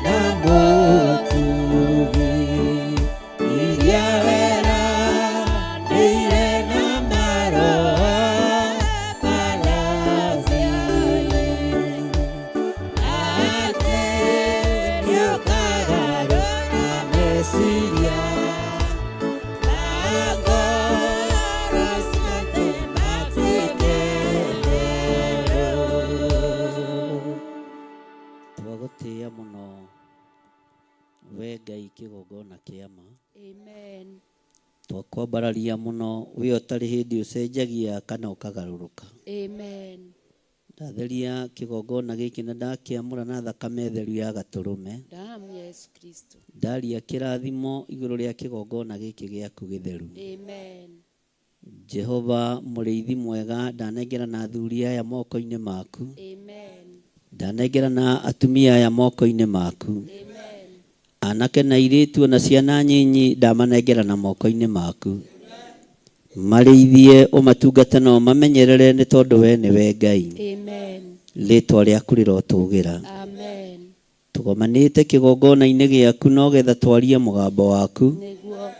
na mũtugi, iria weranĩire na maroho manabii, atĩ nĩũkagarũra meciria na ngoro ciothe matuĩke merũ. Twagũtĩĩa mũno we Ngai kĩgongona kĩa ma. Amen. Twakwambararia mũno we ũtarĩ hĩndĩ ũcenjagia kana ũkagarũrũka. Amen. Ndatheria kĩgongona gĩkĩ na ndakĩamũra na thakame theru ya Gatũrũme. Damu ya Yesu Kristo. Ndaria kĩrathimo igũrũ rĩa kĩgongona gĩkĩ gĩaku gĩtheru. Amen. Jehova mũrĩithi mwega, ndanengerana athuri aya moko-inĩ maku. Amen. Ndanengerana atumia aya moko-inĩ maku. Amen. Anake na airĩtu na ciana nyinyi ndamanengerana moko-inĩ maku. Marĩithie ũmatungata na ũmamenyerere nĩ tondũ we nĩwe Ngai. Amen. Rĩĩtwa rĩaku rĩrotũgĩra. Amen. Tũgomanĩte kĩgongona-inĩ gĩaku no getha twarie mũgambo waku. Nĩguo.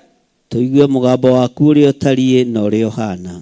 Tũigue mũgambo waku ũrĩa ũtariĩ na ũrĩa ũhana.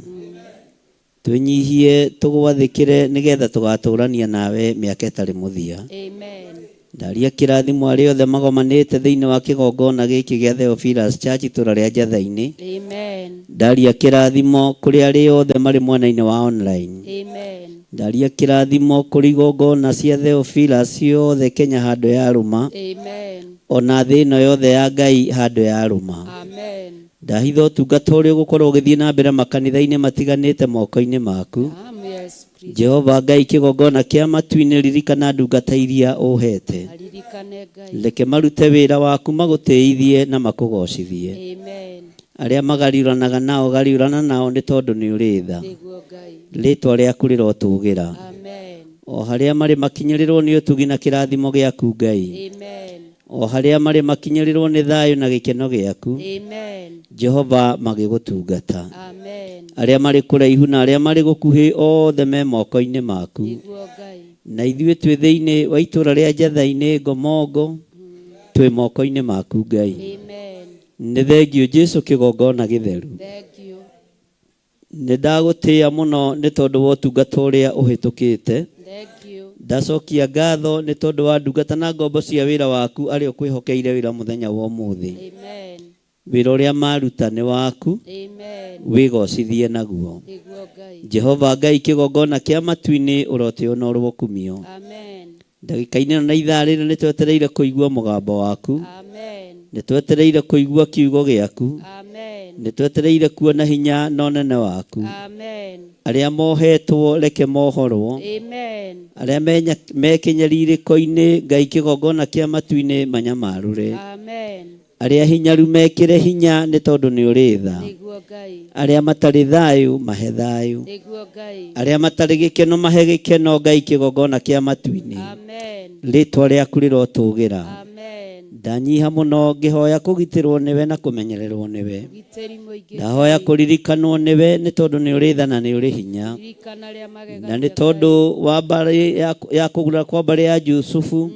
Twĩnyihie tũgwathĩkĩre nĩ getha tũgatũrania nawe mĩaka ĩtarĩ mũthia. Amen. Ndaria kĩrathimo arĩa othe magomanĩte thĩinĩ wa kĩgongona gĩkĩ gĩa Theophilus Church itũra rĩa Njatha-inĩ. Amen. Ndaria kĩrathimo kũrĩ arĩa othe marĩ mwena-inĩ wa online. Amen. Ndaria kĩrathimo kũrĩ igongona cia Theophilus yothe Kenya handũ ya rũma. Amen. Ona thĩ ĩno yothe ya Ngai handũ ya rũma. Amen. Ndahitha ũtungata ũrĩa ũgũkorwo ũgĩthiĩ na mbere makanitha-inĩ matiganĩte moko-inĩ maku. Damu ya Yesu Kristo. Jehova Ngai kĩgongona kĩa matu-inĩ ririkana ndungata iria ũhete. Aririkane Ngai. Reke marute wĩra waku magũtĩithie na makũgocithie. Amen. Arĩa magariũranaga nao gariũrana nao nĩ tondũ nĩ ũrĩ tha. Nĩguo Ngai. Rĩĩtwa rĩaku rĩrotũgĩra. Amen. O harĩa marĩ makinyĩrĩrwo nĩ ũtugi na kĩrathimo gĩaku Ngai. Amen. O harĩa marĩ makinyĩrĩrwo nĩ thayũ na gĩkeno gĩaku. Amen. Jehova magĩgũtungata. Amen. Arĩa marĩ kũraihu na arĩa marĩ gũkuhĩ othe me moko-inĩ maku. Nĩguo Ngai. na ithuĩ twĩ thĩinĩ wa itũũra rĩa Njatha-inĩ Ngomongo twĩ moko-inĩ maku Ngai. Nĩ thengio Jesũ kĩgongona gĩtheru. Nĩ ndagũtĩĩa mũno nĩ tondũ wa ũtungata ũrĩa ũhĩtũkĩte. Ndacokia ngatho nĩ tondũ wa ndungata na ngombo cia wĩra waku arĩa ũkwĩhokeire wĩra mũthenya wa ũmũthĩ. Wĩra ũrĩa maruta nĩ waku, wĩgocithie naguo. Jehova Ngai kĩgongona kĩa matu-inĩ ũrotĩo na ũrwo kumio. Ndagĩka-inĩ na ithaa rĩrĩ nĩ twetereire kũigua mũgambo waku. Nĩ twetereire kũigua kiugo gĩaku. Nĩ twetereire kuona hinya na ũnene waku. Arĩa mohetwo reke mohorwo. Arĩa mekinyarirĩko-inĩ Ngai kĩgongona kĩa matu-inĩ manyamarũre. Arĩa hinyaru mekĩre hinya nĩ tondũ nĩ ũrĩ tha. Arĩa matarĩ thayũ mahe thayũ. Arĩa matarĩ gĩkeno mahe gĩkeno Ngai kĩgongona kĩa matu-inĩ. Rĩĩtwa rĩaku rĩrotũgĩra. Ndanyiha mũno ngĩhoya kũgitĩrwo nĩwe na kũmenyererwo nĩwe. Ndahoya kũririkanwo nĩwe nĩ tondũ nĩ ũrĩ tha na nĩ ũrĩ hinya. Na nĩ tondũ wa mbara ya kũgũra kwa mbara ya Jusufu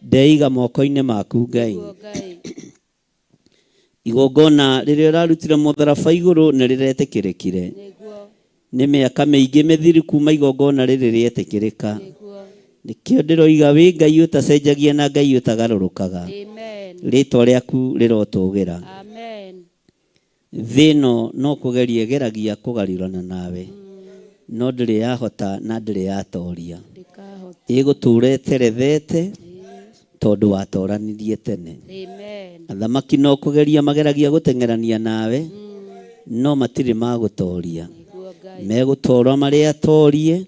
ndeiga moko-inĩ maku Ngai. Igongona rĩrĩa ũrarutire mũtharaba igũrũ nĩ rĩretĩkĩrĩkire. Nĩ mĩaka mĩingĩ mĩthiru kuma igongona rĩrĩ rĩetĩkĩrĩka. Nĩkĩo ndĩroiga wĩ Ngai ũtacenjagia na Ngai ũtagarũrũkaga. Rĩĩtwa rĩaku rĩrotũgĩra. Thĩ ĩno no kũgeria geragia kũgarũrana nawe, no ndĩrĩ yahota na ndĩrĩ yatoria. Ĩgũtũũra ĩterethete tondũ watoranirie tene. Athamaki no kũgeria mageragia gũteng'erania nawe, no matirĩ magũtoria. Megũtorwo marĩ atorie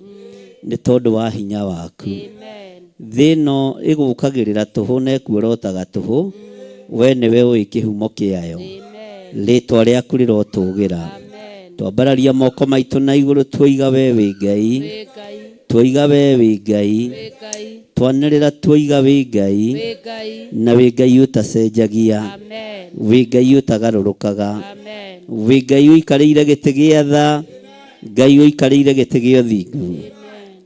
nĩ tondũ wa hinya waku. Thĩ ĩno ĩgũkagĩrĩra tũhũ na ĩkuorotaga tũhũ, we nĩwe ũĩ kĩhumo kĩayo. Rĩĩtwa rĩaku rĩrotũgĩra. Twambararia moko maitũ na igũrũ tuoiga we wĩ Ngai. Tuoiga we wĩ Ngai. Twanĩrĩra tuoiga wĩ Ngai. Na wĩ Ngai ũtacenjagia. Wĩ Ngai ũtagarũrũkaga. Wĩ Ngai ũikarĩire gĩtĩ gĩa tha. Ngai ũikarĩire gĩtĩ gĩa ũthingu.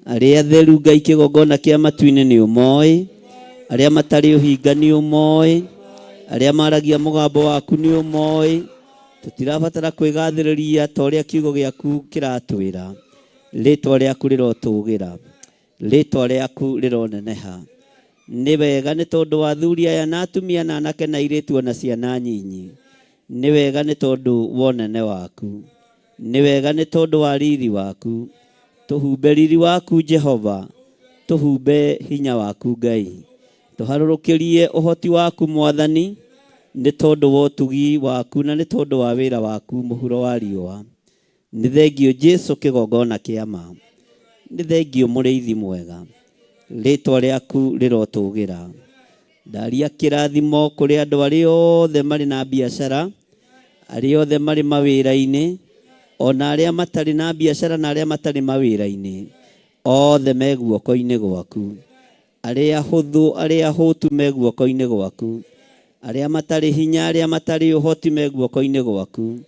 Arĩa atheru Ngai kĩgongona kĩa matu-inĩ nĩ ũmoĩ. Arĩa matarĩ ũhinga nĩ ũmoĩ. Arĩa maragia mũgambo waku nĩ ũmoĩ. Tũtirabatara kwĩgathĩrĩria ta ũrĩa kiugo gĩaku kĩratwĩra. Rĩĩtwa rĩaku rĩrotũgĩra. Rĩĩtwa rĩaku rĩroneneha. Nĩ wega nĩ tondũ wa athuri aya na atumia na anake na airĩtu na ciana nyinyi. Nĩ wega nĩ tondũ wa ũnene waku. Nĩ wega nĩ tondũ wa riri waku. Tũhumbe riri waku Jehova. Tũhumbe hinya waku Ngai. Tũharũrũkĩrie ũhoti waku Mwathani nĩ tondũ wa ũtugi waku na nĩ tondũ wa wĩra waku mũhuro wa riũa. Nĩ thengio Jesũ kĩgongona kĩa ma. Nĩ thengio mũrĩithi mwega. Rĩĩtwa rĩaku rĩrotũgĩra. Ndaria kĩrathimo kũrĩ andũ arĩa othe marĩ na biacara, arĩa othe marĩ mawĩra-inĩ, ona arĩa matarĩ na biacara na arĩa matarĩ mawĩra-inĩ, othe me guoko-inĩ gwaku. Arĩa hũthũ arĩa hũtu me guoko-inĩ gwaku. Arĩa matarĩ hinya arĩa matarĩ ũhoti me guoko-inĩ gwaku.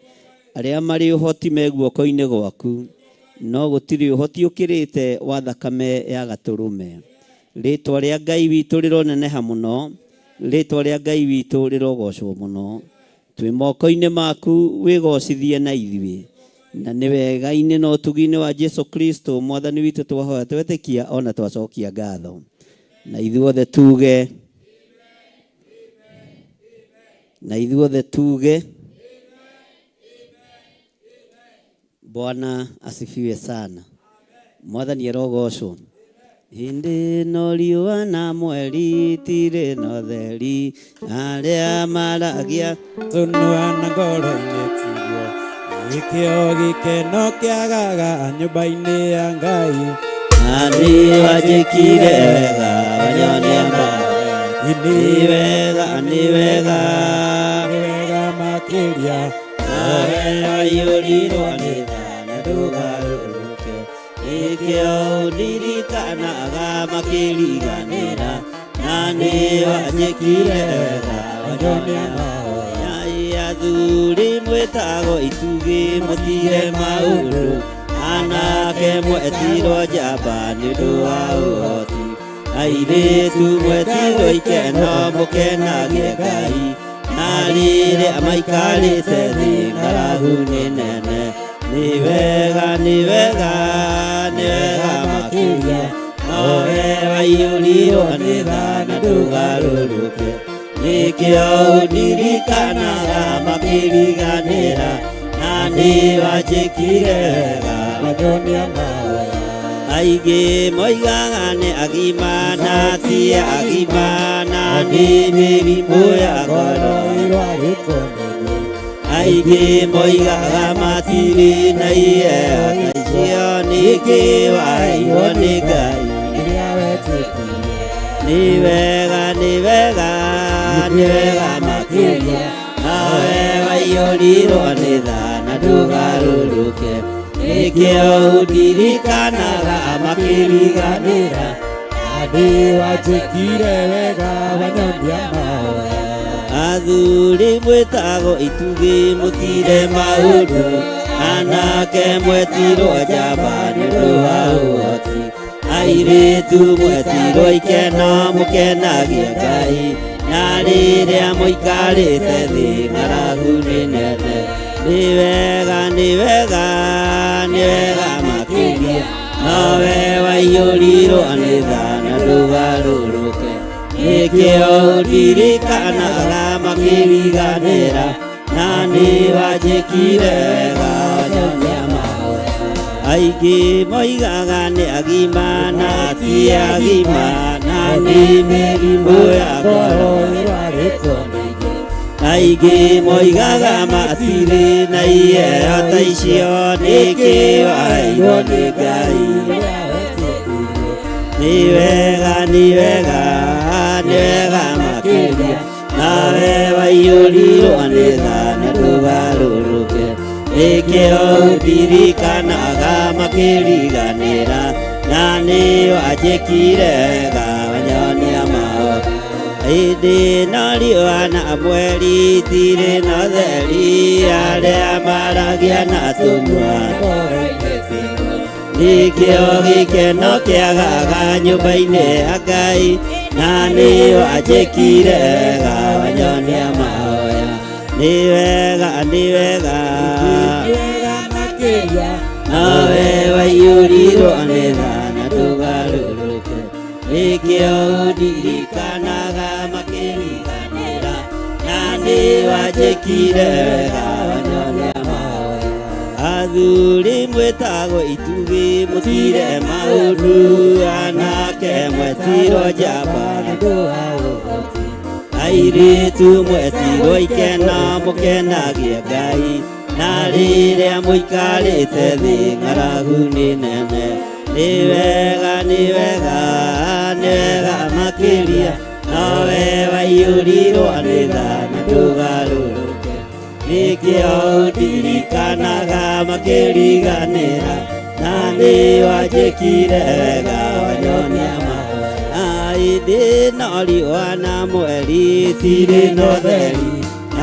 Arĩa marĩ ũhoti me guoko-inĩ gwaku. No gũtirĩ ũhoti ũkĩrĩte wa thakame ya gatũrũme. Rĩĩtwa rĩa Ngai witũ rĩroneneha mũno. Rĩĩtwa rĩa Ngai witũ rĩrogocwo mũno. Twĩ moko-inĩ maku wĩgocithie na ithuĩ. Na nĩ wega-inĩ na ũtugi-inĩ wa Jesũ Kristo Mwathani witũ twahoya twetĩkia ona twacokia ngatho. Na ithuothe tuge. Na ithuothe tuge. Bwana asifiwe sana. Mwathani arogocwo. Hĩndĩ ĩno riũa na mweri itirĩ na ũtheri, arĩa maragia thũnũa na ngoro-inĩ tiguo. Gĩkĩo gĩkeno kĩagaga nyũmba-inĩ ya Ngai. Na nĩ wanjĩkire wega wanyonia mawe. Nĩ wega nĩ wega. Nĩ wega makĩria. Nawe waiyũrirwo nĩ tha na ndũgarũrũke. Nĩkĩo ũndirikanaga makĩriganĩra. Na nĩ wanjĩkire wega wanyonia mawe. Nyai athuri mwĩtagwo itugĩ mũtige maũndũ. anake mwetirwo njamba nĩ ũndũ wa ũhoti, airĩtu mwetirwo ikeno mũkenagie Ngai, na rĩrĩa maikarĩte thĩ ng'aragu nĩ nene. Nĩ wega, nĩ wega, nĩ wega makĩria, nowe waiyũrirwo nĩ tha na ndũgarũrũke, nĩkĩo ũndirikanaga makĩriganĩra, na nĩ wanjĩkire wega wanyonia mahoya. Aingĩ moigaga nĩ agima na ti agima, na nĩ mĩrimũ ya ngoro ĩrwarĩtwo nĩguo. Aingĩ moigaga matirĩ na iheo ta icio, nĩkĩ waheirwo nĩ Ngai rĩrĩa wetĩkire. Nĩ wega, nĩ wega, nĩ wega makĩria, nawe waiyũrirwo nĩ tha na ndũgarũrũke, nĩkĩo ũndirikanaga makĩriganĩra, na nĩ wanjĩkire wega wanyonia mahoya. Athuri mwĩtagwo itugĩ mũtire maũndũ, anake mwetirwo njamba nĩ ũndũ wa ũhoti, airĩtu mwetirwo ikeno mũkenagie Ngai, na rĩrĩa mũikarĩte thĩ ng'aragu nĩ nene. Nĩ wega, nĩ wega, nĩ wega makĩria, nowe waiyũrirwo nĩ tha na ndũgarũrũke, nĩkĩo ũndirikanaga makĩriganĩra, na nĩ wanjĩkire wega wanyonia mahoya. Aingĩ moigaga nĩ agima na ti agima, na nĩ mĩrimũ ya ngoro ĩrwarĩtwo nĩguo. Aingĩ moigaga matirĩ na iheo ta icio, nĩkĩ waheirwo nĩ Ngai rĩrĩa wetĩkire. Nĩ wega, nĩ wega, nĩ wega makĩria, nawe waiyũrirwo nĩ tha na ndũgarũrũke, nĩkĩo ũndirikanaga makĩriganĩra, na nĩ wanjĩkire wega wanyonia mahoya. Hĩndĩ ĩno riũa na mweri itirĩ na ũtheri, arĩa maragia na tũnua ngoro-inĩ ciitũ, nĩkĩo gĩkeno kĩagaga nyũmba-inĩ ya Ngai, na nĩ wanjĩkire wega wanyonia mahoya. Nĩ wega, nĩ wega, nĩ wega makĩria, nowe waiyũrirwo nĩ tha na ndũgarũrũke, nĩkĩo ũndirikanaga makĩriganĩra, na nĩ wanjĩkire wega wanyonia mahoya. Athuri mwĩtagwo itugĩ mũtire maũndũ, anake mwetirwo njamba nĩ ũndũ wa ũhoti, airĩtu mwetirwo ikeno mũkenagie Ngai, na rĩrĩa mũikarĩte thĩ ng'aragu nĩ nene. Nĩ wega, nĩ wega, nĩ wega makĩria, nowe waiyũrirwo nĩ tha na ndũgarũrũke, nĩkĩo ũndirikanaga makĩriganĩra, na nĩ wanjĩkire wega wanyonia mahoya. Hĩndĩ ĩno riũa na mweri itirĩ na ũtheri,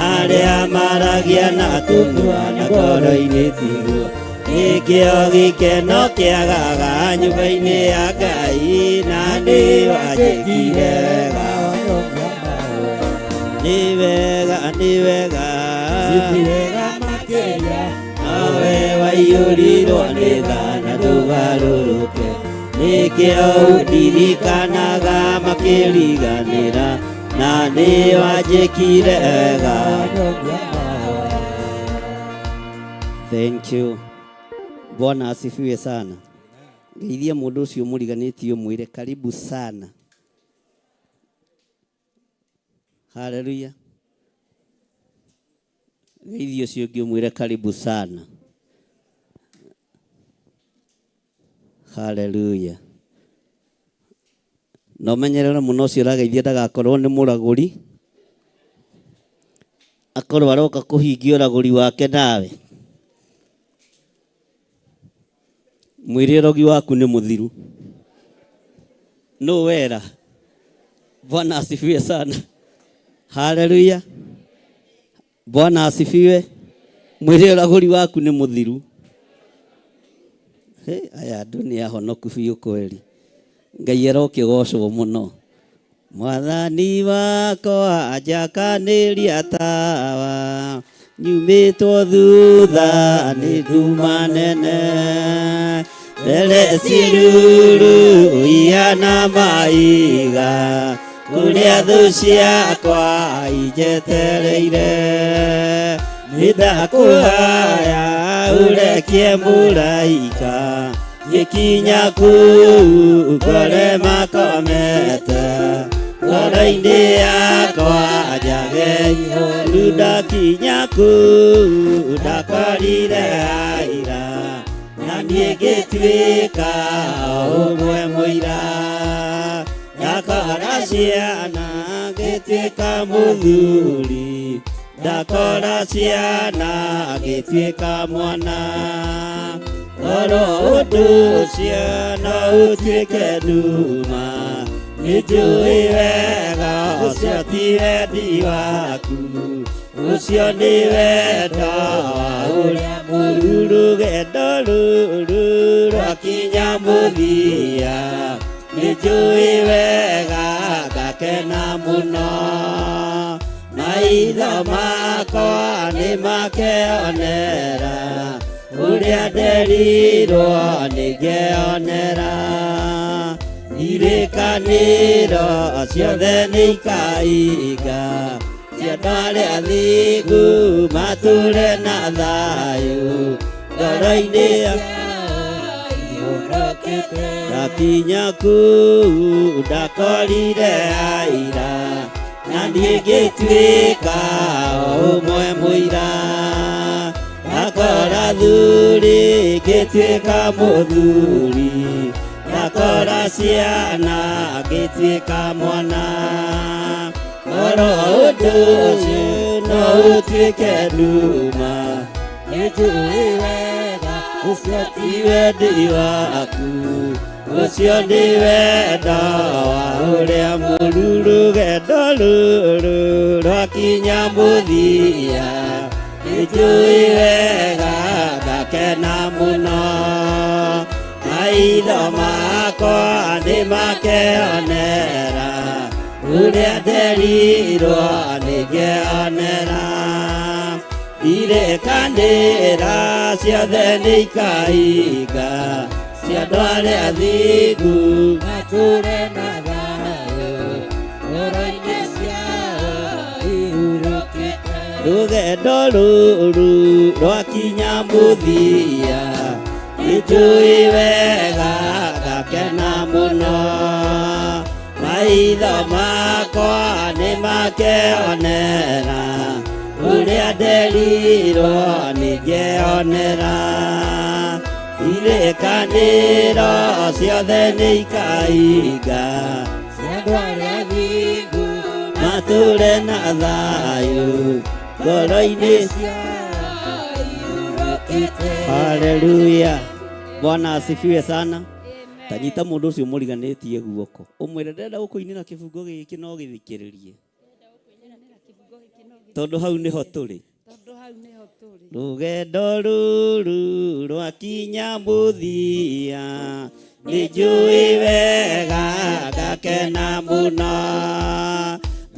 arĩa maragia na tũnua na ngoro-inĩ tiguo, nĩkĩo gĩkeno kĩagaga nyũmba-inĩ ya Ngai, na nĩ wanjĩkire wega wanyonia mahoya. Nĩ wega, nĩ wega, nĩ wega makĩria, nowe waiyũrirwo nĩ tha na ndũgarũrũke, nĩkĩo ũndirikanaga makĩriganĩra, na nĩ wanjĩkire wega wanyonia mahoya. Thank you. Bwana asifiwe sana. Geithia mũndũ ũcio mũriganĩtie mwĩre karibu sana. Haleluya. Geithia ũcio ũngĩ mwĩre karibu sana. Haleluya. No menyerera mũno ũcio ũrageithia ndagakorwo nĩ mũragũri, akorwo aroka kũhingia ũragũri wake nawe. Mwĩre ũrogi waku nĩ mũthiru. No wera. Bwana asifiwe sana. Haleluya. Bwana asifiwe. Mwĩre ũragũri waku nĩ mũthiru. aya andu ni ahonoku biũ kweri. Ngai arokĩgocwo mũno. Mwathani wakwa njakanĩria tawa, nyumĩtwo thutha nĩ nduma nene, mbere ciruru ihana maiga, kũrĩa thũ ciakwa injetereire. Nĩndakũhoya ũrekie mũraika, gĩkinya kũu ngore makomete, ngoro-inĩ yakwa njage ihũru. Ndakinya kũu ndakorire aira, na niĩ ngĩtuĩka ũmwe mũira. Ndakora ciana ngĩtuĩka mũthuri, ndakora ciana ngĩtuĩka mwana. Oro ũndũ ũcio no ũtuĩke nduma, nĩnjũĩ wega ũcio ti wendi waku, ũcio nĩ wendo wa ũrĩa mũũru. Rũgendo rũrũ rwakinya mũthia, nĩnjũĩ wega ngakena mũno. Maitho makwa nĩ makeyonera, ũrĩa nderirwo nĩngeyonera. Irirĩkanĩro ciothe nĩ ikainga, cia andũ arĩa athingu matũũre na thayũ, ngoro-inĩ iũrũkĩte. Ndakinya kũu ndakorire aira, na niĩ ngĩtuĩka ũmwe mũira. Ndakora thuri ngĩtuĩka mũthuri, ndakora ciana ngĩtuĩka mwana. Oro ũndũ ũcio no ũtuĩke nduma, nĩnjũĩ wega ũcio ti wendi waku, ũcio nĩ wendo wa ũrĩa mũũru. Rũgendo rũrũ rwakinya mũthia, nĩnjũĩ wega ngakena mũno. Maitho makwa nĩ makeyonera, ũrĩa nderirwo nĩngeyonera. Irirĩkanĩro ciothe nĩ ikainga, cia andũ arĩa athingu matũũre na thayũ, ngoro-inĩ ciao ihurũkĩte. Rũgendo rũrũ rwakinya mũthia, nĩnjũĩ wega ngakena mũno. Maitho makwa nĩ makeyonera, ũrĩa nderirwo nĩngeyonera. Irirĩkanĩro ciothe nĩ ikainga, cia andũ arĩa athingu matũũre na thayũ, ngoro-inĩ ciao ihurũkĩte. Haleluya. Bwana asifiwe sana. Tanyita mũndũ ũcio mũriganĩtie guoko, ũmwĩre ndĩrenda gũkũinĩra kĩbungo gĩkĩ no gĩthikĩrĩrie, tondũ hau nĩho tũrĩ. Rũgendo rũrũ rwakinya mũthia, nĩnjũĩ wega ngakena mũno.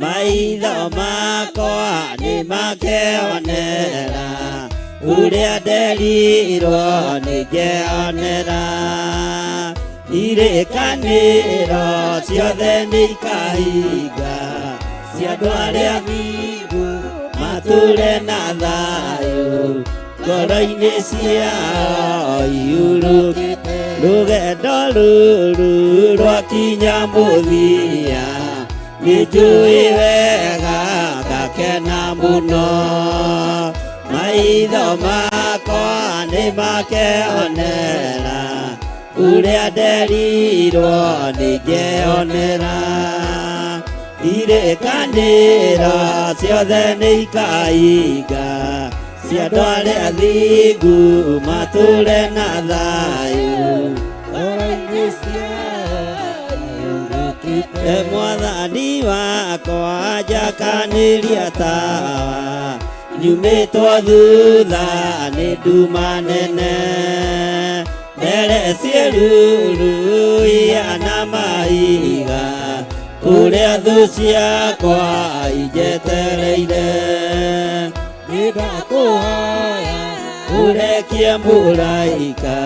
Maitho makwa nĩ makeyonera, ũrĩa nderirwo nĩngeyonera. Irirĩkanĩro ciothe nĩ ikainga, cia andũ arĩa athingu matũũre na thayũ, ngoro-inĩ ciao ihurũkĩte. Rũgendo rũrũ rwakinya mũthia, nĩnjũĩ wega ngakena mũno. Maitho makwa nĩ makeyonera, ũrĩa nderirwo nĩngeyonera. Irirĩkanĩro ciothe nĩ ikainga, cia andũ arĩa athingu matũũre na thayũ, ngoro-inĩ ciao ihurũkĩte. Mwathani wakwa njakanĩria tawa, nyumĩtwo thutha nĩ nduma nene, mbere ciĩruru ihana maiga kũrĩa thũ ciakwa injetereire nĩndakũhoya ũrekie mũraika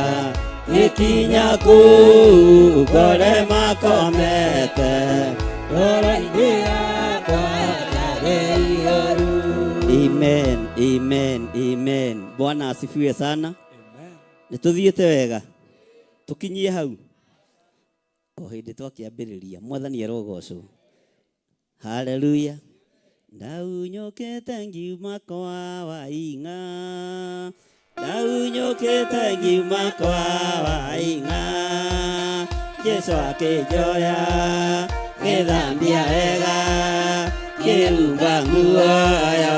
gĩkinya kũu ngore makomete ngoro-inĩ yakwa yarĩ ihũru. Amen, amen, amen. Bwana asifiwe sana. Nĩtũthiĩte wega tũkinyie hau o hĩndĩ twakĩambĩrĩria. Mwathani arogocwo. Haleluya. Ndaunyũkĩte ngiuma kwa waing'a, ndaunyũkĩte ngiuma kwa waing'a, Jesũ akĩnjoya gĩthambia wega kĩhumba nguoya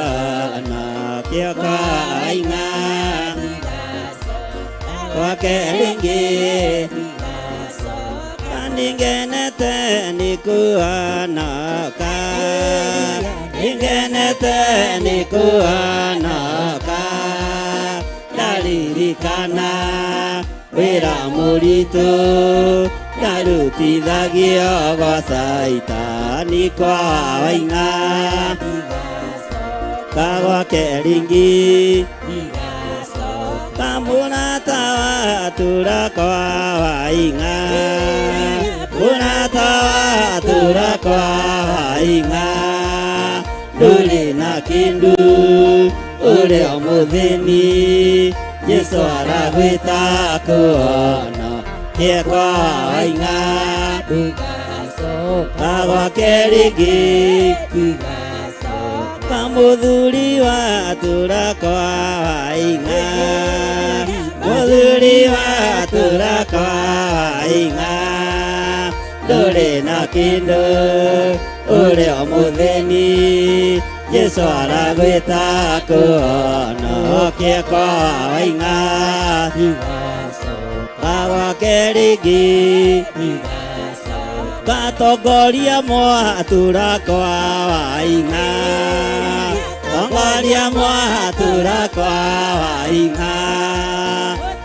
nakĩo kwa waing'a kwake rĩngĩ ningenete nĩkũhonoka, ningenete nĩkũhonoka, ndaririkana wĩra mũritũ ndarutithagio gwa Saitani kwa waing'a kagwake rĩngĩ kamũrata watura kwa waing'a, mũrata watura kwa waing'a, ndũrĩ na kĩndũ ũrĩ o mũthĩni, Jesũ aragwĩta kũhonokia kwa waing'a kagwake rĩngĩ kamũthuri watura kwa waing'a, mũthuri watura kwa waing'a, ndũrĩ na kĩndũ ũrĩ o mũthĩni, Jesũ aragwĩta kũhonokia kwa waing'a kagwake rĩngĩ gatongoria mwatura kwa waing'a, tongoria mwatura kwa waing'a,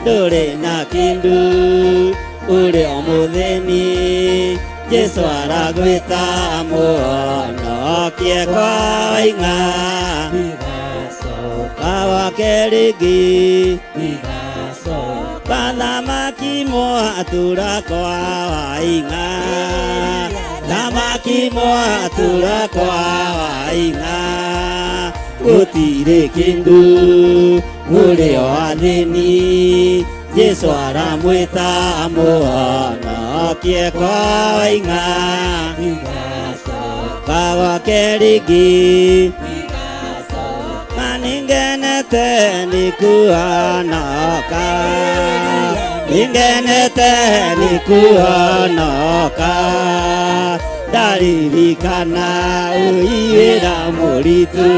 ndũrĩ na kĩndũ ũrĩ o mũthĩni, Jesũ aragwĩta mũhonokie kwa waing'a kagwake rĩngĩ kathamaki mwatura kwa waing'a, thamaki mwatura kwa waing'a, gũtirĩ kĩndũ ũrĩ o athĩni, Jesũ aramwĩta mũhonokie kwa waing'a kagwake rĩngĩ ningenete nĩkũhonoka, ningenete nĩkũhonoka, ndaririkana wĩra mũritũ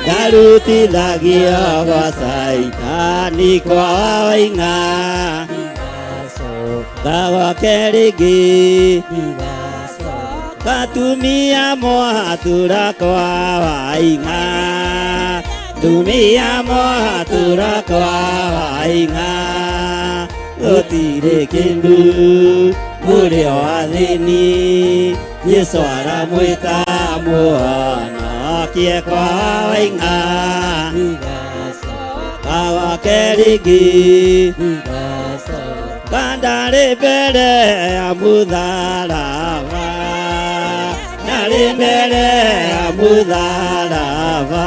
ndarutithagio gwa Saitani kwa waing'a kagwake rĩngĩ katumia mwatura kwa waing'a, tumia mwatura kwa waing'a, gũtirĩ kĩndũ ũrĩ o athĩni, Jesũ aramwĩta mũhonokie kwa waing'a kagwake rĩngĩ kandarĩ mbere ya mũtharaba, ndarĩ mbere ya mũtharaba,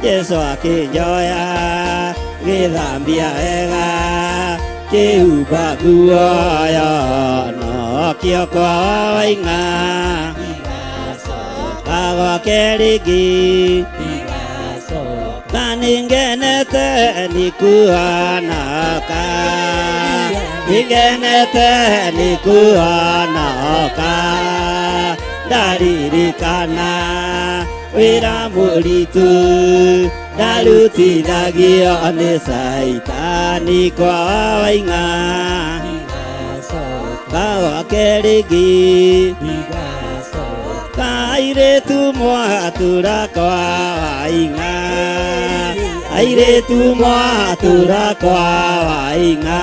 Jesũ akĩnjoya gĩthambia wega kĩhumba nguoya nokĩo kwa waing'a kagwake rĩngĩ kaningenete nĩkũhonoka, ningenete nĩkũhonoka, ndaririkana wĩra mũritũ ndarutithagio nĩ Saitani kwa waing'a kagwake rĩngĩ kairĩtu mwatura kwa waing'a, airĩtu mwatura kwa waing'a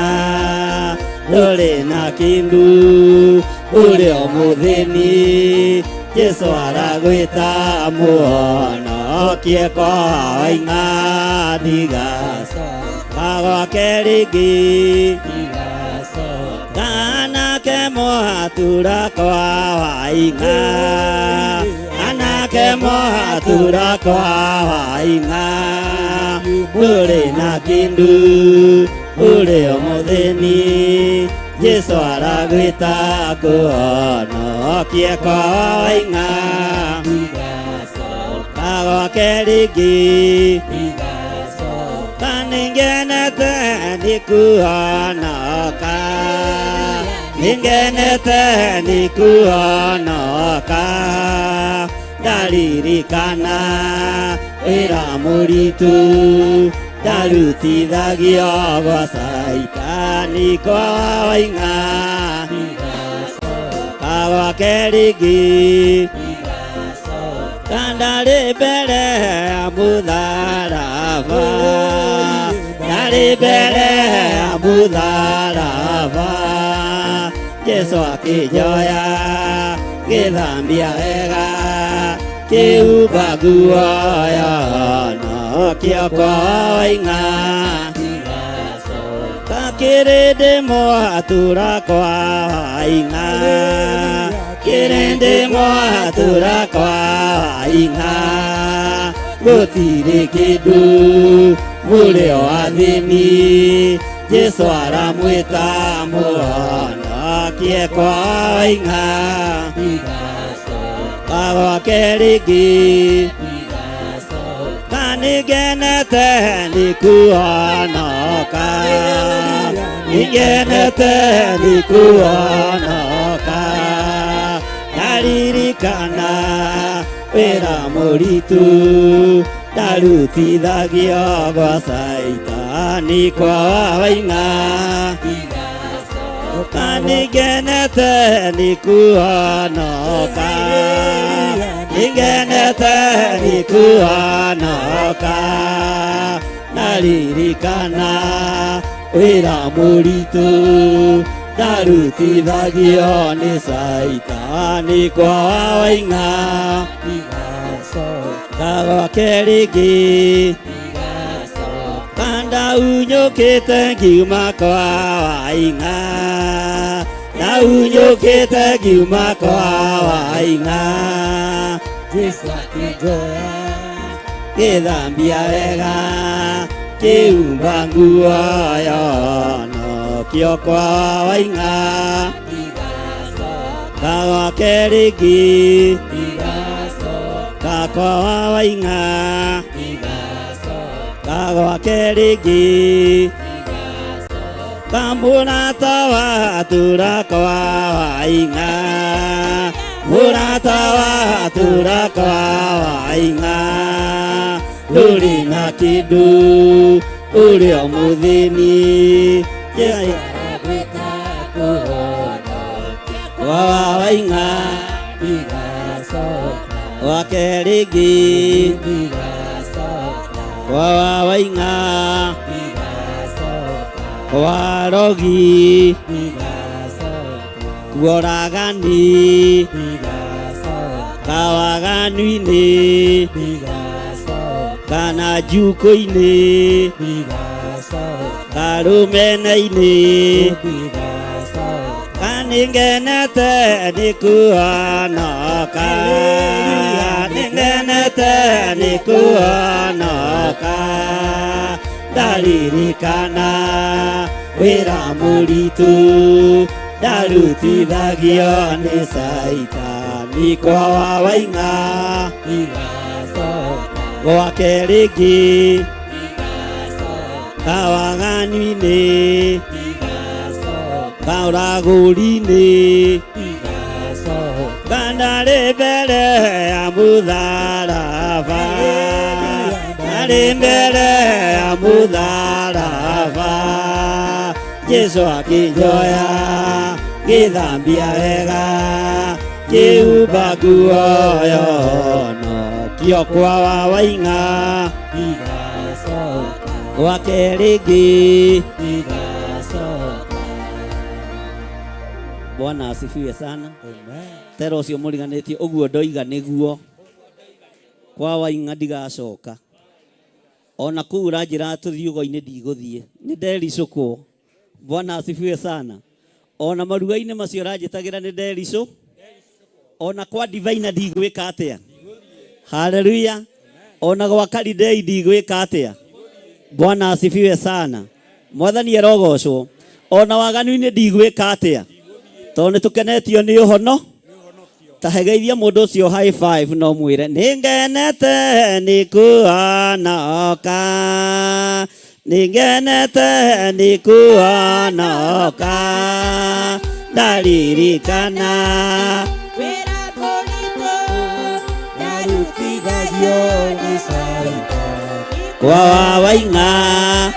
ndũrĩ na kĩndũ ũrĩ o mũthĩni Jesu aragwĩta mũhonokie kwa waing'a ndigacoka gwake rĩngĩ anake mwatura kwa waing'a anake mwatura kwa waing'a ndũrĩ na kĩndũ ũrĩ o mũthĩni Jesu aragwĩta kũhonokie kwa waing'a ndigacoka gwake rĩngĩ kanĩngenete nĩ kuhonoka nĩngenete nĩ kuhonoka ndaririkana wĩra mũritũ ndarutithagio gwa Saitani kwa waing'a ndigacoka gwake rĩngĩ ndarĩ mbere ya mũtharaba ndarĩ mbere ya mũtharaba Jesu akĩnjoya gĩthambia wega kĩhumba nguo ya ũhonokio kwa waing'a kakĩrĩndĩ mwatura kwa waing'a kĩrĩndĩ mwatura kwa waing'a gũtirĩ kĩndũ mũrĩ o athĩni Jesu aramwĩta mũhonokie kwa waing'a ndigacoka gwake rĩngĩ kanĩngenete nĩ kuhonoka nĩngenete nĩ kuhonoka ndaririkana wĩra mũritũ ndarutithagio gwa Saitani kwa waing'a kanĩngenete nĩ kuhonoka nĩngenete nĩ kuhonoka ndaririkana wĩra mũritũ ndarutithagio nĩ Saitani kwa waing'a ndigacoka gwake rĩngĩ ndaunyũkĩte ngiuma kwa waing'a ndaunyũkĩte ngiuma kwa waing'a Jesu akĩnjoya gĩthambia wega kĩhumba nguo ya ũhonokio kwa waing'a ndigacoka gwake rĩngĩ ndigacoka kwa waing'a gwake rĩngĩ kamũrata watura kwa waing'a mũrata watura kwa waing'a ndũrĩ na kĩndũ ũrĩ o mũthĩni Jesu aragwĩta kũhonokia kwa waing'a ndigacoka gwake rĩngĩ kwa waing'a kwa rogi kuoragani kawaganu-inĩ kana njukũ-inĩ karũmena-inĩ kanĩngenete nĩ kuhonoka nĩngenete nĩ kuhonoka ndaririkana wĩra mũritũ ndarutithagio nĩ Saitani kwa waing'a gwake rĩngĩ kawaganu-inĩ kaũragũri-inĩ kandarĩ mbere ya mũtharaba ndarĩ mbere ya mũtharaba Jesu akĩnjoya gĩthambia wega kĩhumba nguo ya ũhonokio kwa waing'a gwake rĩngĩ. Bwana asifiwe sana. Tero ũcio mũriganĩtie ũguo ndoiga nĩguo kwa Waing'a ndigacoka. Ona kũu ũranjĩra tũthiĩ ũgo-inĩ ndigũthiĩ, nĩ ndericũkwo. Bwana asifiwe sana. Ona maruga-inĩ macio ũranjĩtagĩra nĩ ndericũ. Ona kwa divine ndigwĩka atĩa. Haleluya. Ona gwa Kalidei ndigwĩka atĩa. Bwana asifiwe sana. Mwathani arogocwo. Ona waganu-inĩ ndigwĩka atĩa. Tondũ nĩtũkenetio nĩ ũhono. Tahegeithia mũndũ ũcio high five no mwĩre nĩngenete nĩkuonoka. Nĩngenete nĩkuonoka. Ndaririkana wĩra mũritũ ndarutithagio nĩ Saitani. Kwa Waing'a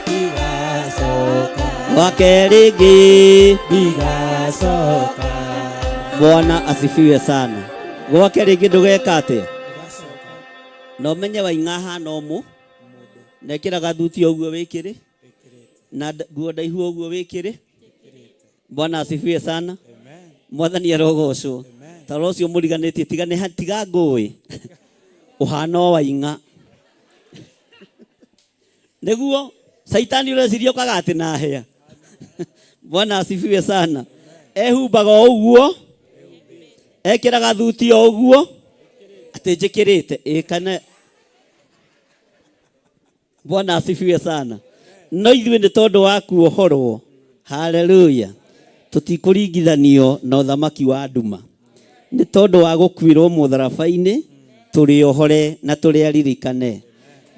gwake rĩngĩ ndigacoka. Bwana asifiwe sana. Gwake rĩngĩ ndũgeka atĩa. No ũmenye Waing'a hana ũmũ, nekĩraga thuti ũguo wĩkĩrĩ na nguo ndaihu ũguo wĩkĩrĩ. Bwana asifiwe sana. Mwathani arogocwo. Taro ũcio mũriganĩtie tiga ngũĩ ũhana o Waing'a. Nĩguo Saitani ũreciria ũkaga atĩ na hĩa. Bwana asifiwe sana. Ehumbaga ũguo, ekĩraga thuti o ũguo atĩ njĩkĩrĩte ĩkane. Bwana asifiwe sana. No ithuĩ nĩ tondũ wa kuohorwo. Haleluya. Tũtikũringithanio na ũthamaki wa nduma. Nĩ tondũ wa gũkuĩrwo mũtharaba-inĩ tũrĩohore na tũrĩaririkane.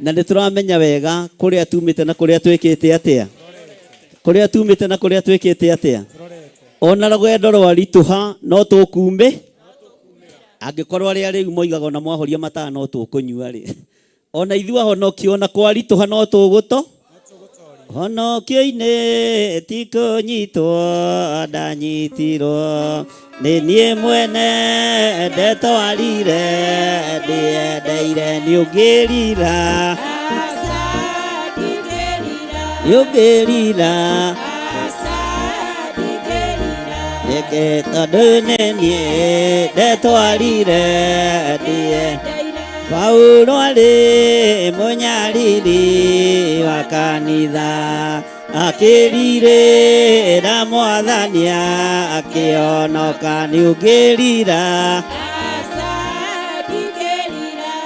Na nĩtũramenya wega kũrĩa tumĩte na kũrĩa twĩkĩte atĩa. Kũrĩa tumĩte na kũrĩa twĩkĩte atĩa. Ona rũgendo rwaritũha no tũkume. Angĩkorwo arĩa rĩu moigaga ona mwahoria matawa no tũkũnyua rĩ. Ona ithuĩ ahonokio na kwaritũha no tũgũto. Honokio-inĩ ti kũnyitwo ndanyitirwo. Nĩ niĩ mwene ndetwarire ndĩendeire nĩũngĩrira. Nĩũngĩrira. Nĩkĩ tondũ nĩ niĩ ndetwarire ndĩendeire. Paulo arĩ mũnyariri wa kanitha akĩrirĩra Mwathani akĩonoka. Nĩũngĩrira.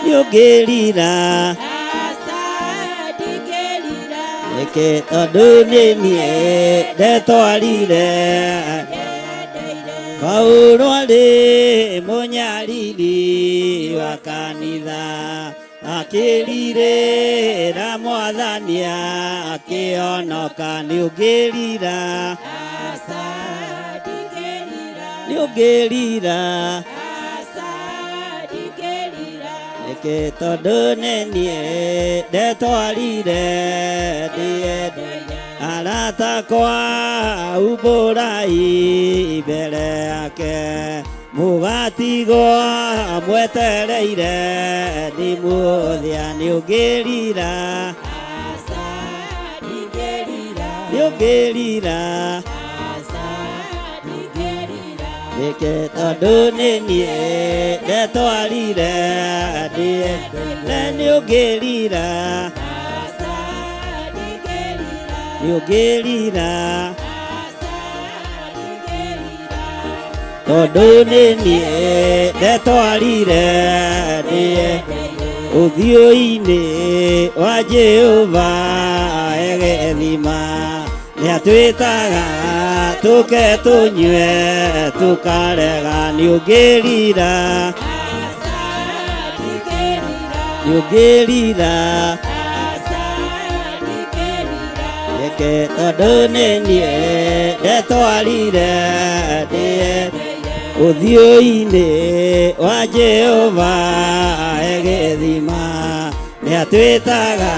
Nĩũngĩrira. Nĩkĩ tondũ nĩ niĩ ndetwarire. Paulo arĩ mũnyariri wa kanitha akĩrirĩra Mwathani akĩonoka. Nĩũngĩrira. Nĩũngĩrira. Nĩkĩ tondũ nĩ niĩ ndetwarire ndĩendeire. Arata kwa umbũrai mbere yake mũgatigwo mwetereire ndĩmuothia. Nĩũngĩrira. Nĩũngĩrira. Nĩkĩ tondũ nĩ niĩ ndetwarire ndĩendeire. Nĩũngĩrira. Nĩũngĩrira. Tondũ nĩ niĩ ndetwarire ndĩendeire. Ũthiũ-inĩ wa Jehova egethima. Nĩatwĩtaga tũke tũnyue tũkarega. Nĩũngĩrira. Nĩũngĩrira. Nĩkĩ tondũ nĩ niĩ ndetwarire ndĩendeire. Ũthiũ-inĩ wa Jehova egethima. Nĩatwĩtaga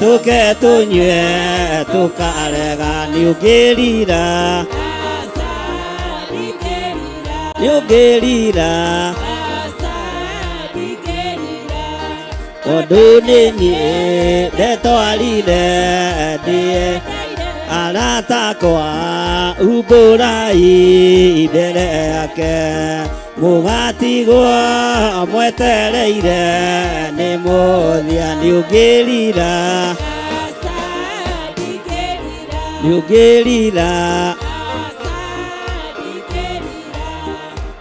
tũke tũnyue tũkarega. Nĩũngĩrira. Nĩũngĩrira. tondũ nĩ niĩ ndetwarire ndĩe arata akwa umbũrai mbere yake mũgatigwo mwetereire nĩ mũthia nĩũngĩrira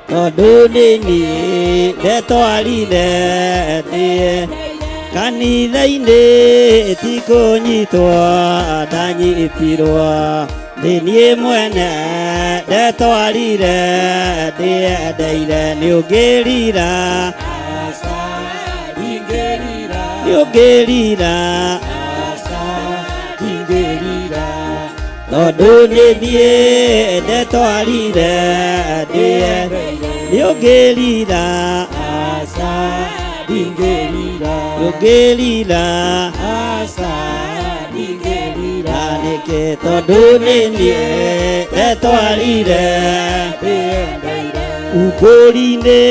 tondũ nĩ niĩ ndetwarire ndĩe kanitha-inĩ ti kũnyitwo ndanyitirwo nĩ niĩ mwene ndetwarire ndĩendeire nĩũngĩrira tondũ nĩ niĩ ndetwarire ndĩendeire nĩũngĩrira nĩkĩ tondũ nĩ niĩ ndetwarire umbũri-inĩ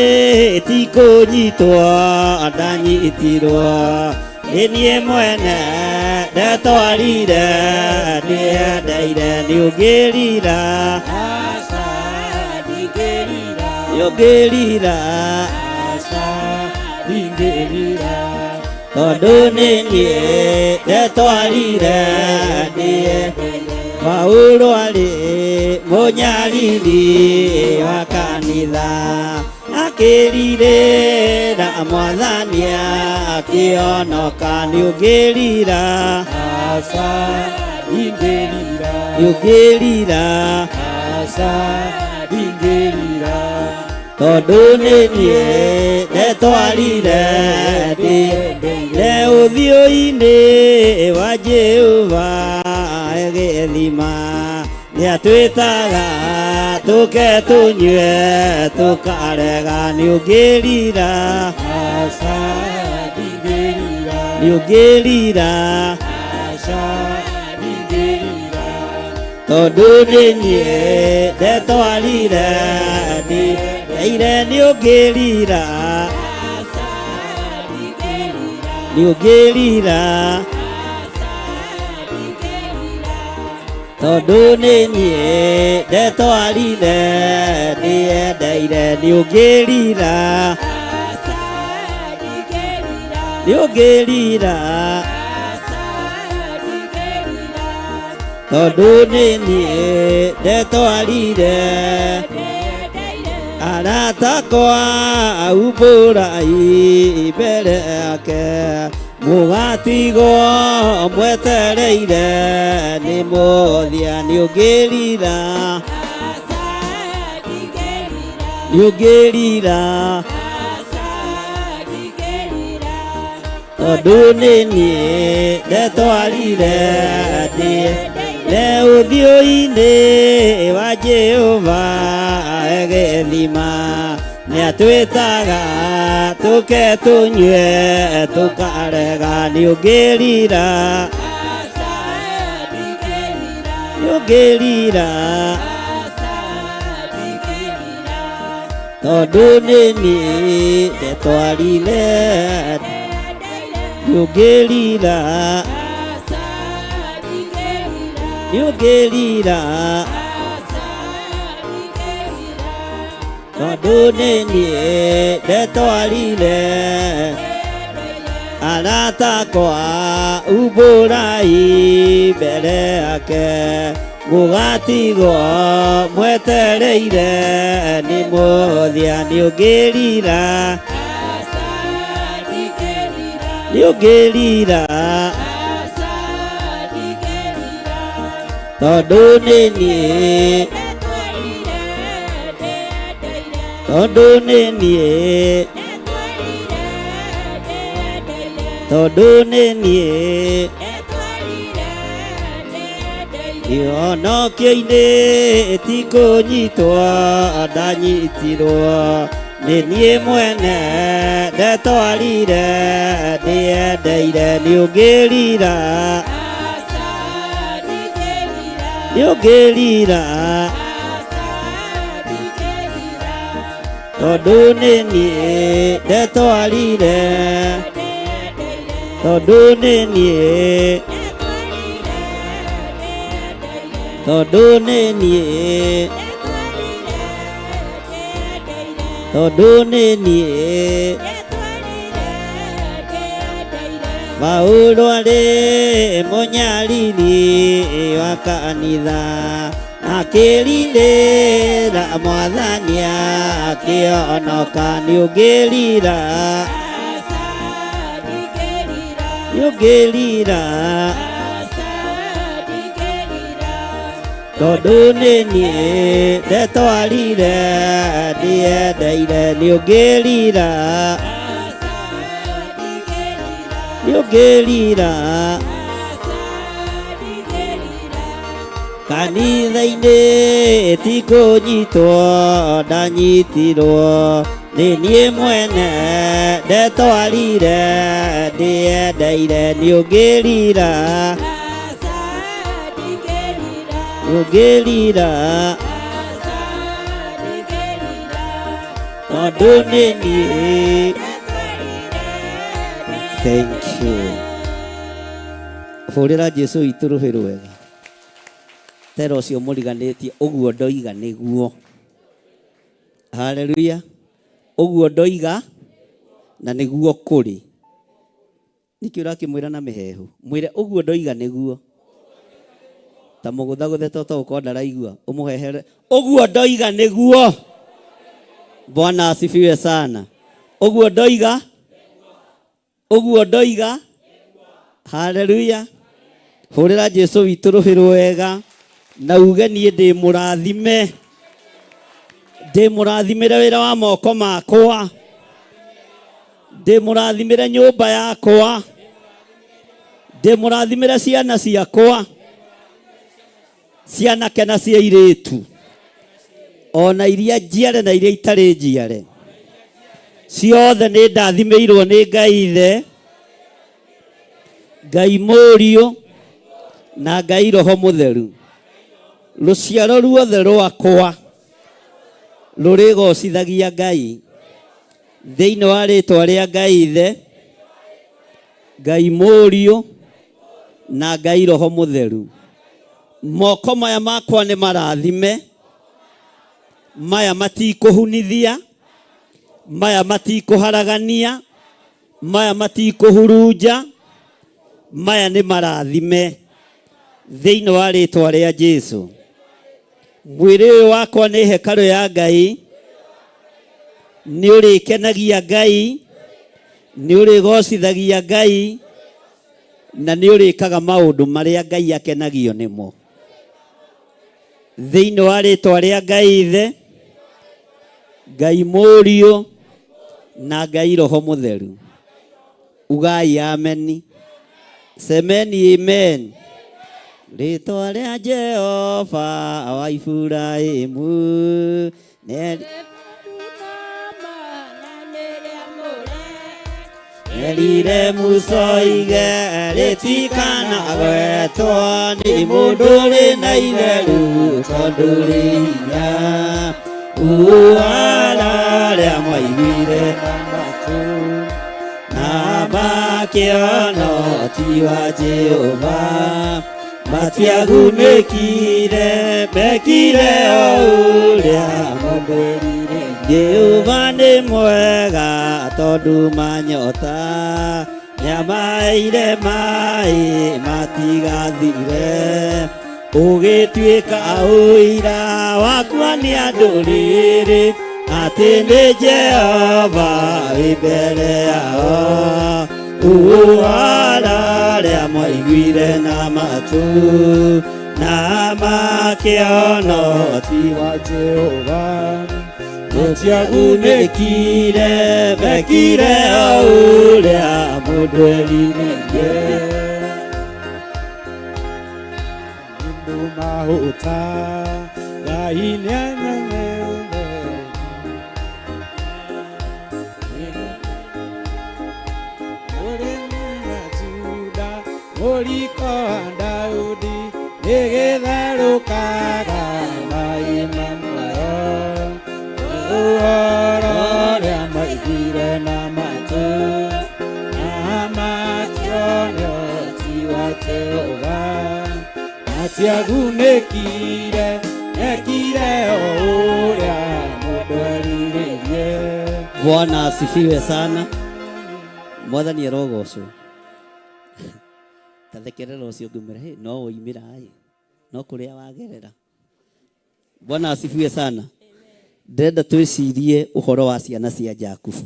ti kũnyitwo ndanyitirwo nĩ niĩ mwene ndetwarire ndĩendeire nĩũngĩrira tondũ nĩ niĩ ndetwarire Paulo arĩ mũnyariri wa kanitha akĩrirĩra mwathani akĩonoka nĩũngĩrira tondũ nĩ niĩ ndetwarire ndĩendeire ũthiũ-inĩ wa Jehova gĩthima nĩatwĩtaga tũke tũnyue tũkarega nĩũngĩrira tondũ nĩ niĩ ndetwarire ndĩendeire nĩũngĩrira tondũ nĩ niĩ ndetwarire ndĩendeire nĩũngĩrira tondũ nĩ niĩ ndetwarire arata akwa umbũrai mbere yake mũgatigwo mwetereire nĩ mũthia nĩũngĩrira tondũ nĩ niĩ ndetwarire ndĩendeire ũthiũ-inĩ wa Jehova gĩthima nĩatwĩtaga tũke tũnyue tũkarega nĩũngĩrira tondũ nĩ niĩ ndetwarire nĩũngĩrira tondũ nĩ niĩ ndetwarire arata akwa umbũrai mbere yake mũgatigwo mwetereire nĩ mũthia nĩũngĩrira tondũ nĩ niĩ ionokio-inĩ ti kũnyitwo ndanyitirwo nĩ niĩ mwene ndetwarire ndĩendeire nĩũngĩrira tondũ nĩ niĩ ndetwarire tondu nĩ niĩ tondu nĩ niĩ tondu nĩ niĩ Paulo arĩ mũnyariri wa kanitha akĩrirĩra Mwathani akĩonoka nĩũngĩrira tondu nĩ niĩ ndetwarire ndiendeire nĩũngĩrira kanitha-inĩ ti kũnyitwo ndanyitirwo nĩ niĩ mwene ndetwarire ndiendeire nĩũngĩrira tondu nĩ niĩ. Thank you. Hũrĩra Jesu witũ rũhĩ rwega. Tera ũcio mũriganĩtie ũguo ndoiga nĩguo. Haleluya. Ũguo ndoiga na nĩguo kũrĩ. Nĩkĩo ũrakĩmwĩra na mĩhehu. Mwĩre ũguo ndoiga nĩguo. Ta mũgũthagũthe toto ũkorwo ndaraigua. Ũmũhehere. Ũguo ndoiga nĩguo. Bwana asifiwe sana. Ũguo ndoiga. Ũguo ndoiga. Haleluya. Hũrĩra Jesu witũ rũhĩ rwega na uge niĩ ndĩ mũrathime. Ndĩ mũrathimĩre wĩra wa moko makwa. Ndĩ mũrathimĩre nyũmba yakwa. Ndĩ mũrathimĩre ciana ciakwa. Cianake na cia airĩtu. Ona iria njiare na iria itarĩ njiare. Ciothe nĩ ndathimĩirwo nĩ Ngai Ithe, Ngai Mũriũ na Ngai Roho Mũtheru. Rũciaro ruothe rwakwa rũrĩgocithagia Ngai thĩinĩ wa rĩĩtwa rĩa Ngai Ithe, Ngai Mũriũ na Ngai Roho Mũtheru. Moko maya makwa nĩ marathime, maya matikũhunithia, maya matikũharagania, maya matikũhurunja, maya nĩ marathime thĩinĩ wa rĩĩtwa rĩa Jesu. Mwĩrĩ ũyũ wakwa nĩ hekarũ ya Ngai, nĩ ũrĩkenagia Ngai, nĩ ũrĩgocithagia Ngai, na nĩ ũrĩkaga maũndũ marĩa Ngai akenagio nĩmo. Thĩinĩ wa rĩĩtwa rĩa Ngai Ithe, Ngai Mũriũ na Ngai Roho Mũtheru. Ugai ameni. Semeni amen. Rĩĩtwa rĩa Jehova wa Iburahĩmu nerire mũcoige rĩtikanagwetwo nĩ mũndũ ũrĩ na itheru tondũ rĩ hinya arĩa mwaiguire na matũ na makĩona ũhoti wa Jehova matiagunĩkire mekire o ũrĩa mũndũ erire. Jehova nĩ mwega tondũ manyota nĩamaheire maĩ matigathire. Ũgĩtuĩka ũira wakwa nĩ andũ rĩrĩ atĩ nĩ Jehova wĩ mbere yao. Arĩa mwaiguire na matũ na makĩona ũhoti wa Jehova matiagunĩkire mekire o ũrĩa mũndũ erirĩirie. Mũndũ mahũta Ngai nĩanenere mũrĩmi wa Juda mũriko wa Daudi nĩgĩtherũkaga mai mamwe ũhoro ũrĩa mwaiguire na matũ na makĩona matiagunĩkire ekire o ũrĩa mũndũ erirĩirie. Bwana asifiwe sana. Mwathani arogocwo. Tathekerera ũcio ngumĩra no ũimĩra no kũrĩa wagerera. Bwana asifiwe sana. Ndenda twĩcirie ũhoro wa ciana cia Jakubu.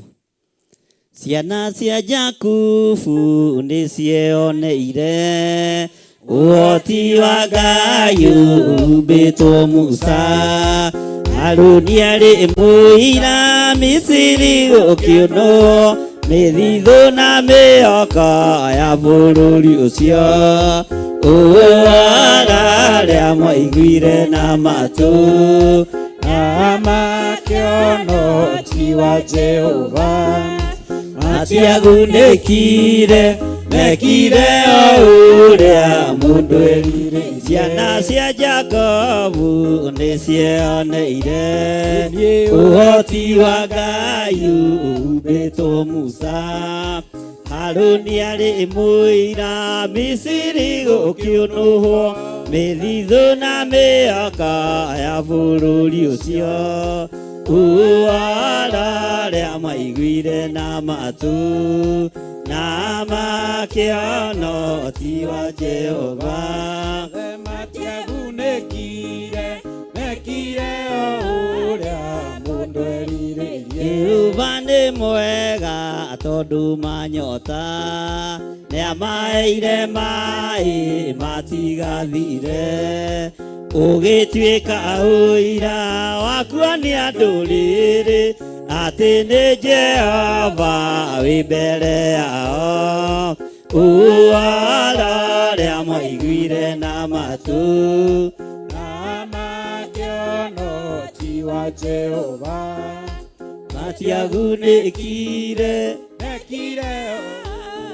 Ciana cia Jakubu nĩ cioneire ũhoti wa Ngai umbĩtwo Musa. Harũni arĩ mũira Misiri gũkĩũnwo mĩthithũ na mĩoka ya bũrũri ũcio. Ararĩa mwaiguire na matũ na makĩona ũhoti wa Jehova. matiagunĩkire mekire o ũrĩa mũndũ erirĩirie. Ciana cia Jakubu nĩ cioneire ũhoti wa Ngai umbĩtwo Musa. Harũni arĩ mũira Misiri gũkĩũnũhwo mĩthithũ na mĩoka ya bũrũri ũcio. Ararĩa maiguire na matũ na makĩona ũhoti wa Jehova. Matiagunĩkire mekire o ũrĩa mũndũ erirĩirie. Jehova nĩ mwega tondũ manyota nĩamaheire maĩ matigathire. Ũgĩtuĩka ũira wakwa nĩ andũ rĩrĩ atĩ nĩ Jehova wĩ mbere yao. Ararĩa maiguire na matũ na makĩona ũhoti wa Jehova. matiagunĩkire Mekire o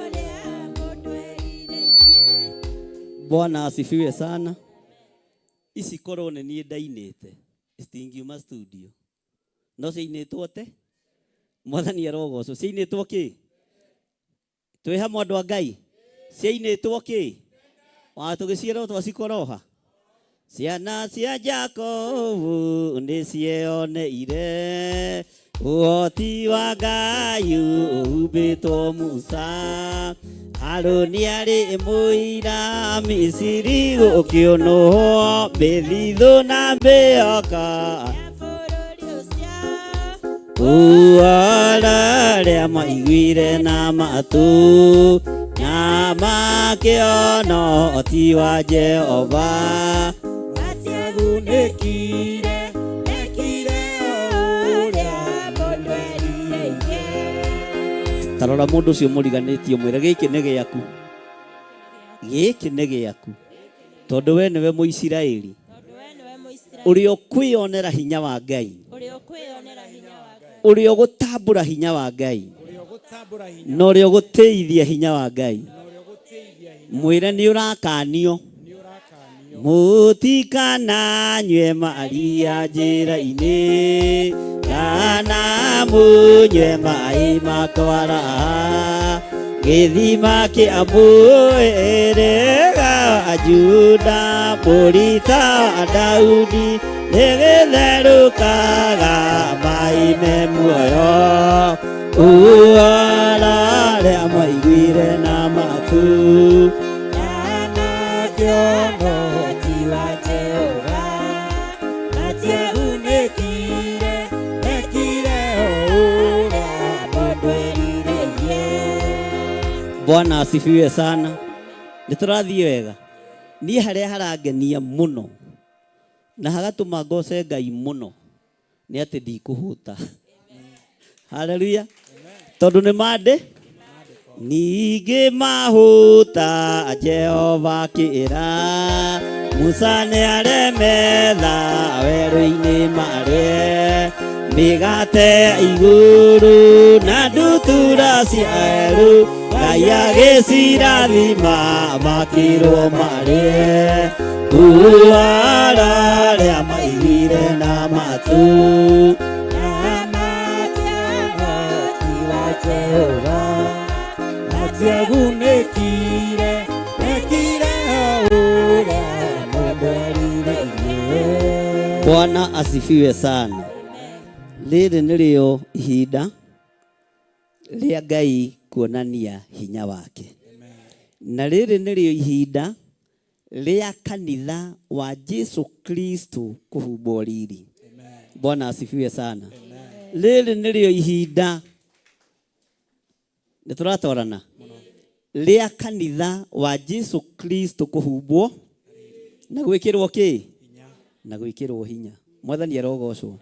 ũrĩa mũndũ erirĩirie. Bwana asifiwe sana. Ici korwo nĩ niĩ ndainĩte citingiuma studio no ciinĩtwo te. Mwathani arogocwo. Ciinĩtwo kĩ? Twĩ hamwe andũ a Ngai. Ciinĩtwo kĩ? Tũgĩciĩrwo twacikoroha. Ciana cia Jakubu nĩ cioneire ũhoti wa Ngai umbĩtwo Musa. Harũni arĩ mũira Misiri gũkĩũnũhwo mĩthithũ na mĩoka. Ararĩa maiguire na matũ na makĩona ũhoti wa Jehova. matiagunĩkire mekire o ũrĩa mũndũ erirĩirie. Tarora mũndũ ũcio mũriganĩtie mwĩre gĩkĩ nĩ gĩaku. Gĩkĩ nĩ gĩaku. Tondũ we nĩwe Mũisiraeli ũrĩa ũkwĩonera hinya wa Ngai, ũrĩa ũgũtambũra hinya wa Ngai, na ũrĩa ũgũteithia hinya wa Ngai. Mwĩre nĩ ũrakanio. Mũtikananyue maria njĩra-inĩ kana mũnyue maĩ makwara. Gĩthima kĩa mwĩrĩga Juda mũrita wa Daudi nĩgĩtherũkaga maĩ me muoyo. Ararĩa maiguire na matũ na makĩona ũhoti wa Jehova. Matiagunĩkire mekire o ũrĩa mũndũ erirĩirie. Bwana asifiwe sana. Nĩtũrathiĩ wega. Niĩ harĩa harangenia mũno na hagatũma ngoce Ngai mũno nĩ atĩ ndikũhũta. Haleluya. Tondũ nĩ mandĩ ningĩ mahũta Jehova akĩĩra Musa nĩaremetha werũ-inĩ marĩe mĩgate ya igũrũ na ndutura cia werũ. Ngai agĩcirathima makĩrwo marĩe. Ararĩa maiguire na matũ na makĩona ũhoti wa Jehova. Matiagunĩkire mekire o ũrĩa mũndũ Bwana asifiwe sana. Rĩrĩ nĩrĩo ihinda rĩa Ngai kuonania hinya wake. Na rĩrĩ nĩrĩo ihinda rĩa kanitha wa Jesu Kristo kũhumbwo riri. Bwana asifiwe sana. Rĩrĩ nĩrĩo ihinda, nĩtũratwarana, rĩa kanitha wa Jesu Kristo kũhumbwo na gwĩkĩrwo kĩ? Na gwĩkĩrwo hinya. Mwathani arogocwo.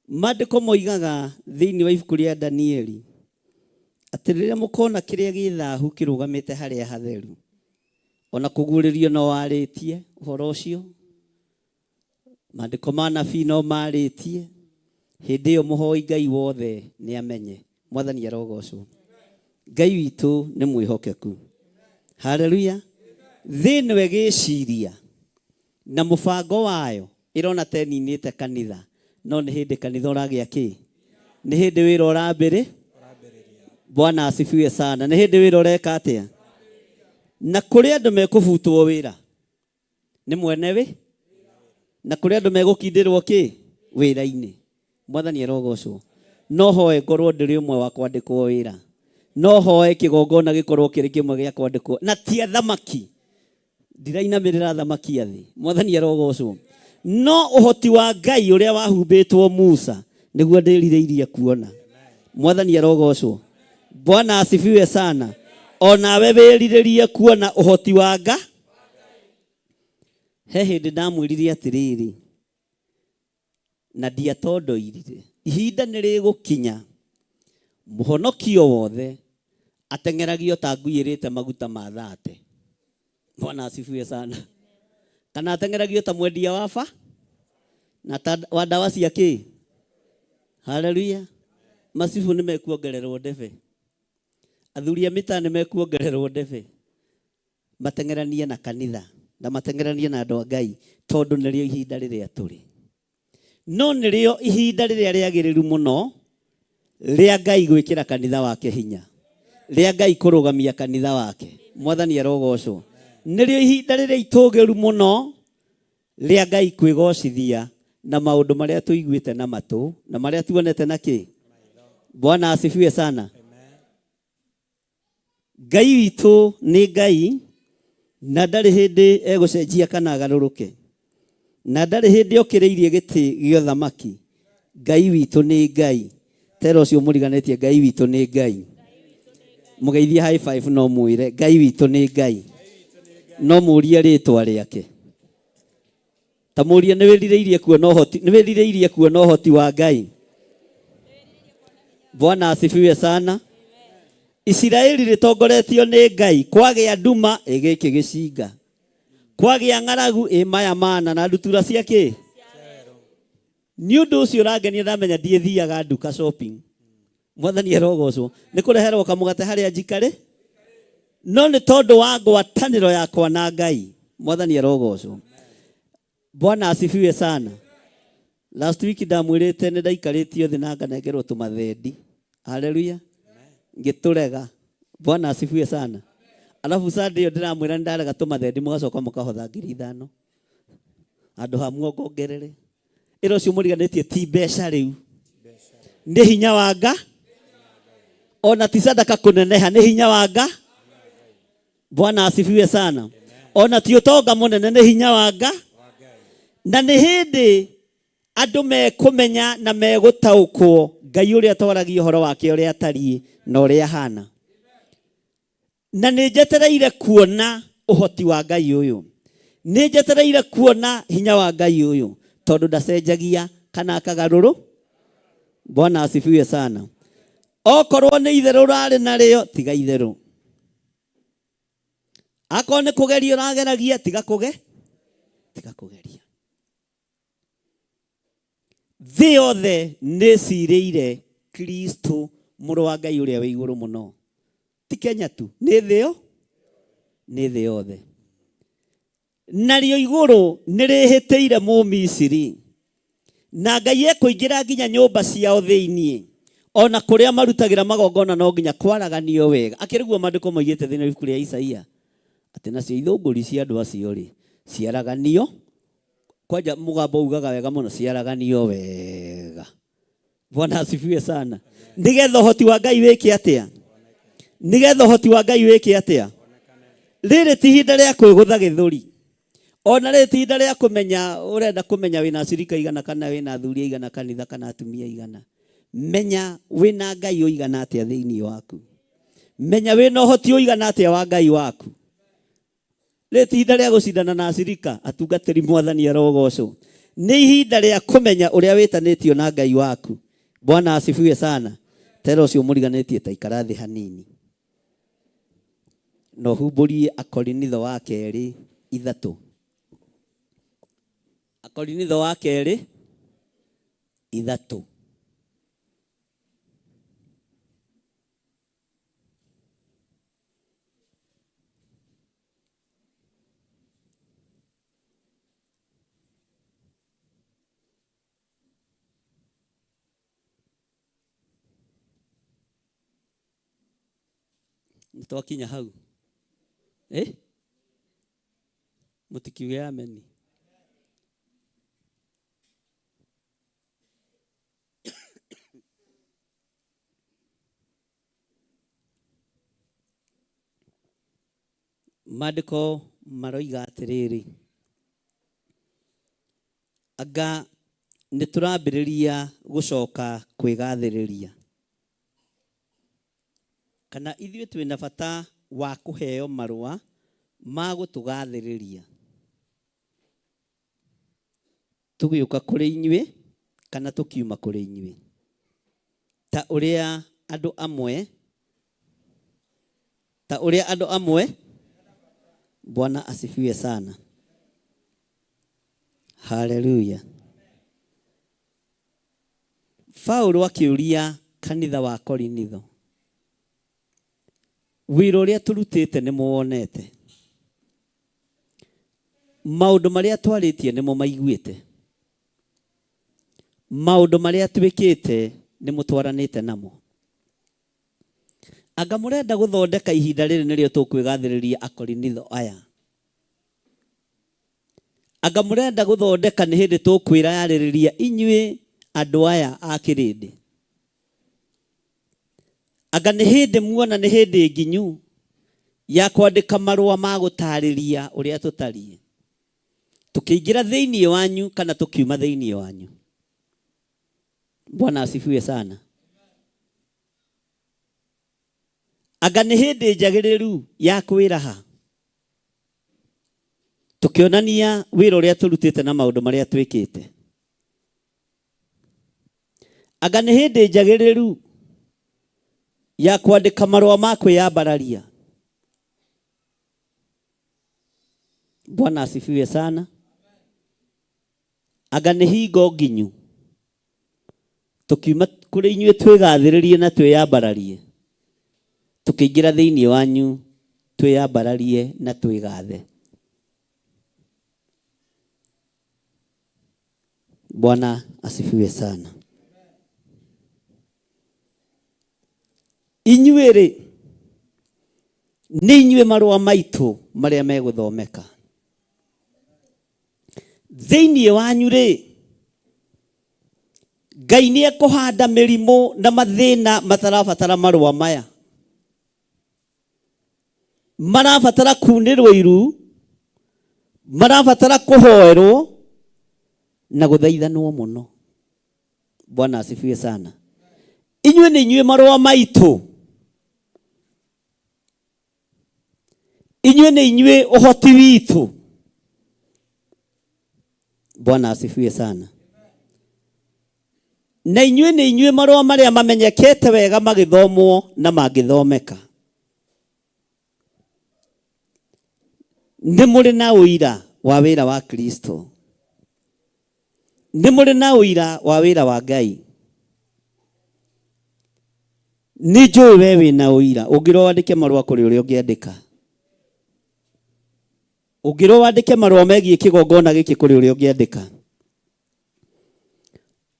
Maandĩko moigaga thĩinĩ wa ibuku rĩa Danieli atĩ rĩrĩa mũkona kĩrĩa gĩthahu kĩrũgamĩte harĩa hatheru, ona kũguũrĩrio no warĩtie ũhoro ũcio, maandĩko ma nabii no marĩtie, hĩndĩ ĩyo mũhoi Ngai wothe nĩ amenye. Mwathani arogocwo. Ngai witũ nĩ mwĩhokeku. Haleluya. Thĩ nĩwe gĩciria na mũbango wayo ĩrona ta ĩninĩte kanitha, no nĩ hĩndĩ kanitha ũragĩa kĩ? Nĩ hĩndĩ wĩra ũrambĩrĩ? Bwana asifiwe sana. Nĩ hĩndĩ wĩra ũreka atĩa? Na kũrĩ andũ mekũbutwo wĩra nĩ mwene wĩ, na kũrĩ andũ megũkindĩrwo kĩ? Wĩra-inĩ. Mwathani arogocwo. No hoe ngorwo ndĩrĩ ũmwe wa kwandĩkwo wĩra, no hoe kĩgongona gĩkorwo kĩrĩ kĩmwe gĩa kwandĩkwo, na ti athamaki. Ndirainamĩrĩra thamaki thĩ. Mwathani arogocwo. No ũhoti wa Ngai ũrĩa wahumbĩtwo Musa nĩguo ndĩrirĩirie kuona. Mwathani arogocwo. Bwana asifiwe sana. Onawe wĩrirĩrie kuona ũhoti wa Ngai. He hĩndĩ ndamwĩrire atĩrĩrĩ, na ndiatondoirire, ihinda nĩrĩgũkinya mũhonokio wothe ateng'eragio ta ngui ĩrĩte maguta ma thate. Bwana asifiwe sana. Kana ateng'eragio ta mwendia wa na wa ndawa cia kĩ? Haleluya. Macibu nĩmekuongererwo ndebe, athuri a mĩtaa nĩmekuongererwo ndebe, mateng'eranie na kanitha na mateng'eranie na andũ a Ngai, tondũ nĩrĩo ihinda rĩrĩa tũrĩ. No nĩrĩo ihinda rĩrĩa rĩagĩrĩru mũno rĩa Ngai gwĩkĩra kanitha wake hinya, rĩa Ngai kũrũgamia kanitha wake. Mwathani arogocwo. Nĩrĩo ihinda rĩrĩa itũgĩru mũno rĩa Ngai kwĩgocithia na maũndũ marĩa tũiguĩte na matũ na marĩa tuonete na kĩ? Bwana asifiwe sana. Ngai witũ nĩ Ngai na ndarĩ hĩndĩ egũcenjia kana agarũrũke, na ndarĩ hĩndĩ okĩrĩirie gĩtĩ gĩa ũthamaki. Ngai witũ nĩ Ngai. Tera ũcio mũriganĩtie, Ngai witũ nĩ Ngai. Mũgeithie high five no mwĩre Ngai witũ nĩ Ngai. No mũrie rĩtwa rĩake. Ta mũrie nĩ wĩrirĩirie kuona ũhoti, nĩ wĩrirĩirie kuona ũhoti wa Ngai. Bwana asifiwe sana. Isiraeli rĩtongoretio nĩ Ngai, kwagĩa nduma ĩgĩkĩ gĩcinga, kwagĩa ng'aragu maya mana na ndutura cia kĩ? Nĩ ũndũ ũcio ũrangenia ndamenya ndiĩthiaga nduka shopping. Mwathani arogocwo. Nĩ kũreherwo kamũgate harĩa njikarĩ, no nĩ tondũ wa ngwatanĩro yakwa na Ngai. Mwathani arogocwo. Bwana asifiwe sana. Last week ndamwĩrĩte nĩ ndaikarĩtio thĩ na nganengerwo tũmathendi. Haleluya. Ngĩtũrega. Bwana asifiwe sana. Alafu Sunday ndĩramwĩra nĩndarega tũmathendi mũgacoka mũkahotha 5,000 andũ ha muongongerere. Ĩro ũcio mũriganĩtie ti mbeca rĩu, nĩ hinya wa Ngai. Ona ti sadaka kũneneha, nĩ hinya wa Ngai. Bwana asifiwe sana. Ona ti ũtonga mũnene, nĩ hinya wa Ngai. Na nĩ hĩndĩ andũ mekũmenya na megũtaũkwo Ngai ũrĩa atwaragia ũhoro wake ũrĩa atariĩ na ũrĩa ahana. Na nĩ njetereire kuona ũhoti wa Ngai ũyũ, nĩ njetereire kuona hinya wa Ngai ũyũ, tondũ ndacenjagia kana akagarũrũ. Bwana asifiwe sana. Okorwo nĩ itherũ ũrarĩ narĩo, tiga itherũ. Akorwo nĩ kũgeria ũrageragia, tiga kũgeria. Thĩ yothe nĩ cirĩire Kristo mũrũ wa Ngai ũrĩa wĩ igũrũ mũno. Ti Kenya tu, nĩ thĩ yothe. Narĩo igũrũ nĩ rĩhĩtĩire Mũmisiri, na Ngai ekũingĩra nginya nyũmba ciao thĩiniĩ, ona kũrĩa marutagĩra magongona no nginya kwaraganio wega. Akĩriguo maandĩko moigĩte thĩinĩ wa ibuku rĩa Isaia atĩ nacio ithũngũri cia andũ acio rĩ ciaraganio Kwaja mugambo ugaga wega muno ciaraganio wega. Bwana asifiwe sana. Nigetha hoti wa Ngai wiki atia? Nigetha hoti wa Ngai wiki atia? Riri ti hinda ria kwigutha githuri. Ona riri ti hinda ria kumenya urenda kumenya wina cirika igana kana wina thuri igana kanitha kana atumia igana. Menya wina Ngai uigana atia thiini waku. Menya wina hoti uigana atia wa Ngai waku. Riri ti hinda ria gucindana na cirika atungatiri mwathani arogocwo. Ni ihinda ria kumenya uria witanitio na Ngai waku. Bwana asifiwe sana. Tera ucio muriganitie ta ikara thi hanini. No humburie Akorinitho wa kerĩ 3. Akorinitho wa kerĩ 3. Nitwakinya hau. Mutikiuge ameni. Maandiko maroiga atiriri. Anga niturambiriria gucoka kwigathiriria. Kana ithuĩ twĩna bata wa kũheo marũa ma gũtũgathĩrĩria. Tũgĩũka kũrĩ inyuĩ kana tũkiuma kũrĩ inyuĩ. Ta ũrĩa andũ amwe. Bwana asifiwe sana. Hallelujah. Paulo akĩũria kanitha wa Korinitho. Wĩra ũrĩa tũrutĩte nĩ muonete. Maũndũ marĩa twarĩtie nĩ mũmaiguĩte. Maũndũ marĩa twĩkĩte nĩ mũtwaranĩte namo. Anga mũrenda gũthondeka ihinda rĩrĩ nĩrĩo tũkwĩgathĩrĩria Akorinitho aya. Anga mũrenda gũthondeka nĩ hĩndĩ tũkwĩrarĩrĩria inyuĩ andũ aya a kĩrĩndĩ. Anga nĩ hĩndĩ muona nĩ hĩndĩ nginyu ya kwandĩka marũa ma gũtarĩria ũrĩa tũtariĩ. Tukĩingĩra thĩinĩ wanyu kana tukiuma thĩinĩ wanyu. Bwana asifiwe sana. Anga nĩ hĩndĩ njagĩrĩru ya kwĩraha. Tukĩonania wĩra ũrĩa tũrutĩte na maũndũ marĩa twĩkĩte. Anga nĩ hĩndĩ njagĩrĩru ya kwandĩka marũa ma kwĩyambararia. Bwana asifiwe sana. Anga nĩ hingo nginyu tukiuma kũrĩ inyuĩ twĩgathĩrĩrie na twĩyambararie. Tukĩingĩra thĩinĩ wanyu twĩyambararie na twĩgathe. Bwana asifiwe sana. Inyuĩ-rĩ nĩ inyuĩ marũa maitũ marĩa megũthomeka. Thĩinĩ wanyu-rĩ Ngai nĩ ekũhanda mĩrimũ na mathĩna matarabatara marũa maya. Marabatara kuunĩrwo iru, marabatara kũhoerwo na gũthaithanwo mũno. Bwana asifiwe sana. Inyuĩ nĩ inyuĩ marũa maitũ. Inyuĩ nĩ inyuĩ ũhoti witũ. Bwana asifiwe sana. Na inyuĩ nĩ inyuĩ marũa marĩa mamenyekete wega magĩthomwo na mangĩthomeka. Nĩ mũrĩ na ũira wa wĩra wa Kristo. Nĩ mũrĩ na ũira wa wĩra wa Ngai. Nĩ njũĩ we wĩna ũira. Ũngĩrwo wandĩke marũa kũrĩ ũrĩa ũngĩandĩka. Ũngĩrwo wandĩke marũa megiĩ kĩgongona gĩkĩ kũrĩ ũrĩa ũngĩandĩka.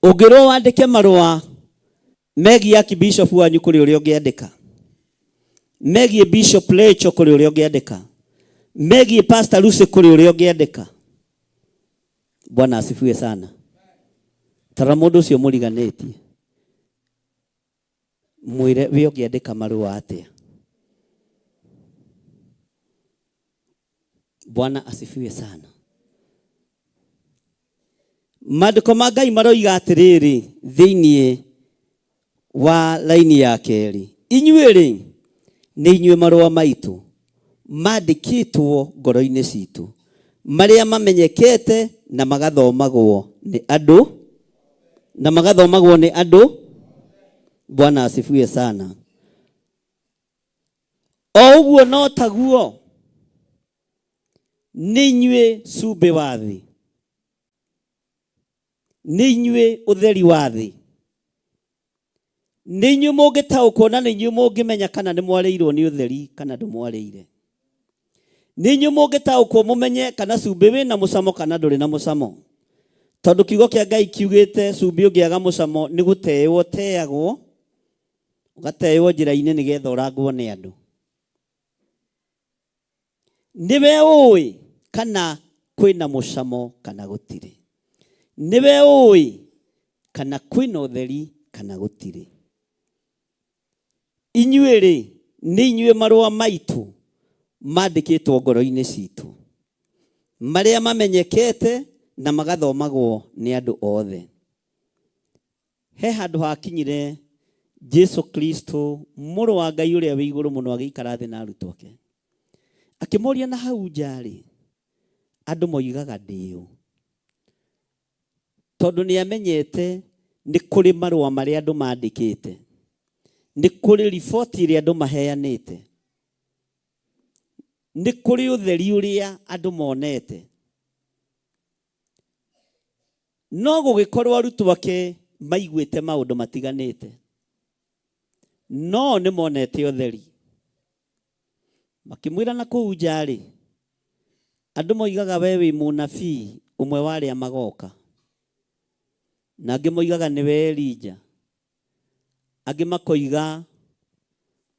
Ũngĩrwo wandĩke marũa megiĩ Archbishop wanyu kũrĩ ũrĩa ũngĩandĩka. Megiĩ Bishop Lecho kũrĩ ũrĩa ũngĩandĩka. Megiĩ Pastor Lucy kũrĩ ũrĩa ũngĩandĩka. Bwana asifiwe sana. Tara mundu ucio muriganitie mwire we ukiandika marua atia. Bwana asifiwe sana. Maandiko ma Ngai maroiga atiriri thiini wa laini ya keri, inyuĩ nĩ inyuĩ marũa maitũ mandĩkĩtwo ngoro-inĩ citũ, marĩa mamenyekete na magathomagwo nĩ andũ Bwana asifiwe sana. O ũguo no taguo nĩ inyuĩ cumbĩ wa thĩ, nĩ inyuĩ ũtheri wa thĩ, nĩ inyuĩ mũngĩtaũkwo na nĩ inyuĩ mũngĩmenya kana nĩ mwarĩirwo nĩ ũtheri kana ndũmwarĩire. Nĩ inyuĩ mũngĩtaũkwo mũmenye kana cumbĩ wĩna mũcamo kana ndũrĩ na mũcamo. Tondũ kiugo kĩa Ngai kiugĩte cumbĩ ũngĩaga mũcamo nĩ gũteĩwo ũteagwo, ũgateĩwo njĩra-inĩ nĩgetha ũrangwo nĩ andũ. Nĩwe ũĩ kana kwĩna mũcamo kana gũtirĩ. Nĩwe ũĩ kana kwĩna ũtheri kana gũtirĩ. Inyuĩ nĩ inyuĩ marũa maitũ mandĩkĩtwo ngoro-inĩ citũ, marĩa mamenyekete na magathomagwo nĩ andũ othe. He handũ hakinyire Jesu Kristo mũrũ wa Ngai ũrĩa wĩ igũrũ mũno agĩikara thĩ na arutwo ake, akĩmoria na hau nja-rĩ, andũ moigaga ndĩ ũ? Tondũ nĩ amenyete nĩ kũrĩ marũa marĩa andũ mandĩkĩte, nĩ kũrĩ riboti ĩrĩa andũ maheanĩte, nĩ kũrĩ ũtheri ũrĩa andũ monete. No gũgĩkorwo arutwo ake maiguĩte maũndũ matiganĩte, no nĩ monete ũtheri. Makĩmwĩra na kũu nja-rĩ, andũ moigaga we wĩ mũnabii ũmwe wa arĩa magoka, na angĩ moigaga nĩwe Elija, angĩ makoiga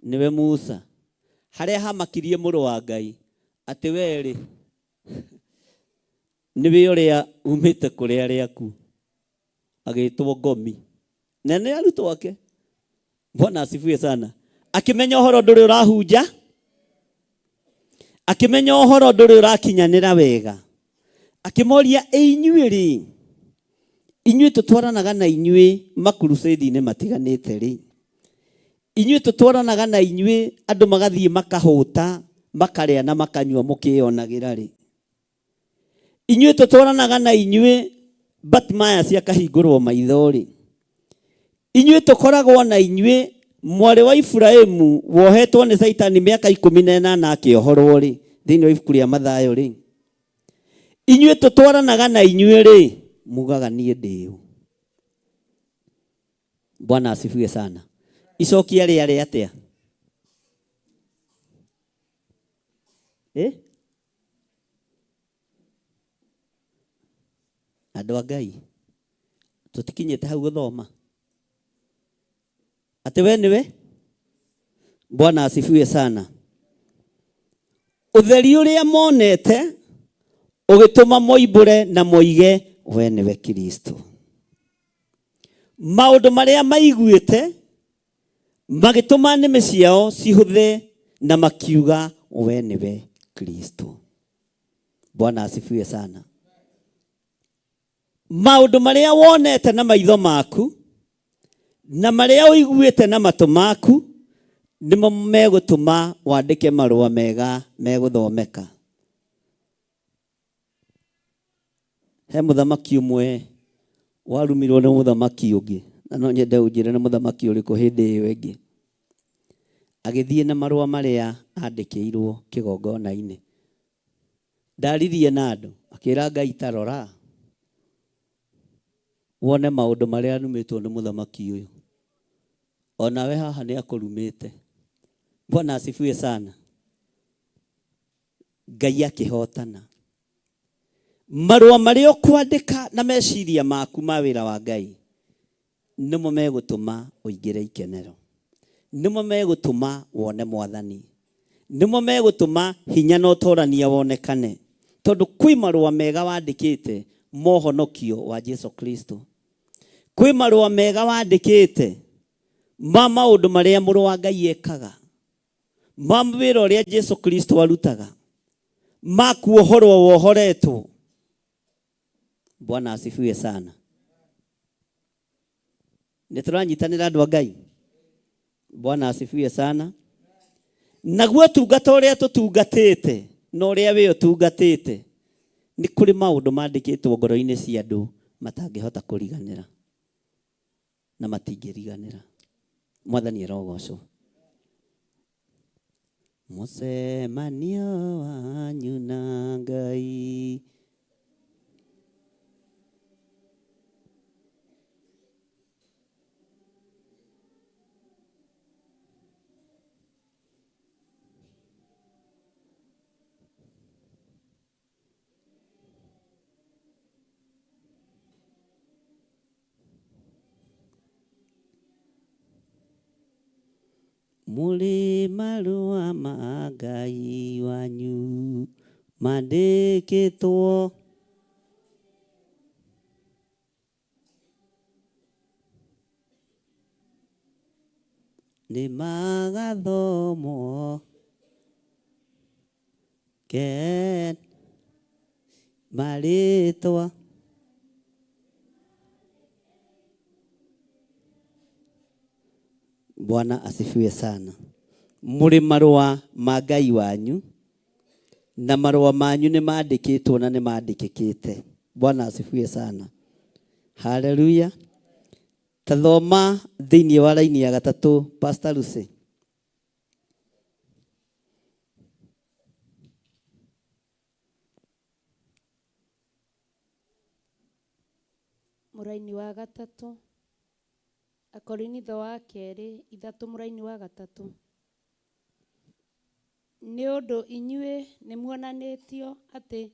nĩwe Musa. Harĩa hamakirie mũrũ wa Ngai atĩ we nĩwe ũrĩa umĩte kũrĩ arĩa akuũ, agĩtwo ngomi, na nĩ arutwo ake. Bwana asifiwe sana. Akĩmenya ũhoro ndũrĩ ũrahunja, akĩmenya ũhoro ndũrĩ ũrakinyanĩra wega, akĩmoria inyuĩ inyuĩ tũtwaranaga na inyuĩ makurusĩdi-inĩ matiganĩte inyuĩ tũtwaranaga na inyuĩ andũ magathiĩ makahũta makarĩa na makanyua mũkĩonagĩra inyuĩ tũtwaranaga na inyuĩ Batimaya ciakahingũrwo maitho inyuĩ tũkoragwo na inyuĩ mwarĩ wa Ibrahimu wohetwo nĩ Saitani mĩaka 18 akĩohorwo thĩinĩ wa ibuku rĩa Mathayo inyuĩ tũtwaranaga na inyuĩ mugaga niĩ ndĩ ũ? Bwana asifiwe sana. Icokia rĩarĩ atĩa? Andũ a Ngai tũtikinyĩte hau gũthoma atĩ we nĩwe? Bwana asifiwe sana. Ũtheri ũrĩa monete ũgĩtũma moimbũre na moige we nĩwe Kristo. Maũndũ marĩa maiguĩte magĩtũma nĩmĩ ciao cihũthe na makiuga we nĩwe Kristo. Bwana asifiwe sana. Maũndũ marĩa wonete na maitho maku na marĩa ũiguĩte na matũ maku nĩmo megũtũma wandĩke marũa mega megũthomeka. He mũthamaki ũmwe warumirwo nĩ mũthamaki ũngĩ, na no nyende ũnjĩre nĩ mũthamaki ũrĩkũ hĩndĩ ĩyo ĩngĩ. Agĩthiĩ na marũa marĩa andĩkĩirwo kĩgongona-inĩ, ndaririe na andũ akĩra Ngai tarora wone maũndũ marĩa arumĩtwo nĩ mũthamaki ũyũ, onawe haha nĩ akũrumĩte. Bwana asifiwe sana. Ngai akĩhotana. Marũa marĩa ũkwandĩka na meciria maku ma wĩra wa Ngai nĩmo megũtũma ũingĩre ikenero, nĩmo megũtũma wone Mwathani, nĩmo megũtũma hinya na ũtorania wonekane. Tondũ kwĩ marũa mega wandĩkĩte mohonokio wa Jesu Kristo. Kwĩ marũa mega wandĩkĩte ma maũndũ marĩa mũrũ wa Ngai ekaga, ma wĩra ũrĩa Jesu Kristo arutaga, ma kuohorwo wohoretwo. Bwana asifiwe sana. Nĩtũranyitanĩra andũ a Ngai. Bwana asifiwe sana. Naguo tungata ũrĩa tũtungatĩte na ũrĩa wĩ ũtungatĩte, nĩ kũrĩ maũndũ mandĩkĩtwo ngoro-inĩ cia andũ matangĩhota kũriganĩra na matingĩriganĩra. Mwathani arogocwo. Mũcemanio wanyu na Ngai. Mũrĩ marũa ma Ngai wanyu mandĩkĩtwo nĩ magathomwo ke marĩtwa Bwana asifiwe sana. Mũrĩ marũa ma Ngai wanyu na marũa manyu nĩ mandĩkĩtwo na nĩ mandĩkĩkĩte. Bwana asifiwe sana. Hallelujah. Tathoma thĩinĩ wa raini ya gatatũ, Pastor Lucy. Mũraini wa gatatũ, Akorinitho wa kerĩ 3 mũraini wa gatatũ. Nĩ ũndũ inyuĩ nĩ muonanĩtio atĩ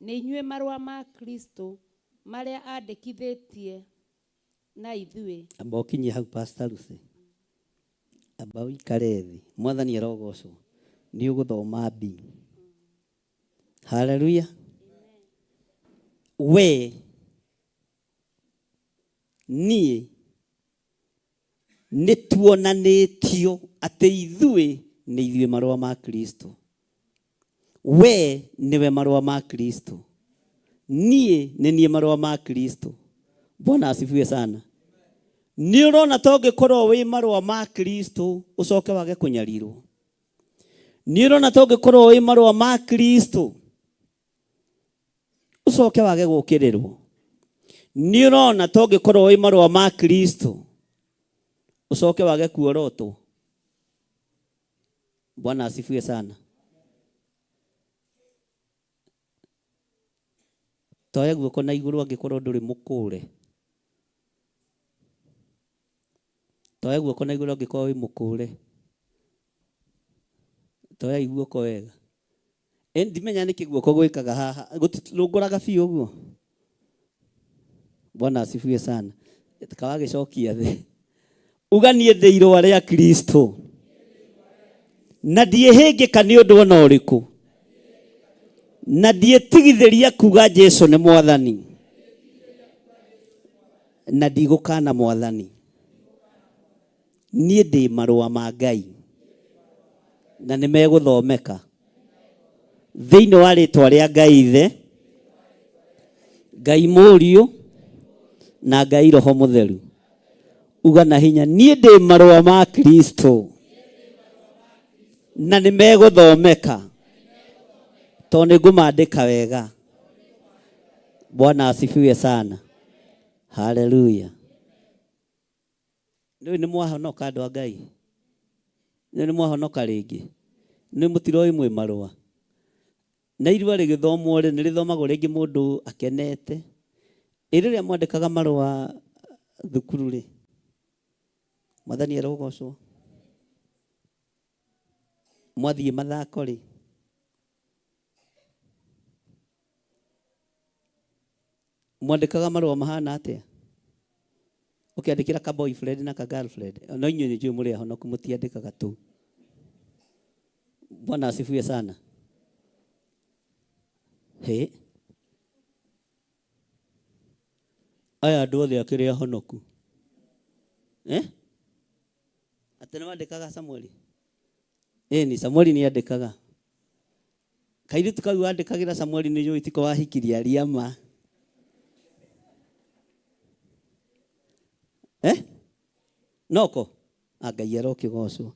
nĩ inyuĩ marũa ma Kristo marĩa andĩkithĩtie na ithuĩ. Amba ũkinyie hau Pastor Lucy. Amba ũikare thĩ. Mwathani arogocwo. Nĩ ũgũthoma B. Hallelujah. We niĩ nĩ tuonanĩtio atĩ ithuĩ nĩ ithuĩ marũa ma Kristo. We nĩwe marũa ma Kristo. Niĩ nĩ niĩ marũa ma Kristo. Bwana asifiwe sana. Nĩ ũrona ta ũngĩkorwo wĩ marũa ma Kristo ũcoke wage kũnyarirwo. Nĩ ũrona ta ũngĩkorwo wĩ marũa ma Kristo ũcoke wage gũkĩrĩrwo. Nĩ ũrona ta ũngĩkorwo wĩ marũa ma Kristo usoke wage kuorotwo. Bwana asifiwe sana. Toya guoko na iguru angĩkorwo ndũrĩ mũkũre. Toya guoko na iguru angĩkorwo wĩ mũkũre. Toya iguoko wega. Ndimenya nĩ kĩguoko gwĩkaga haha. Gũtirũngũraga biũ ũguo. Bwana asifiwe sana. Kawagĩcokia thĩ. Uganie thĩirwa rĩa Kristo. Na ndiĩhĩngĩka nĩ ũndũ ona ũrĩkũ. Na ndiĩtigithĩria kuga Jesu nĩ Mwathani. Na ndigũkana Mwathani. Niĩ ndĩ marũa ma Ngai. Na nĩ megũthomeka. Thĩinĩ wa rĩtwa rĩa Ngai Ithe, Ngai Mũriũ na Ngai Roho Mũtheru. Uga na hinya, niĩ ndĩ marũa ma Kristo. Na nĩ megũthomeka. Tondũ nĩ ngũmandĩka wega. Bwana asifiwe sana. Hallelujah. Nĩ mwahonoka andũ a Ngai. Nĩ mwahonoka rĩngĩ. Nĩ mũtiroi mwĩ marũa. Na irua rĩgĩthomwo nĩ rĩthomagwo rĩngĩ mũndũ akenete. Rĩrĩa mwandĩkaga marũa thukuru rĩ. Mwathani arogocwo. Mwathiĩ mathako rĩ. Mwandĩkaga marũa mahana atĩa? Ũkĩandĩkĩra ka boyfriend na ka girlfriend. No inyuĩ nĩ mũrĩ ahonoku mũtiandĩkaga tu. Bwana asifiwe sana. He. aya andũ othe akĩrĩ ahonoku atĩ nĩ wandĩkaga Samueli ni Samueli nĩ andĩkaga kairĩtu kau wandĩkagĩra Samueli nĩ njũĩ tiko wahikirie ariama noko Ngai arokĩgocwo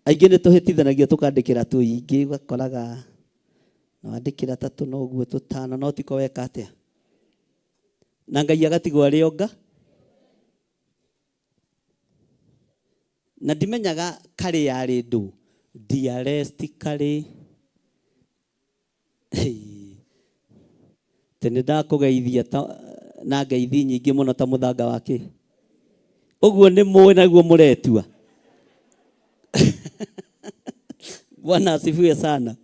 aingĩ nĩ tũhĩtithanagia tũkandĩkĩra tũingĩ ũgakoraga na wandĩkĩra 3 na ũguo 5 no tiko weka atĩa na Ngai agatigwo arĩ onga na ndimenyaga karĩ yarĩ ndũ diarest karĩ tene ndakũgeithia na ngeithi nyingĩ mũno ta mũthanga wake ũguo nĩ mũĩ naguo mũretua Bwana asifiwe sana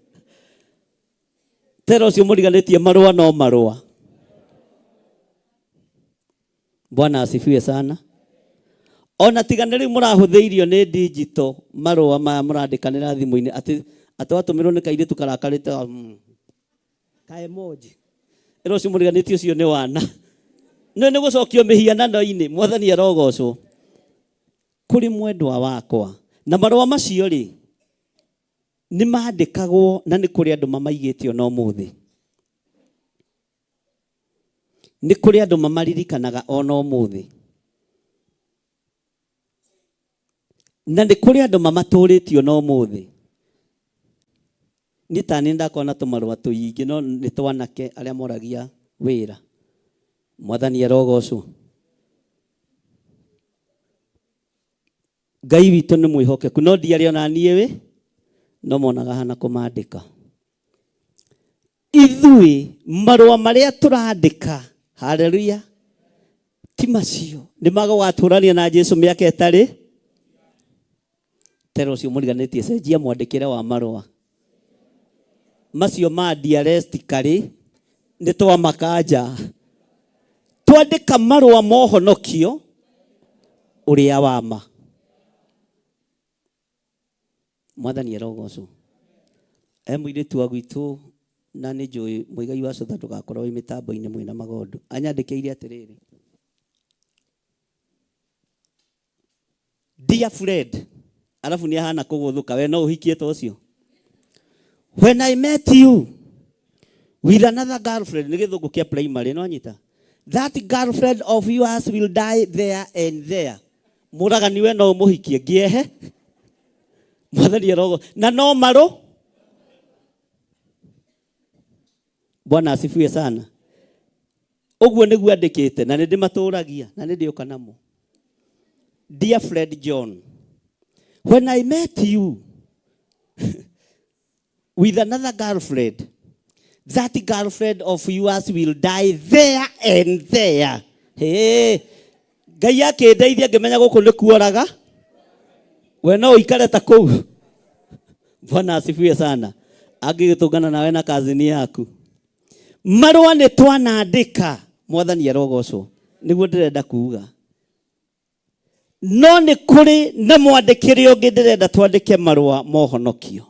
tero cio mũriganĩtie marũa no marũa Bwana asifiwe sana ona tigana rĩu mũrahũthĩirio nĩ digital marũa maya mũrandĩkanĩra thimũ-inĩ atĩ watũmĩrwo nĩ kairĩtu karakarĩte ka emoji ero cio mũriganĩtie ũcio nĩ wana nĩ gũcokio mĩhianano-inĩ Mwathani arogocwo kũrĩ mwendwa wakwa na marũa macio rĩ nĩ mandĩkagwo na nĩ kũrĩ andũ mamaigĩte ona ũmũthĩ nĩ kũrĩ andũ mamaririkanaga ona ũmũthĩ na nĩ kũrĩ andũ mamatũrĩtio na ũmũthĩ nĩ tani ndakona tũmarũa tũingĩ no nĩ twanake arĩa moragia wĩra Mwathani arogocwo Ngai witũ nĩ mwĩhokeku no ndiarĩ ona niĩ we no monaga hana kũmandĩka ithuĩ marũa marĩa tũrandĩka haleluya ti macio nĩ magũgatũrania na Jesũ mĩaka ĩtarĩ tero ũcio mũriganĩtie cenjia mwandĩkĩre wa marũa macio ma diarest karĩ nĩ twamakanja twandĩka marũa mohonokio ũrĩa wama Mwathani arogocwo mũirĩtu wa gwitũ na nĩ njũĩ mũigai wa cotha ndũgakorwo wĩ mĩtambo-inĩ mwĩna magondu anyandĩkĩire atĩrĩrĩ dear Fred alafu nĩ ahana kũgũthũka we no ũhikie ta ũcio when I met you with another girlfriend nĩ gĩthũngũ kĩa primary no anyita that girlfriend of yours will die there and there mũragani we no mũhikie ngĩehe Mwathani arogo na no marũ Bwana asifiwe sana ũguo nĩguo andĩkĩte na nĩ ndĩmatũragia na nĩ ndĩũka namo dear Fred John when I met you with another girlfriend that girlfriend of yours will die there and there Ngai akĩndeithia ngĩmenya gũkũ nĩ kuoraga we no ikare ta kũu Bwana asifiwe sana angĩgĩtũngana nawe na kazini yaku marũa nĩ twanandĩka Mwathani arogocwo nĩguo ndĩrenda kuuga no nĩ kũrĩ na mwandĩkĩre ũngĩ ndĩrenda twandĩke marũa mohonokio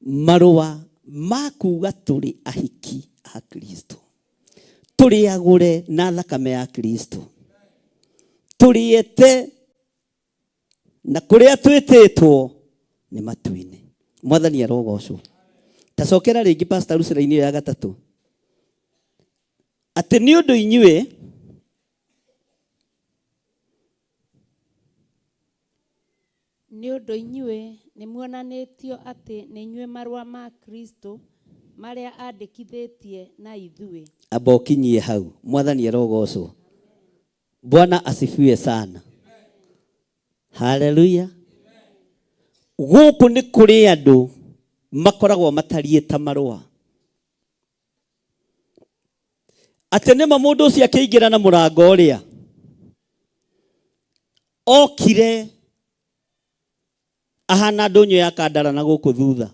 marũa ma kuuga tũrĩ ahiki a Kristo tũrĩ agũre na thakame ya Kristo tũrĩete na kũrĩa twĩtĩtwo nĩ matu-inĩ Mwathani arogocwo tacokera rĩngĩ pastor Lucera-inĩ ya 3 atĩ nĩ ũndũ inyuĩ nĩ muonanĩtio atĩ nĩ inyuĩ marũa ma Kristo marĩa andĩkithĩtie na ithuĩ abokinyie hau Mwathani arogocwo Bwana asifiwe sana haleluya gũkũ nĩ kũrĩ andũ makoragwo matariĩ ta marũa atĩ nĩma mũndũ ũcio akĩingĩra na mũrango ũrĩa okire ahana ndũnyũ ya kandara na gũkũ thutha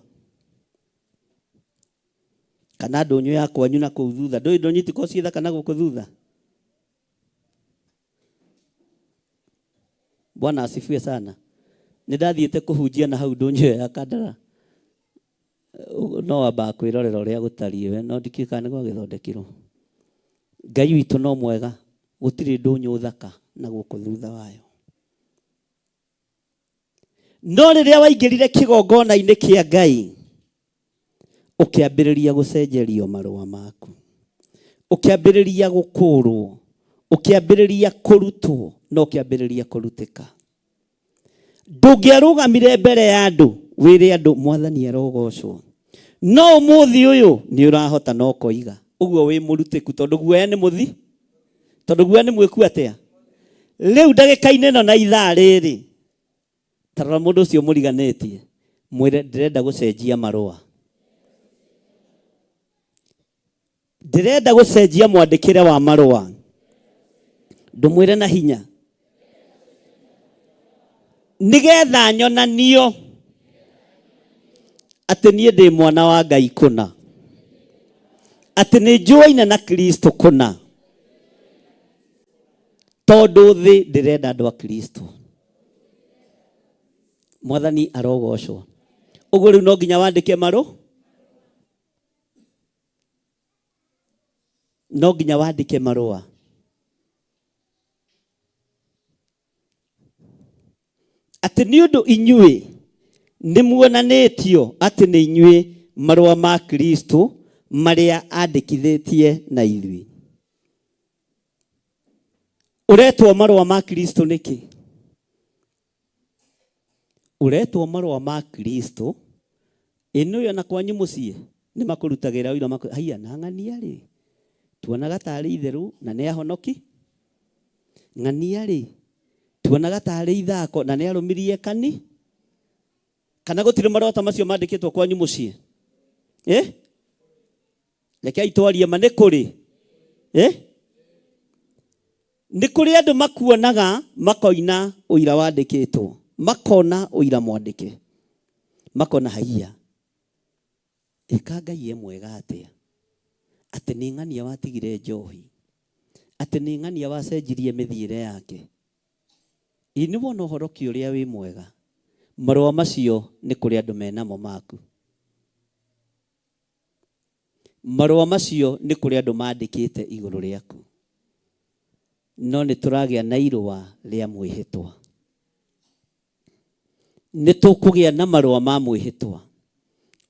kana ndũnyũ ya kwanyu na kũu thutha ndũnyiti ko ciĩ thaka na gũkũ thutha Bwana asifiwe sana nĩ ndathiĩte kũhunjia na hau ndũnyũ ya kandara no wamba kwĩrorera ũrĩa gũtariĩ we no ndikĩka nĩ gwagĩthondekirwo Ngai witũ no mwega, gũtirĩ ndũnyũ thaka na gũkũ thutha wayo. No rĩrĩa waingĩrire kĩgongona-inĩ kĩa Ngai, ũkĩambĩrĩria gũcenjerio marũa maku, ũkĩambĩrĩria gũkũrwo, ũkĩambĩrĩria kũrutwo, na ũkĩambĩrĩria kũrutĩka. Ndũngĩarũgamire mbere ya andũ wĩre andũ Mwathani arogocwo. No ũmũthĩ ũyũ nĩ ũrahota no koiga ũguo wĩ mũrutĩku, tondũ guoya nĩ mũthi, tondũ guoya nĩ mwĩku atĩa. Rĩu ndagĩka-inĩ ĩno na ithaa rĩrĩ, tarora mũndũ ũcio mũriganĩtie, mwĩre ndĩrenda gũcenjia marũa, ndĩrenda gũcenjia mwandĩkĩre wa marũa. Ndũmwĩre na hinya, nĩgetha nyonanio atĩ niĩ ndĩ mwana wa Ngai kũna, atĩ nĩ njũaine na Kristo kũna, tondũ thĩ ndĩrenda andũ a Kristo. Mwathani arogocwo. Ũguo rĩu no nginya wandĩke no nginya wandĩke marũa. Atĩ nĩ ũndũ inyuĩ nĩ muonanĩtio atĩ nĩ inyuĩ marũa ma Kristo marĩa andĩkithĩtie na ithuĩ. Ũretwo marũa ma Kristo nĩkĩ? Ũretwo marũa ma Kristo, ĩno yo na kwanyu mũciĩ nĩ makũrutagĩra ũira haiya na ng'ania rĩ, tuonaga tarĩ itherũ na nĩ ahonoki. Ng'ania rĩ, tuonaga tarĩ ithako na nĩ arũmirie kani. Kana gũtirĩ marũa ta macio mandĩkĩtwo kwanyu mũciĩ? Rekei twarie ma nĩ kũrĩ? Nĩ kũrĩ andũ makuonaga makoina ũira wandĩkĩtwo, makona ũira mwandĩke, makona haiya, ĩka Ngai e mwega atĩa, atĩ nĩ ng'ania watigire njohi, atĩ nĩ ng'ania wacenjirie mĩthiĩre yake. Nĩ wona ũhoroki ũrĩa wĩ mwega. Marũa macio nĩ kũrĩ andũ menamo maku. Marũa macio nĩ kũrĩ andũ mandĩkĩte igũrũ rĩaku. No nĩ tũragĩa na irũa rĩa mwĩhĩtwa. Nĩ tũkũgĩa na marũa ma mwĩhĩtwa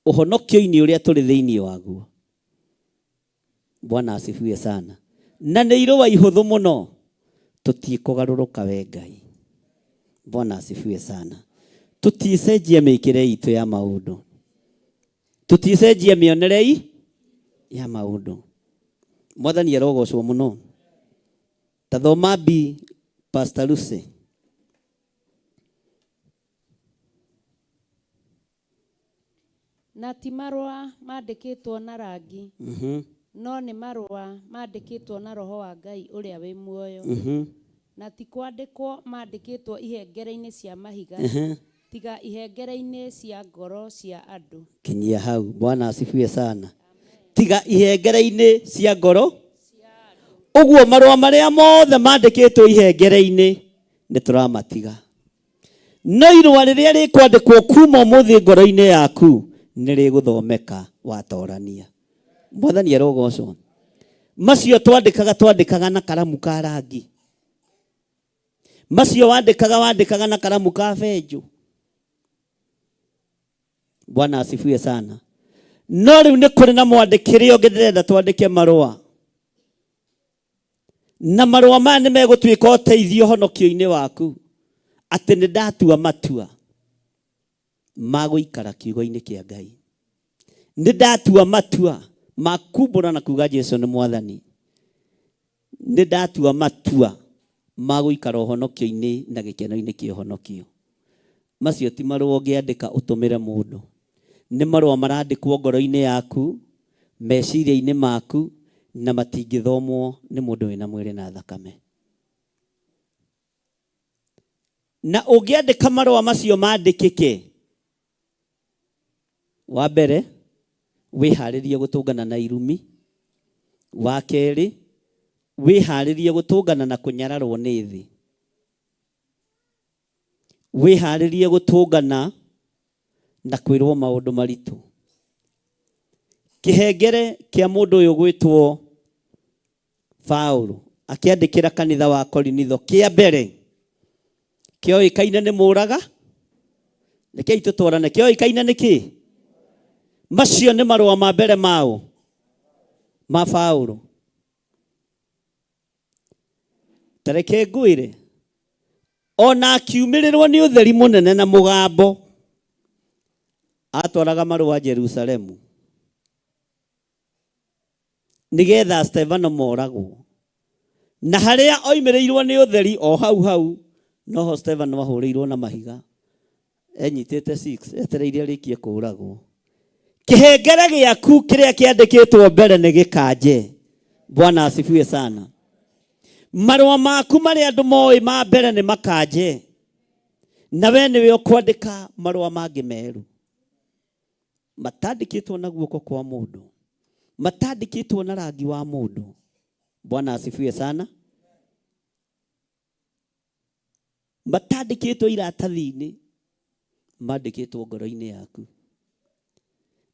ũhonokio-inĩ ũrĩa tũrĩ thĩinĩ waguo. Bwana asifiwe sana. Na nĩ irũa ihũthũ mũno, tũtikũgarũrũka we Ngai. Bwana asifiwe sana. Tuticenjia mĩkĩre itũ ya maũndũ, tuticenjia mĩonere ya maũndũ. Mwathani arogocwo mũno. Tathoma Bi Pastor Lucy. Na ti marũa mandĩkĩtwo na rangi, no nĩ marũa mandĩkĩtwo na Roho wa Ngai ũrĩa wĩ muoyo. Na ti kwandĩkwo mandĩkĩtwo ihengere-inĩ cia mahiga, tiga ihengere-inĩ cia ngoro cia andũ. Kinyia hau. Bwana asifiwe sana. Tiga ihengere-inĩ cia ngoro. Ũguo marũa marĩa mothe mandĩkĩtwo ihengere-inĩ nĩ tũramatiga. No irũa rĩrĩa rĩkwandĩkwo kuma ũmũthĩ ngoro-inĩ yaku nĩ rĩgũthomeka watorania. Mwathani arogocwo. Macio twandĩkaga na karamu ka rangi. Macio wandĩkaga na karamu ka benjũ. Bwana asifiwe sana. No rĩu nĩ kũrĩ na mwandĩkĩre ũngĩ ndĩrenda twandĩke marũa. Na marũa maya nĩ megũtuĩka ũteithio honokio-inĩ waku. Atĩ nĩ ndatua matua ma gũikara kiugo-inĩ kĩa Ngai. Nĩ ndatua matua ma kumbũra na kuga Jesũ nĩ Mwathani. Nĩ ndatua matua ma gũikara ũhonokio-inĩ na gĩkeno-inĩ kĩa ũhonokio. Macio ti marũa ũngĩandĩka ũtũmĩre mũndũ. Nĩ marũa marandĩkwo ngoro-inĩ yaku, meciria-inĩ maku, na matingĩthomwo nĩ mũndũ wĩna mwĩrĩ na thakame. Na ũngĩandĩka marũa macio mandĩkĩke, wa mbere wĩharĩrie gũtũngana na irumi. Wa kerĩ wĩharĩrie gũtũngana na kũnyararwo nĩ thĩ. Wĩharĩrie gũtũngana na kwĩrwo maũndũ maritũ. Kĩhengere kĩa mũndũ ũyũ gwĩtwo Paulo akiandikira kanitha wa Korinitho kia mbere kioikaine nĩ mũraga rekei tũtwarane kioikaine nĩkĩ macio nĩ marũa ma mbere mao ma Paulo tareke ngwĩre ona akiumĩrĩrwo nĩ ũtheri mũnene na mũgambo atwaraga marũa Jerusalemu nigetha Stefano moragwo na harĩa oimĩrĩirwo nĩ ũtheri o hau noho Stefano ahũrĩirwo na mahiga enyitĩte 6 etereire arĩkie kũragwo kĩhengere gĩaku kĩrĩa kĩandĩkĩtwo mbere nĩ gĩkanje. Bwana asifiwe sana. Marũa maku marĩa andũ moĩ ma mbere nĩ makanje na we nĩwe ũkwandĩka marũa mangĩ merũ matandĩkĩtwo na guoko kwa mũndũ matandĩkĩtwo na rangi wa mũndũ. Bwana asifiwe sana. Matandĩkĩtwo iratathi-inĩ mandĩkĩtwo ngoro-inĩ yaku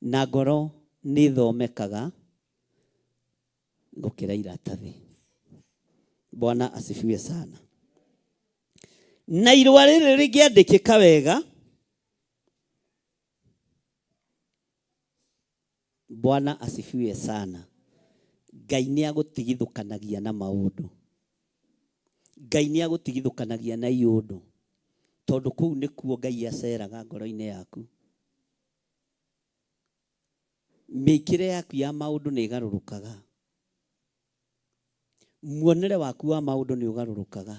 na ngoro nĩ thomekaga gũkĩra iratathi. Bwana asifiwe sana. Na irũa rĩrĩ rĩngĩandĩkĩka wega, Bwana asifiwe sana, Ngai nĩ agũtigithũkanagia na maũndũ. Ngai nĩ agũtigithũkanagia na iũndũ tondũ kũu nĩkuo Ngai aceraga ngoro-inĩ yaku. Mĩkĩre yaku ya maũndũ nĩ ĩgarũrũkaga, muonere waku wa maũndũ nĩ ũgarũrũkaga,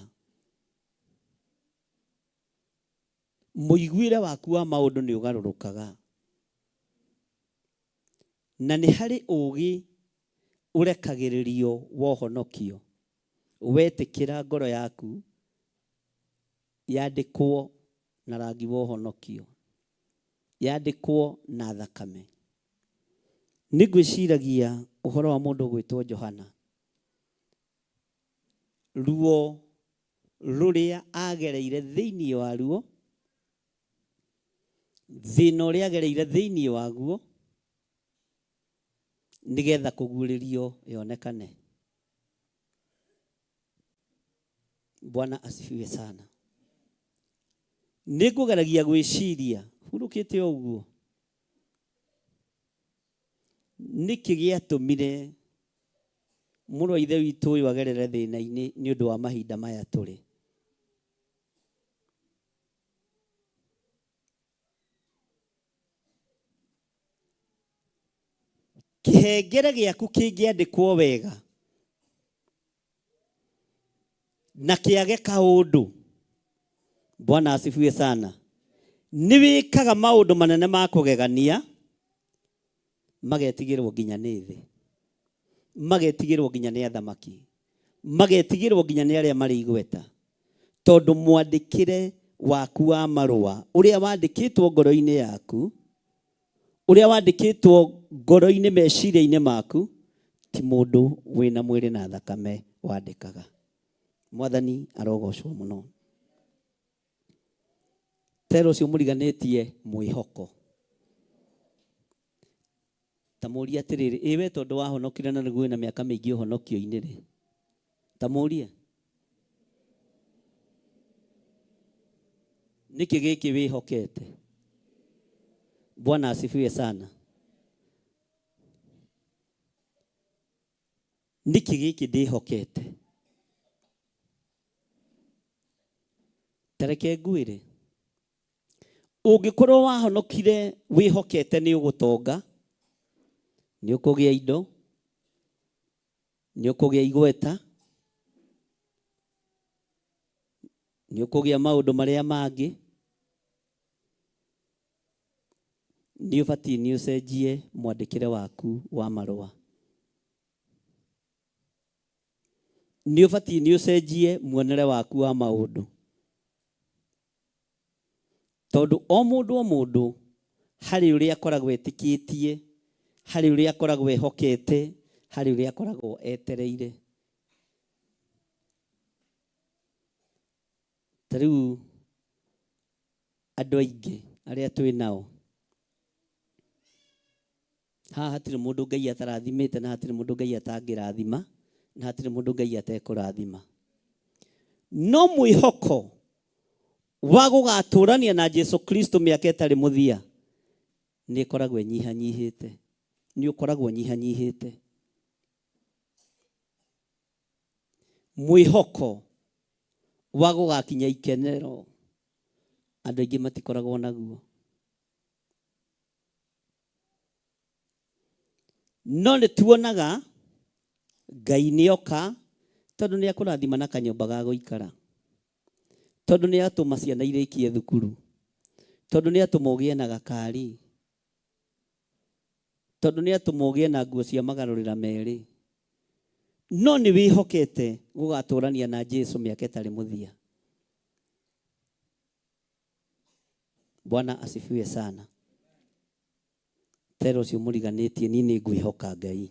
mũiguĩre waku wa maũndũ nĩ ũgarũrũkaga. Na nĩ harĩ ũgĩ ũrekagĩrĩrio wohonokio wetĩkĩra ngoro yaku yandĩkwo na rangi wohonokio, yandĩkwo na thakame. Nĩngwĩciragia ũhoro wa mũndũ gwĩtwo Johana, ruo rũrĩa agereire thĩinĩ waruo, thĩna ũrĩa agereire thĩinĩ waguo nĩgetha kũguũrĩrio yonekane. Bwana asifiwe sana. Nĩngũgeragia gwĩciria hurũkĩte ũguo nĩkĩ gĩatũmire mũrũ wa ithe witũ ũyũ agerere thĩna-inĩ nĩ ũndũ wa mahinda maya tũrĩ. Kĩhengere gĩaku kĩngĩandĩkwo wega na kĩage kaũndũ, Bwana asifiwe sana, nĩwĩkaga maũndũ manene ma kũgegania magetigĩrwo nginya nĩ thĩ, magetigĩrwo nginya nĩ athamaki, magetigĩrwo nginya nĩ arĩa marĩ igweta, tondũ mwandĩkĩre waku wa marũa ũrĩa wandĩkĩtwo ngoro-inĩ yaku, ũrĩa wandĩkĩtwo ngoro-inĩ meciria-inĩ maku, ti mũndũ wĩna mwĩrĩ na thakame wandĩkaga. Mwathani arogocwo mũno. Tero ũcio mũriganĩtie mwĩhoko. Ta mũria atĩrĩrĩ, ĩwe tondũ wahonokire na nĩguo wĩna mĩaka mĩingĩ ũhonokio-inĩ rĩ, ta mũrie nĩkĩ gĩkĩ wĩhokete? Bwana asifiwe sana. Nĩkĩ gĩkĩ ndĩhokete? Tareke ngwĩre, ũngĩkorwo wahonokire wĩhokete nĩ ũgũtonga, nĩ ũkũgĩa indo, nĩ ũkũgĩa igweta, nĩ ũkũgĩa maũndũ marĩa mangĩ, nĩ ũbatiĩ nĩ ũcenjie mwandĩkĩre waku wa marũa. Nĩ ũbatiĩ nĩ ũcenjie muonere waku wa maũndũ, tondũ o mũndũ harĩ ũrĩa akoragwo etĩkĩtie, harĩ ũrĩa akoragwo ehokete, harĩ ũrĩa akoragwo etereire. Ta rĩu andũ aingĩ arĩa twĩ nao haha hatirĩ mũndũ Ngai atarathimĩte na hatirĩ mũndũ Ngai atangĩrathima na hatirĩ mũndũ Ngai atekũrathima. No mwĩhoko wa gũgatũrania na Jesu Kristo mĩaka ĩtarĩ mũthia nĩ ĩkoragwo ĩnyihanyihĩte, nĩ ũkoragwo ũnyihanyihĩte. Mwĩhoko wa gũgakinya ikenero andũ aingĩ matikoragwo naguo. No nĩ tuonaga Ngai nĩoka tondũ nĩ akũrathima na kanyũmba ga gũikara, tondũ nĩ atũma ciana irĩkie thukuru, tondũ nĩ atũma ũgĩe na gakari, tondũ nĩ atũma ũgĩe na nguo cia magarũrĩra merĩ. No nĩ wĩhokete gũgatũrania na Jesu mĩaka ĩtarĩ mũthia. Bwana asifiwe sana. Tero cio mũriganĩtie niĩ nĩ ngwĩhoka Ngai.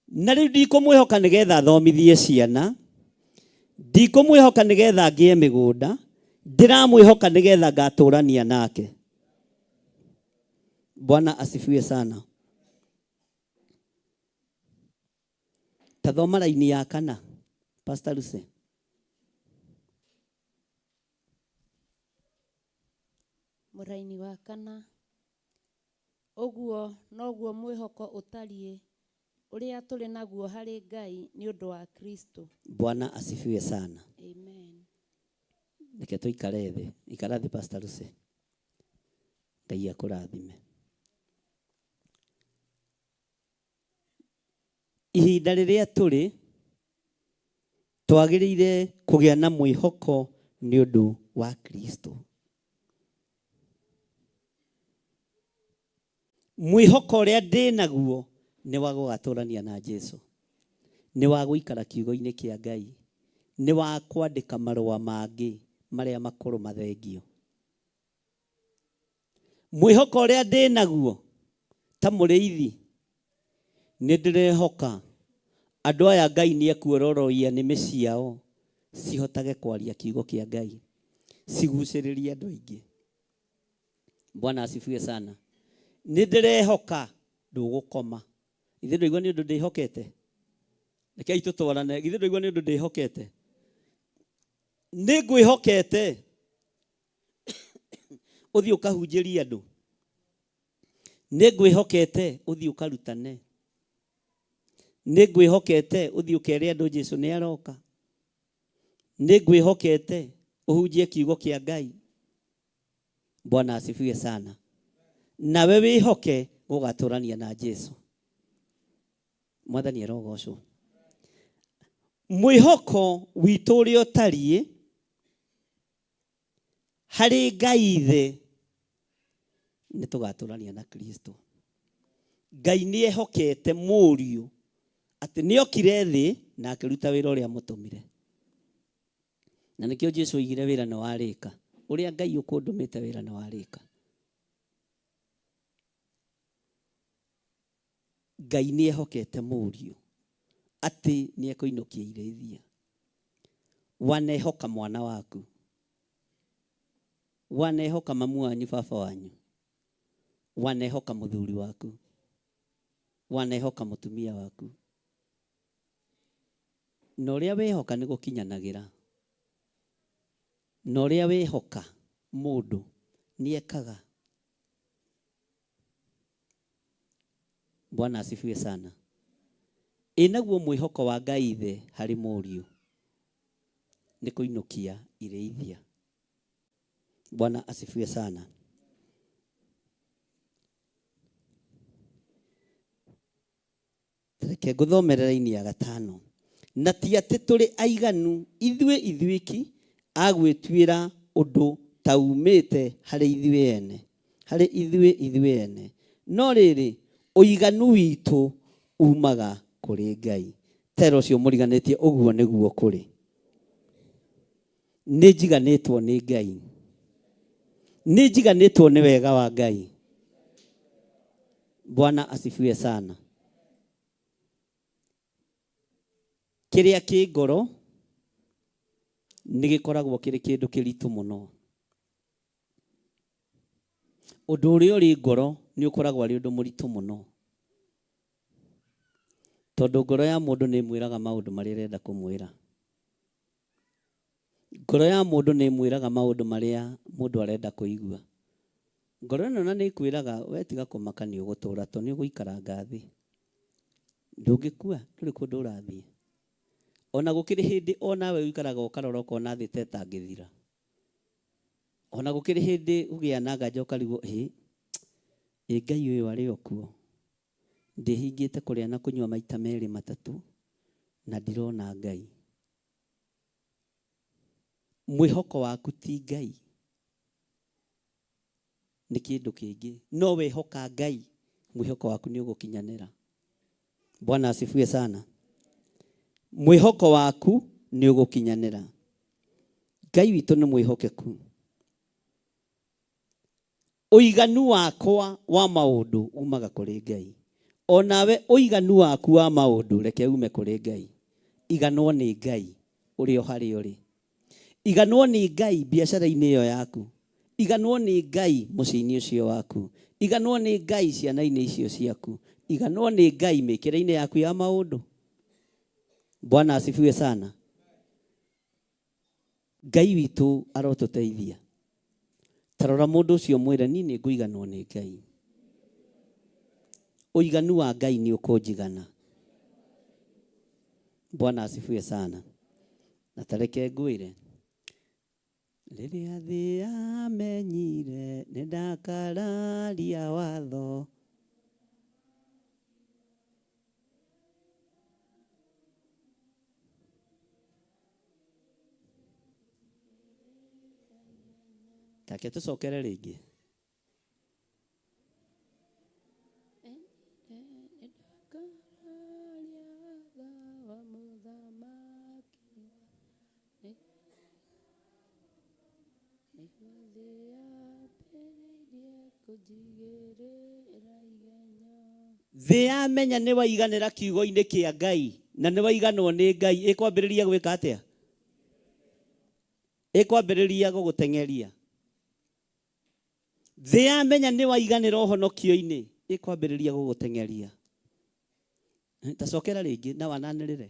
Na rĩu ndikũmwĩhoka nĩgetha thomithie ciana, ndikũmwĩhoka nĩgetha ngĩe mĩgũnda, ndĩramwĩhoka nĩgetha ngatũrania nake. Bwana asifiwe sana. Tathoma raini ya 4, Pastor Lucy. Mũraini wa 4. Ũguo noguo mwĩhoko ũtariĩ ũrĩa tũrĩ naguo harĩ Ngai nĩ ũndũ wa Kristo. Bwana asifiwe sana. Amen. Reke tũikare thĩ. Ikara thĩ Pastor Lucy. Ngai akũrathime. Ihinda rĩrĩa tũrĩ twagĩrĩire kũgĩa na mwĩhoko nĩ ũndũ wa Kristo. Mwĩhoko ũrĩa ndĩ naguo nĩ wa gũgatũrania na Jesu, nĩ wa gũikara kiugo-inĩ kĩa Ngai, nĩ wa kwandĩka marũa mangĩ marĩa makũrũ mathengio. Mwĩhoko ũrĩa ndĩ naguo ta mũrĩithi nĩ ndĩrehoka andũ aya Ngai nĩ ekuororoia nĩmĩ ciao cihotage kwaria kiugo kĩa Ngai, cigucĩrĩrie andũ aingĩ. Bwana asifiwe sana. Nĩ ndĩrehoka ndũgũkoma. Ithe ndũigua nĩ ũndũ ndĩhokete? Rekei tũtwarane. Ithe ndũigua nĩ ũndũ ndĩhokete? Nĩ ngwĩhokete ũthiĩ ũkahunjĩrie andũ. Nĩ ngwĩhokete ũthiĩ ũkarutane. Nĩ ngwĩhokete ũthiĩ ũkere andũ Jesu nĩ aroka. Nĩ ngwĩhokete ũhunjie kiugo kĩa Ngai. Bwana asifiwe sana. Nawe wĩhoke gũgatũrania na Jesu. Mwathani arogocwo. Mwĩhoko witũ ũrĩa ũtariĩ harĩ Ngai Ithe nĩ tũgatũrania na Kristo. Ngai nĩ ehokete mũriũ atĩ nĩ okire thĩ na akĩruta wĩra ũrĩa mũtũmire. Na nĩkĩo Jesu oigire wĩra nĩ warĩka. Ũrĩa Ngai ũkũndũmĩte wĩra nĩ warĩka. Ngai nĩ ehokete mũriũ atĩ nĩ ekũinũkia irĩithia. Wanehoka mwana waku, wanehoka mamu wanyu, baba wanyu, wanehoka mũthuri waku, wanehoka mũtumia waku. Na ũrĩa wehoka nĩ gũkinyanagĩra. Na ũrĩa wehoka mũndũ nĩ ekaga. Bwana asifiwe sana. Inaguo mwĩhoko wa Ngai Ithe harĩ mũriũ nĩ kũinũkia irĩithia. Bwana asifiwe sana. Reke ngũthomere raini ya 5. Na ti atĩ tũrĩ aiganu ithuĩki agwĩtuĩra ũndũ taumĩte harĩ ithuĩ ene. No rĩrĩ ũiganu witũ umaga kũrĩ Ngai. Tero ũcio mũriganĩtie ũguo nĩguo kũrĩ. Nĩ njiganĩtwo nĩ Ngai. Nĩ njiganĩtwo nĩ wega wa Ngai. Bwana asifiwe sana. Kĩrĩa kĩ ngoro nĩ gĩkoragwo kĩrĩ kĩndũ kĩritũ mũno. Ũndũ ũrĩa ũrĩ ngoro nĩ ũkoragwo arĩ ũndũ mũritũ mũno. tondu ngoro ya mundu ni mwiraga maundu maria irenda kumwira. Ngoro ya mundu ni mwiraga maundu maria mundu arenda kuigua. Ngoro ĩno na nĩ ikwĩraga we tiga kũmaka nĩ ũgũtũra to nĩ ũgũikaranga thĩ. Ndũngĩkua ndũrĩ kũndũ ũrathiĩ. Ona gũkĩrĩ hĩndĩ onawe ũikaraga ũkarora ũkona thĩ ta ĩtangĩthira. Ona gũkĩrĩ hĩndĩ ũgĩa na nganja ũkarigwo Ngai ũyũ arĩ o kuo. Ndĩhingĩte kũrĩa na kũnyua maita merĩ matatũ na ndirona Ngai. Mwĩhoko waku ti Ngai. Nĩ kĩndũ kĩngĩ. No wehoka Ngai, mwĩhoko waku nĩ ũgũkinyanĩra. Bwana asifiwe sana. Mwĩhoko waku nĩ ũgũkinyanĩra. Ngai witũ nĩ mwĩhokeku. Ũiganu wakwa wa maũndũ umaga kũrĩ Ngai. Onawe ũiganu waku wa maũndũ reke ume kũrĩ Ngai. Iganwo nĩ Ngai ũrĩ o harĩa ũrĩ. Iganwo nĩ Ngai biacara-inĩ ĩyo yaku. Iganwo nĩ Ngai mũciĩ-inĩ ũcio waku. Iganwo nĩ Ngai ciana-inĩ icio ciaku. Iganwo nĩ Ngai mĩkĩre-inĩ yaku ya maũndũ. Bwana asifiwe sana. Ngai witũ arotũteithia. Tarora mũndũ ũcio mwĩre niĩ nĩ ngũiganwo nĩ Ngai. Ũiganu wa Ngai nĩ ũkũnjigana. Bwana asifiwe sana. Na tareke ngwĩre rĩrĩa thĩ yamenyire nĩ ndakararia watho. Take tũcokere rĩngĩ. Thĩ yamenya nĩ waiganĩra kiugo-inĩ kĩa Ngai na nĩ waiganwo nĩ Ngai, ĩkwambĩrĩria gwĩka atĩa? Ĩkwambĩrĩria gũgũteng'eria. Thĩ yamenya nĩ waiganĩra ũhonokio-inĩ, ĩkwambĩrĩria gũgũteng'eria. Tacokera rĩngĩ na wananĩrĩre.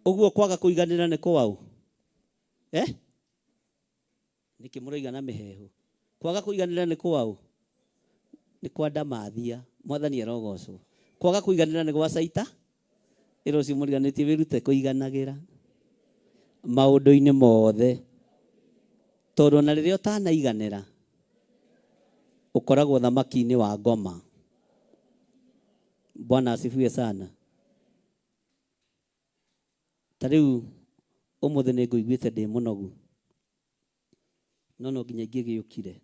Ũguo kwaga kũiganĩra nĩ kwaũ? Nĩkĩ mũroiga na mĩhehu? Kwaga kũiganĩra nĩ kwaũ? Nĩ kwa ndamathia. Mwathani arogocwo. Kwaga kũiganĩra nĩ gwa caita. Rũciũ mũriganĩtie wĩrute kũiganagĩra maũndũ-inĩ mothe. Tondũ na rĩrĩa ũtanaiganĩra ũkoragwo thamaki-inĩ wa ngoma. Bwana asifiwe sana. Tarĩu ũmũthĩ nĩ ngũiguĩte ndĩ mũnogu. No nginya ingĩgĩũkire.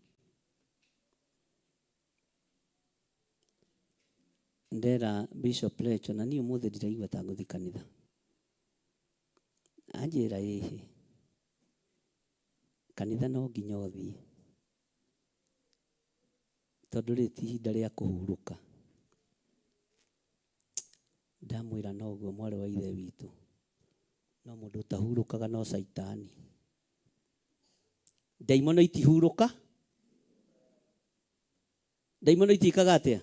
Ndera Bishop Lecho na niĩ ũmũthĩ ndiraigua ta ngũthiĩ kanitha. Anjĩra kanitha no nginya ũthiĩ. Tondũ rĩrĩ ti ihinda rĩa kũhurũka. Ndamwĩra noguo mwarĩ wa ithe witũ. No mũndũ ũtahurũkaga no caitani. Ndaimono itihurũka. Ndaimono itikaga atĩa?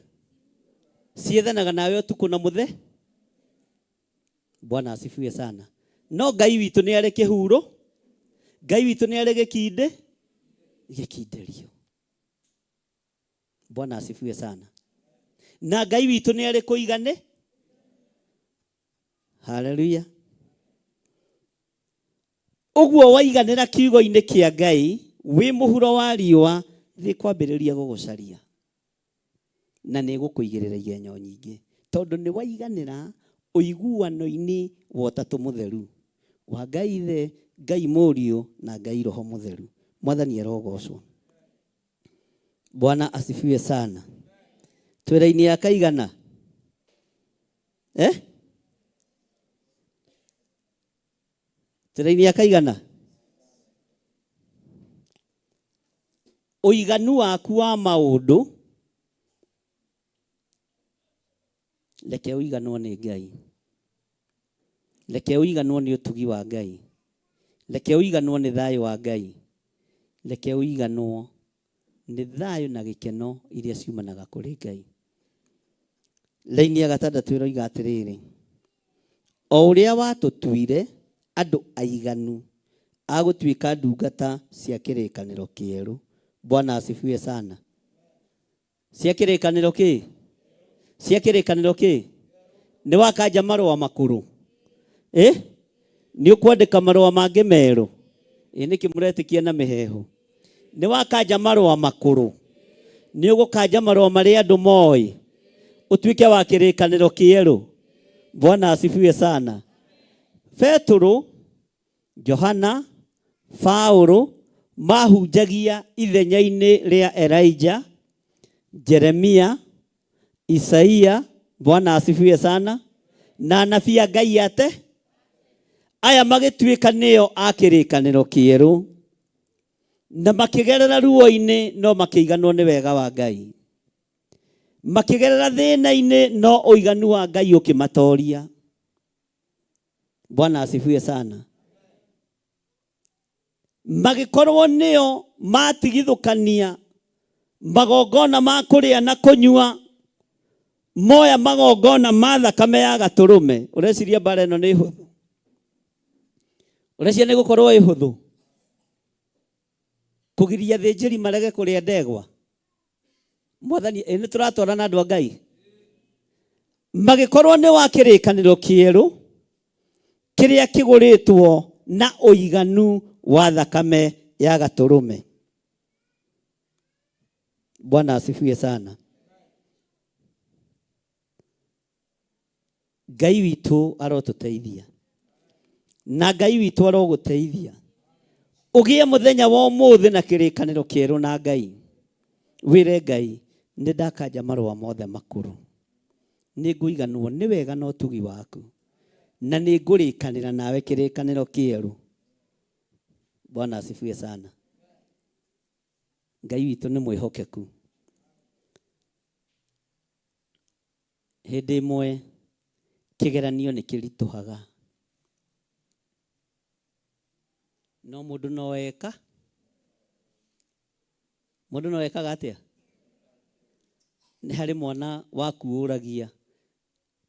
Ciethanaga nawe ũtukũ na mũthenya. Bwana asifiwe sana. No Ngai witũ nĩ arĩ kĩhuro. Ngai witũ nĩ arĩ gĩkindĩrio. Bwana asifiwe sana. Na Ngai witũ nĩ arĩ kũigane. Hallelujah. Ũguo waiganĩra kiugo-inĩ kĩa Ngai, wĩ mũhuro wa riũa, thĩ kwambĩrĩria gũgũcaria. Na nĩ gũkũigĩrĩra igenyo nyingĩ. Tondũ nĩ waiganĩra ũiguano-inĩ wa ũtatũ mũtheru. Wa Ngai Ithe, Ngai Mũriũ na Ngai Roho Mũtheru. Mwathani arogocwo. Bwana asifiwe sana. Twĩra-inĩ ya kaigana. Twĩra-inĩ ya kaigana. Ũiganu waku wa maũndũ Reke ũiganwo nĩ Ngai. Reke ũiganwo nĩ ũtugi wa Ngai. Reke ũiganwo nĩ thayũ wa Ngai. Reke ũiganwo nĩ thayũ na gĩkeno iria ciumanaga kũrĩ Ngai. Raini ya 6 ĩroiga atĩrĩrĩ, o ũrĩa watũtuire andũ aiganu a gũtuĩka ndungata cia kĩrĩkanĩro kĩerũ. Bwana asifiwe sana. Cia kĩrĩkanĩro kĩ? Cia kĩrĩkanĩro kĩ? Nĩ wakanja marũa makũrũ. Nĩ ũkwandĩka marũa mangĩ merũ. Nĩkĩ mũretĩkia na mĩheho? Nĩ wakanja marũa makũrũ. Nĩ ũgũkanja marũa marĩa andũ moĩ. Utuĩke wa kĩrĩkanĩro kĩerũ. Bwana asifiwe sana. Petro, Johana, Paulo mahunjagia ithenya-inĩ rĩa Elijah, Jeremia, Isaia, Bwana asifiwe sana, na anabii a Ngai ate aya magĩtuĩka nĩo a kĩrĩkanĩro kĩerũ, na makĩgerera ruo-inĩ no makĩiganwo nĩ wega wa Ngai. Makĩgerera thĩna-inĩ no ũiganu wa Ngai ũkĩmatoria. Bwana asifiwe sana. Magĩkorwo nĩo matigithũkania magongona ma kũrĩa na kũnyua, moya magongona ma thakame ya gatũrũme. Ũreciria bara ĩno nĩ hũthũ? Ũreciria nĩ gũkorwo ĩ hũthũ kũgiria thĩnjĩri marege kũrĩa ndegwa? Mwathani, nĩ tũratwarana andũ a Ngai. Magĩkorwo nĩ wa kĩrĩkanĩro kĩerũ kĩrĩa kĩgũrĩtwo na ũiganu wa thakame ya gatũrũme. Bwana asifiwe sana. Ngai witũ arotũteithia, na Ngai witũ arogũteithia ũgĩe mũthenya wa ũmũthĩ na kĩrĩkanĩro kĩerũ na Ngai. Wĩre Ngai, nĩ ndakanja marũa mothe makũrũ, nĩ ngũiganwo nĩ wega na ũtugi waku, na nĩ ngũrĩkanĩra nawe kĩrĩkanĩro kĩerũ. Bwana asifiwe sana. Ngai witũ nĩ mwĩhokeku. Hĩndĩ ĩmwe kĩgeranio nĩ kĩritũhaga, no mũndũ no eka. Mũndũ no ekaga atĩa? Nĩ harĩ mwana waku ũragia,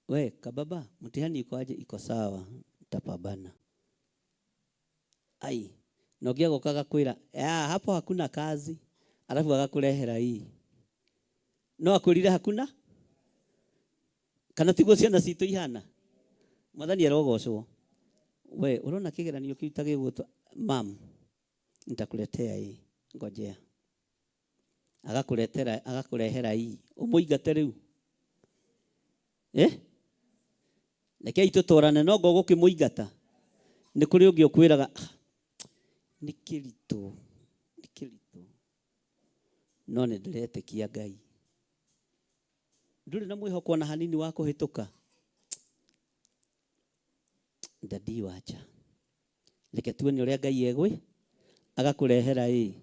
we kababa, mtihani ikoaje? Iko sawa, tapambana. Ai, na ũngĩagoka agakwĩra hapo hakuna kazi, alafu agakurehera hii. No akwĩrire hakuna? Kana tiguo ciana citũ ihana? Mwathani arogocwo. We unaona kĩgeranio kĩu ta gĩgũtwa, mam, nitakuletea hii, ngojea. Agakurehera hii, ũmũingate rĩu. Rekei tũtwarane, no ngo gũkĩmũingata. Nĩ kũrĩ ũngĩ ũkwĩraga nĩ kĩritũ, no nĩ ndĩretĩkia Ngai. Ndũrĩ na mwĩhoko na hanini wa kũhĩtũka. Ndadi wacha, reke tuone ũrĩa Ngai agakũrehera hii.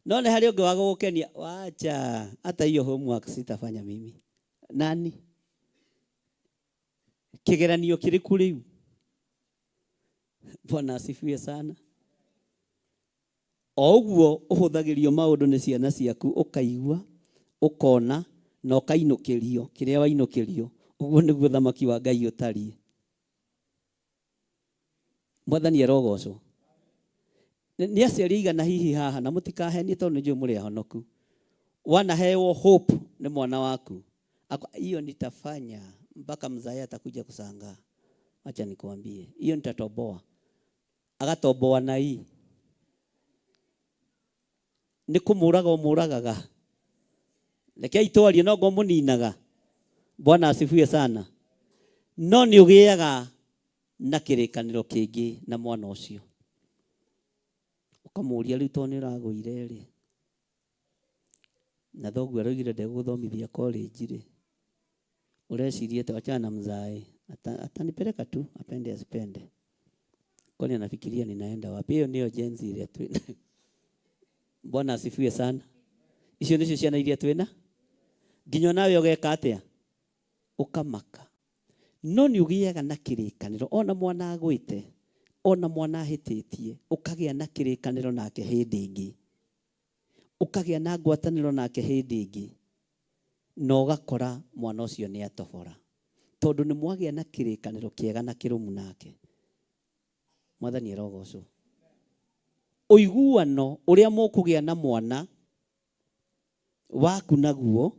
No nĩ harĩ ũngĩ wa gũgũkenia, wacha hata hiyo homework sitafanya mimi. Nani? Kĩgeranio kĩrĩkũ rĩu? Bwana asifiwe sana. O ũguo ũhũthagĩrio maũndũ nĩ ciana ciaku, ũkaigua, ũkona, na ũkainũkĩrio kĩrĩa wainũkĩrio. Ũguo nĩguo thamaki wa Ngai ũtariĩ. Mwathani arogocwo. Nĩ aciari aigana hihi haha na mũtikahenie tondũ nĩnjũĩ mũrĩ ahonoku. Wanaheo hope nĩ mwana waku, hiyo nitafanya mpaka mzae atakuja kushangaa. Acha nikwambie, hiyo nitatoboa. Agatoboa na hii. Nĩ kũmũraga ũmũragaga. Rekei twarie no ngo mũninaga. Bwana asifiwe sana. No nĩ ũgĩaga na kĩrĩkanĩro kĩngĩ na mwana ũcio. Ũkamũria rĩu tondũ nĩ ũragũire rĩ, na thoguo araugire ndegũthomithia college rĩ, ureciria ati wachana na mzae, atanipeleka tu apende asipende. Kwani anafikiria ninaenda wapi? Hiyo ndio jenzi ile tu. Bwana asifiwe sana. Icio nicio ciana iria twina. Nginya nawe ũgeka atĩa? ukamaka no nĩ ũgĩaga na kĩrĩkanĩro ona mwana agwĩte ona mwana ahĩtĩtie ũkagĩa na kĩrĩkanĩro nake hĩndĩ ĩngĩ ũkagĩa na ngwatanĩro nake hĩndĩ ĩngĩ na ũgakora mwana ũcio nĩ atobora tondũ nĩ mwagĩa na kĩrĩkanĩro kĩega na kĩrũmu nake. Mwathani arogocwo. Ũiguano ũrĩa mũkũgĩa na mwana waku naguo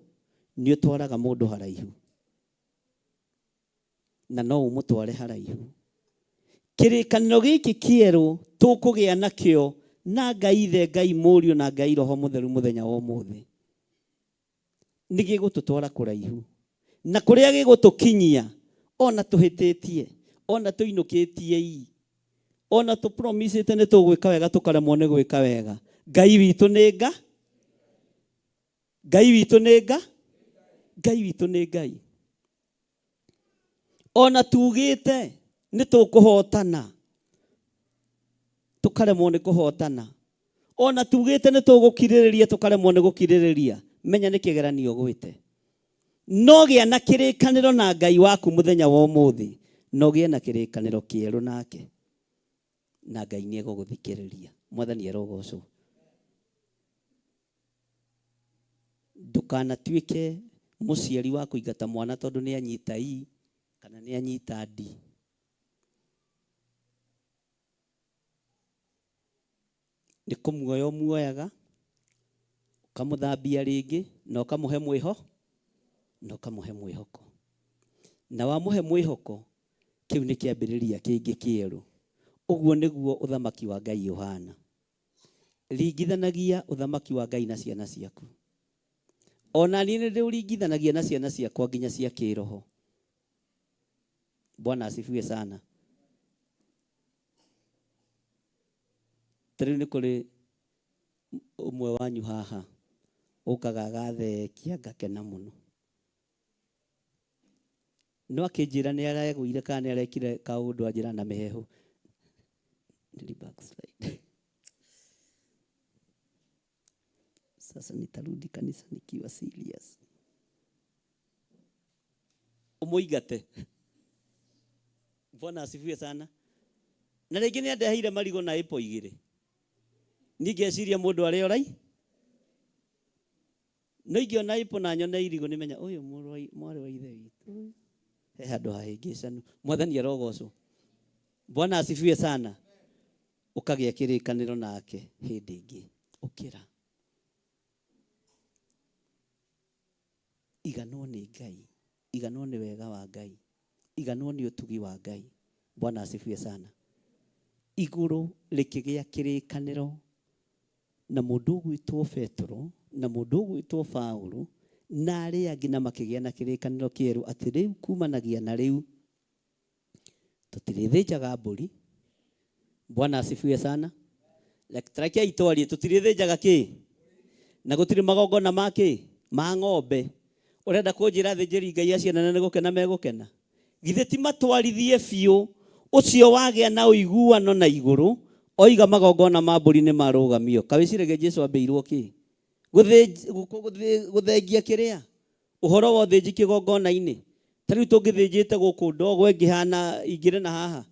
nĩ ũtwaraga mũndũ haraihu na no ũmũtware haraihu. Kĩrĩkanĩro gĩkĩ kĩerũ tũkũgĩa nakĩo na Ngai Ithe, Ngai Mũriũ na Ngai Roho Mũtheru mũthenya wa ũmũthĩ nĩ gĩgũtũtwara kũraihu na kũrĩa gĩgũtũkinyia ona tũhĩtĩtie ona tũinũkĩtie ona tũpromisĩte nĩ tũgwĩka wega tũkaremwo nĩ gwĩka wega. Ngai witũ nĩ Ngai, Ngai witũ nĩ Ngai, Ngai witũ nĩ Ngai. Ona tugĩte nĩ tũkũhotana tũkaremwo nĩ kũhotana ona tugĩte nĩ tũgũkirĩrĩria tũkaremwo nĩ gũkirĩrĩria. Menya nĩ kĩgeranio gwĩte no gĩa na kĩrĩkanĩro na Ngai waku mũthenya wa ũmũthĩ no gĩa na kĩrĩkanĩro kĩerũ nake na Ngai nĩ egũgũthikĩrĩria. Mwathani arogocwo. Ndũkanatuĩke mũciari wa kũingata mwana tondũ nĩ anyita ii kana nĩ anyita ndi. Nĩ kũmuoya ũmuoyaga ũkamũthambia rĩngĩ na ũkamũhe mwĩhoko na wamũhe mwĩhoko kĩu nĩ kĩambĩrĩria kĩngĩ kĩerũ. Ũguo nĩguo ũthamaki wa Ngai ũhana. Ringithanagia ũthamaki wa Ngai na ciana ciaku. Ona niĩ nĩ ndĩũringithanagia na ciana ciakwa nginya cia kĩroho. Bwana asifiwe sana. Tarĩu nĩ kũrĩ ũmwe wanyu haha ũkaga agathekia ngakena mũno no akĩnjĩra nĩ aregũire kana nĩ arekire kaũndũ anjĩra na mĩhehu nili backslide. Sasa nitarudi kanisa nikiwa serious. Umuigate. Bwana asifiwe sana. Na rĩngĩ nĩ andehire marigo na ipo igĩrĩ. Ningeciria mũndũ arĩa ũrai. No ingĩona ipo na nyone irigo nĩ menya ũyũ mwarĩ wa ithe witũ. He handũ hahĩngĩcanu. Mwathani arogocwo. Bwana asifiwe sana. Ũkagĩa kĩrĩkanĩro nake hĩndĩ ĩngĩ ũkĩra. Iganwo nĩ Ngai, iganwo nĩ wega wa Ngai, iganwo nĩ ũtugi wa Ngai. Bwana asifiwe sana. Igũrũ rĩkĩgĩa kĩrĩkanĩro na mũndũ ũgwĩtwo Petro na mũndũ ũgwĩtwo Paulo na arĩa angĩ na makĩgĩa na kĩrĩkanĩro kĩerũ atĩ rĩu kumanagia na rĩu tũtirĩthĩnjaga mbũri. Bwana asifiwe sana. Rekea itwarie tũtirĩthĩnjaga kĩ na gũtirĩ magongona ma kĩ ma ng'ombe. Ũrenda kũnjĩra thĩnjĩri Ngai acio nene nĩ gũkena megũkena? Githĩ ti matwarithie biũ ũcio wagĩa na ũiguano na igũrũ oiga magongona ma mbũri nĩ marũgamio. Kawĩcirage Jesũ ambĩirwo kĩ gũthengia kĩrĩa ũhoro wa ũthĩnji kĩgongona-inĩ. Ta rĩu tũngĩthĩnjĩte gũkũ ndogo ĩngĩhana ingĩrĩ na haha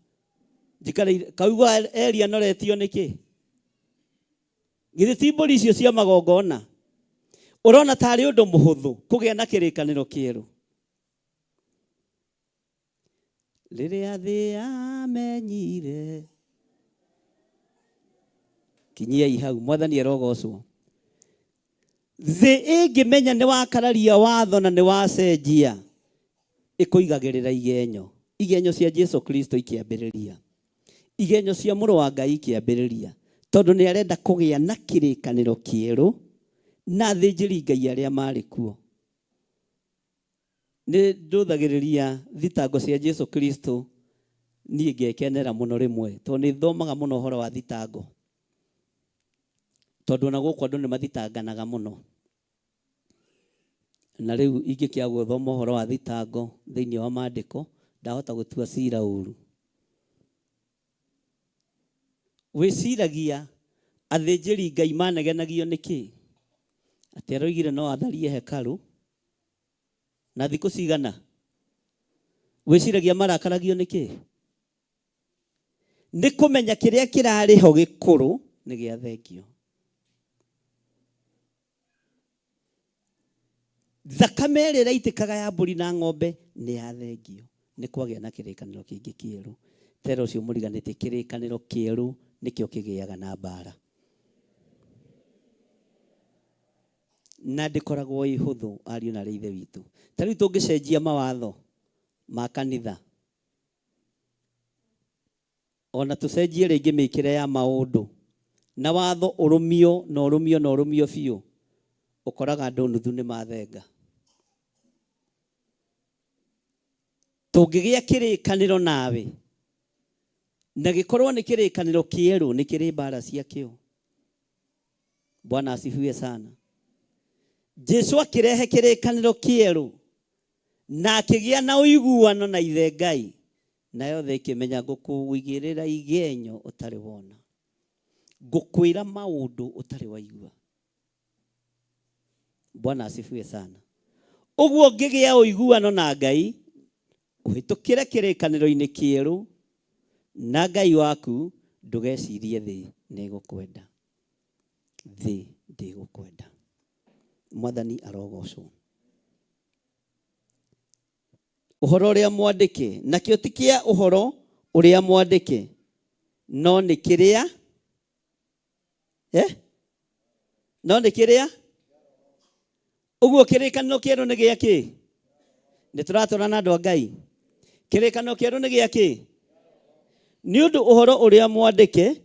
njikaire kaugwa Eli anoretio nĩkĩ? Githĩ ti mbũri icio cia magongona? Ũrona tarĩ ũndũ mũhũthũ kũgĩa na kĩrĩkanĩro kĩerũ. Rĩrĩa thĩ yamenyire. Kinyiai hau. Mwathani arogocwo. Thĩ ĩngĩmenya nĩ wakararia watho na nĩ wacenjia ĩkũigagĩrĩra igenyo. Igenyo cia Jesũ Kristo ikĩambĩrĩria. Igenyo cia mũrũ wa Ngai ikĩambĩrĩria. Tondũ nĩ arenda kũgĩa na kĩrĩkanĩro kĩerũ na thĩnjĩri Ngai arĩa marĩ kuo. Nĩ ndũthagĩrĩria thitango cia Jesũ Kristo niĩ ngekenera mũno rĩmwe tondũ nĩ thomaga mũno ũhoro wa thitango. Tondũ na gũkũ andũ nĩ mathitanganaga mũno. Na rĩu ingĩkĩa gũthoma ũhoro wa thitango thĩinĩ wa maandĩko ndahota gũtua cira ũru. Wĩciragia athĩnjĩri Ngai manegenagio nĩkĩ? Atĩ aroigire no atharie hekalu na thikũ cigana wĩciragia marakaragio nĩkĩ? Nĩ kũmenya kĩrĩa kĩrarĩ ho gĩkũrũ nĩ gĩa thengio. Thakame ĩrĩa ĩraitĩkaga ya mbũri na ng'ombe nĩ ya thengio. Nĩ kwagĩa na kĩrĩkanĩro kĩngĩ kĩerũ. Tera ũcio mũriganĩtie kĩrĩkanĩro kĩerũ nĩkĩo kĩgĩaga na mbara. Na ndĩkoragwo ĩhũthũ ariũ na ithe witũ. Ta rĩu tũngĩcenjia mawatho ma kanitha, ona tũcenjie rĩngĩ mĩkĩre ya maũndũ, na watho ũrũmio na ũrũmio na ũrũmio biũ, ũkoraga andũ nuthu nĩ mathenga. Tũngĩgĩa kĩrĩkanĩro nawe na gĩkorwo nĩ kĩrĩkanĩro kĩerũ, nĩ kĩrĩ mbara ciakĩo. Bwana asifiwe sana. Jesu akĩrehe kĩrĩkanĩro kĩerũ na akĩgĩa na ũiguano na ithe Ngai, nayo thĩ ĩkĩmenya ngũkũigĩrĩra igenyo ũtarĩ wona, ngũkwĩra maũndũ ũtarĩ waigua. Bwana asifiwe sana. Ũguo ngĩgĩa ũiguano na Ngai, ũhĩtũkĩre kĩrĩkanĩro-inĩ kĩerũ, na Ngai waku ndũgecirie thĩ nĩ gũkwenda. Thĩ ndĩgũkwenda. Mwathani arogocwo. Ũhoro ũrĩa mwandĩke, nakĩo ti kĩa ũhoro ũrĩa mwandĩke, no nĩ kĩrĩa no nĩ kĩrĩa. Ũguo kĩrĩkanĩro kĩerũ nĩ gĩa kĩ? Nĩ tũratũra na andũ a Ngai. Kĩrĩkanĩro kĩerũ nĩ gĩa kĩ? Nĩ ũndũ ũhoro ũrĩa mwandĩke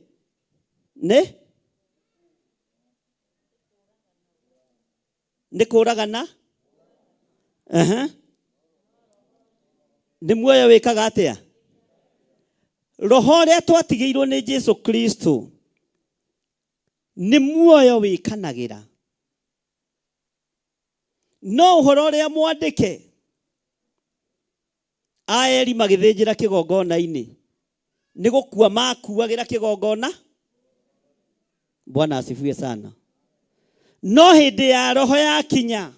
nĩ kũragana. Nĩ muoyo wĩkaga atĩa? Roho ũrĩa twatigĩirwo nĩ Jesu Kristo nĩ muoyo wĩkanagĩra. No ũhoro ũrĩa mwandĩke, Aeli magĩthĩnjĩra kĩgongona-inĩ, nĩ gũkua makuagĩra kĩgongona. Bwana asifiwe sana. No hĩndĩ ya roho yakinya,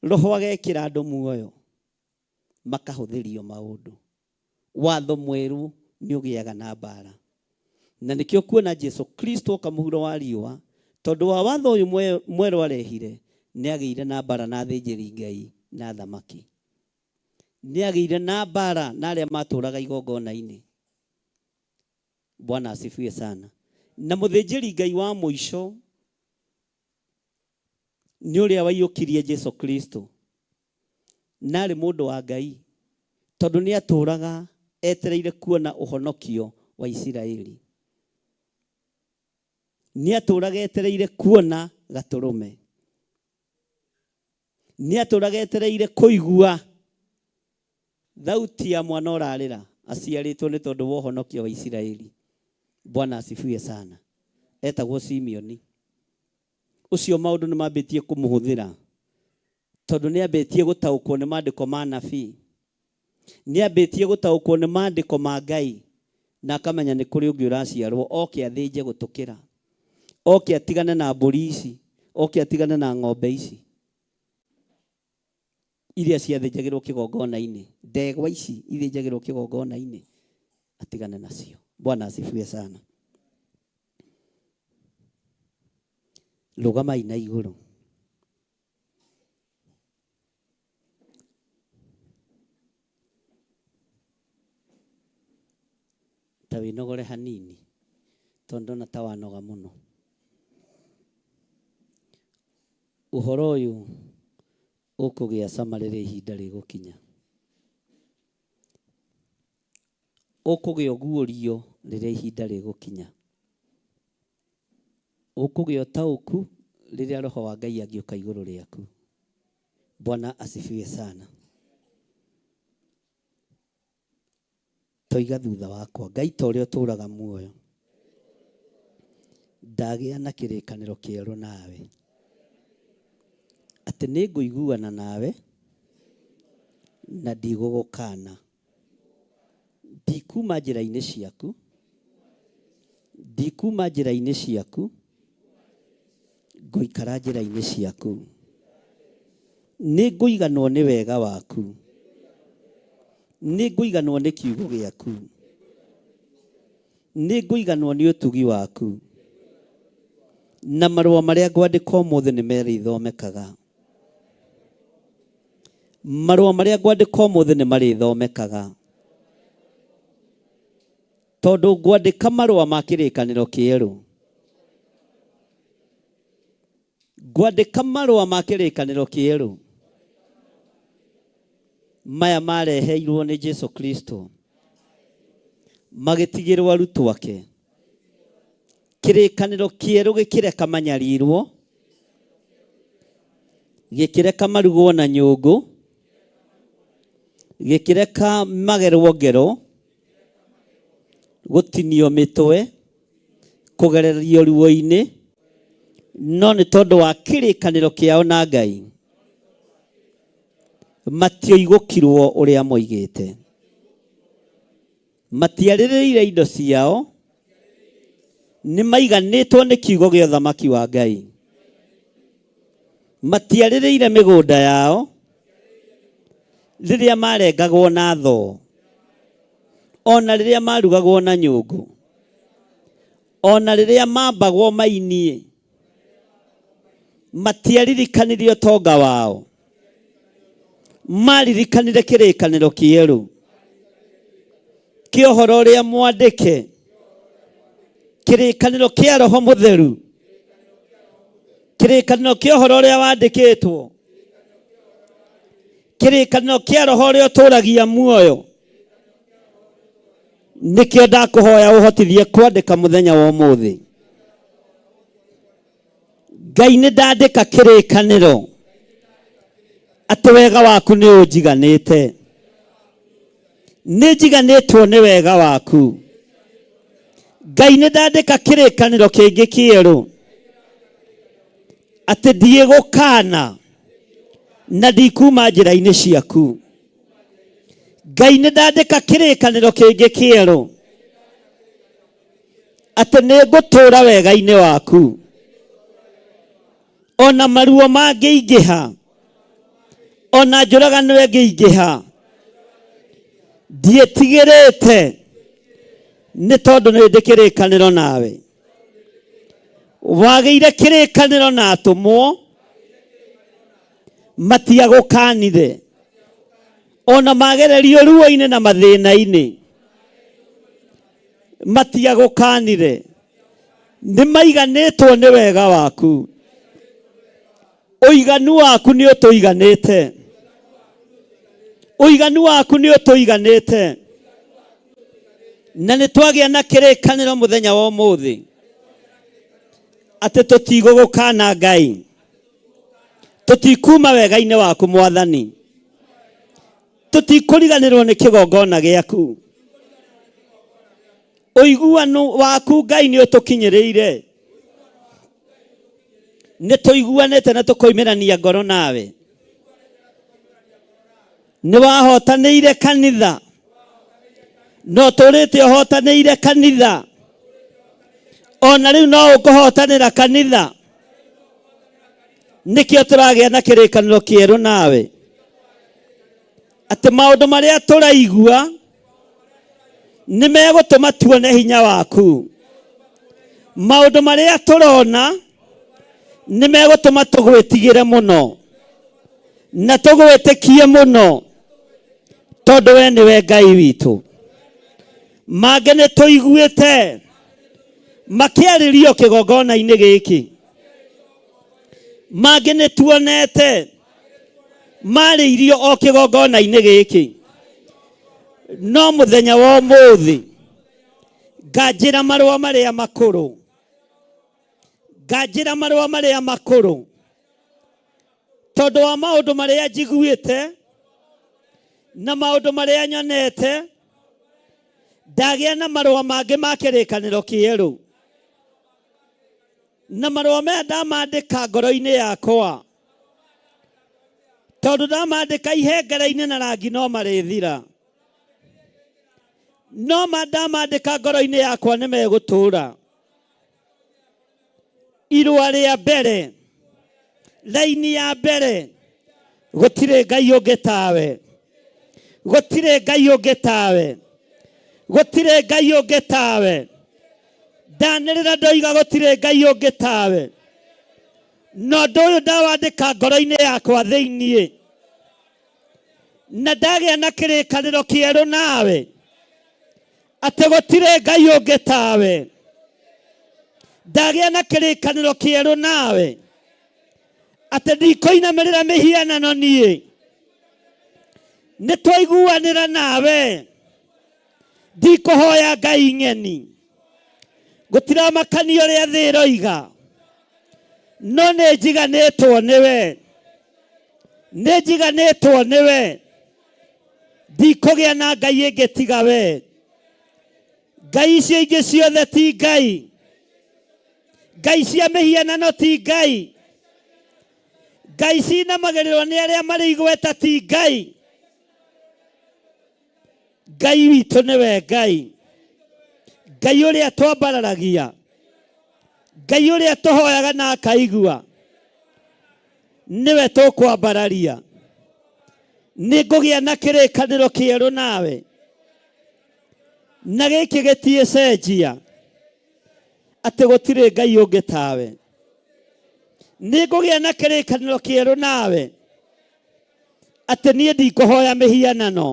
roho agekĩra andũ muoyo, makahũthĩrio maũndũ. Watho mwerũ nĩ ũgĩaga na mbara. Na nĩkĩo kuona Jesu Kristo kamũhuro wa riũa, tondũ wa watho ũyũ mwerũ arehire, nĩ agĩire na mbara na athĩnjĩri Ngai na thamaki. Nĩ agĩire na mbara na arĩa matũraga igongona-inĩ. Bwana asifiwe sana. Na mũthĩnjĩri Ngai wa mũico nĩ ũrĩa waiyũkirie Jesu Kristo, na arĩ mũndũ wa Ngai, tondũ nĩ atũraga etereire kuona ũhonokio wa Isiraeli. Nĩ atũraga etereire kuona gatũrũme. Nĩ atũraga etereire kũigua thauti ya mwana ũrarĩra aciarĩtwo nĩ tondũ wa ũhonokio wa Isiraeli. Bwana asifiwe sana. Etagwo Simeoni. Ũcio maũndũ nĩ mambĩtie kũmũhũthĩra, tondũ nĩ ambĩtie gũtaũkwo nĩ maandĩko ma nabii. Nĩ ambĩtie gũtaũkwo nĩ maandĩko ma Ngai, na akamenya nĩ kũrĩ ũngĩ ũraciarwo, oke athĩnje gũtũkĩra, oke atigane na mbũri ici, oke atigane na ng'ombe ici iria ciathĩnjagĩrwo kĩgongona-inĩ, ndegwa ici ithĩnjagĩrwo kĩgongona-inĩ, atigane nacio. Bwana asifiwe sana. Rũgamai na igũrũ. Ta wĩnogore hanini, tondũ na ta wanoga mũno. Ũhoro ũyũ ũkũgĩa cama rĩrĩa ihinda rĩgũkinya. Ũkũgĩa ũguũrio rĩrĩa ihinda rĩgũkinya. Ũkũgĩa ũtaũku rĩrĩa roho wa Ngai angĩũka igũrũ rĩaku. Bwana asifiwe sana. Toiga thutha wakwa, Ngai ta ũrĩa ũtũũraga muoyo, ndagĩa na kĩrĩkanĩro kĩerũ nawe, atĩ nĩ ngũiguana nawe na ndigũgũkana. Ndikuma njĩra-inĩ ciaku, ndikuma njĩra-inĩ ciaku, ngũikara njĩra-inĩ ciaku. Nĩ ngũiganwo nĩ wega waku, nĩ ngũiganwo nĩ kiugo gĩaku, nĩ ngũiganwo nĩ ũtugi waku, na marũa marĩa ngwandĩka ũmũthĩ nĩ marĩthomekaga, marũa marĩa ngwandĩka ũmũthĩ nĩ marĩthomekaga, tondũ ngwandĩka marũa ma kĩrĩkanĩro kĩerũ, ngwandĩka marũa ma kĩrĩkanĩro kĩerũ, maya mareheirwo nĩ Jesu Kristo magĩtigĩrwo arutwo ake, kĩrĩkanĩro kĩerũ gĩkĩreka manyarirwo, gĩkĩreka marugwo na nyũngũ, gĩkĩreka magerwo ngero, gũtinio mĩtwe, kũgererio ruo-inĩ, no nĩ tondũ wa kĩrĩkanĩro kĩao na Ngai matioigũkirwo ũrĩa moigĩte, matiarĩrĩire indo ciao, nĩ maiganĩtwo nĩ kiugo gĩa ũthamaki wa Ngai, matiarĩrĩire mĩgũnda yao rĩrĩa marengagwo na thoo, ona rĩrĩa marugagwo na nyũngũ, ona rĩrĩa mambagwo mainie, matiaririkanirie ũtonga wao, maririkanire kĩrĩkanĩro kĩerũ kĩa ũhoro ũrĩa mwandĩke, kĩrĩkanĩro kĩa Roho Mũtheru, kĩrĩkanĩro kĩa ũhoro ũrĩa wandĩkĩtwo, kĩrĩkanĩro kĩa Roho ũrĩa ũtũũragia muoyo. Nĩkĩo ndakũhoya ũhotithie kwandĩka mũthenya wa ũmũthĩ. Ngai nĩ ndandĩka kĩrĩkanĩro atĩ wega waku nĩ ũnjiganĩte, nĩ njiganĩtwo nĩ wega waku. Ngai nĩ ndandĩka kĩrĩkanĩro kĩngĩ kĩerũ atĩ ndigũkana na ndikuma njĩra-inĩ ciaku. Ngai nĩ ndandĩka kĩrĩkanĩro kĩngĩ kĩerũ atĩ nĩ ngũtũũra wega-inĩ waku, ona maruo mangĩingĩha, ona njũragano ĩngĩingĩha, ndiĩtigĩrĩte nĩ tondũ nĩ ndĩ kĩrĩkanĩro nawe. Wagĩire kĩrĩkanĩro na atũmwo, matiagũkanire, ona magererio ruo-inĩ na mathĩna-inĩ, matiagũkanire, nĩ maiganĩtwo nĩ wega waku. Ũiganu waku nĩ ũtũiganĩte, ũiganu waku nĩ ũtũiganĩte, na nĩ twagĩa na kĩrĩkanĩro mũthenya wa ũmũthĩ atĩ tũtigũgũkana Ngai, tũtikuma wega-inĩ waku Mwathani, tũtikũriganĩrwo nĩ kĩgongona gĩaku. Ũiguano waku Ngai nĩ ũtũkinyĩrĩire, nĩ tũiguanĩte na tũkoimĩrania ngoro nawe. Nĩ wahotanĩire kanitha, no tũrĩte ũhotanĩire kanitha, ona rĩu no ũkũhotanĩra kanitha. Nĩkĩo tũragĩa na kĩrĩkanĩro kĩerũ nawe atĩ maũndũ marĩa tũraigua nĩ megũtũma tuone hinya waku, maũndũ marĩa tũrona nĩ megũtũma tũgwĩtigĩre mũno na tũgwĩtĩkie mũno, tondũ we nĩwe Ngai witũ. Mangĩ nĩ tũiguĩte makĩarĩrio kĩgongona-inĩ gĩkĩ, mangĩ nĩ tuonete marĩirio o kĩgongona-inĩ gĩkĩ, no mũthenya wa ũmũthĩ nganjĩra marũa marĩa makũrũ, nganjĩra marũa marĩa makũrũ, tondũ wa maũndũ marĩa njiguĩte na maũndũ marĩa nyonete, ndagĩa na marũa mangĩ ma kĩrĩkanĩro kĩerũ, na marũa maya ndamandĩka ngoro-inĩ yakwa, tondũ ndamandĩka ihengere-inĩ na rangi no marĩthira, no ndamandĩka ngoro-inĩ yakwa nĩ megũtũũra. Irũa rĩa mbere, raini ya mbere, gũtirĩ Ngai ũngĩ tawe, gutire ngai ungi tawe gutire ngai ungi tawe ndanirira ndoiga gutire ngai ungi tawe no nduyu ndawandika ngoro-ini yakwa thiini na ndagia na kirikaniro kieru nawe ati gutire ngai ungi tawe ndagia na kirikaniro kieru nawe ati ndikoinamirira mihianano nie nitwaiguanira nawe ndikuhoya ngai ng'eni gutira makanio ria thi iroiga no ninjiganitwo niwe ndikugia na ngai ingi tiga we ngai icio ingi ciothe ti ngai cia mihianano ti ngai cinamagĩrĩrwo nĩ arĩa marĩ igweta ti ngai witũ nĩwe ngai ũrĩa twambararagia ngai ũrĩa tũhoyaga na akaigua nĩwe tũkwambararia nĩngũgĩa na kĩrĩkanĩro kĩerũ nawe na gĩkĩ gĩtiĩcenjia atĩ gũtirĩ ngai ũngĩ tawe nĩngũgĩa na kĩrĩkanĩro kĩerũ nawe atĩ niĩ ndikũhoya mĩhianano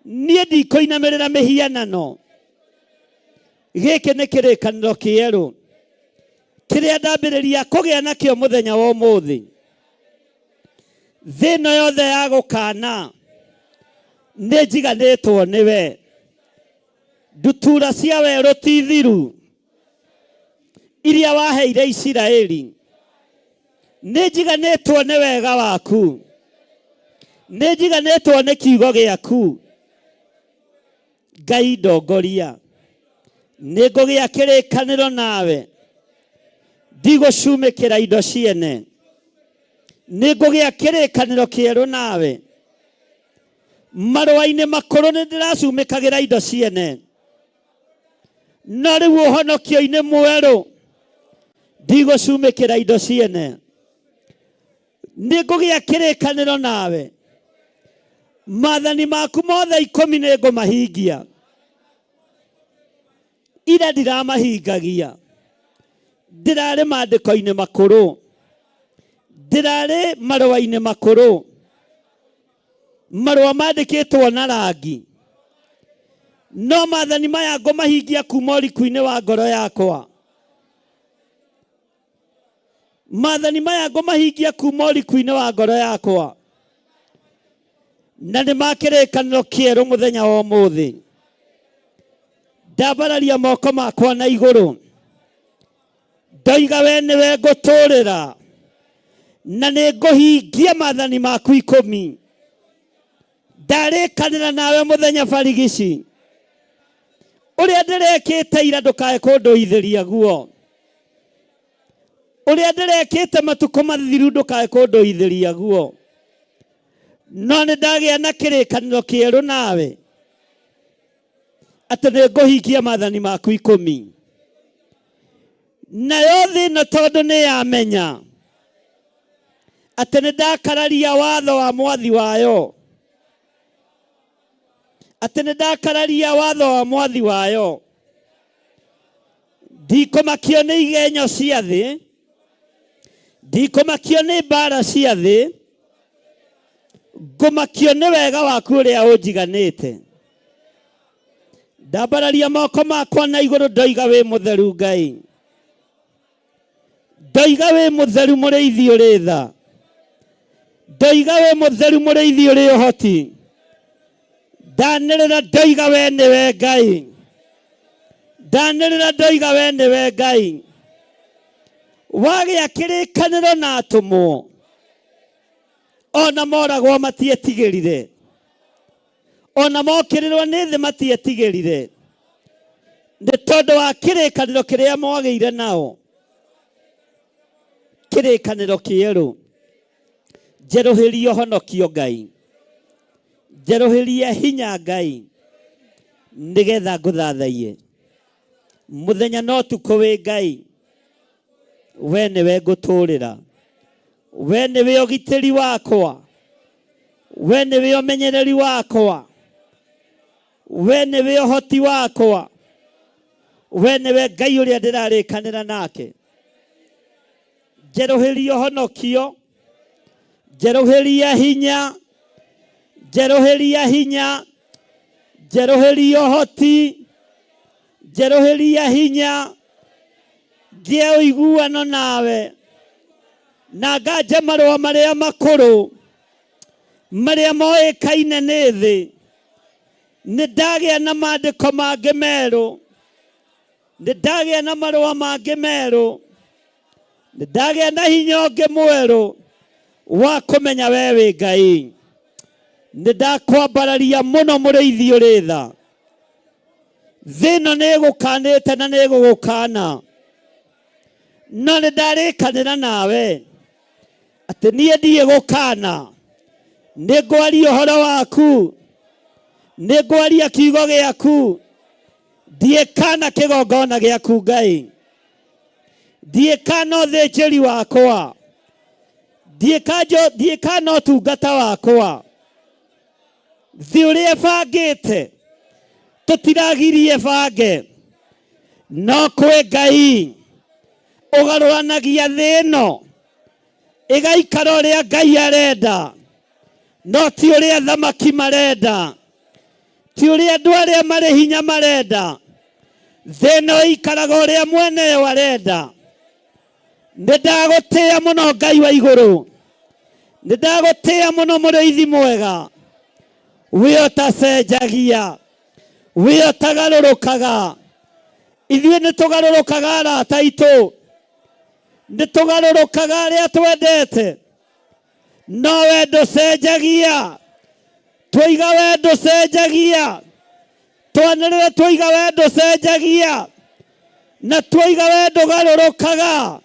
niĩ ndikũinamĩrĩra mĩhianano gĩkĩ nĩ kĩrĩkanĩro kĩerũ kĩrĩa ndambĩrĩria kũgĩa nakĩo mũthenya wa ũmũthĩ thĩ ĩno yothe ya gũkana nĩ njiganĩtwo nĩwe ndutura cia werũ ti thiru iria waheire Isiraeli nĩ njiganĩtwo nĩ wega waku nĩ njiganĩtwo nĩ kiugo gĩaku ngai ndongoria nĩngũgĩa kĩrĩkanĩro nawe ndigũcumĩkĩra indo ciene nĩngũgĩa kĩrĩkanĩro kĩerũ nawe marũa-inĩ makũrũ nĩ ndĩracumĩkagĩra indo ciene no rĩu ũhonokio-inĩ mwerũ ndigũcumĩkĩra indo ciene nĩngũgĩa kĩrĩkanĩro nawe maathani maku mothe 10 nĩngũmahingia ira ndiramahingagia ndĩrarĩ maandĩko-inĩ makũrũ ndĩrarĩ marũa-inĩ makũrũ marũa mandĩkĩtwo na rangi no maathani maya ngũmahingia kuma ũriku-inĩ wa ngoro yakwa maathani maya ngũmahingia kuma ũriku-inĩ wa ngoro yakwa na nĩ makĩrĩkanĩro kĩerũ mũthenya wa ũmũthĩ ndambararia moko makwa na igũrũ ndoiga we nĩwe ngũtũũrĩra na nĩ ngũhingia maathani maku 10 ndarĩkanĩra nawe mũthenya barigici ũrĩa ndĩrekĩte ira ndũkae kũndũithĩria guo ũrĩa ndĩrekĩte matukũ mathiru ndũkae kũndũithĩria guo no nĩ ndagĩa na kĩrĩkanĩro kĩerũ nawe atĩ nĩ ngũhingia maathani maku 10 nayo thĩ ĩno tondũ nĩ yamenya atĩ nĩ ndakararia watho wa mwathi wayo ndikũmakio nĩ igenyo cia thĩ ndikũmakio nĩ mbara cia thĩ ngũmakio nĩ wega waku ũrĩa ũnjiganĩte ndambararia moko makwa na igũrũ ndoiga wĩ mũtheru Ngai ndoiga wĩ mũtheru mũrĩithi ũrĩ tha ndoiga wĩ mũtheru mũrĩithi ũrĩ ũhoti ndanĩrĩra ndoiga we nĩwe Ngai ndanĩrĩra ndoiga we nĩwe Ngai wagĩa kĩrĩkanĩro na atũmwo ona moragwo matietigĩrire ona mokĩrĩrwo nĩ thĩ matietigĩrire nĩ tondũ wa kĩrĩkanĩro kĩrĩa mwagĩire nao kĩrĩkanĩro kĩerũ njerũhĩrie ũhonokio Ngai njerũhĩrie hinya Ngai nĩgetha ngũthathaiye mũthenya no tukũ wĩ Ngai we nĩwe ngũtũũrĩra we nĩwe ũgitĩri wakwa we nĩwe ũmenyereri wakwa, we nĩwe ũhoti wakwa, we nĩwe Ngai ũrĩa ndĩrarĩkanĩra nake. Njerũhĩria ũhonokio, njerũhĩria hinya, njerũhĩria hinya, njerũhĩria ũhoti, njerũhĩria hinya, ngĩe ũiguano nawe, na nganje marũa marĩa makũrũ marĩa moĩkaine nĩ thĩ. Nĩndagĩa na maandĩko mangĩ merũ, nĩndagĩa na marũa mangĩ merũ, nĩndagĩa na hinya ũngĩ mwerũ wa kũmenya we wĩ Ngai. Nĩndakwambararia mũno mũrĩithi ũrĩ tha. Thĩ ĩno nĩĩgũkanĩte na nĩĩgũgũkana, no nĩndarĩkanĩra nawe atĩ niĩ ndigũkana. Nĩngwaria ũhoro waku, nĩngwaria kiugo gĩaku, ndiĩkana kĩgongona gĩaku Ngai, ndiĩkana ũthĩnjĩri wakwa, ndiĩkana ũtungata wakwa. Thĩ ũrĩa ĩbangĩte tũtiragirie bange, no kwĩ Ngai ũgarũranagia thĩ ĩno ĩgaikara ũrĩa Ngai arenda, no ti ũrĩa athamaki marenda, ti ũrĩa andũ arĩa marĩ hinya marenda. Thĩ ĩno ĩikaraga ũrĩa mweneyo arenda. Nĩndagũtĩĩa mũno Ngai wa igũrũ, nĩndagũtĩĩa mũno mũrĩithi mwega, we ũtacenjagia, we ũtagarũrũkaga. Ithuĩ nĩtũgarũrũkaga arata aitũ, nĩtũgarũrũkaga arĩa twendete, no we ndũcenjagia. Twoiga we ndũcenjagia, twanĩrĩre twoiga we ndũcenjagia, na twoiga we ndũgarũrũkaga.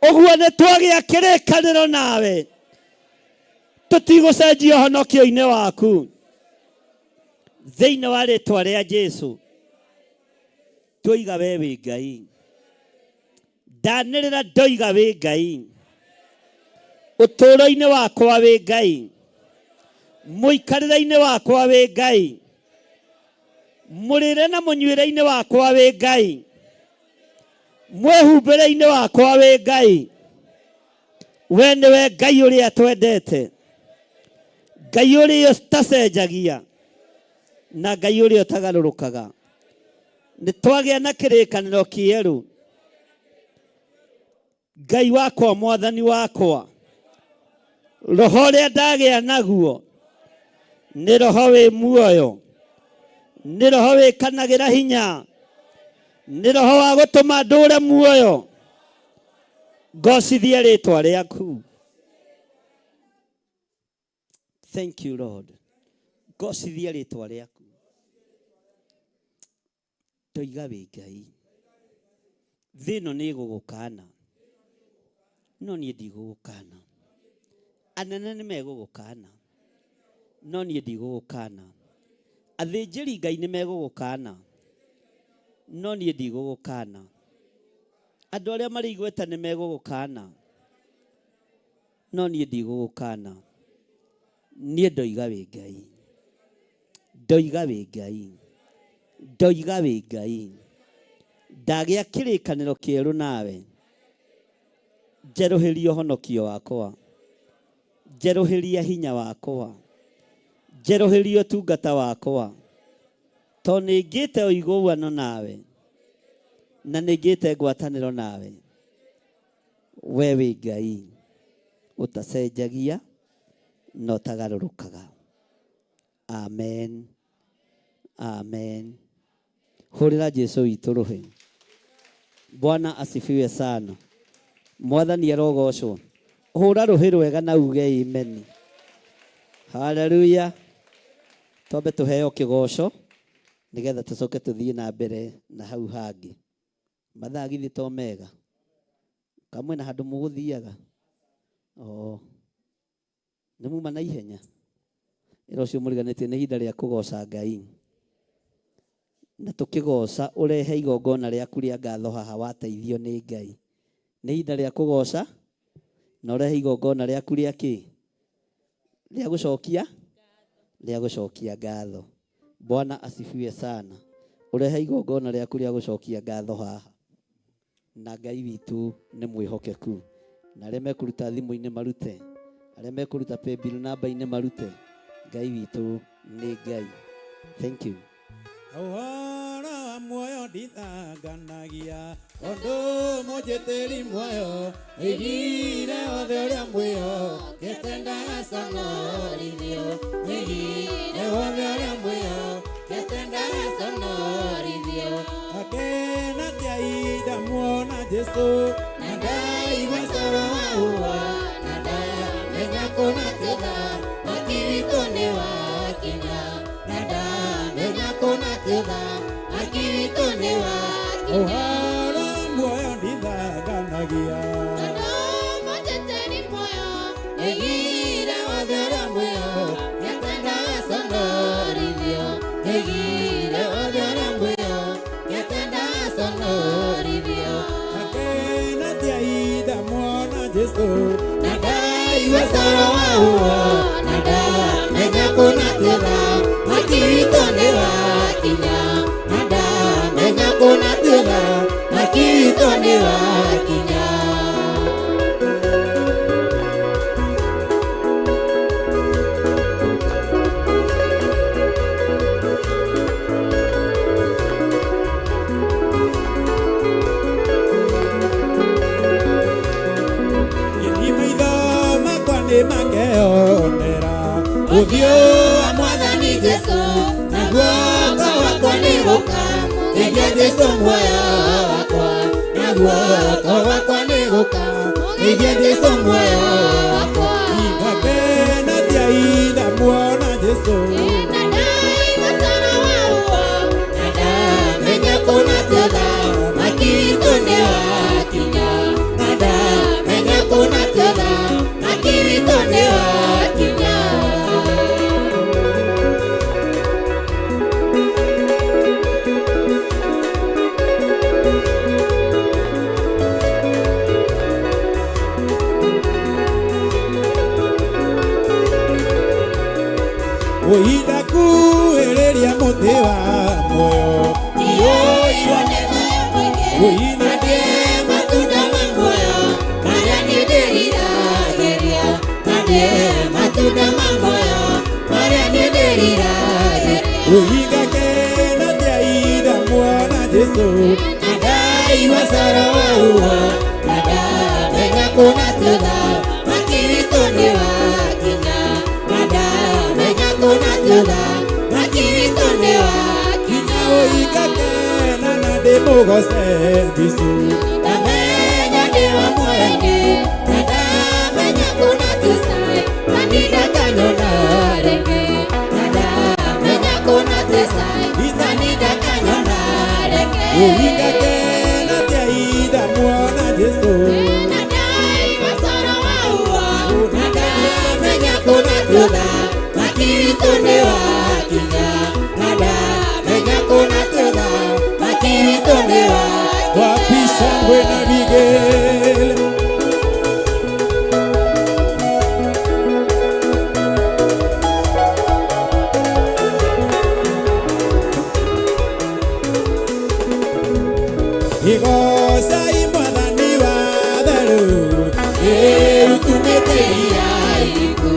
Ũguo nĩtwagĩa kĩrĩkanĩro nawe, tũtigũcenjia ũhonokio-inĩ waku. Thĩinĩ wa rĩĩtwa rĩa Jesũ twoiga we wĩ Ngai. Ndanĩrĩra ndoiga wĩ Ngai. Ũtũũro-inĩ wakwa wĩ Ngai, mũikarĩre-inĩ wakwa wĩ Ngai, mũrĩre na mũnyuĩre-inĩ wakwa wĩ Ngai, mwĩhumbĩre-inĩ wakwa wĩ Ngai. We nĩwe Ngai ũrĩa twendete, Ngai ũrĩa ũtacenjagia, na Ngai ũrĩa ũtagarũrũkaga. Nĩtwagĩa na kĩrĩkanĩro kĩerũ. Ngai wakwa, mwathani wakwa, roho ũrĩa ndagĩa naguo nĩ roho wĩ muoyo, nĩ roho wĩkanagĩra hinya, nĩ roho wa gũtũma ndũũre muoyo. Ngocithie rĩĩtwa rĩaku. Thank you Lord. Ngocithie rĩĩtwa rĩaku. Ndoiga wĩ Ngai. Thĩ ĩno nĩĩgũgũkana, no niĩ ndigũgũkana. Anene nĩmegũgũkana, no niĩ ndigũgũkana. Athĩnjĩri Ngai nĩmegũgũkana, no niĩ ndigũgũkana. Andũ arĩa marĩ igweta nĩmegũgũkana, no niĩ ndigũgũkana. Niĩ ndoiga wĩ Ngai, ndoiga wĩ Ngai, ndoiga wĩ Ngai. Ndagĩa kĩrĩkanĩro kĩerũ nawe. Njerũhĩria ũhonokio wakwa, njerũhĩria hinya wakwa, njerũhĩria ũtungata wakwa, tondũ nĩngĩte ũiguano nawe, na nĩngĩte ngwatanĩro nawe. We wĩ Ngai ũtacenjagia na ũtagarũrũkaga. Amen, amen. Hũrĩra Jesũ witũ rũhĩ. Bwana asifiwe sana. Mwathani arogocwo. Hũra rũhĩ rwega na uge amen. Hallelujah. Twambe tũheo kĩgoco nĩgetha tũcoke tũthiĩ na mbere na hau hangĩ. Mathaa githĩ to mega. Kamwe na handũ mũgũthiaga. Nĩ muma na ihenya. Ĩra ũcio mũriganĩtie nĩ ihinda rĩa kũgoca Ngai. Na tũkĩgoca ũrehe igongona rĩaku rĩa ngatho haha wateithio nĩ Ngai. Nĩ ihinda rĩa kũgoca na ũrehe igongona rĩaku rĩa kĩ? rĩa gũcokia ngatho. Bwana asifiwe sana. Urehe igongona rĩaku rĩa gũcokia ngatho haha. Na Ngai witũ nĩ mwĩhokeku. Na arĩa mekũruta thimũ-inĩ marute. Arĩa mekũruta paybill namba-inĩ marute. Ngai witũ nĩ Ngai. Thank you. Ũhoro wa muoyo ndithanganagia, ũndũ mũnjĩtĩri muoyo, ĩgire othe ũrĩa mwĩhokete ndagaconorithio, ĩgire othe ũrĩa mwĩhokete ndagaconorithio. Akena tiaida muona Jesu, na ndaigua coro wa ũwa, na ndamenya kũna tĩtha, akitũ nĩ wakinya, na ndamenya kũna tĩtha, akitũ nĩ wakinya. Ũhoro muoyo ndithanganagia, ũndũ mũnjĩtĩri muoyo, ĩgire othe ũrĩa mwĩhokete ndagaconorithio, ĩgire othe ũrĩa mwĩhokete ndagaconorithio. Akena tiaida muona Jesu, na ndaigua coro wa ũwa, na ndamenya kũna tĩtha, akitũ nĩ wakinya, na ndamenya kũna tĩtha, akitũ nĩ wakinya. Makeyonera ũthiũ wa Mwathani Jesũ, na guoko wakwa nĩ gũkamũgeithia Jesũ muoyo wakwa, na guoko wakwa nĩ gũkamũgeithia Jesũ muoyo wakwa. Igakena tiaida muona Jesũ, na ndaigua coro wa ũwa, na ndamenya kũna tĩtha, akitũ nĩ wakinya, na ndamenya kũna tĩtha, akitũ nĩ wakinya. Ũhinda kuhĩrĩria mũtĩ wa muoyo, ndiũirwo nĩ thayũ mũingĩ, ũhinandie matunda ma muoyo, marĩa niĩ ndĩriragĩria, nandie matunda ma muoyo, marĩa niĩ ndĩriragĩria. Ũhingakena tiaida muona Jesũ, na ndaigua coro wa ũwa, na ndamenya kũna tĩtha, akitũ nĩ wakinya, na ndamenya kũna tĩtha, akitũ nĩ wakinya. Ũhingakena na ndĩmũgoce Jesũ, ndamenya ndĩ wa muoyo-inĩ, na ndamenya kũna tĩtha, ndakanyona rĩngĩ, na ndamenya kũna tĩtha, ndakanyona rĩngĩ. Ũhingakena tiaida muona Jesũ, na ndaigua coro wa ũwa, na ndamenya kũna tĩtha, akitũ nĩ wakinya, na ndamenya kũna tĩtha, akitũ nĩ wakinya. Wapi shangwe na vigele, igocai Mwathani wa tharu, ĩrutumĩte iraiku,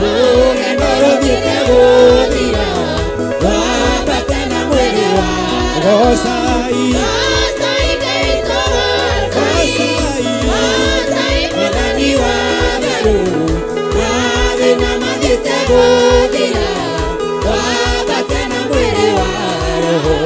rũgendo rũthiĩte gũthira, rwambate na mwĩrĩ wa gocai, gocai Ngai tũgocai, gocai Mwathani wa tharu, mathĩna mathiĩte gũthira, rwambate na mwĩrĩ wa roho.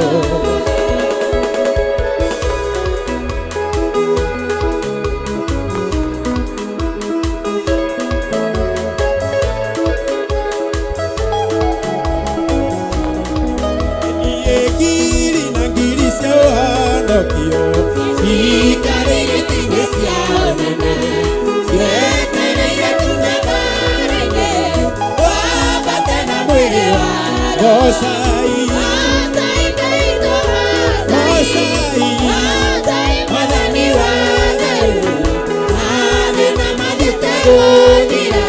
Mwathani wa tharu, mathĩna mathiĩte gũthira,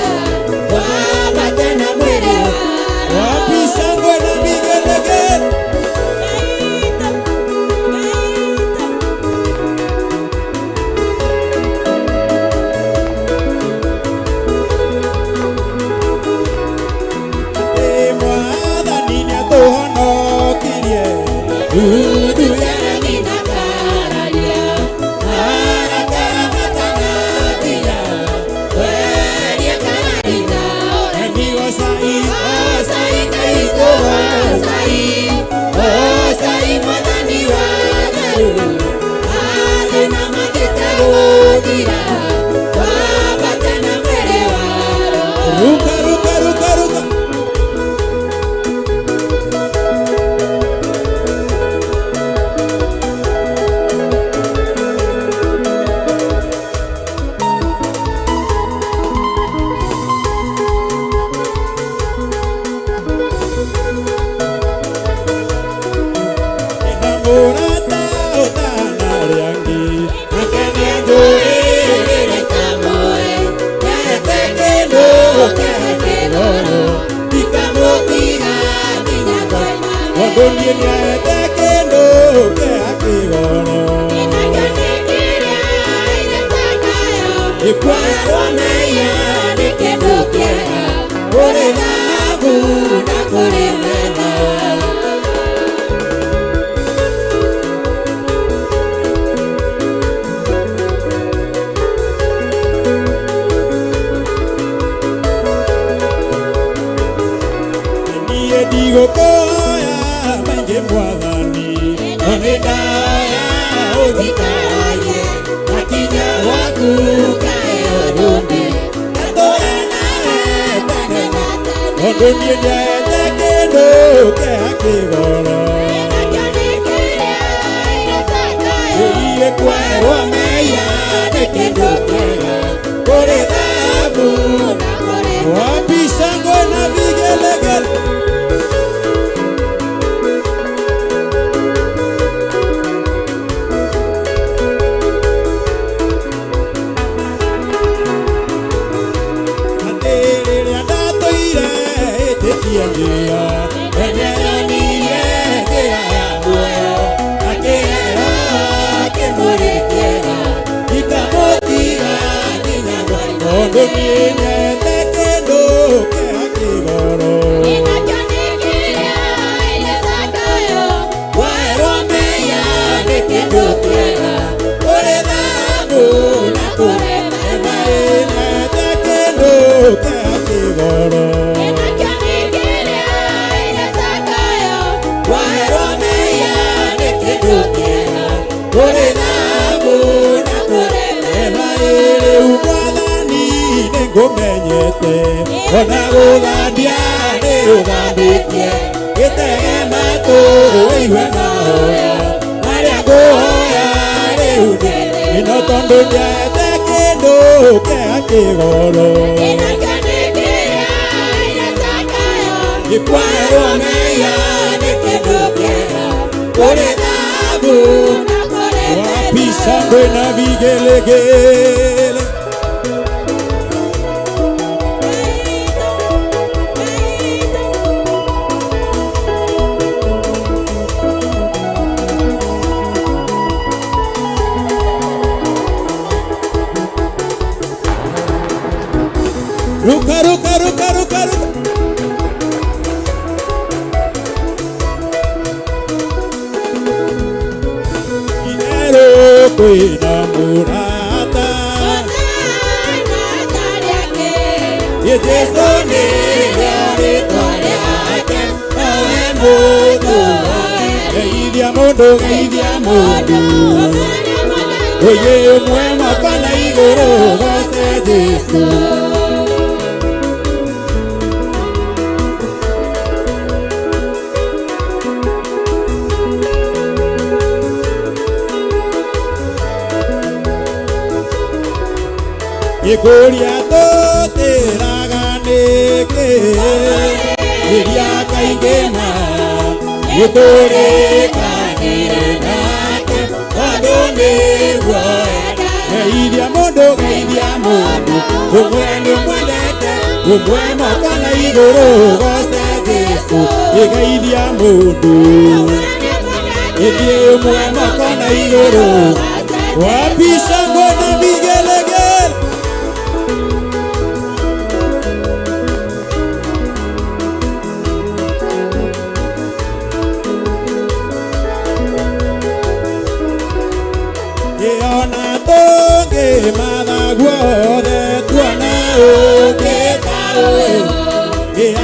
Ona tonge madaguode tuana oke tawe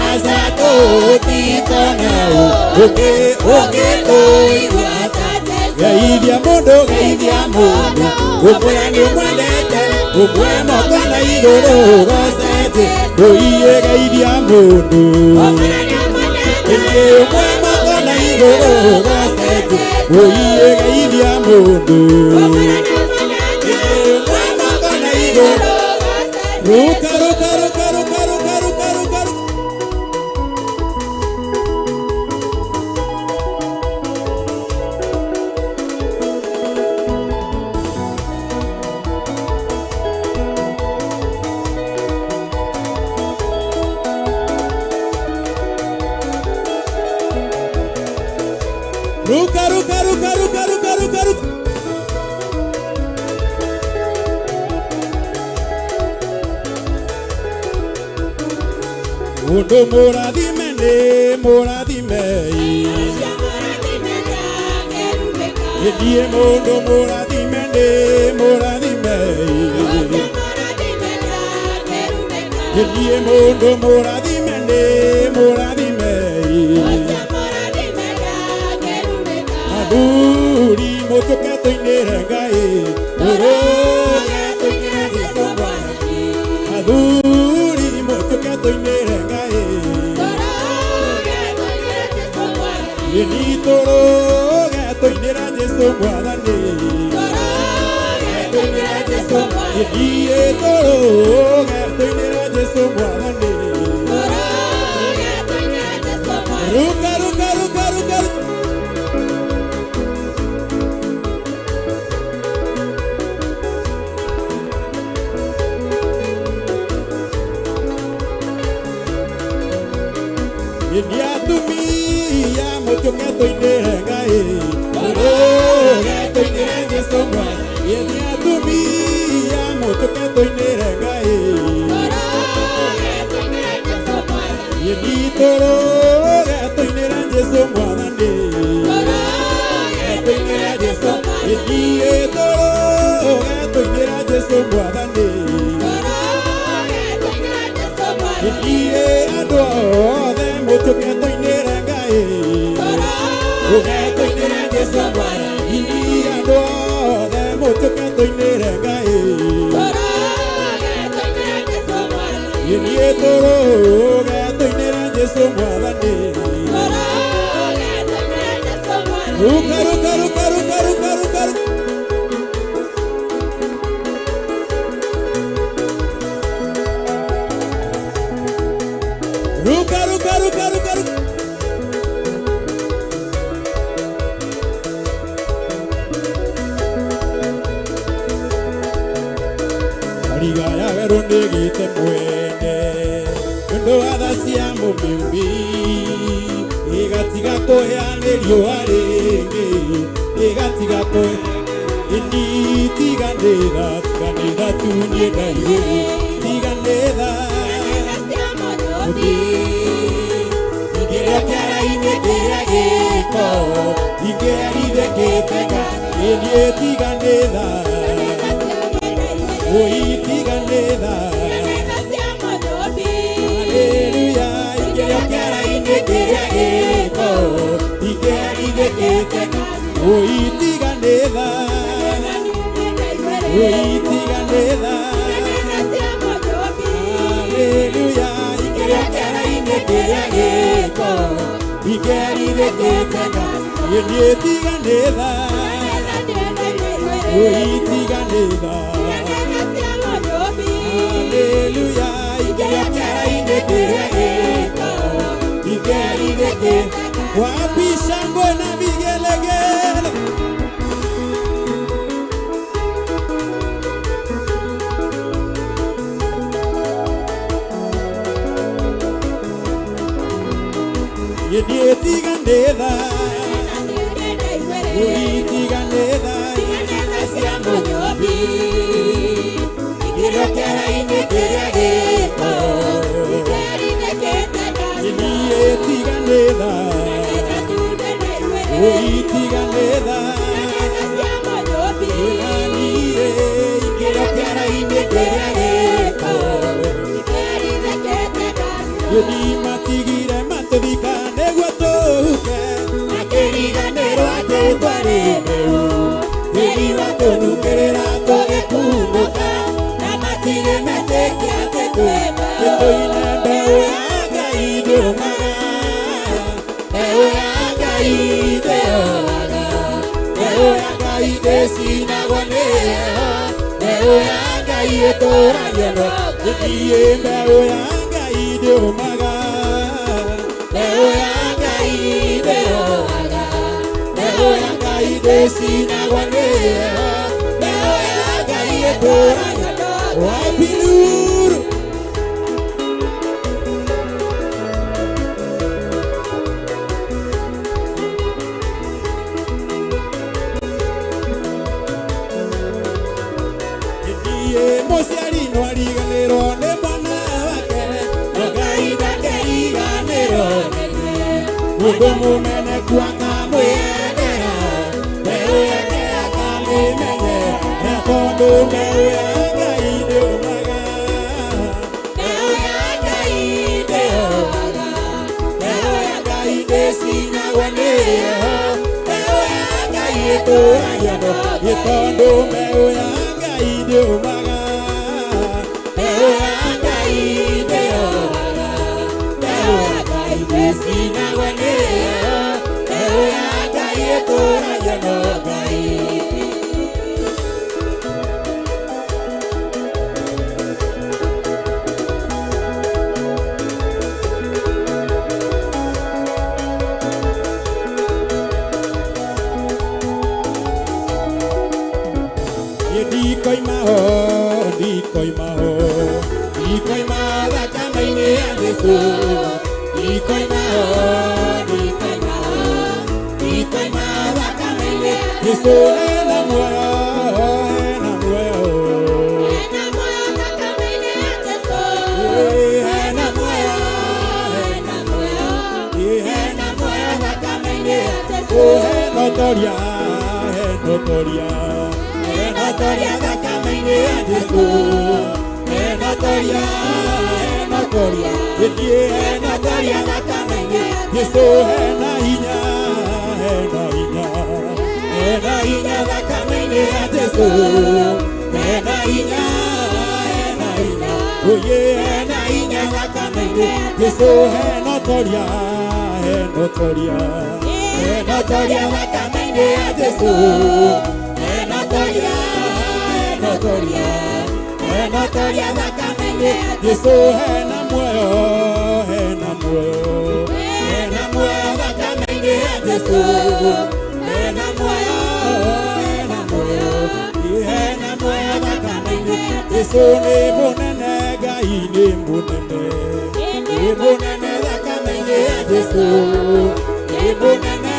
asa to titona oke oke toi watate gaidia mondo okwera ni mwandete okwema kana igoro gosete oiye gaidia mondo okwera ni mwandete okwema kana igoro gosete oiye gaidia mondo okwera ni mwandete okwema kana igoro gosete ruka Mundo moradime Edie mundo moradime Edie mundo moradime Aduri motoka toinerangae Oroga toinera sombani Aduri motoka toinerangae Yeni toroga toinera sombani Toroga toinera sombani Yeni toroga toinera sombani Toroga toinera sombani Ruka Yeniatumia motoka toinerangae Oroga toinera sombani Yeniatumia motoka toinerangae Oroga toinera sombani Yenitoroga toinera sombani Oroga toinera sombani Yenitoroga toinera sombani Oroga toinera sombani Yenitoroga motoka toinerangae Oroga toinera sombani Yenitoroga motoka toinerangae Oroga toinera sombani Yenitoroga toinera sombani Ruka Ariga ya veronde gite mwende Ndo adasia mumbi Egatiga koheanerio arenge Egatiga koheanerio Tiganeda tunye na iwe Tiganeda Igera kiara ine kera geko Igera ide ketega Elie tiganeda Oi tiganeda Aleluya Igera kiara ine kera geko Igera ide ketega Oi tiganeda Oi tiganeda Aleluya Igera kiara ine kera geko Igera ide ketega Elie tiganeda Oi tiganeda Aleluya Igera kiara ine kera geko Igera ide ketega Wapi shangwe na vigelegele Yedie tiganeda Ui tiganeda Asiamo nyobi Igero kiara ine kera geko Yedie tiganeda Ui tiganeda Gĩthima tigire matũthika nĩguo tũhuke na kĩriganĩro atĩ twarĩ mbeũ tĩri watũnukĩrĩra tũgĩkumũka na matirĩ metĩkia atĩ twĩtũine mbeũ ya Ngai ndĩũmaga mbeũ ya Ngai ndĩyoaga mbeũ ya Ngai ndĩcinagwo nĩ heho mbeũ ya Ngai ĩtũũragia no gũthiĩ mbeũ ya Ngai ndĩũmaga mbeũ ya Ngai ndĩyoaga mbeũ ya Ngai ndĩcinagwo nĩ heho mbeũ ya Ngai ĩtũũragia no wapi nuru mũciari no ariganĩrwo nĩ mwana wake no Ngai ndakeriganĩrwo nĩwe mũndũ mũmeneku akamwĩendera mbeũ yake akamĩmenyera tondũ mbeũ ya Ngai ndĩũmaga mbeũ ya Ngai ndĩyoaga mbeũ ya Ngai ndĩcinagwo nĩ heho mbeũ ya Ngai ĩtũũragia no tondũ mbeũ ya Ngai ndĩũmaga mbeũ ya Ngai ndĩyoaga mbeũ ya Ngai ndĩcinagwo nĩ heho mbeũ ya Ngai ĩtũũragia no Ngai ndikoima thakame-inĩ ya Jesũ ndikoima thakame-inĩ ya Jesũ hena muoyo thakame-inĩ ya Jesũ hena muoyo thakame-inĩ ya Jesũ hena ũtoria thakame-inĩ ya Jesũ hena ũtoria gĩthiĩ hena ũtoria thakame-inĩ ya Jesũ hena hinya thakame-inĩ ya Jesũ hena hinya oye hena hinya thakame-inĩ ya Jesũ hena ũtoria thakame-inĩ ya Jesũ hena ũtoria thakame-inĩ ya Jesũ hena muoyo thakame-inĩ ya Jesũ hena muoyo thakame-inĩ ya Jesũ nĩ mũnene Ngai nĩ mũnene thakame-inĩ ya Jesũ nĩ mũnene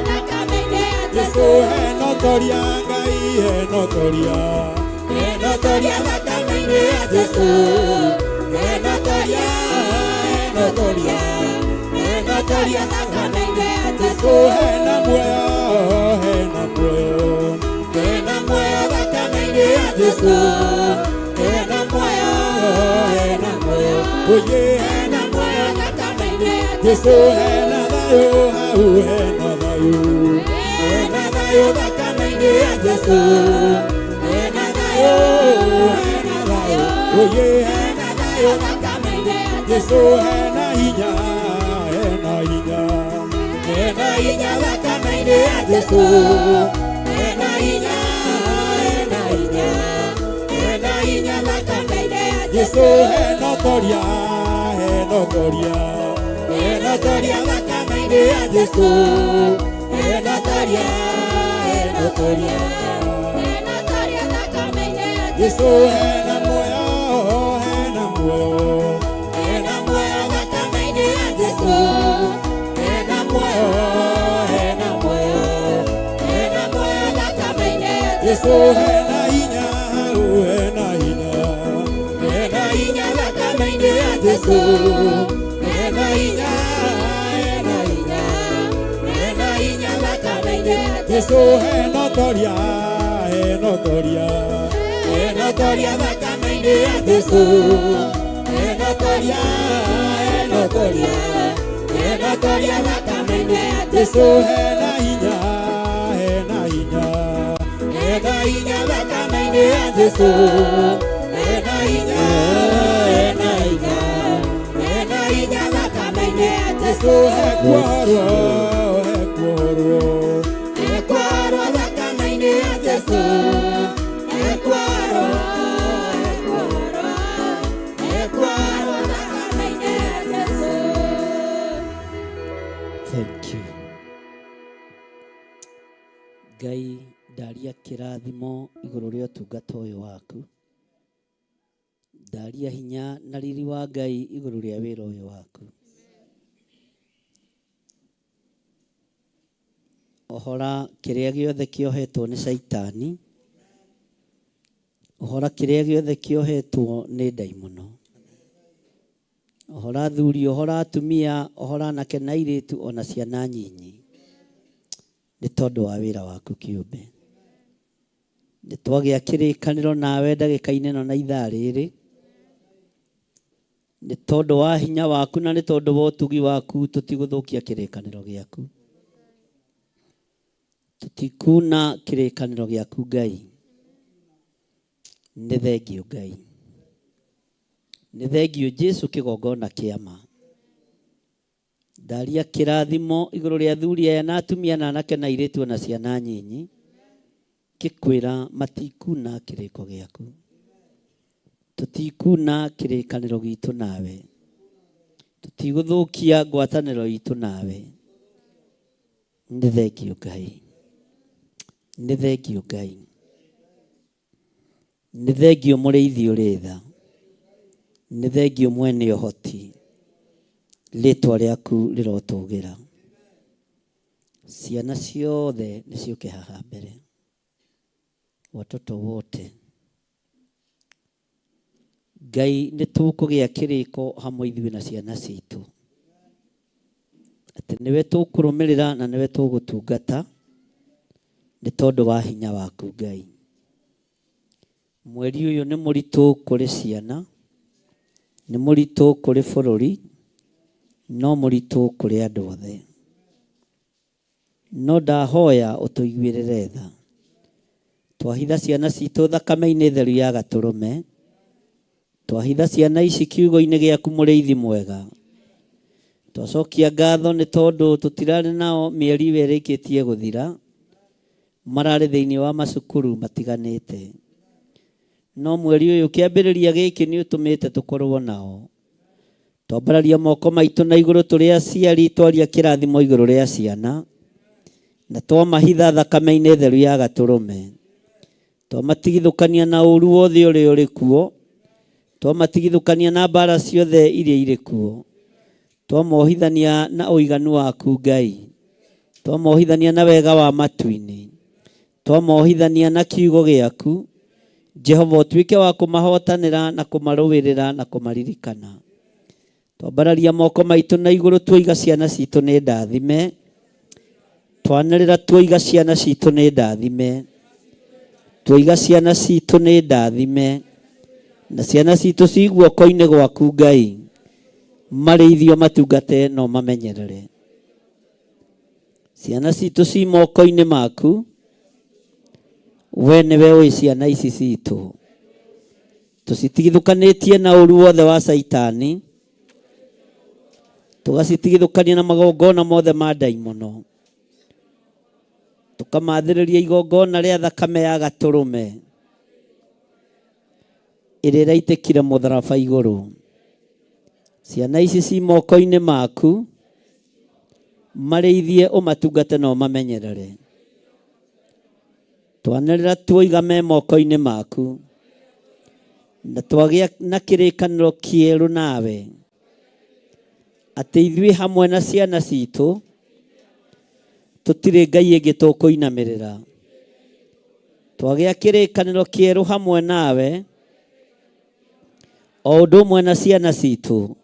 thakame-inĩ ya Jesũ hena ũtoria Ngai hena ũtoria thakame-inĩ ya Jesũ hena ũtoria thakame-inĩ ya Jesũ hena muoyo thakame-inĩ ya Jesũ hena muoyo oye hena muoyo thakame-inĩ ya Jesũ hena thayũ hau hena thayũ thakame-inĩ ya Jesũ hena thayũ oye hena thayũ thakame-inĩ ya Jesũ hena hinya thakame-inĩ ya Jesũ hena hinya thakame-inĩ ya Jesũ hena ũtoria thakame-inĩ ya Jesũ hena ũtoria thakame-inĩ ya Jesũ hena muoyo thakame-inĩ ya Jesũ hena muoyo thakame-inĩ ya Jesũ hena hinya thakame-inĩ ya Jesũ hena hinya thakame-inĩ ya Jesũ hena ũtoria enotoria thakame-inĩ ya Jesũ, enotoria thakame-inĩ ya Jesũ, hena hinya thakame-inĩ ya Jesũ, hena hinya thakame-inĩ ya Jesũ, hekwarwo thakame-inĩ ya Jesũ, hekwarwo thakame-inĩ ya Jesũ. Thank you. Ngai ndaria kĩrathimo igũrũ rĩa ũtungata ũyũ waku. Ndaria hinya na riri wa Ngai igũrũ rĩa wĩra ũyũ waku. Ohora kĩrĩa gĩothe kĩohetwo nĩ Saitani. Ohora kĩrĩa gĩothe kĩohetwo nĩ ndaimono. Ohora athuri, ohora atumia, ohora anake na airĩtu ona ciana nyinyi. Nĩ tondũ wa wĩra waku kĩũmbe. Nĩ twagĩa kĩrĩkanĩro nawe ndagĩka-inĩ ĩno na ithaa rĩrĩ. Nĩ tondũ wa hinya waku na nĩ tondũ wa ũtugi waku tũtigũthũkia kĩrĩkanĩro gĩaku. Tũtikuna kĩrĩkanĩro gĩaku Ngai. Nĩ thengio Ngai. Nĩ thengio Jesũ kĩgongona kĩama. Ndaria kĩrathimo igũrũ rĩa athuri aya na atumia na anake na airĩtu na ciana nyinyi. Kĩkwĩra matikuna kĩrĩko gĩaku. Tũtikuna kĩrĩkanĩro gitũ nawe. Tũtigũthũkia ngwatanĩro itũ nawe. Nĩ thengio Ngai. Nĩ thengio Ngai. Nĩ thengio mũrĩithi ũrĩ tha. Nĩ thengio mwene ũhoti. Rĩtwa rĩaku rĩrotũgĩra. Ciana ciothe nĩ ciũke haha mbere. Watoto wote. Ngai nĩ tũkũgĩa kĩrĩko hamwe ithuĩ na ciana citũ. Atĩ nĩwe tũkũrũmĩrĩra na nĩwe tũgũtungata. Nĩ tondũ wa hinya waku Ngai. Mweri ũyũ nĩ mũritũ kũrĩ ciana. Nĩ mũritũ kũrĩ bũrũri. No mũritũ kũrĩ andũ othe. No ndahoya ũtũiguĩrĩre tha. Twahitha ciana citũ thakame-inĩ theru ya Gatũrũme. Twahitha ciana ici kiugo-inĩ gĩaku mũrĩithi mwega. Twacokia ngatho nĩ tondũ tũtirarĩ nao mĩeri ĩrĩkĩtie gũthira. Mararĩ thĩinĩ wa macukuru matiganĩte. No mweri ũyũ kĩambĩrĩria gĩkĩ nĩ ũtũmĩte tũkorwo nao. Twambararia moko maitũ na igũrũ tũrĩ aciari, twaria kĩrathimo igũrũ rĩa ciana. Na twamahitha thakame-inĩ theru ya Gatũrũme. Twamatigithũkania na ũru wothe ũrĩa ũrĩ kuo. Twamatigithũkania na mbara ciothe iria irĩ kuo. Twamohithania na ũiganu waku Ngai. Twamohithania na wega wa matu-inĩ. Twamohithania na kiugo gĩaku. Jehova ũtuĩke wa kũmahotanĩra na kũmarũĩrĩra na kũmaririkana. Twambararia moko maitũ na igũrũ tuoiga ciana citũ nĩ ndathime. Twanĩrĩra tuoiga ciana citũ nĩ ndathime. Tuoiga ciana citũ nĩ ndathime. Na ciana citũ ci guoko-inĩ gwaku Ngai. Marĩithio matungate no mamenyerere. Ciana citũ ci moko-inĩ maku. We nĩwe ũĩ ciana ici citũ. Tũcitigithũkanĩtie na ũru wothe wa Saitani. Tũgacitigithũkania na magongona mothe ma ndaimono. Tũkamathĩrĩria igongona rĩa thakame ya Gatũrũme. Ĩrĩa ĩraitĩkire mũtharaba igũrũ. Ciana ici ci moko-inĩ maku. Marĩithie ũmatungate na ũmamenyerere. Twanĩrĩra tuoiga me moko-inĩ maku. Na twagĩa na kĩrĩkanĩro kĩerũ nawe. Atĩ ithuĩ hamwe na ciana citũ. Tũtirĩ Ngai ĩngĩ tũkũinamĩrĩra. Twagĩa kĩrĩkanĩro kĩerũ hamwe nawe. O ũndũ ũmwe na ciana citũ.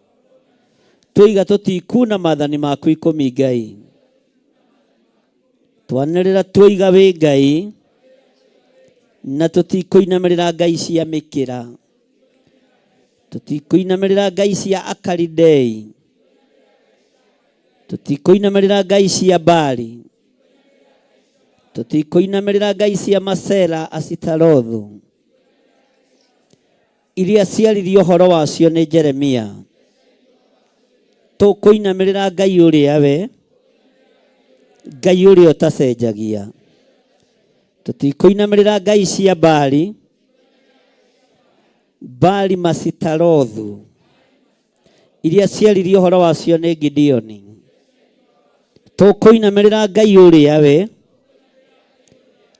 Tuiga tũtikuna maathani maku ikũmi Ngai. Twanĩrĩra tuoiga wĩ Ngai. na tutikuinamirira ngai cia mikira, tutikuinamirira ngai cia Akalidei, tutikuinamirira ngai cia Bali, tutikuinamirira ngai cia Masera Asitarothu iria ciaririo horo wacio ni Jeremia. Tukuinamirira ngai uria we, ngai uria utacenjagia. Tutikuinamirira ngai cia Bali, Bali Masitarothu iria ciaririo horo wacio ni Gideoni. Tukuinamirira ngai uria we,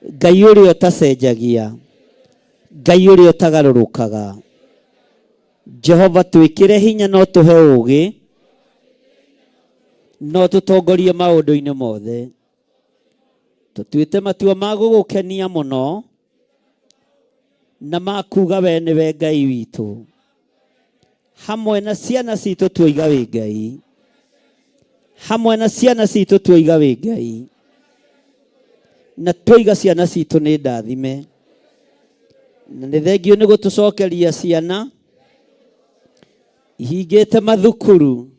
ngai uria utacenjagia, ngai uria utagarurukaga. Jehova twikire hinya no tuhe ugi, no tutongorie maundu-ini mothe. Tutuite matua ma gugukenia muno na makuga we niwe ngai witu. Hamwe na ciana citu tuiga wi ngai, hamwe na ciana citu tuiga wi ngai, na tuiga ciana citu ni ndathime. Na nĩ thengio nĩ gũtũcokeria ciana ihingĩte mathukuru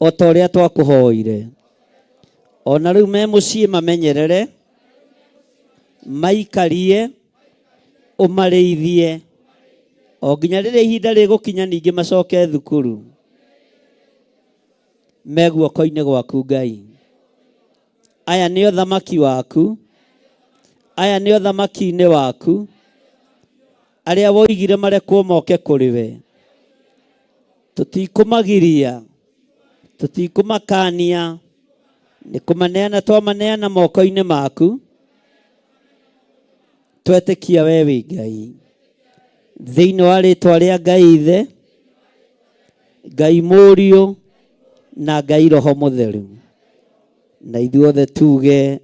o ta ũrĩa twakũhoire. Ona rĩu me mũciĩ mamenyerere, maikarie, ũmarĩithie o nginya rĩrĩa ihinda rĩgũkinya ningĩ macoke thukuru. Me guoko-inĩ gwaku Ngai. Aya nĩ ũthamaki waku, aya nĩ ũthamaki-inĩ waku, arĩa woigire marekwo moke kũrĩ we. Tutikũmagiria, tutikũmakania, nĩ kũmaneana twamaneana moko-inĩ maku. Twetĩkia we wĩ Ngai, thĩinĩ wa rĩĩtwa rĩa Ngai Ithe, Ngai Mũriũ na Ngai Roho Mũtheru. Na ithuothe tuge,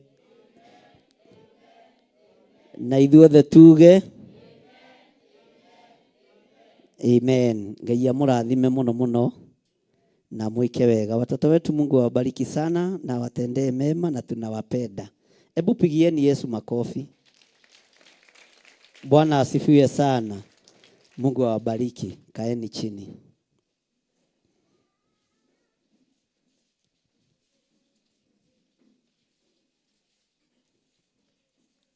na ithuothe tuge amen. Ngai amũrathime muno muno na mwike wega. Watoto wetu Mungu awabariki sana na watendee mema na tunawapenda. Hebu pigieni Yesu makofi. Bwana asifiwe sana. Mungu awabariki. Kaeni chini.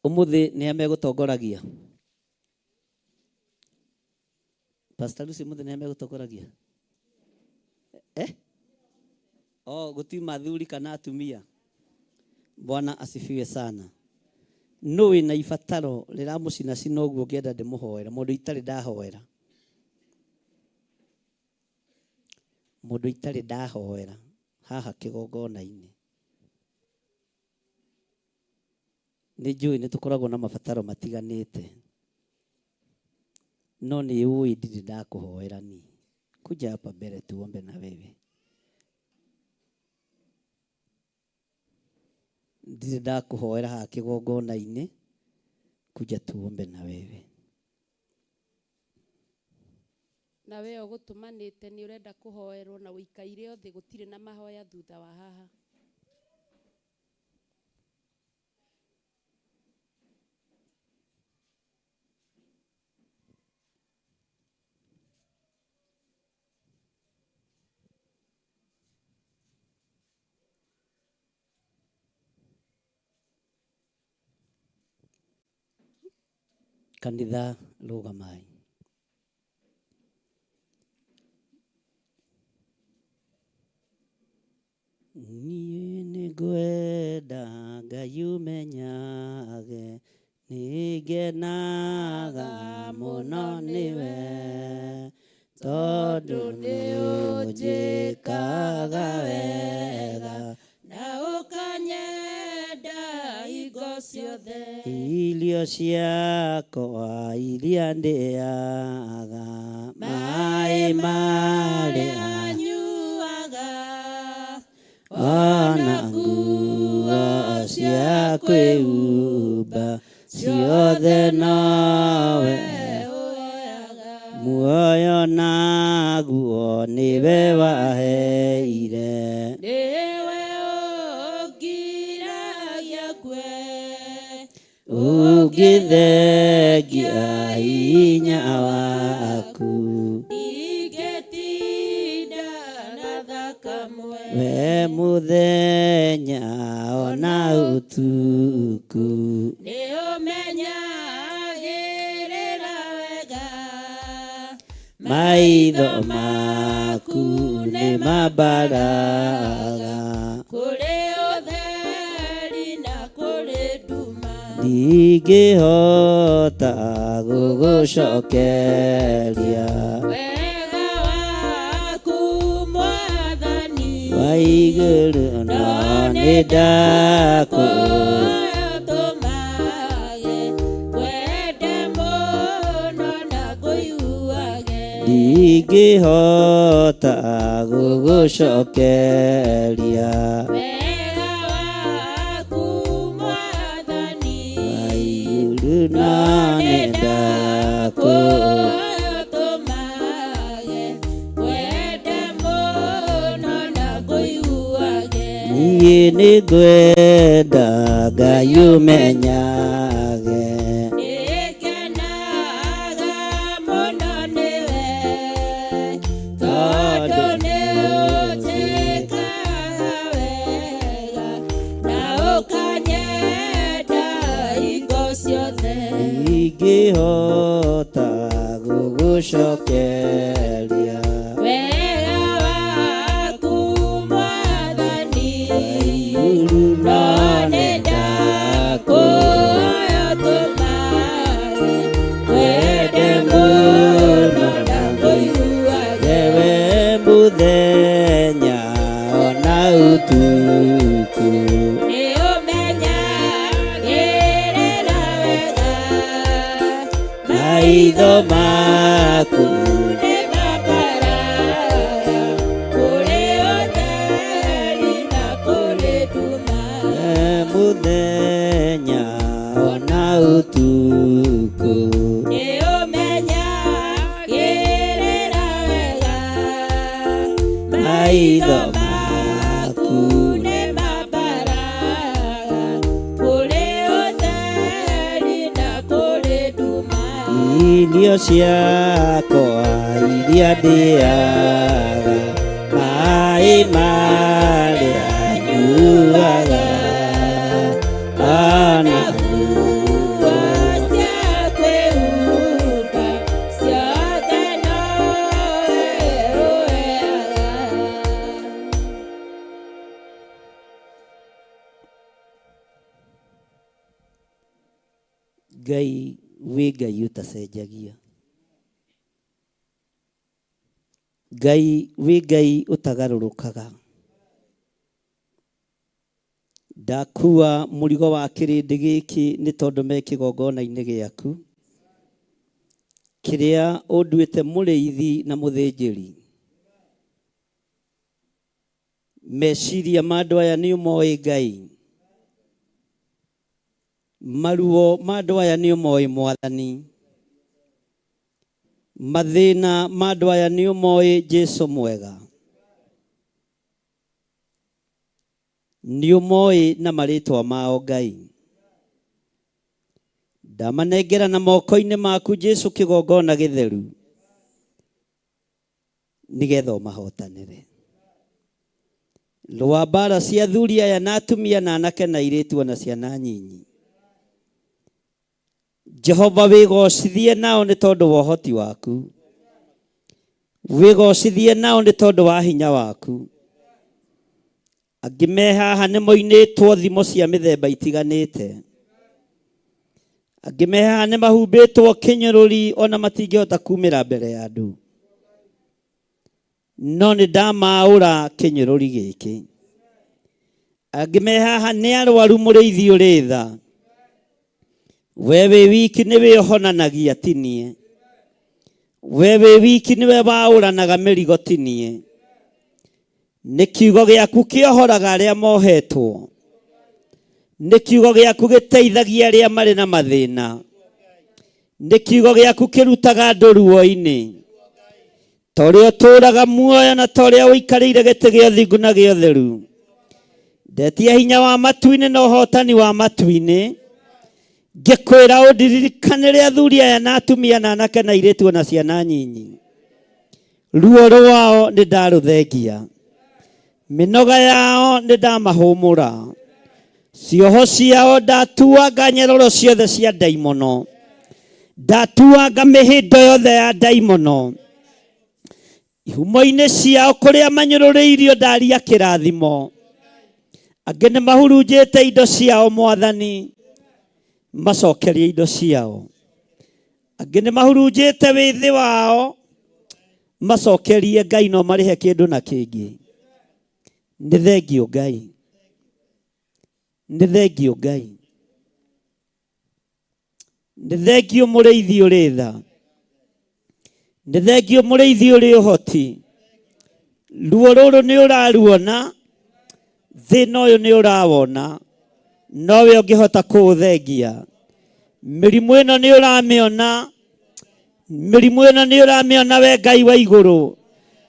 Umuthi nĩ amegũtongoragia. Pastor Lucy umuthi nĩ amegũtongoragia. Gũtirĩ mathuri kana atumia. Bwana asifiwe sana. No wĩna ibataro rĩramũcina cina ũguo ngĩenda ndĩmũhoera. Mũndũ itarĩ ndahoera. Mũndũ itarĩ ndahoera haha kĩgongona-inĩ. Nĩ njũĩ nĩ tũkoragwo na mabataro matiganĩte. No nĩ ũĩ ndirĩ ndakũhoera ni. Kuja hapa mbele tuombe na wewe. Ndirĩ ndakũhoera haha kĩgongona-inĩ. Kuja tuombe na wewe. Na we ũgũtũmanĩte nĩ ũrenda kũhoerwo na ũikaire thĩ, gũtirĩ na mahoya thutha wa haha. Kanitha rũgamai. Niĩ nĩ ngwenda Ngai ũmenyage, nĩngenaga mũno nĩwe, tondũ nĩ ũnjĩkaga wega na ũkanyenda hingo ciothe. Irio ciakwa iria ndĩaga, maĩ marĩa nyuaga, ona nguo cia kwĩhumba ciothe nowe ũheaga. Muoyo naguo nĩwe waheire, nĩwe ũngiragia kwe, ũngĩthengia hinya waku. Ingetinda na thakamwe We mũthenya ona ũtukũ, nĩũmenyagĩrĩra wega maitho maku nĩ mambaraga, kũrĩ ũtheri na kũrĩ nduma. ndingĩhota gũgũcokeria Wega waku Mwathani, wa igũrũ no nĩ ndakũhoya. tũmage kwende mũno na ngũiguage. ndingĩhota gũgũcokeria Wega waku Mwathani, wa igũrũ no nĩ ndakũhoya. tũmage kwende mũno na ngũiguage. niĩ nĩ ngwenda Ngai ũmenyage, Nĩngenaga mũno nĩwe, tondũ nĩũnjĩkaga wega na ũkanyenda hingo ciothe. ndingĩhota gũgũcokeria Wega waku Mwathani, igũrũ no nĩ ndakũhoya tũmage kwende mũno na ngũiguage. Ewe mũthenya ona ũtukũ, Nĩũmenyagĩrĩra wega maitho maku nĩ mambaraga, kũrĩ ũtheri na kũrĩ nduma. mũthenya ona ũtukũ, Nĩũmenyagĩrĩra wega maitho maku nĩ mambaraga, kũrĩ ũtheri na kũrĩ nduma. irio ciakwa iria ndĩaga, maĩ marĩa nyuaga, ona Nguo cia kwĩhumba ciothe nowe ũheaga. Ngai wĩ Ngai ũtacenjagia, Ngai wĩ Ngai ũtagarũrũkaga. Ndakua mũrigo wa kĩrĩndĩ gĩkĩ nĩ tondũ me kĩgongona-inĩ gĩaku, kĩrĩa ũnduĩte mũrĩithi na mũthĩnjĩri. Meciria ma andũ aya nĩ ũmoĩ Ngai, maruo ma andũ aya nĩ ũmoĩ Mwathani, mathĩna ma andũ aya nĩ ũmoĩ Jesũ mwega, nĩ ũmoĩ na marĩtwa mao Ngai. Ndamanengera na moko-inĩ maku Jesũ kĩgongona gĩtheru, nĩgetha ũmahotanĩre. Rũa mbara cia athuri aya na atumia na anake na airĩtu na ciana nyinyi, Jehova wĩgocithie nao nĩ tondũ wa ũhoti waku, wĩgocithie nao nĩ tondũ wa hinya waku. Angĩ me haha nĩ moinĩtwo thimo cia mĩthemba itiganĩte, angĩ me haha nĩ mahumbĩtwo kĩnyũrũri ona matingĩhota kumĩra mbere ya andũ, no nĩ ndamaũra kĩnyũrũri gĩkĩ. Angĩ me haha nĩ arwaru mũrĩithi ũrĩ tha, we wĩ wiki nĩwe ũhonanagia tinie, we wĩ wiki nĩwe waũranaga mĩrigo tinie. Nĩ kiugo gĩaku kĩohoraga arĩa mohetwo, nĩ kiugo gĩaku gĩteithagia arĩa marĩ na mathĩna, nĩ kiugo gĩaku kĩrutaga andũ ruo-inĩ. Ta ũrĩa ũtũũraga muoyo na ta ũrĩa ũikarĩire gĩtĩ gĩa ũthingu na gĩa ũtheru, ndetia hinya wa matu-inĩ na ũhotani wa matu-inĩ, ngikwira undiririkanire athuri aya na atumia na anake na airĩtu na ciana nyinyi. Ruo rwao nĩ ndarũthengia, mĩnoga yao nĩ ndamahũmũra, cioho ciao ndatuanga nyororo ciothe cia ndaimono, ndatuanga mĩhĩndo yothe ya ndaimono. Ihumo-inĩ ciao kũrĩa manyũrũrĩirio ndaria kĩrathimo, angĩ nĩ mahurunjĩte indo ciao Mwathani, macokerie indo ciao. Angĩ nĩ mahurunjĩte wĩthĩ wao, macokerie Ngai no marĩhe kĩndũ na kĩngĩ. Nĩ thengio Ngai, nĩ thengio Ngai, nĩ thengio mũrĩithi ũrĩ tha, nĩ thengio mũrĩithi ũrĩ ũhoti. Ruo rũrũ nĩ ũraruona, thĩna ũyũ nĩ ũrawona, nowe ũngĩhota kũũthengia. Mĩrimũ ĩno nĩ ũramĩona, mĩrimũ ĩno nĩ ũramĩona we Ngai wa igũrũ,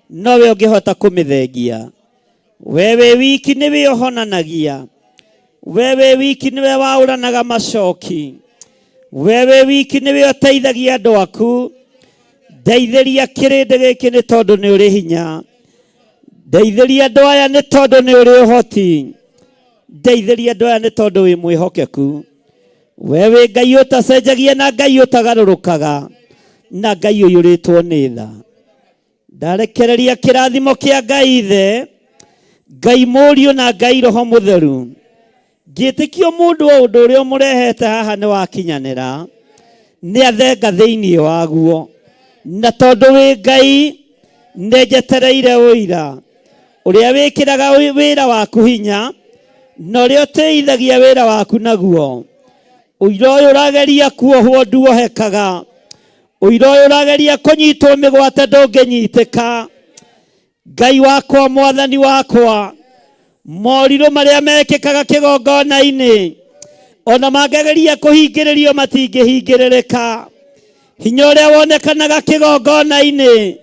nowe ũngĩhota kũmĩthengia. We wĩ wiki nĩwe ũhonanagia, we wĩ wiki nĩwe waũranaga macoki, we wĩ wiki nĩwe ũteithagia andũ aku. Ndeithĩria kĩrĩndĩ gĩkĩ nĩ tondũ nĩ ũrĩ hinya, ndeithĩria andũ aya nĩ tondũ nĩ ũrĩ ũhoti, ndeithĩria andũ aya nĩ tondũ wĩ mwĩhokeku. We wĩ Ngai ũtacenjagia na Ngai ũtagarũrũkaga, na Ngai ũiyũrĩtwo nĩ tha. Ndarekereria kĩrathimo kĩa Ngai Ithe, Ngai Mũriũ na Ngai Roho Mũtheru. Ngĩtĩkio mũndũ o ũndũ ũrĩa ũmũrehete haha nĩ wakinyanĩra, nĩ athenga thĩinĩ waguo. Na tondũ wĩ Ngai nĩ njetereire ũira, ũrĩa wĩkĩraga wĩra waku hinya, na ũrĩa ũteithagia wĩra waku naguo. Ũira ũyũ ũrageria kuohwo nduohekaga, ũira ũyũ ũrageria kũnyitwo mĩgwate ndũngĩnyitĩka. Ngai wakwa, Mwathani wakwa, morirũ marĩa mekĩkaga kĩgongona-inĩ, ona mangĩgeria kũhingĩrĩrio matingĩhingĩrĩrĩka. Hinya ũrĩa wonekanaga kĩgongona-inĩ,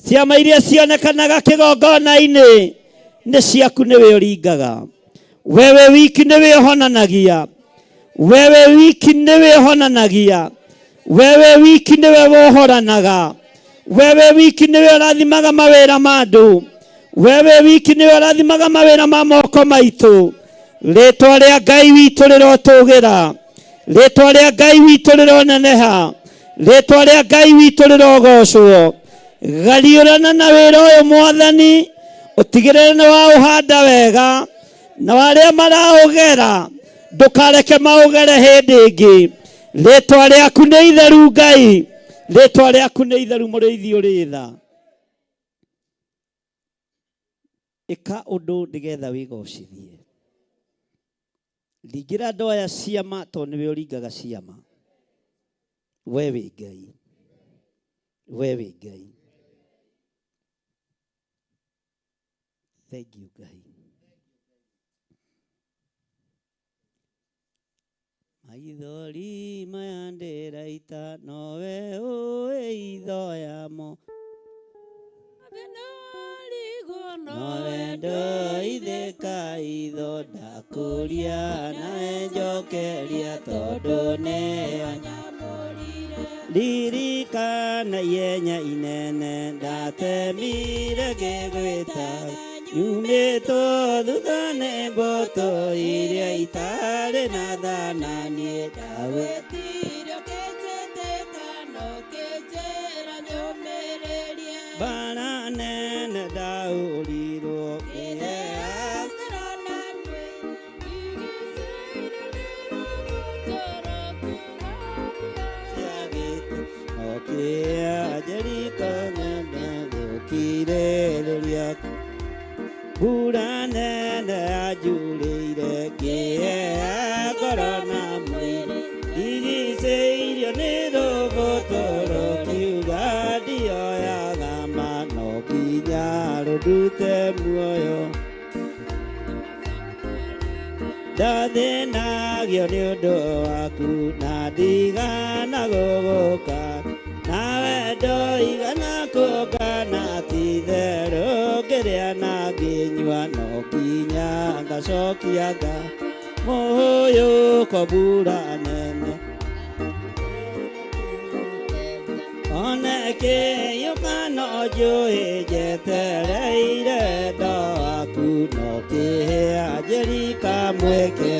ciama iria cionekanaga kĩgongona-inĩ, nĩ ciaku nĩwe ũringaga. Wewe wiki nĩwe ũhonanagia, wewe wiki nĩwe ũhonanagia, wewe wiki nĩwe wohoranaga, wewe wiki nĩwe ũrathimaga mawĩra ma andũ, wewe wiki nĩwe ũrathimaga mawĩra ma moko maitũ. Rĩtwa rĩa Ngai witũ rĩrotũgĩra, rĩtwa rĩa Ngai witũ rĩroneneha, rĩtwa rĩa Ngai witũ rĩrogocwo. Gariũrana na wĩra ũyũ Mwathani, ũtigĩrĩre nĩ waũhanda wega, na warĩa maraũgera ndũkareke maũgere hĩndĩ ĩngĩ. Rĩtwa rĩaku nĩ itheru Ngai, rĩtwa rĩaku nĩ itheru mũrĩithi ũrĩ tha. Ĩka ũndũ nĩgetha wĩgocithie. Ringĩra andũ aya ciama tondũ nĩwe ũringaga ciama. We wĩ Ngai, we wĩ Ngai. Thank you Ngai. Maithori maya ndĩraita nowe ũĩ itho yamo, nowe ndoithĩka itho ndakũria, nawe njokeria tondũ nĩ wanyamũrire. Ririkana ihenya inene ndatemire ngĩgwĩta, nyumĩtwo thutha nĩ mbũtũ iria itarĩ na tha, na niĩ ndagwĩtire ũkĩnjĩtĩka na ũkĩnjĩra nyũmĩrĩrie. Mbara nene ndahũrirwo ngĩhea, okĩa Jeriko nene gũkirĩrĩria, mbura nene yanjurĩire ngĩhea ngoro na mwĩrĩ, ndigicĩirio nĩ rũgũtũ rũkiuga ndioyaga ma, no nginya rũndute muoyo. Ndathĩnagio nĩ ũndũ waku na ndigana gũgũka, nawe ndoigana kũngana ti therũ, ngĩrĩa na ngĩnyua no nginya ngacokia nga mũhũyũko mbura nene. kĩyũka no njũĩ njetereire ndaku no kĩhĩa Jerika mweke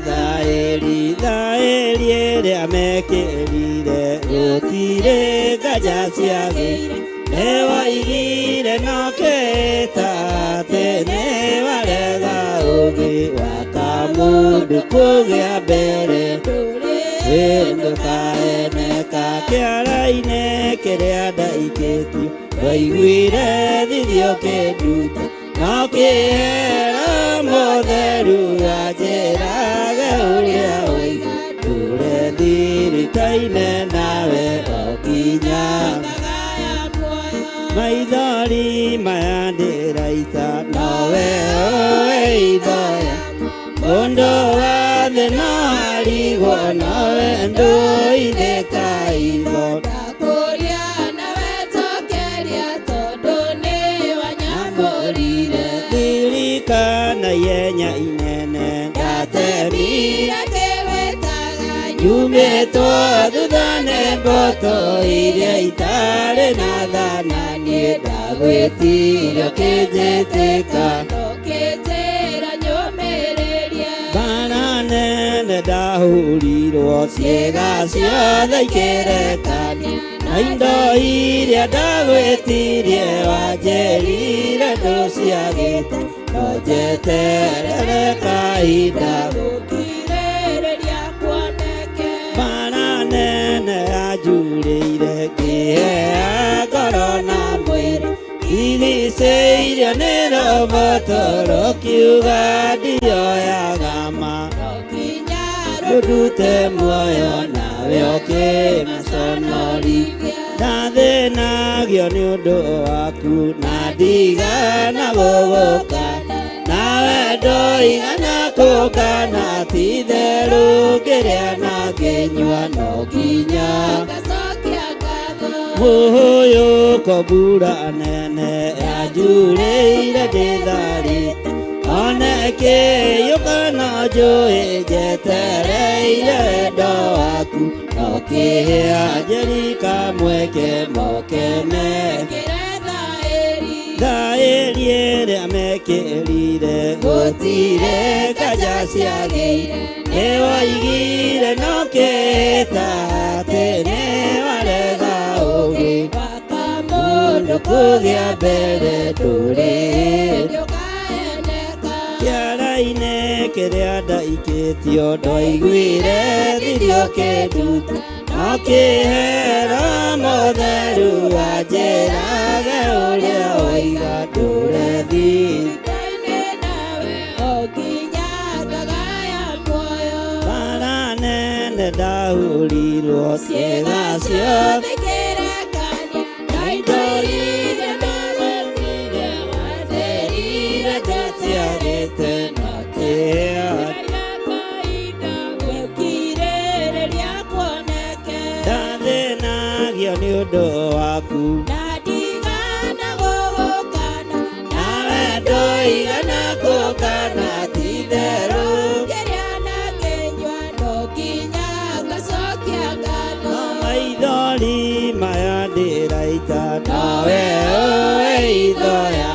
thaĩri ĩrĩa mekĩrire gũtirĩ nganja ciagĩire nĩwaigire no kĩta atĩ nĩwarega ũgĩ wa kamũndũ kũgĩa mbere ndũkaeneka kĩara-inĩ kĩrĩa ndaikĩtio ndaiguire thithio kĩnduta no kĩhera mũtheru anjĩrage ũrĩa ũiga ndũre thirikaine nawe okinya maithori maya ndĩraita nowe ũĩ ithoya mũndũ wa thĩ no arigwo nowe ndũithĩka itho ndakũria nawe tokeria tondũ nĩ wanyamũrire ririkana ihenya inene ndatemire kĩwĩtaga nyumĩtwo thutha nĩ mboto iria itarĩ na thana niĩ ndagwĩtirio kĩnjĩtĩka ndũkĩtĩra nyũmĩrĩria mbara nene ndahurirwo ciĩga ciothe ikĩrekania na indo iria ndagwĩtirie wanjĩrire ndũciagĩte no njeterere kahinda gũkirĩrĩria kuoneke mbara nene yanjurĩire ngĩhea ngoro na mwĩrĩ iricĩirio nĩ roboto rũkiuga ndioyaga ma rũrute muoyo nawe ũkĩmaconorithia ndathĩnagio nĩ ũndũ waku na ndigana gũgũkana nawe ndoigana kũngana ti therũ ngĩrĩa na ngĩnyua no nginya ngacokia ngatho mũhũyũko mbura nene yanjurĩire ndĩtharĩte ona kĩyũka no njũĩ njetereire ndo waku no kĩhĩa Jerika mweke mokeme thaĩri ĩrĩa mekĩrire gũtirĩ nganja ciagĩire nĩwaigire no kĩta atĩ nĩwarega ũgĩ mũndũ kũgĩa mbere ndũrĩ kĩara-inĩ kĩrĩa ndaikĩtio ndaiguire thithio kĩnduta no kĩhera mũtheru anjĩrage ũrĩa ũiga ndũre thirikaine nawe okinyangaga ya muoyo mbara nene ndahurirwo ciĩga ciothe ikĩrekania na indo iria ndagwĩtire wanjĩrire ndũciagĩte no kĩhĩa ndathĩnagio nĩ ũndũ waku na ndigana gũgũkana nawe ndũigana kũngana ti therũ ngĩrĩa na ngĩnyua no nginya ngacokia ngatho no maithori maya ndĩraita nowe ũĩ ithoya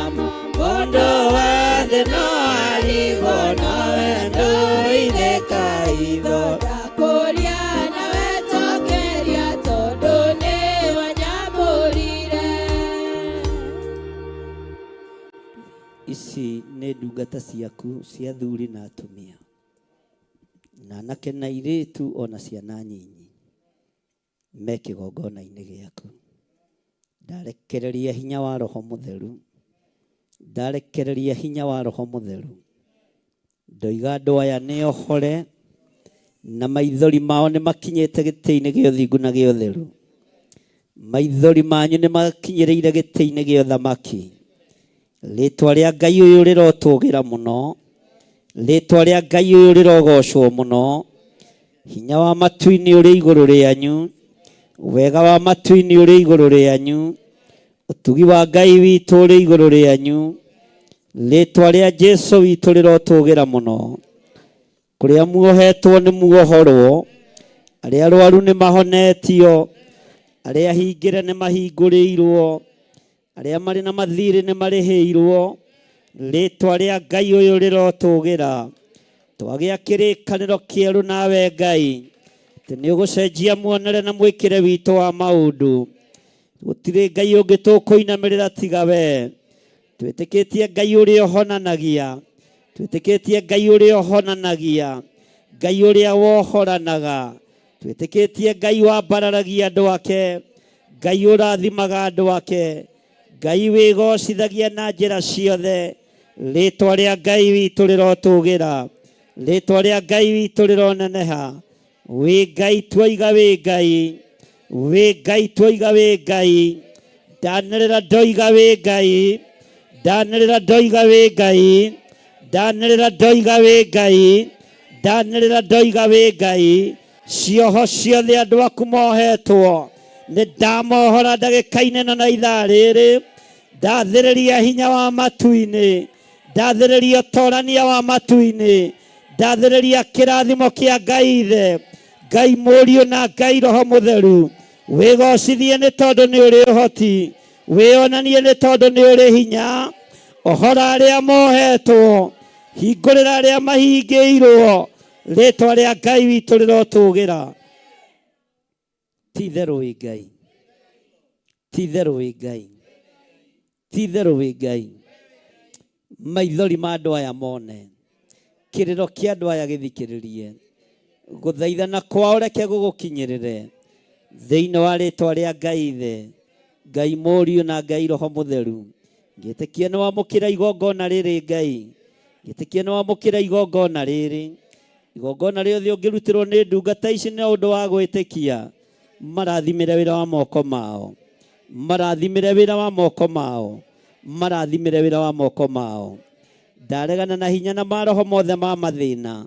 mũndũ wa thĩ no arigwo nowe ndũithĩka itho ndakũria nawe tokeria tondũ nĩ wanyamũrire ici nĩ ndungata ciaku cia thuri na atumia na anake na airĩtu ona ciana nyinyi me kĩgongona-inĩ gĩaku ndarekereria hinya wa roho mũtheru ndarekereria hinya wa roho mũtheru ndoiga andũ aya nĩ ohore na maithori mao nĩ makinyĩte gĩtĩ-inĩ gĩa ũthingu na gĩa ũtheru maithori manyu nĩ makinyĩrĩire gĩtĩ-inĩ gĩa ũthamaki rĩtwa rĩa Ngai ũyũ rĩrotũgĩra mũno rĩtwa rĩa Ngai ũyũ rĩrogocwo mũno hinya wa matu-inĩ ũrĩ igũrũ rĩanyu wega wa matu-inĩ ũrĩ igũrũ rĩanyu ũtugi wa Ngai witũ ũrĩ igũrũ rĩanyu rĩtwa rĩa Jesũ witũ rĩrotũgĩra mũno kũrĩa muohetwo nĩ muohorwo arĩa arwaru nĩ mahonetio arĩa hingĩre nĩ mahingũrĩirwo, arĩa marĩ na mathirĩ nĩ marĩhĩirwo. Rĩtwa rĩa Ngai ũyũ rĩrotũgĩra. Twagĩa kĩrĩkanĩro kĩerũ nawe Ngai, atĩ nĩ ũgũcenjia muonere na mwĩkĩre witũ wa maũndũ. Gũtirĩ Ngai ũngĩ tũkũinamĩrĩra tiga we. Twĩtĩkĩtie Ngai ũrĩa ũhonanagia, twĩtĩkĩtie Ngai ũrĩa ũhonanagia, Ngai ũrĩa wohoranaga, twĩtĩkĩtie Ngai wambararagia andũ ake, Ngai ũrathimaga andũ ake, Ngai wĩgocithagia na njĩra ciothe. Rĩtwa rĩa Ngai witũ rĩrotũgĩra, rĩtwa rĩa Ngai witũ rĩroneneha. Wĩ Ngai twoiga wĩ Ngai, wĩ Ngai twoiga wĩ Ngai. Ndanĩrĩra ndoiga wĩ Ngai, ndanĩrĩra ndoiga wĩ Ngai, ndanĩrĩra ndoiga wĩ Ngai, ndanĩrĩra ndoiga wĩ Ngai. Cioho ciothe andũ aku mohetwo, nĩ ndamohora ndagĩka-inĩ na ithaa rĩrĩ. Ndathĩrĩria hinya wa matu-inĩ, ndathĩrĩria ũtorania wa matu-inĩ, ndathĩrĩria kĩrathimo kĩa Ngai Ithe, Ngai Mũriũ na Ngai Roho Mũtheru. Wĩgocithie nĩ tondũ nĩ ũrĩ ũhoti, wĩonanie nĩ tondũ nĩ ũrĩ hinya. Ohora arĩa mohetwo, hingũrĩra arĩa mahingĩirwo. Rĩtwa rĩa Ngai witũ rĩrotũgĩra. Ti itherũ wĩ Ngai, ti itherũ wĩ Ngai, ti itherũ wĩ Ngai. Maithori ma andũ aya mone, kĩrĩro kĩa andũ aya gĩthikĩrĩrie, gũthaithana kwao reke gũgũkinyĩrĩre. Thĩinĩ wa rĩtwa rĩa Ngai Ithe, Ngai Mũriũ na Ngai Roho Mũtheru. Ngĩtĩkia nĩ wamũkĩra igongona rĩrĩ Ngai, ngĩtĩkia nĩ wamũkĩra igongona rĩrĩ. Igongona rĩothe ũngĩrutĩrwo nĩ ndungata ici nĩ ũndũ wa gwĩtĩkia. Marathimĩre wĩra wa moko mao, marathimĩre wĩra wa moko mao, marathimĩre wĩra wa moko mao. Ndaregana na hinya na maroho mothe ma mathĩna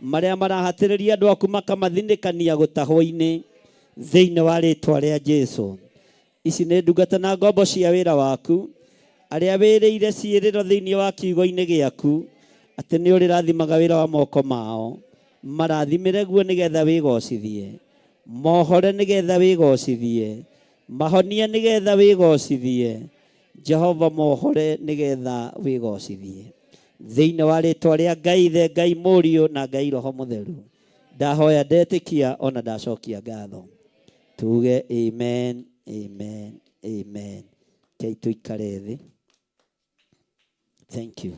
marĩa marahatĩrĩria andũ aku makamathinĩkania gũtahwo-inĩ. Thĩinĩ wa rĩtwa rĩa Jesũ, ici nĩ ndungata na ngombo cia wĩra waku, arĩa wĩrĩire ciĩrĩro thĩinĩ wa kiugo-inĩ gĩaku, atĩ nĩ ũrĩrathimaga wĩra wa moko mao. Marathimĩre guo nĩgetha wĩgocithie, mohore nĩgetha wĩgocithie, mahonie nĩgetha wĩgocithie. Jehova mohore nĩgetha wĩgocithie. Thĩinĩ wa rĩtwa rĩa Ngai Ithe, Ngai Mũriũ na Ngai Roho Mũtheru, ndahoya ndetĩkia ona ndacokia ngatho. Tuge amen, amen, amen. Kei tuikare thĩ. Thank you.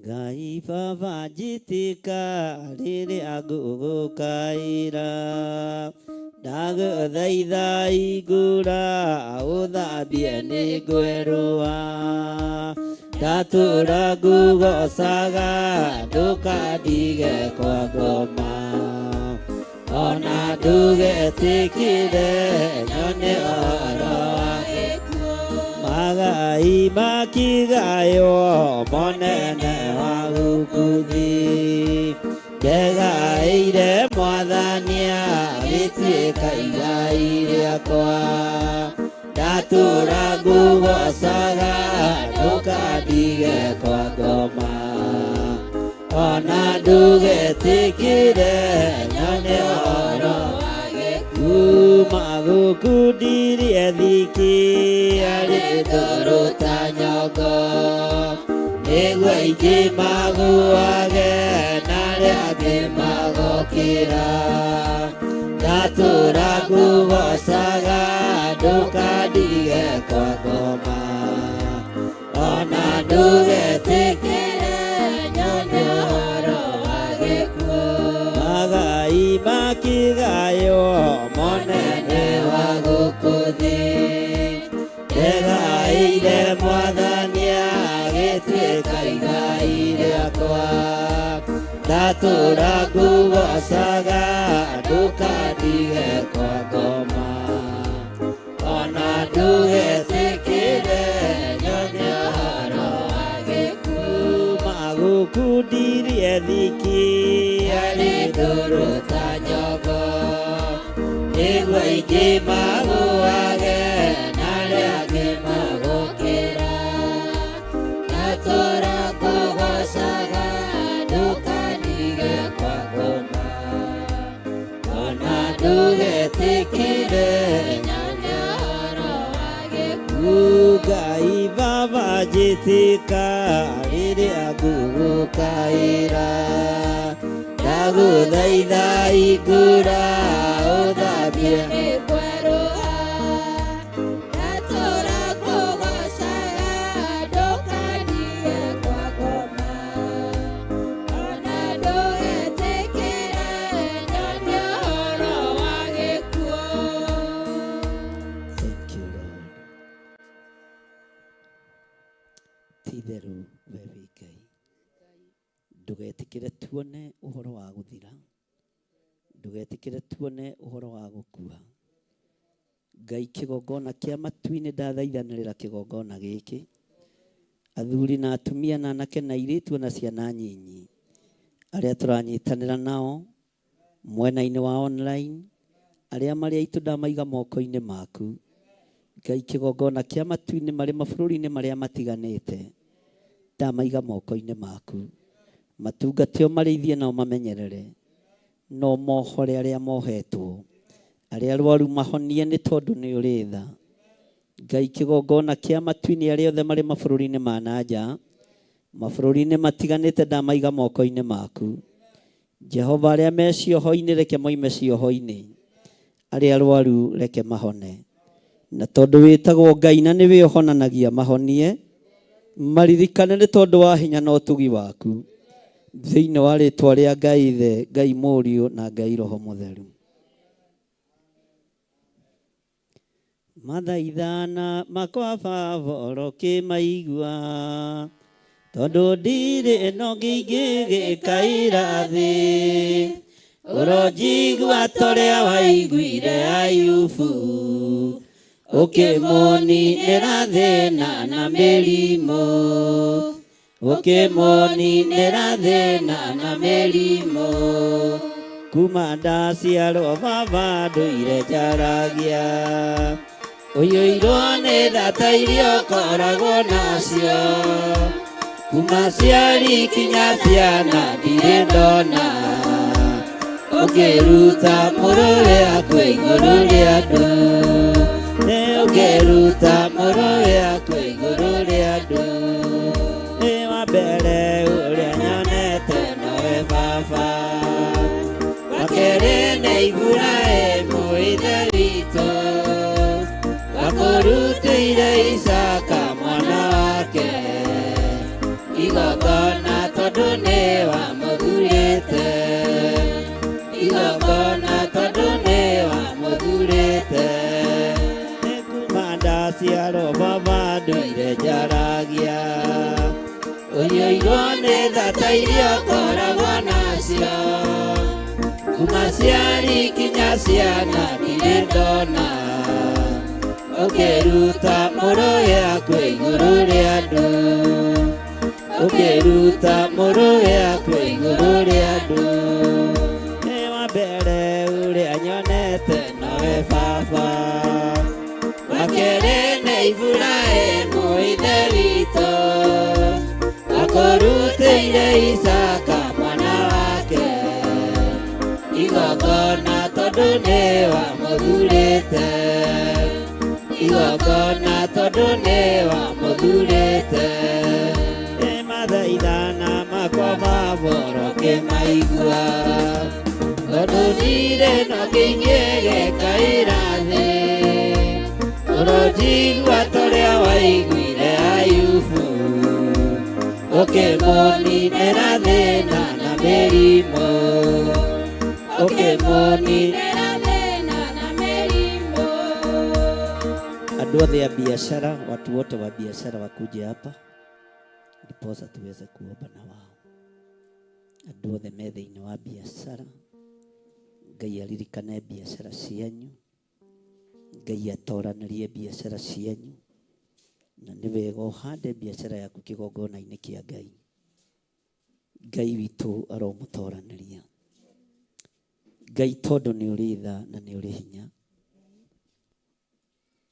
Ngai Baba njĩtĩka rĩrĩa ngũgũkaĩra, ndagũthaitha hingũra ũthambie nĩ ngwerũa. Ndatũra ngũgocaga ndũkandige kwa ngoma, ona ndũgetĩkĩre nyone ũhoro wa gĩkuũ. Magai makigayo monene wa gũkuthi, ndegaĩire Mwathania gĩtuĩka igai rĩakwa. Ndatũra ngũgocaga ndũkandige kwa ngoma, ona ndũgetĩkĩre nyone ũhoro wa gĩkuũ. Magũkundirie thiki arĩ ndũrũ ta nyongo, nĩguo aingĩ magũage na arĩa angĩ magokĩra. Ndatũra ngũgocaga ndũkandige kwa ngoma, ona ndũgetĩkĩre nyone ũhoro wa gĩkuũ. Magai makigayo monene wa gũkũthi, ndegaĩire Mwathania gĩtuĩka igai rĩakwa. Ndatũra ngũgocaga ndũkandige kwa ngoma, ona ndũgetĩkĩre nyone ũhoro wa gĩkuũ. Magũkundirie thiki arĩ ndũrũ ta nyongo, nĩguo aingĩ magũage na arĩa angĩ magokĩra. Ndatũra ngũgocaga ndũkandige kwa ngoma, ona ndũgetĩkĩre wĩra ndagũthaitha hingũra ũthambie nĩ kwerũha ndatũra kũgocaga ndũkanie kwa ngoma ona ndũgetĩkĩre nyonie ũhoro wa gĩkuũ. Thank you, Lord. Ti-itherũ we wĩ Ngai, ndũgetĩkĩre tuone ũhoro wa gũthira, ndũgetĩkĩre tuone ũhoro wa gũkua. Ngai, kĩgongona kĩa matu-inĩ ndathaithanĩrĩra kĩgongona gĩkĩ, athuri na atumia na anake na airĩtu na ciana nyinyi arĩa tũranyitanĩra nao mwena-inĩ wa online, arĩa marĩ aitũ ndamaiga moko-inĩ maku. Ngai, kĩgongona kĩa matu-inĩ marĩ mabũrũri-inĩ marĩa matiganĩte ndamaiga moko-inĩ maku. Matungate ũmarĩithie na ũmamenyerere, no mohore arĩa mohetwo, arĩa arwaru mahonie nĩ tondũ nĩ ũrĩ tha. Ngai, kĩgongona kĩa matu-inĩ arĩa othe marĩ mabũrũri-inĩ ma nanja, mabũrũri-inĩ matiganĩte ndamaiga moko-inĩ maku. Jehova, arĩa me cioho-inĩ reke moime cioho-inĩ, arĩa arwaru reke mahone. Na tondũ wĩtagwo Ngai na nĩwe ũhonanagia mahonie, maririkane nĩ tondũ wa hinya na ũtugi waku, thĩinĩ wa rĩtwa rĩa Ngai Ithe, Ngai Mũriũ na Ngai Roho Mũtheru. Mathaithana makwa Baba ũrokĩmaigua, tondũ ndirĩ ĩno ngĩingĩgĩkaĩra thĩ, ũronjigua torĩa waiguire Ayubu, ũkĩmũninĩra thĩna na mĩrimũ, ũkĩmũninĩra thĩna na mĩrimũ. Kuma ndaciarwo Baba ndũire njaragia, ũiyũirwo nĩ thata iria ũkoragwo nacio, kuma ciari kinya ciana ndirĩ ndona, ũkĩruta mũrũwe akwe igũrũ rĩa andũ, ũkĩruta mũrũwe akwe igũrũ rĩa andũ. Nĩ wa mbere ũrĩa nyonete nowe Baba, wa kerĩ nĩ Iburahĩmu ithe witũ, wakũrutĩire Isaka mwana wake igongona tondũ nĩ wamũthurĩte, igongona tondũ nĩ wamũthurĩte. Nĩ kuma ndaciarwo Baba ndũire njaragia, ũiyũirwo nĩ thata iria ũkoragwo nacio, kuma ciari kinya ciana ndirĩ ndona, ũkĩruta mũrũwe akwe igũrũ rĩa andũ, ũkĩruta mũrũwe akwe igũrũ rĩa andũ. Nĩ wa mbere ũrĩa nyonete nowe Baba, wa kerĩ nĩ Iburahĩmu ithe witũ, wakũrutĩire Isaka mwana wake igongona tondũ nĩ wamũthurĩte, igongona tondũ nĩ wamũthurĩte. Nĩ mathaithana makwa Baba ũrokĩmaigua, tondũ ndirĩ no ngĩingĩgĩkaĩra thĩ, ũronjigua torĩa waiguire Ayubu, ũkĩmũninĩra thĩna na mĩrimũ, ũkĩmũninĩra thĩna na mĩrimũ. Andũ othe a biashara, watu wote wa biashara wakuje hapa ndiposa tuweze kuomba na wao. Andũ othe me thĩinĩ wa biashara, Ngai aririkane biashara cianyu, Ngai atoranĩrie biashara cianyu, na nĩ wega ũhande biashara yaku kĩgongona-inĩ kĩa Ngai. Ngai witũ aromũtoranĩria. Ngai tondũ nĩ ũrĩ tha na nĩ ũrĩ hinya,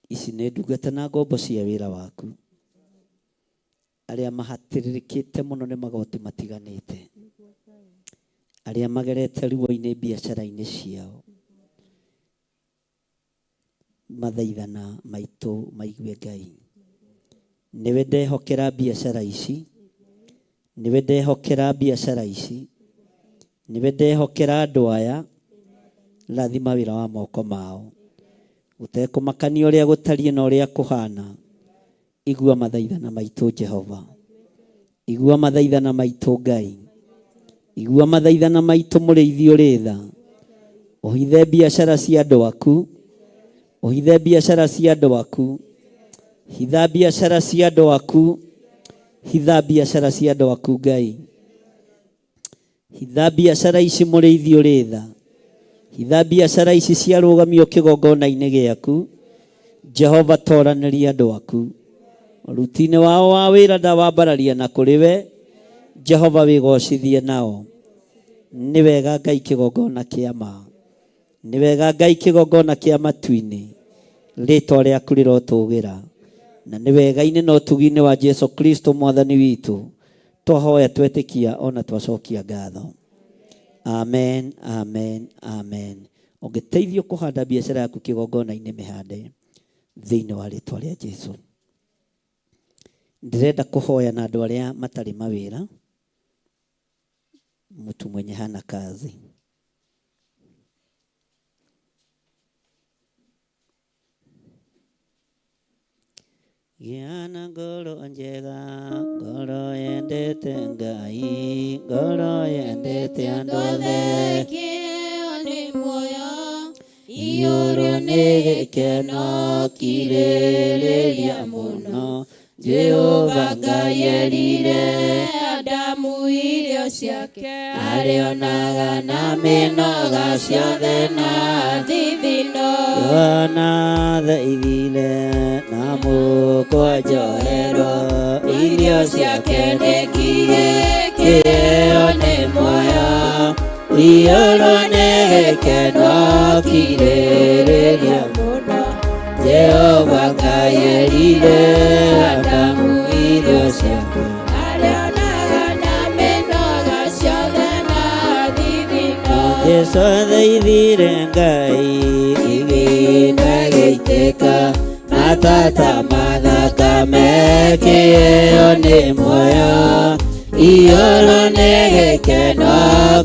ici nĩ ndungata na ngombo cia wĩra waku, arĩa mahatĩrĩrĩkĩte mũno nĩ magoti matiganĩte, arĩa magerete ruo-inĩ biashara-inĩ ciao, mathaithana maitũ maigue Ngai. Nĩwe ndehokera biashara ici, niwe ndehokera biacara ici, niwe ndehokera andũ aya, rathima wĩra wa moko mao, gũtekũmakania ũrĩa gũtariĩ na ũrĩa kũhana. Igua mathaithana maitũ Jehova, igua mathaithana maitũ Ngai, igua mathaithana maitũ mũrĩithi ũrĩ tha. Ũhithe biacara cia andũ aku, ũhithe biacara cia andũ aku, hitha biacara cia andũ aku, hitha biacara cia andũ aku Ngai. Hitha biacara ici mũrĩithi ũrĩ tha, hitha biacara ici ciarũgamio kĩgongona-inĩ gĩaku. Jehova, toranĩria andũ aku ruti-inĩ wao wa wĩra, ndawambararia na kũrĩ we. Jehova, wĩgocithie nao. Nĩ wega Ngai kĩgongona kĩa ma, nĩ wega Ngai kĩgongona kĩa matu-inĩ, rĩtwa rĩaku rĩrotũgĩra. Na nĩ wega-inĩ na ũtugi-inĩ wa Jesu Kristo mwathani witũ twahoya twetĩkia ona twacokia ngatho. Amen, amen, amen. Ũngĩteithio kũhanda biacara yaku kĩgongona-inĩ, mĩhande thĩinĩ wa rĩtwa rĩa Jesu. Ndĩrenda kũhoya na andũ arĩa matarĩ mawĩra. Mtu mwenye hana kazi, gĩana ngoro njega, ngoro yendete Ngai, ngoro yendete andũ othe. Kĩo nĩ muoyo, Iyũrũ nĩ gĩkeno, kirĩrĩria mũno. Jehova Ngai erire Adamu irio ciake, arĩonaga na mĩnoga ciothe na thithino. Yohana thaithire na mũkwa njohero, irio ciake nĩ ngigĩ, kĩo nĩ muoyo. Iyũrũ nĩ gĩkeno, kirĩrĩria mũno. Jehova Ngai erire Adamu irio ciake, Arĩonaga na mĩnoga ciothe na thithino. Jesu athaithire Ngai, ihinda gĩitĩka, matata mathakame, kĩo nĩ muoyo. Iyũrũ nĩ gĩkeno,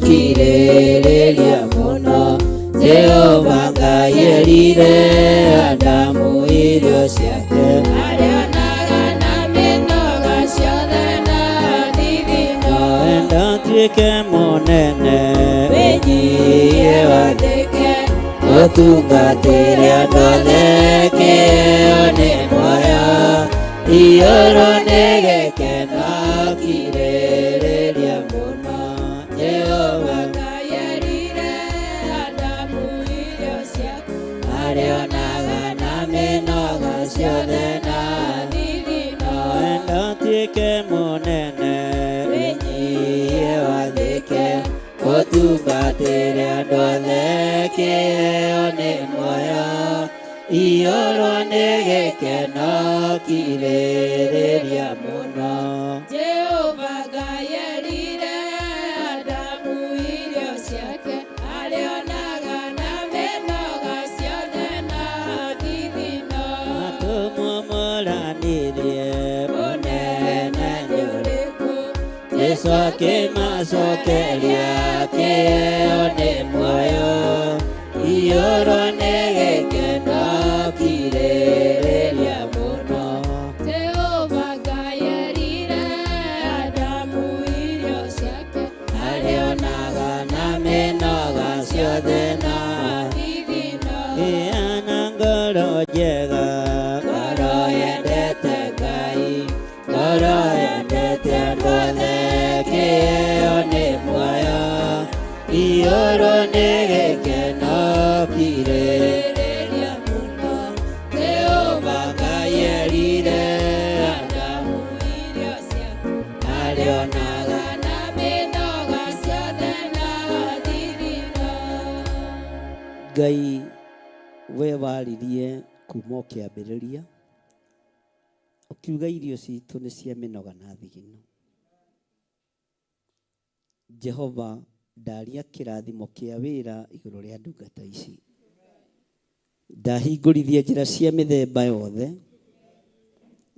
kirĩrĩria mũno. Jehova Ngai erire Adamu irio ciake, Arĩonaga na mĩnoga ciothe na thithino. wenda tuĩke mũnene, Wĩnyihie wathĩke, ũtungatĩre andũ othe, kĩo nĩ muoyo. Iyũrũ nĩ gĩkeno, kirĩrĩria mũno. Jehova Ngai erire Adamu irio ciake, arĩonaga na mĩnoga ciothe na thithino. wenda tuĩke mũnene, wĩnyihie wathĩke, ũtungatĩre andũ othe, kĩo nĩ muoyo. Iyũrũ nĩ gĩkeno, kirĩrĩria mũno. Jehova Ngai erire Adamu irio ciake, arĩonaga na mĩnoga ciothe na thithino. Atũmwo mũranĩrie, mũnene nĩ ũrĩkũ? Jesu akĩmacokeria, kĩo nĩ muoyo. Iyũrũ nĩ gĩkeno, kirĩrĩria mũno. Jehova Ngai erire Adamu irio ciake, Arĩonaga na mĩnoga ciothe na thithino. gĩana ngoro njega, ngoro yendete Ngai, ngoro yendete andũ othe, kĩo nĩ muoyo. Iyũrũ nĩ gĩkeno, kirĩrĩria mũno. Jehova Ngai erire Adamu Irio ciake, arĩonaga na mĩnoga ciothe na thithino. Ngai we waririe kuma o kĩambĩrĩria, ũkiuga irio citũ nĩ cia mĩnoga na thigino. Jehova ndaria kĩrathimo kĩa wĩra igũrũ rĩa ndungata ici. Ndahingũrithia njĩra cia mĩthemba yothe,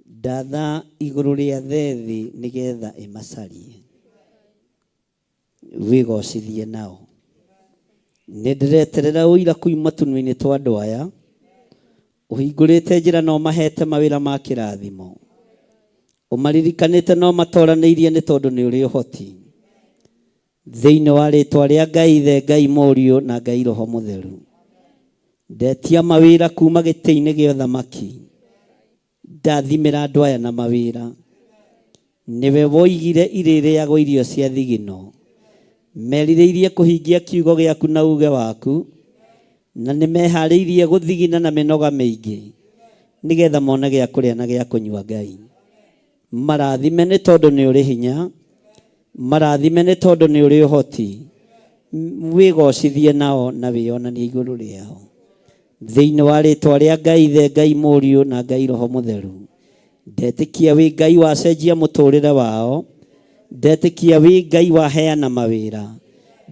ndatha igũrũ rĩa thethi nĩgetha ĩmacarie wĩgocithie nao. Nĩ ndĩreterera ũira kuuma tũnua-inĩ twa andũ aya, ũhingũrĩte njĩra na ũmahete mawĩra ma kĩrathimo, ũmaririkanĩte na ũmatoranĩirie nĩ tondũ nĩ ũrĩ ũhoti. Thĩinĩ wa rĩtwa rĩa Ngai Ithe, Ngai Mũriũ na Ngai Roho Mũtheru, ndetia mawĩra kuuma gĩtĩ-inĩ gĩa ũthamaki, ndathimĩra andũ aya na mawĩra. Nĩwe woigire irĩrĩagwo irio cia thigino, merirĩirie kũhingia kiugo gĩaku na uge waku, na nĩ meharĩirie gũthigina na mĩnoga mĩingĩ, nĩgetha mone gĩa kũrĩa na gĩa kũnyua. Ngai marathime nĩ tondũ nĩ ũrĩ hinya, marathime nĩ tondũ nĩ ũrĩ ũhoti. Wĩgocithie nao na wĩonanie igũrũ rĩao. Thĩinĩ wa rĩtwa rĩa Ngai Ithe, Ngai Mũriũ na Ngai Roho Mũtheru, ndetĩkia wĩ Ngai wacenjia mũtũrĩre wao, ndetĩkia wĩ Ngai waheana mawĩra,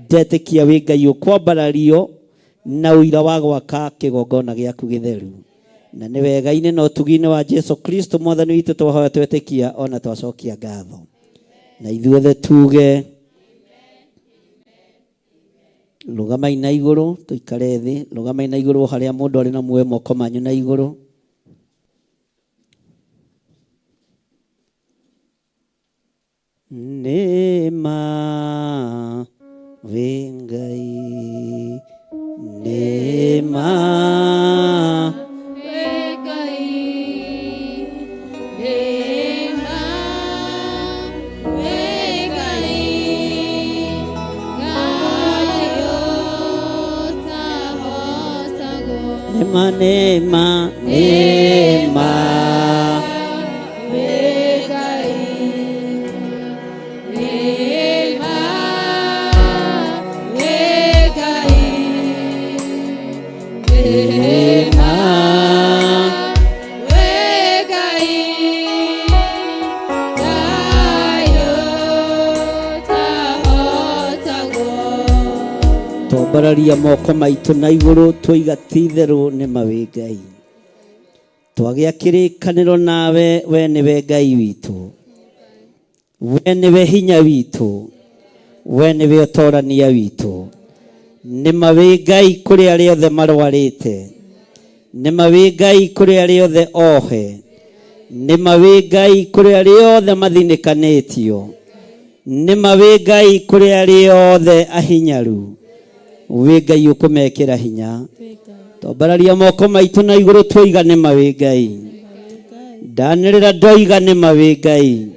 ndetĩkia wĩ Ngai ũkwambarario na ũira wa gwaka kĩgongona gĩaku gĩtheru. Na nĩ wega-inĩ na ũtugi-inĩ wa Jesu Kristo Mwathani witũ twahoya twetĩkia ona twacokia ngatho. Na ithuothe tuge rũgamai na igũrũ, tũikare thĩ, rũgamai na igũrũ harĩa mũndũ arĩ na muoyo, moko manyu na igũrũ. Nĩma wĩ Ngai, nĩma Nema, nema, twambararia moko maitũ na igũrũ, twoiga ti itherũ nĩma wĩ Ngai. Twagĩa kĩrĩkanĩro nawe, we nĩwe Ngai witũ, we nĩwe hinya witũ, we nĩwe ũtorania witũ. Nĩma wĩ Ngai kũrĩ arĩa othe marwarĩte, nĩma wĩ Ngai kũrĩ arĩa othe ohe, nĩma wĩ Ngai kũrĩ arĩa othe mathinĩkanĩtio, nĩma wĩ Ngai kũrĩ arĩa othe ahinyaru. Wĩ Ngai ũkũmekĩra hinya. Twambararia moko maitũ na igũrũ, twoiga nĩma wĩ Ngai. Ndanĩrĩra ndoiga nĩma wĩ Ngai,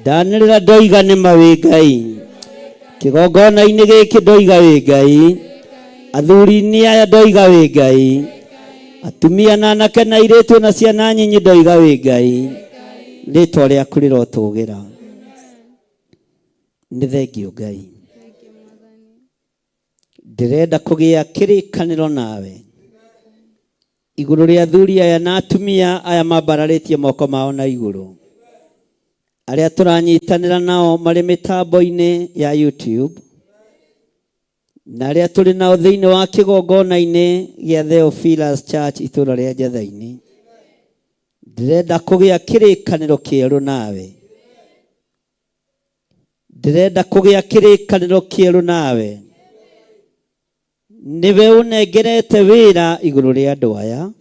ndanĩrĩra ndoiga nĩma wĩ Ngai. Kĩgongona-inĩ gĩkĩ ndoiga wĩ Ngai, athuri-inĩ aya ndoiga wĩ Ngai, atumia na anake na airĩtu na ciana nyinyi ndoiga wĩ Ngai. Rĩtwa rĩaku rĩrotũgĩra. Nĩ thengio Ngai. Ndĩrenda kũgĩa kĩrĩkanĩro nawe igũrũ rĩa athuri aya na atumia aya mambararĩtie moko mao na igũrũ, arĩa tũranyitanĩra nao marĩ mĩtambo-inĩ ya YouTube, na arĩa tũrĩ nao thĩinĩ wa kĩgongona-inĩ gĩa Theophilus Church itũra rĩa Njatha-inĩ. Ndĩrenda kũgĩa kĩrĩkanĩro kĩerũ nawe, ndĩrenda kũgĩa kĩrĩkanĩro kĩerũ nawe. Niwe ũnengerete wĩra igũrũ rĩa andũ aya,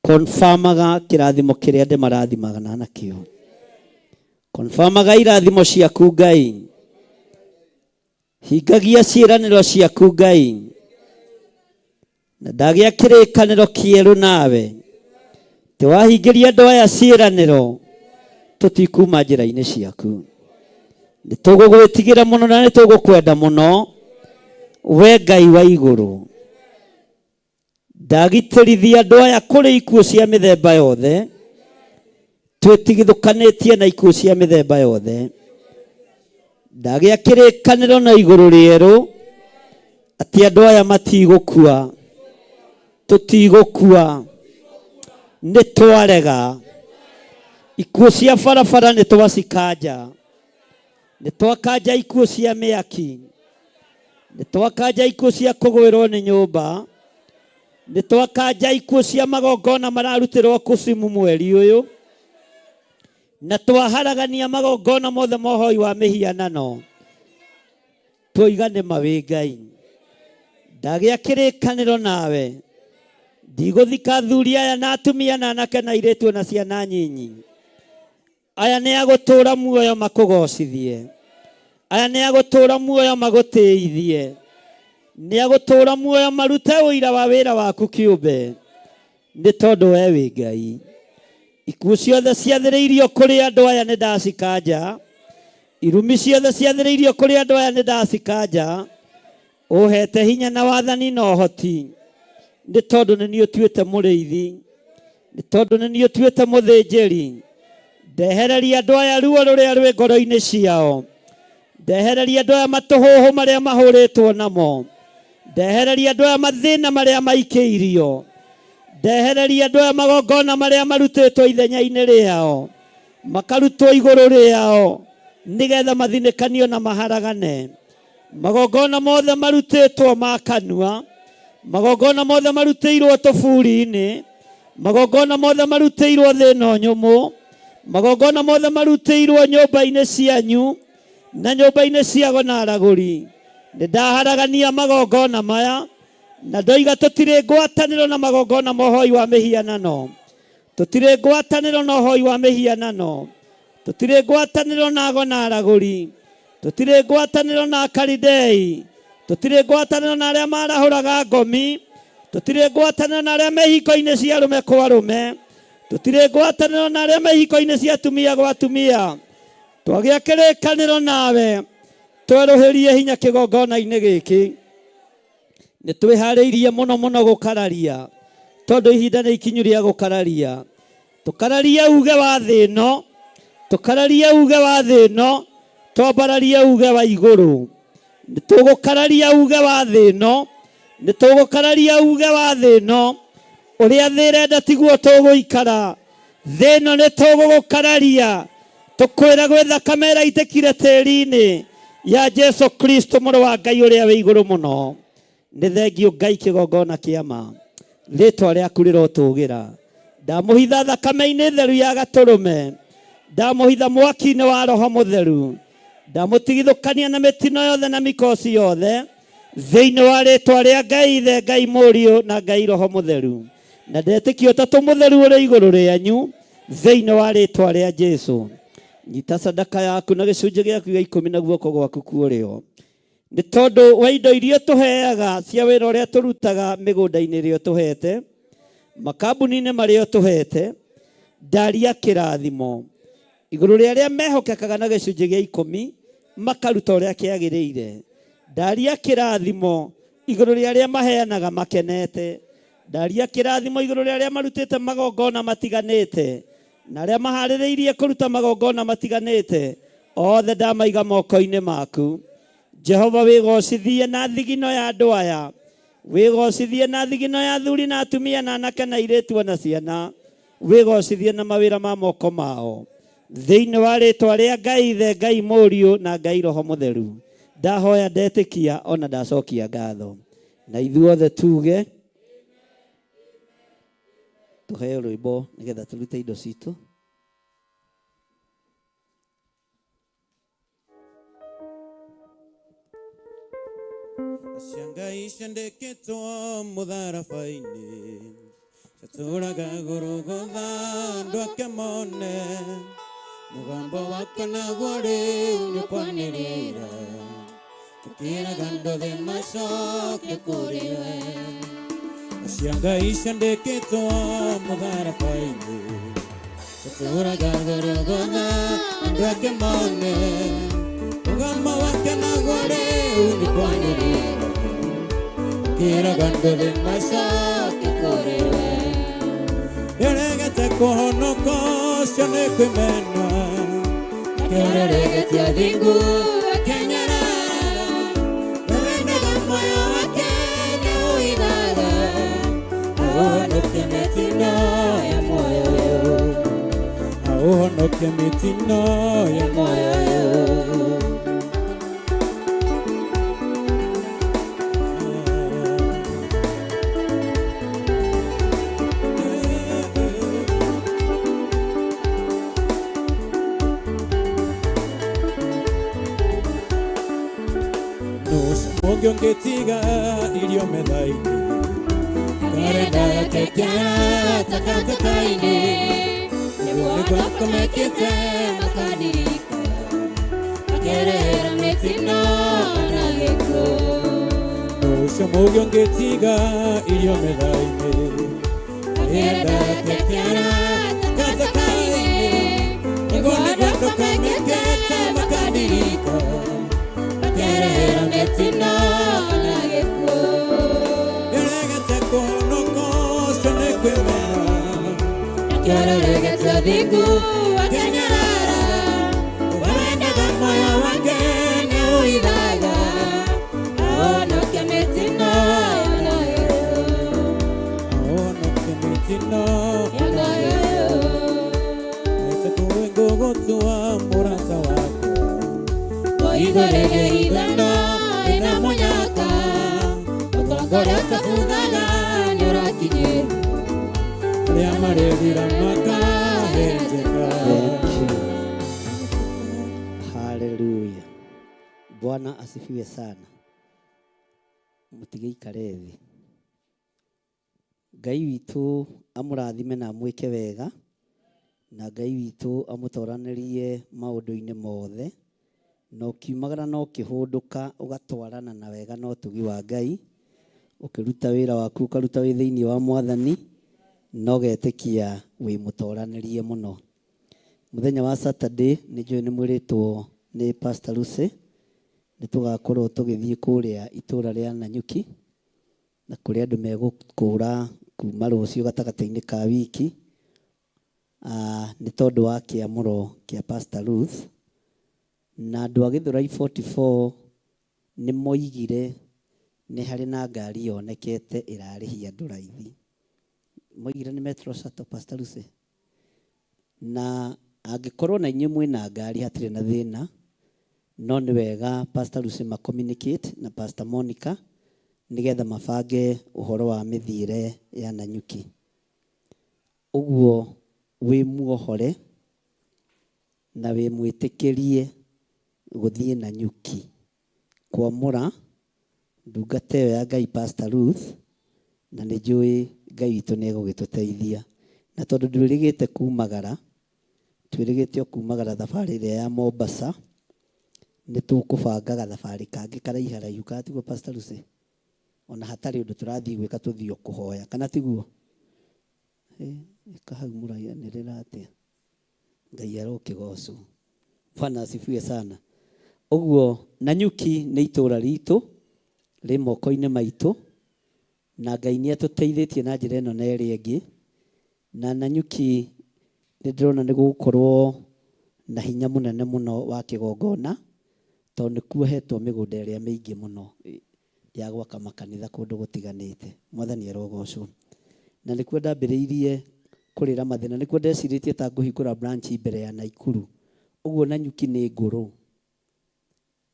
confirmaga kĩrathimo kĩrĩa ndĩmarathimaga nakĩo, confirmaga irathimo ciaku Ngai, hingagia ciĩranĩro ciaku Ngai. Na ndagĩa kĩrĩkanĩro kĩerũ nawe, tĩwahingĩria andũ aya ciĩranĩro, tũtikuma njĩra-inĩ ciaku. Nĩ tũgũgwĩtigĩra mũno na nĩ tũgũkwenda mũno, we Ngai wa igũrũ. Ndagitĩrithia andũ aya kũrĩ ikuũ cia mĩthemba yothe, twĩtigithũkanĩtie na ikuũ cia mĩthemba yothe. Ndagĩa kĩrĩkanĩro na igũrũ rĩerũ, atĩ andũ aya matigũkua, tũtigũkua, nĩ twarega. Ikuũ cia barabara nĩ twacikanja, nĩ twakanja ikuũ cia mĩaki, nĩ twakanja ikuũ cia kũgwĩrwo nĩ nyũmba, nĩ twakanja ikuũ cia magongona mararutirwo kusimu mweri ũyũ, na twaharagania magongona mothe mohoi wa mĩhianano. Tũigane mawĩ Ngai. Ndagĩa kĩrĩkanĩro nawe, ndigũthika athuri aya na atumia na anake na airĩtu na ciana nyinyi. Aya nĩ agũtũũra muoyo makũgocithie. Aya nĩ agũtũũra muoyo magũtĩithie. Nĩ agũtũũra muoyo marute ũira wa wĩra waku kĩũmbe, nĩ tondũ we wĩ Ngai. Ikuũ ciothe ciathĩrĩirio kũrĩ andũ aya nĩ ndacikanja. Irumi ciothe ciathĩrĩirio kũrĩ andũ aya nĩ ndacikanja. Ũhete hinya na wathani na ũhoti, nĩ tondũ nĩ niĩ ũtuĩte mũrĩithi, nĩ tondũ nĩ niĩ ũtuĩte mũthĩnjĩri. Ndehereria andũ aya ruo rũrĩa rwĩ ngoro-inĩ ciao. Ndehereria andũ aya matũhũhũ marĩa mahũrĩtwo namo. Ndehereria andũ aya mathĩna marĩa maikĩirio. Ndehereria andũ aya magongona marĩa marutĩtwo ithenya-inĩ rĩao, makarutwo igũrũ rĩao, nĩgetha mathinĩkanio na maharagane. Magongona mothe marutĩtwo ma kanua, magongona mothe marutĩirwo tũburi-inĩ, magongona mothe marutĩirwo thĩ ĩno nyũmũ, magongona mothe marutĩirwo nyũmba-inĩ cianyu na nyũmba-inĩ ciago na aragũri. Nĩ ndaharagania magongona maya, na ndoiga tũtirĩ ngwatanĩro na magongona mohoi wa mĩhianano. Tũtirĩ ngwatanĩro na ũhoi wa mĩhianano. Tũtirĩ ngwatanĩro na ago na aragũri. Tũtirĩ ngwatanĩro na Akalidei. Tũtirĩ ngwatanĩro na arĩa marahũraga ngomi. Tũtirĩ ngwatanĩro na arĩa mehingo-inĩ cia arũme kwa arũme. Tũtirĩ ngwatanĩro na arĩa mehingo-inĩ cia atumia gwa atumia. Twagĩa kĩrĩkanĩro nawe, twerũhĩrie hinya kĩgongona-inĩ gĩkĩ. Nĩ twĩharĩirie mũno mũno gũkararia, tondũ ihinda nĩ ikinyu rĩa gũkararia. Tũkararie uge wa thĩ ĩno, tũkararie uge wa thĩ ĩno, twambararie uge wa igũrũ. Nĩ tũgũkararia uge wa thĩ ĩno, nĩ tũgũkararia uge wa thĩ ĩno. Ũrĩa thĩ ĩrenda tiguo tũgũikara. Thĩ ĩno nĩ tũgũgũkararia. Tũkwĩra gwĩ thakame ĩraitĩkire tĩĩri-inĩ ya Jesu Kristo mũrũ wa Ngai ũrĩa wĩ igũrũ mũno. Nĩ thengiũ Ngai kĩgongona kĩa ma. Rĩĩtwa rĩaku rĩrotũũgĩra. Ndamũhitha thakame-inĩ theru ya Gatũrũme. Ndamũhitha mwaki-inĩ wa Roho Mũtheru. Ndamũtigithũkania na mĩtino yothe na mĩkosi yothe, thĩinĩ wa rĩĩtwa rĩa Ngai Ithe, Ngai Mũriũ na Ngai Roho Mũtheru. Na ndetĩkia Ũtatũ Mũtheru ũrĩ igũrũ rĩanyu, thĩinĩ wa rĩĩtwa rĩa Jesũ. Nyita sadaka yaku na gĩcunjĩ gĩaku gĩa 10 na guoko gwaku kuorĩo. Nĩ tondũ wa indo iria tũheaga cia wĩra ũrĩa tũrutaga mĩgũnda-inĩ ĩrĩa tũhete, makambuni-inĩ marĩa tũhete, ndaria kĩrathimo igũrũ rĩa arĩa mehokekaga na gĩcunjĩ gĩa 10 makaruta ũrĩa kĩagĩrĩire. Ndaria kĩrathimo igũrũ rĩa arĩa maheanaga makenete. Ndaria kĩrathimo igũrũ rĩa arĩa marutĩte magongona matiganĩte, na arĩa maharĩrĩirie kũruta magongona matiganĩte, othe ndamaiga moko-inĩ maku. Jehova, wĩgocithie na thigino ya andũ aya, wĩgocithie na thigino ya athuri na atumia na anake na airĩtu na ciana, wĩgocithie na mawĩra ma moko mao, thĩinĩ wa rĩĩtwa rĩa Ngai Ithe, Ngai Mũriũ na Ngai Roho Mũtheru. Ndahoya ndetĩkia ona ndacokia ngatho. Na ithuothe tuge tũheo rwĩmbo nĩgetha tũrute indo citũ. Ngai ciandĩkĩtwo mũtharaba-inĩ, catũraga Golgotha andũ ake mone, mũgambo wake naguo rĩu nĩũkwanĩrĩra, ũkĩraga andũ thĩ macoke kũrĩ we. Cia Ngai ciandĩkĩtwo mũtharaba-inĩ, catũraga Golgotha andũ ake mone, mũgambo wake naguo rĩu nĩũkwanĩrĩra, ũkĩraga andũ thĩ macoke kũrĩ we. Nĩũregete kũhonoka ũcio nĩ kwĩmena, akĩũreregetia thingu akĩnyarara, werendaga muoyo wake nĩũigaga, ahonokia mĩtino ya muoyo ũyũ, ahonokia mĩtino ya muoyo ũyũ. Mũngĩ ũngĩtiga irio metha-inĩ karenda kekiara takataka-inĩ nĩguo andũ mekĩte makandirika makerera mĩtino na gĩkuũ. Ũcio mũngĩ ũngĩtiga irio metha-inĩ karenda kekiara takataka-inĩ nĩguo andũ mekĩte makandirika makerera mĩtino na gĩkuũ. Nĩũregete kũhonoka ũcio nĩ kwĩmena nakĩũregete ũthingu wakenyarara wendaga muoyo wake nĩũithaga ahonokia mĩtino ya ngoyo naite kũĩ ngũgũtua mũrata waku igũrĩre ithano ĩna mũnyaka ũtongoria ũtabuthaga nĩũrakinyĩra arĩa marĩthira makahenjeka. Haleluya. Bwana asifiwe sana. Mũtigeikare thĩ. Ngai witũ amũrathime na amwĩke wega, na Ngai witũ amũtoranĩrie maũndũ-inĩ mothe, na ũkiumagara na ũkĩhũndũka ũgatwarana na wega na ũtugi wa Ngai, ũkĩruta wĩra waku ũkaruta wĩ thĩinĩ wa Mwathani, na ũgetĩkia wĩ mũtoranĩrie mũno. Mũthenya wa Saturday nĩnjũĩ nĩ mwĩrĩtwo nĩ Pastor Lucy nĩ tũgakorwo tũgĩthiĩ kũrĩa itũũra rĩa Nanyuki, na kũrĩa andũ megũkũra kuma rũciũ gatagatĩ-inĩ ka wiki nĩ tondũ wa kĩamũro kĩa Pastor Ruth. Na andũ a Gĩthũrai 44 nĩ moigire nĩ harĩ na ngari yonekete ĩrarĩhia andũ raithi. Moigire nĩ Metro Shuttle, Pastor Lucy. Na angĩkorwo na inyuĩ mwĩna ngari hatirĩ na thĩna, no nĩ wega Pastor Lucy ma communicate na Pastor Monica nĩgetha mabange ũhoro wa mĩthiĩre ya Nanyuki. Ũguo wĩ muohore na wĩ mwĩtĩkĩrie gũthiĩ Nanyuki kwamũra ndungata ĩyo ya Ngai Pastor Ruth, na nĩ njũĩ Ngai witũ nĩ egũgĩtũteithia. Na tondũ ndwĩrĩgĩte kumagara, twĩrĩgĩte o kumagara thabarĩ ĩrĩa ya Mombasa, nĩ tũkũbanga gathabarĩ kangĩ karaiharaihu katiguo Pastor Lucy, ona hatarĩ ũndũ tũrathiĩ gwĩka tũthiĩ o kũhoya, kana tiguo? Ĩka hau mũraianĩrĩra atĩa? Ngai arokĩgocwo. Bwana asifiwe sana. Ũguo Nanyuki nĩ itũũra ritũ rĩ moko-inĩ maitũ, na Ngai nĩ atũteithĩtie na njĩra ĩno na ĩrĩa ĩngĩ. Na Nanyuki nĩ ndĩrona nĩ gũgũkorwo na hinya mũnene mũno wa kĩgongona, tondũ nĩkuo hetwo mĩgũnda ĩrĩa mĩingĩ mũno ya gwaka makanitha kũndũ gũtiganĩte. Mwathani arogocwo. Na nĩkuo ndambĩrĩirie kũrĩra mathĩna, nĩkuo ndecirĩtie ta ngũhingũra branch mbere ya Naikuru. Ũguo Nanyuki nĩ ngũrũ.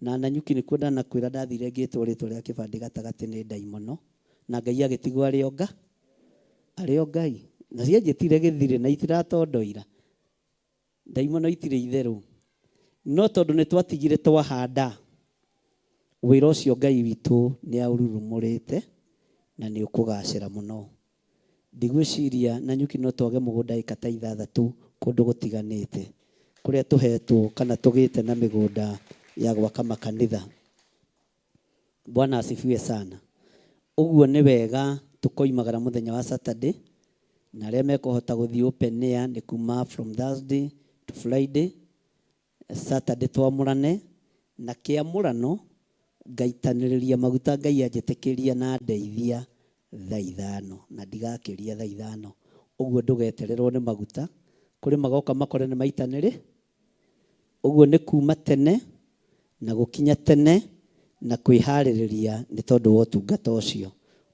Na Nanyuki nĩkuo ndanakwĩra ndathire ngĩtwo rĩtwa rĩa kĩbandĩ gatagatĩ nĩ ndaimono, na Ngai agĩtigwo arĩ o Ngai. Na cianjĩtire gĩthirĩ na itiratondoira. Ndaimono itirĩ itherũ. No tondũ nĩ twatigire twahanda, wĩra ũcio Ngai witũ nĩ aururumũrĩte na nĩ ũkũgacĩra mũno. Ndigwĩciria Nanyuki no twage mũgũnda ĩka ta 6 kũndũ gũtiganĩte, kũrĩa tũhetwo kana tũgĩte na mĩgũnda ya gwaka makanitha. Bwana asifiwe sana. Ũguo nĩ wega tũkoimagara mũthenya wa Saturday, na arĩa mekũhota gũthiĩ open air nĩ kuma from Thursday to Friday. Saturday twamũrane, na kĩamũrano ngaitanĩrĩria maguta Ngai anjĩtĩkĩria na ndeithia thaa 5, na ndigakĩria thaa 5. Ũguo ndũgetererwo nĩ maguta, kũrĩ magoka makore nĩ maitanĩrĩ. Ũguo nĩ kuma tene na gũkinya tene na kwĩharĩrĩria nĩ tondũ wa ũtungata ũcio.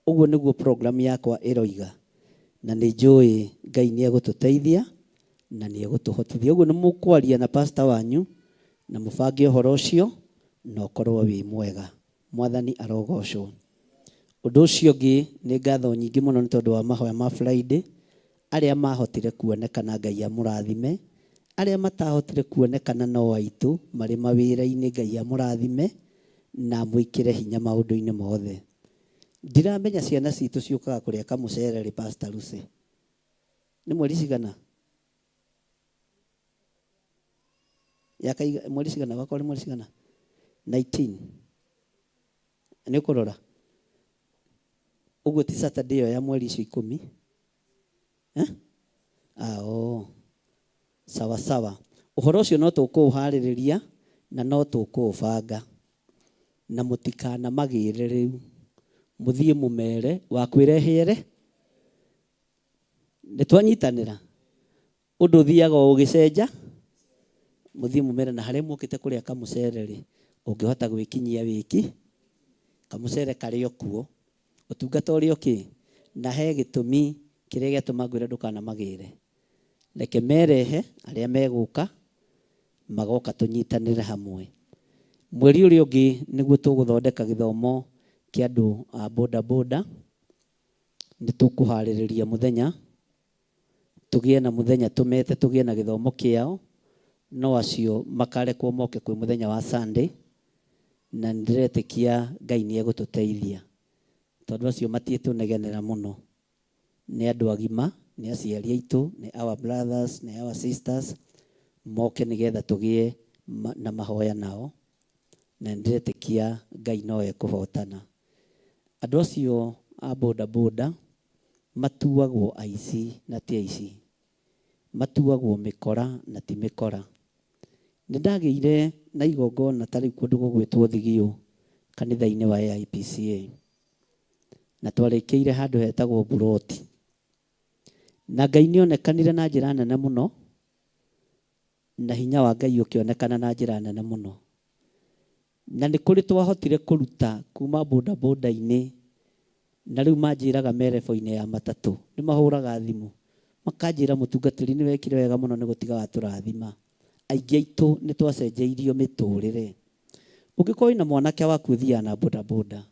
Ũguo nĩguo program yakwa ĩroiga, na nĩ njũĩ Ngai nĩ egũtũteithia na nĩ egũtũhotithia. Ũguo nĩ mũkwaria na pastor wanyu na mũbange ũhoro ũcio na ũkorwo wĩ mwega. Mwathani arogocwo. Ũndũ ũcio ũngĩ nĩ ngatho nyingĩ mũno nĩ tondũ wa mahoya ma Friday, arĩa mahotire kuonekana Ngai amũrathime, arĩa matahotire kuonekana no aitũ marĩ mawĩra-inĩ Ngai amũrathime, na mwikire hinya maundu-ini mothe. Ndiramenya ciana citu ciukaga kuria kamucerere Pastor Lucy. Ni mweri cigana? Yakaiga mweri cigana wakore mweri cigana? 19. Ni kurora. Uguo ti Saturday ya mweri icio 10. Sawa sawa. Uhoro ucio no tukuhaririria na no tukubanga. Na mutikana magire riu. Muthie mumere wa kwirehere. Nitwanyitanira. Undu thiaga ugicenja. Muthie mumere na haria mukite kuria kamucerere. Ungihota gwikinyia wiki. Kamucere kari okuo. Utungata uri oki. Na he gitumi kiria giatuma ngwire ndukana magire. Reke merehe aria meguka magoka tunyitanire hamwe. Mweri uri ungi niguo tuguthondeka githomo kia andu a boda boda. Nitukuhaririria muthenya. Tugie na muthenya tumete tugie na githomo kiao. No acio makarekwo moke kwi muthenya wa Sunday. Na ndiretikia Ngai ni egututeithia. Tondu acio matietunegenera muno. Ni andu agima, ni aciari aitu, ni our brothers, ni our sisters. Moke nigetha tugie na mahoya nao. Na ndiretikia Ngai no ekuhotana. Andu acio a boda boda matuagwo aici na ti aici. Matuagwo mikora na ti mikora. Nindageire na igongona tari kundu gugwitwo Thigio kanitha-ini wa IPCA. Na twarekeire handu hetagwo Buroti. Na Ngai nionekanire na njira nene muno. Na hinya wa Ngai ukionekana na njira nene muno. Na ni kuri twahotire kuruta kuma boda boda-ini. Na riu manjiraga merefo-ini ya matatu. Ni mahuraga thimu. Makanjira mutungatiri ni wekire wega muno ni gutiga waturathima. Aingi aitu ni twacenjeirio miturire. Ungikorwo ina mwanake waku thia na boda boda.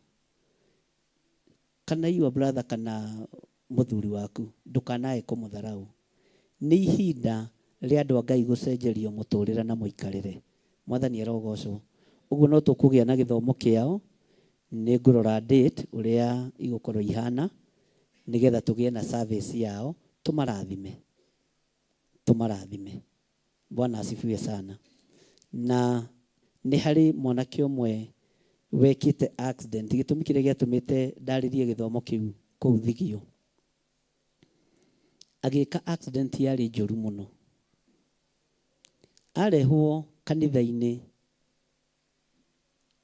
Kana your brother kana muthuri waku ndukanae kumutharau. Ni ihinda ria andu a Ngai gucenjerio muturire na muikarire. Mwathani arogocwo. Uguo no tukugia na githomo kiao. Ni ngurora date uria igukorwo ihana nigetha tugie na service yao tumarathime. Bwana asifiwe sana. Na ni hari mwanake umwe wekite accident gitumi kiria giatumite ndaririe githomo kiu kuu Thigio. Agika accident yari njuru muno. Arehwo kanitha-ini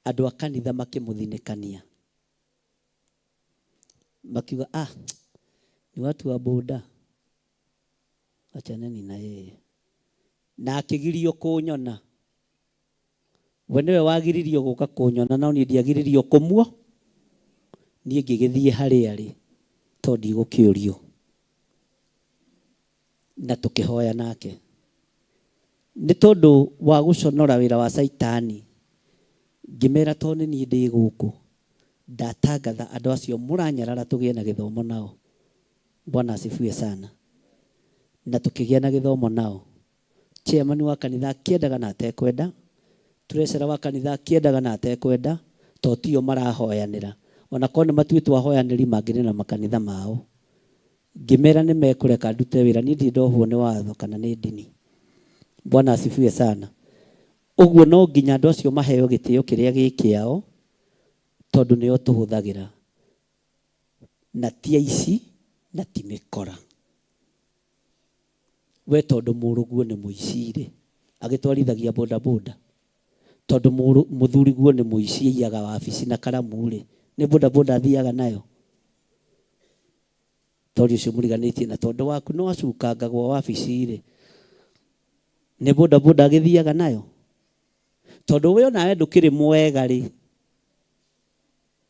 andu a kanitha makimuthinekania. Makiuga ni watu wa boda. Achaneni na yeye. Na akigirio kunyona. We niwe wagiririo guka kunyona no ni ndiagiririo kumwo. Nie ngigithie hari ari tondi gukiurio. Na tukihoya nake. Ni tondu wa guconora wira wa Saitani. Ngimera toni ni ndi guku. Ndatangatha andu acio muranyarara tugie na githomo nao. Bwana asifiwe sana. Na tukigia na githomo nao. Chairman wa kanitha kiendaga na atekwenda. Treasurer wa kanitha kiendaga na atekwenda. Totio marahoyanira. Ona kone matuitwo ahoyaniri mangire na makanitha mao. Ngimera ni mekureka ndute wira ni ndohwo ni watho kana ni dini. Bwana asifiwe sana. Uguo no nginya andu acio maheo gitio kiria gikiao tondu nio tuhuthagira. Na ti aici na ti mikora. We tondu muruguo ni muicire agitwarithagia boda boda. Tondu muthuri guo ni muici iaga wabici na karamu ri ni boda boda thiaga nayo. Tondu ucio muriganitie na tondu waku no acukanga gwa wabici ri ni boda boda agithiaga nayo. Tondu we nawe ndukiri mwega ri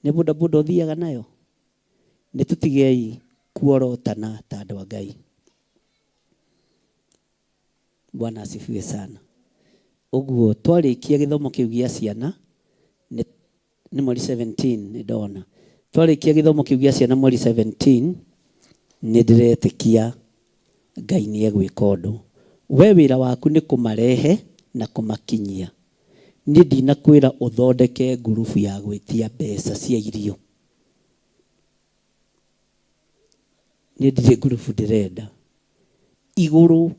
ni boda boda thiaga nayo. Ni tutigei kuorotana ta andu a Ngai. Bwana asifiwe sana. Uguo twarikia githomo kiu gia ciana ni mweri 17 ni ndona. Twarikia githomo kiu gia ciana mweri 17 ni ndiretikia Ngai ni egwika undu. We wira waku ni kumarehe na kumakinyia. Niĩ ndinakwĩra ũthondeke ngurubu ya gwĩtia mbeca cia irio. Niĩ ndirĩ ngurubu ndĩrenda. Igũrũ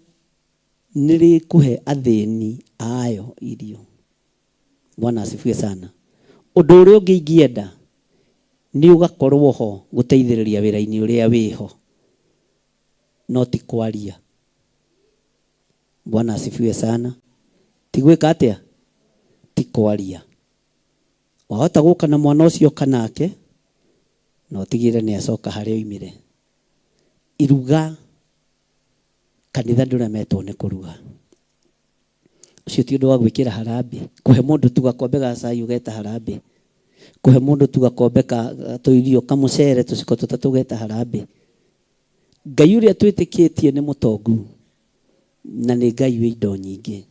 nĩrĩkũhe athĩni ayo irio. Bwana asifiwe sana. Ũndũ ũrĩa ũngĩ ingĩenda nĩ ũgakorwo ho gũteithĩrĩria wĩra-inĩ ũrĩa wĩho, no ti kwaria. Bwana asifiwe sana. Ti gwĩka atĩa? Ti kwaria. Wahota gũka na mwana ũcio kanake no tigĩre nĩ acoka harĩa oimire. Iruga kanitha ndũremetwo nĩ kũruga. Ũcio ti ũndũ wa gwĩkĩra harambĩ. Kũhe mũndũ tu gakombe ga cai ũgeta harambĩ. Kũhe mũndũ tu gakombe ka tũirio kamũcere tũciko tũtatũ ũgeta harambĩ. Ngai ũrĩa twĩtĩkĩtie nĩ mũtongu na nĩ Ngai wĩ indo nyingĩ.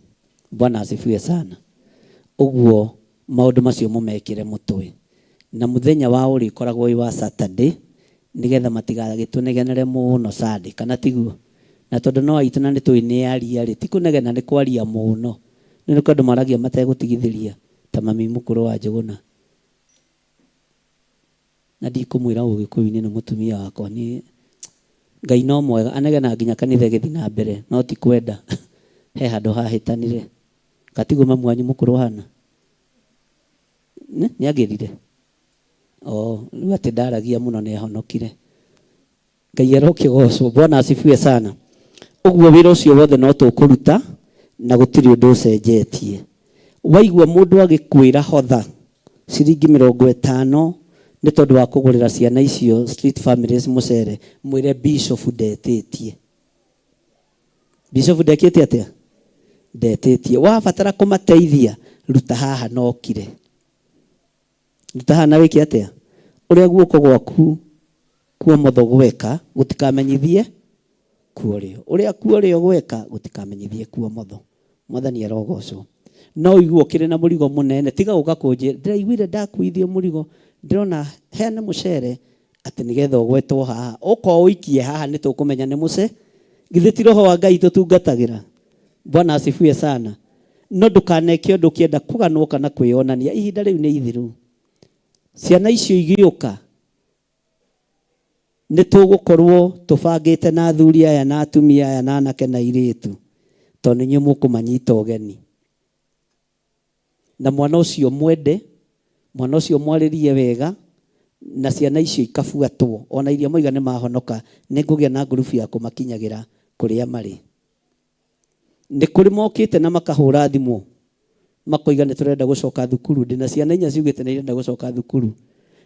Bwana asifiwe sana. Ũguo maũndũ macio mũmekĩre mũtwe. Na mũthenya wa ũrĩ koragwo wĩ wa Saturday nĩgetha matigagĩtũnegenere mũno Sunday kana tiguo. Na tondũ no aitũ na nĩ tũĩ nĩ aria rĩ, ti kũnegena nĩ kwaria mũno. Nĩ andũ maragia mategũtigithĩria ta mami mũkũrũ wa Njũgũna. Na ndikũmwĩra ũgĩkũyũ-inĩ nĩ mũtumia wakwa, ni Ngai no mwega, anegena nginya kanitha gĩthi na mbere, no ti kwenda. He handũ hahĩtanire. Katiguo mamu wanyu mũkũrũ hana. Nĩ agĩrire. Rĩu atĩ ndaragia mũno nĩ ahonokire. Ngai arokĩgocwo. Bwana asifiwe sana. Ũguo wĩra ũcio wothe no tũkũruta na gũtirĩ ũndũ ũcenjetie. Waigua mũndũ agĩkwĩra hotha ciringi 50 nĩ tondũ wa kũgũrĩra ciana icio Street Families mũcere, mwĩre Bishop ndetĩtie. Bishop ndekĩte atĩa? Ndetĩtie. Wabatara kũmateithia ruta haha nokire. Ruta haha na wĩke atĩa? Ũrĩa guoko gwaku kwa motho gweka gũtikamenyithie kwa ũrĩo. Ũrĩa kwa ũrĩo gweka gũtikamenyithie kwa motho. Mwathani arogocwo. No iguo kĩrĩ na mũrigo mũnene, tiga gũka kũnjĩra ndĩraiguire ndakuithio mũrigo, ndĩrona heane mũcere atĩ nĩgetha ũgwetwo haha. Ũko ũikie haha nĩ tũkũmenya nĩ mũce. Githĩ ti roho wa Ngai tũtungatagĩra. Bwana asifiwe sana. No ndũkaneke ũndũ ũkĩenda kũganwo kana kwĩonania. Ihinda rĩu nĩ ithiru. Ciana icio igĩũka nĩ tũgũkorwo tũbangĩte na athuri aya na atumia aya na anake na airĩtu, tondũ inyuĩ mũkũmanyita ũgeni. Na mwana ũcio mwende, mwana ũcio mwarĩrie wega, na ciana icio ikabuatwo. Ona iria moiga nĩ mahonoka, nĩ ngũgĩa na ngurubu ya kũmakinyagĩra kũrĩa marĩ. Nĩ kũrĩ mokĩte na makahũra thimũ makoiga nĩ tũrenda gũcoka thukuru. Ndĩna ciana 4 ciugĩte nĩ irenda gũcoka thukuru.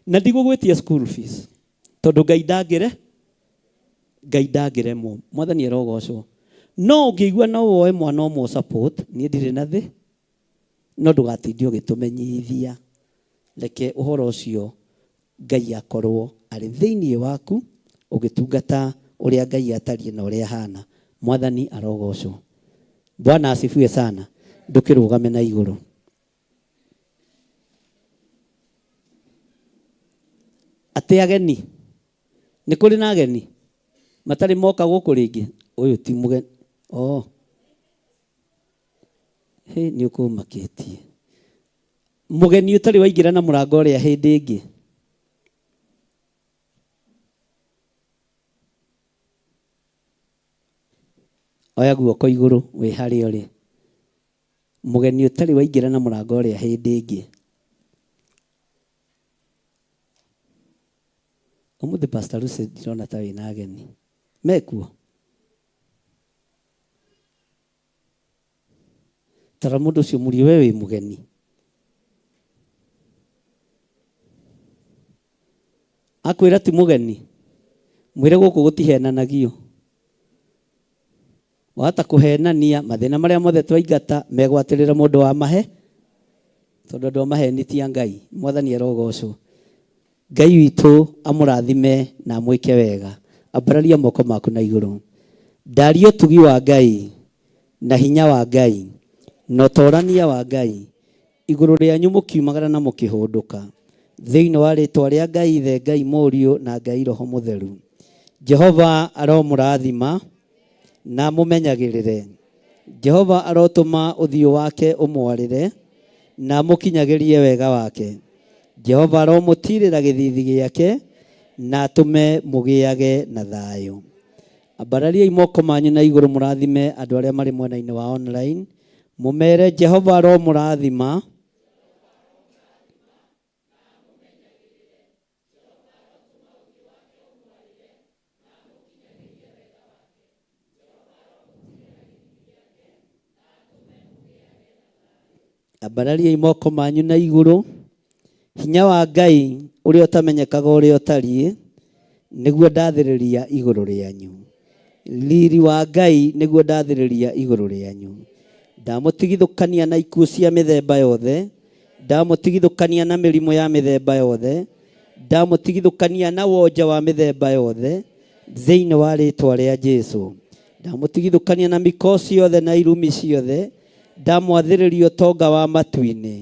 Na ndigũgwĩtia school fees tondũ Ngai ndangĩremwo. Mwathani arogocwo. No ũngĩigua no woe mwana ũmwe support, niĩ ndirĩ na thĩ, no ndũgatindie ũgĩtũmenyithia. Reke ũhoro ũcio Ngai akorwo arĩ thĩinĩ waku ũgĩtungata ũrĩa Ngai atariĩ na ũrĩa hana. Mwathani arogocwo. Bwana asifiwe sana. Ndũkĩrũgame na igũrũ. Atĩ ageni. Nĩ kũrĩ na ageni matarĩ moka gũkũ rĩngĩ. Ũyũ ti mũgeni. Nĩ ũkũmakĩtie. Mũgeni ũtarĩ waingĩra na mũrango ũrĩa hĩndĩ ĩngĩ. Oya guoko igũrũ wĩ harĩa ũrĩ. Mũgeni ũtarĩ waingĩra na mũrango ũrĩa hĩndĩ ĩngĩ. Ũmũthĩ Pastor Lucy ndirona ta wĩna ageni. Mekuo. Tara mũndũ ũcio mũriũ we wĩ mũgeni. Akwĩra ti mũgeni. Mwĩre gũkũ gũtihenanagio. Wahota kũhenania mathĩna marĩa mothe twaingata megwatĩrĩra mũndũ wa mahe. Tondũ andũ a maheni ti a Ngai. Mwathani arogocwo. Ngai witũ amũrathime na amwĩke wega. Ambararia moko maku na igũrũ. Ndaria ũtugi wa Ngai na hinya wa Ngai na ũtorania wa Ngai igũrũ rĩanyu mũkiumagara na mũkĩhũndũka thĩinĩ wa rĩtwa rĩa Ngai Ithe, Ngai Mũriũ na Ngai Roho Mũtheru. Jehova aromũrathima na mũmenyagĩrĩre. Jehova arotũma ũthiũ wake ũmwarĩre na mũkinyagerie wega wake. Jehova aromũtirĩra gĩthithi gĩake na atũme mũgĩage na thayũ. Ambarariai moko manyu na igũrũ mũrathime andũ arĩa marĩ mwena-inĩ wa online. Mũmere Jehova aromũrathima. Ambarariai moko manyu na igũrũ. Hinya wa Ngai ũrĩa ũtamenyekaga ũrĩa ũtariĩ nĩguo ndathĩrĩria igũrũ rĩanyu. Riri wa Ngai nĩguo ndathĩrĩria igũrũ rĩanyu. Ndamũtigithũkania na ikuũ cia mĩthemba yothe, ndamũtigithũkania na mĩrimũ ya mĩthemba yothe, ndamũtigithũkania na wonja wa mĩthemba yothe thĩinĩ wa rĩĩtwa rĩa Jesũ. Ndamũtigithũkania na mĩkosi yothe na irumi ciothe, ndamwathĩrĩria ũtonga wa matu-inĩ,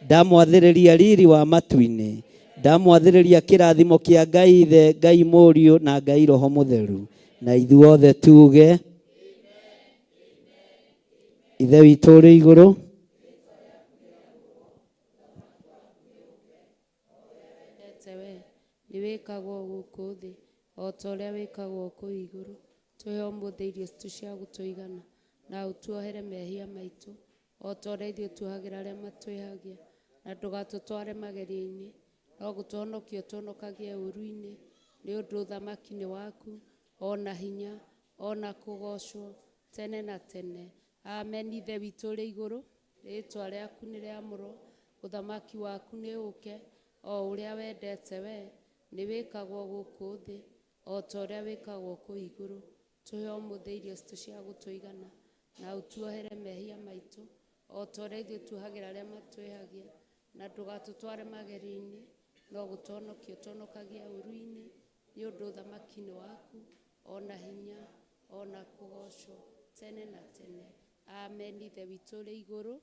ndamwathĩrĩria riri wa matu-inĩ, ndamwathĩrĩria kĩrathimo kĩa Ngai Ithe, Ngai Mũriũ na Ngai Roho Mũtheru. Na ithuothe tuge Ithe witũ ũrĩ igũrũ, nĩ wĩkagwo gũkũ thĩ o ta ũrĩa wĩkagwo kũu igũrũ. Tũhe ũmũthĩ irio citũ cia gũtũigana, na ũtuohere mehia maitũ o ta ũrĩa ithuĩ tuohagĩra arĩa matwĩhagia, na ndũgatũtware magerio-inĩ, no gũtũhonokia ũtũhonokagie ũũru-inĩ, nĩ ũndũ ũthamaki nĩ waku, ona hinya, ona kũgocwo tene na tene. Amen. Ithe witũ ũrĩ igũrũ, rĩĩtwa rĩaku nĩ rĩamũrwo, ũthamaki waku nĩ ũke, o ũrĩa wendete we, nĩ wĩkagwo gũkũ thĩ o ta ũrĩa wĩkagwo kũu igũrũ. Tũhe ũmũthĩ irio citũ cia gũtũigana, na ũtuohere mehia maitũ o ta ũrĩa ithuĩ tuohagĩra arĩa matwĩhagia, na ndũgatũtware magerio-inĩ, no gũtũhonokia ũtũhonokagia ũũru-inĩ, nĩ ũndũ ũthamaki nĩ waku, ona hinya, ona kũgocwo tene na tene. Amen. Ithe witũ ũrĩ igũrũ,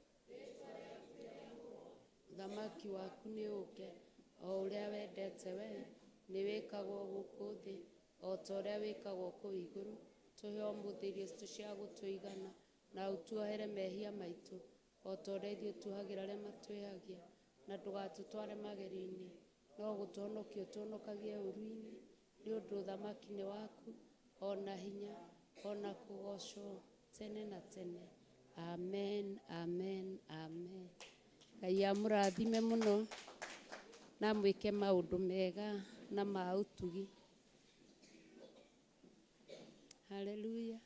ũthamaki waku nĩ ũke, o ũrĩa wendete we, nĩ wĩkagwo gũkũ thĩ o ta ũrĩa wĩkagwo kũu igũrũ. Tũhe ũmũthĩ irio citũ cia gũtũigana, na ũtuohere mehia maitũ o ta ũrĩa ithuĩ tuohagĩra arĩa matwĩhagia, na ndũgatũtware magerio-inĩ, no gũtũhonokia ũtũhonokagie ũũru-inĩ, nĩ ũndũ ũthamaki nĩ waku, ona hinya, ona kũgocwo tene na tene. Amen, amen, amen. Ngai amũrathime mũno na mwĩke maũndũ mega na ma ũtugi. Haleluya.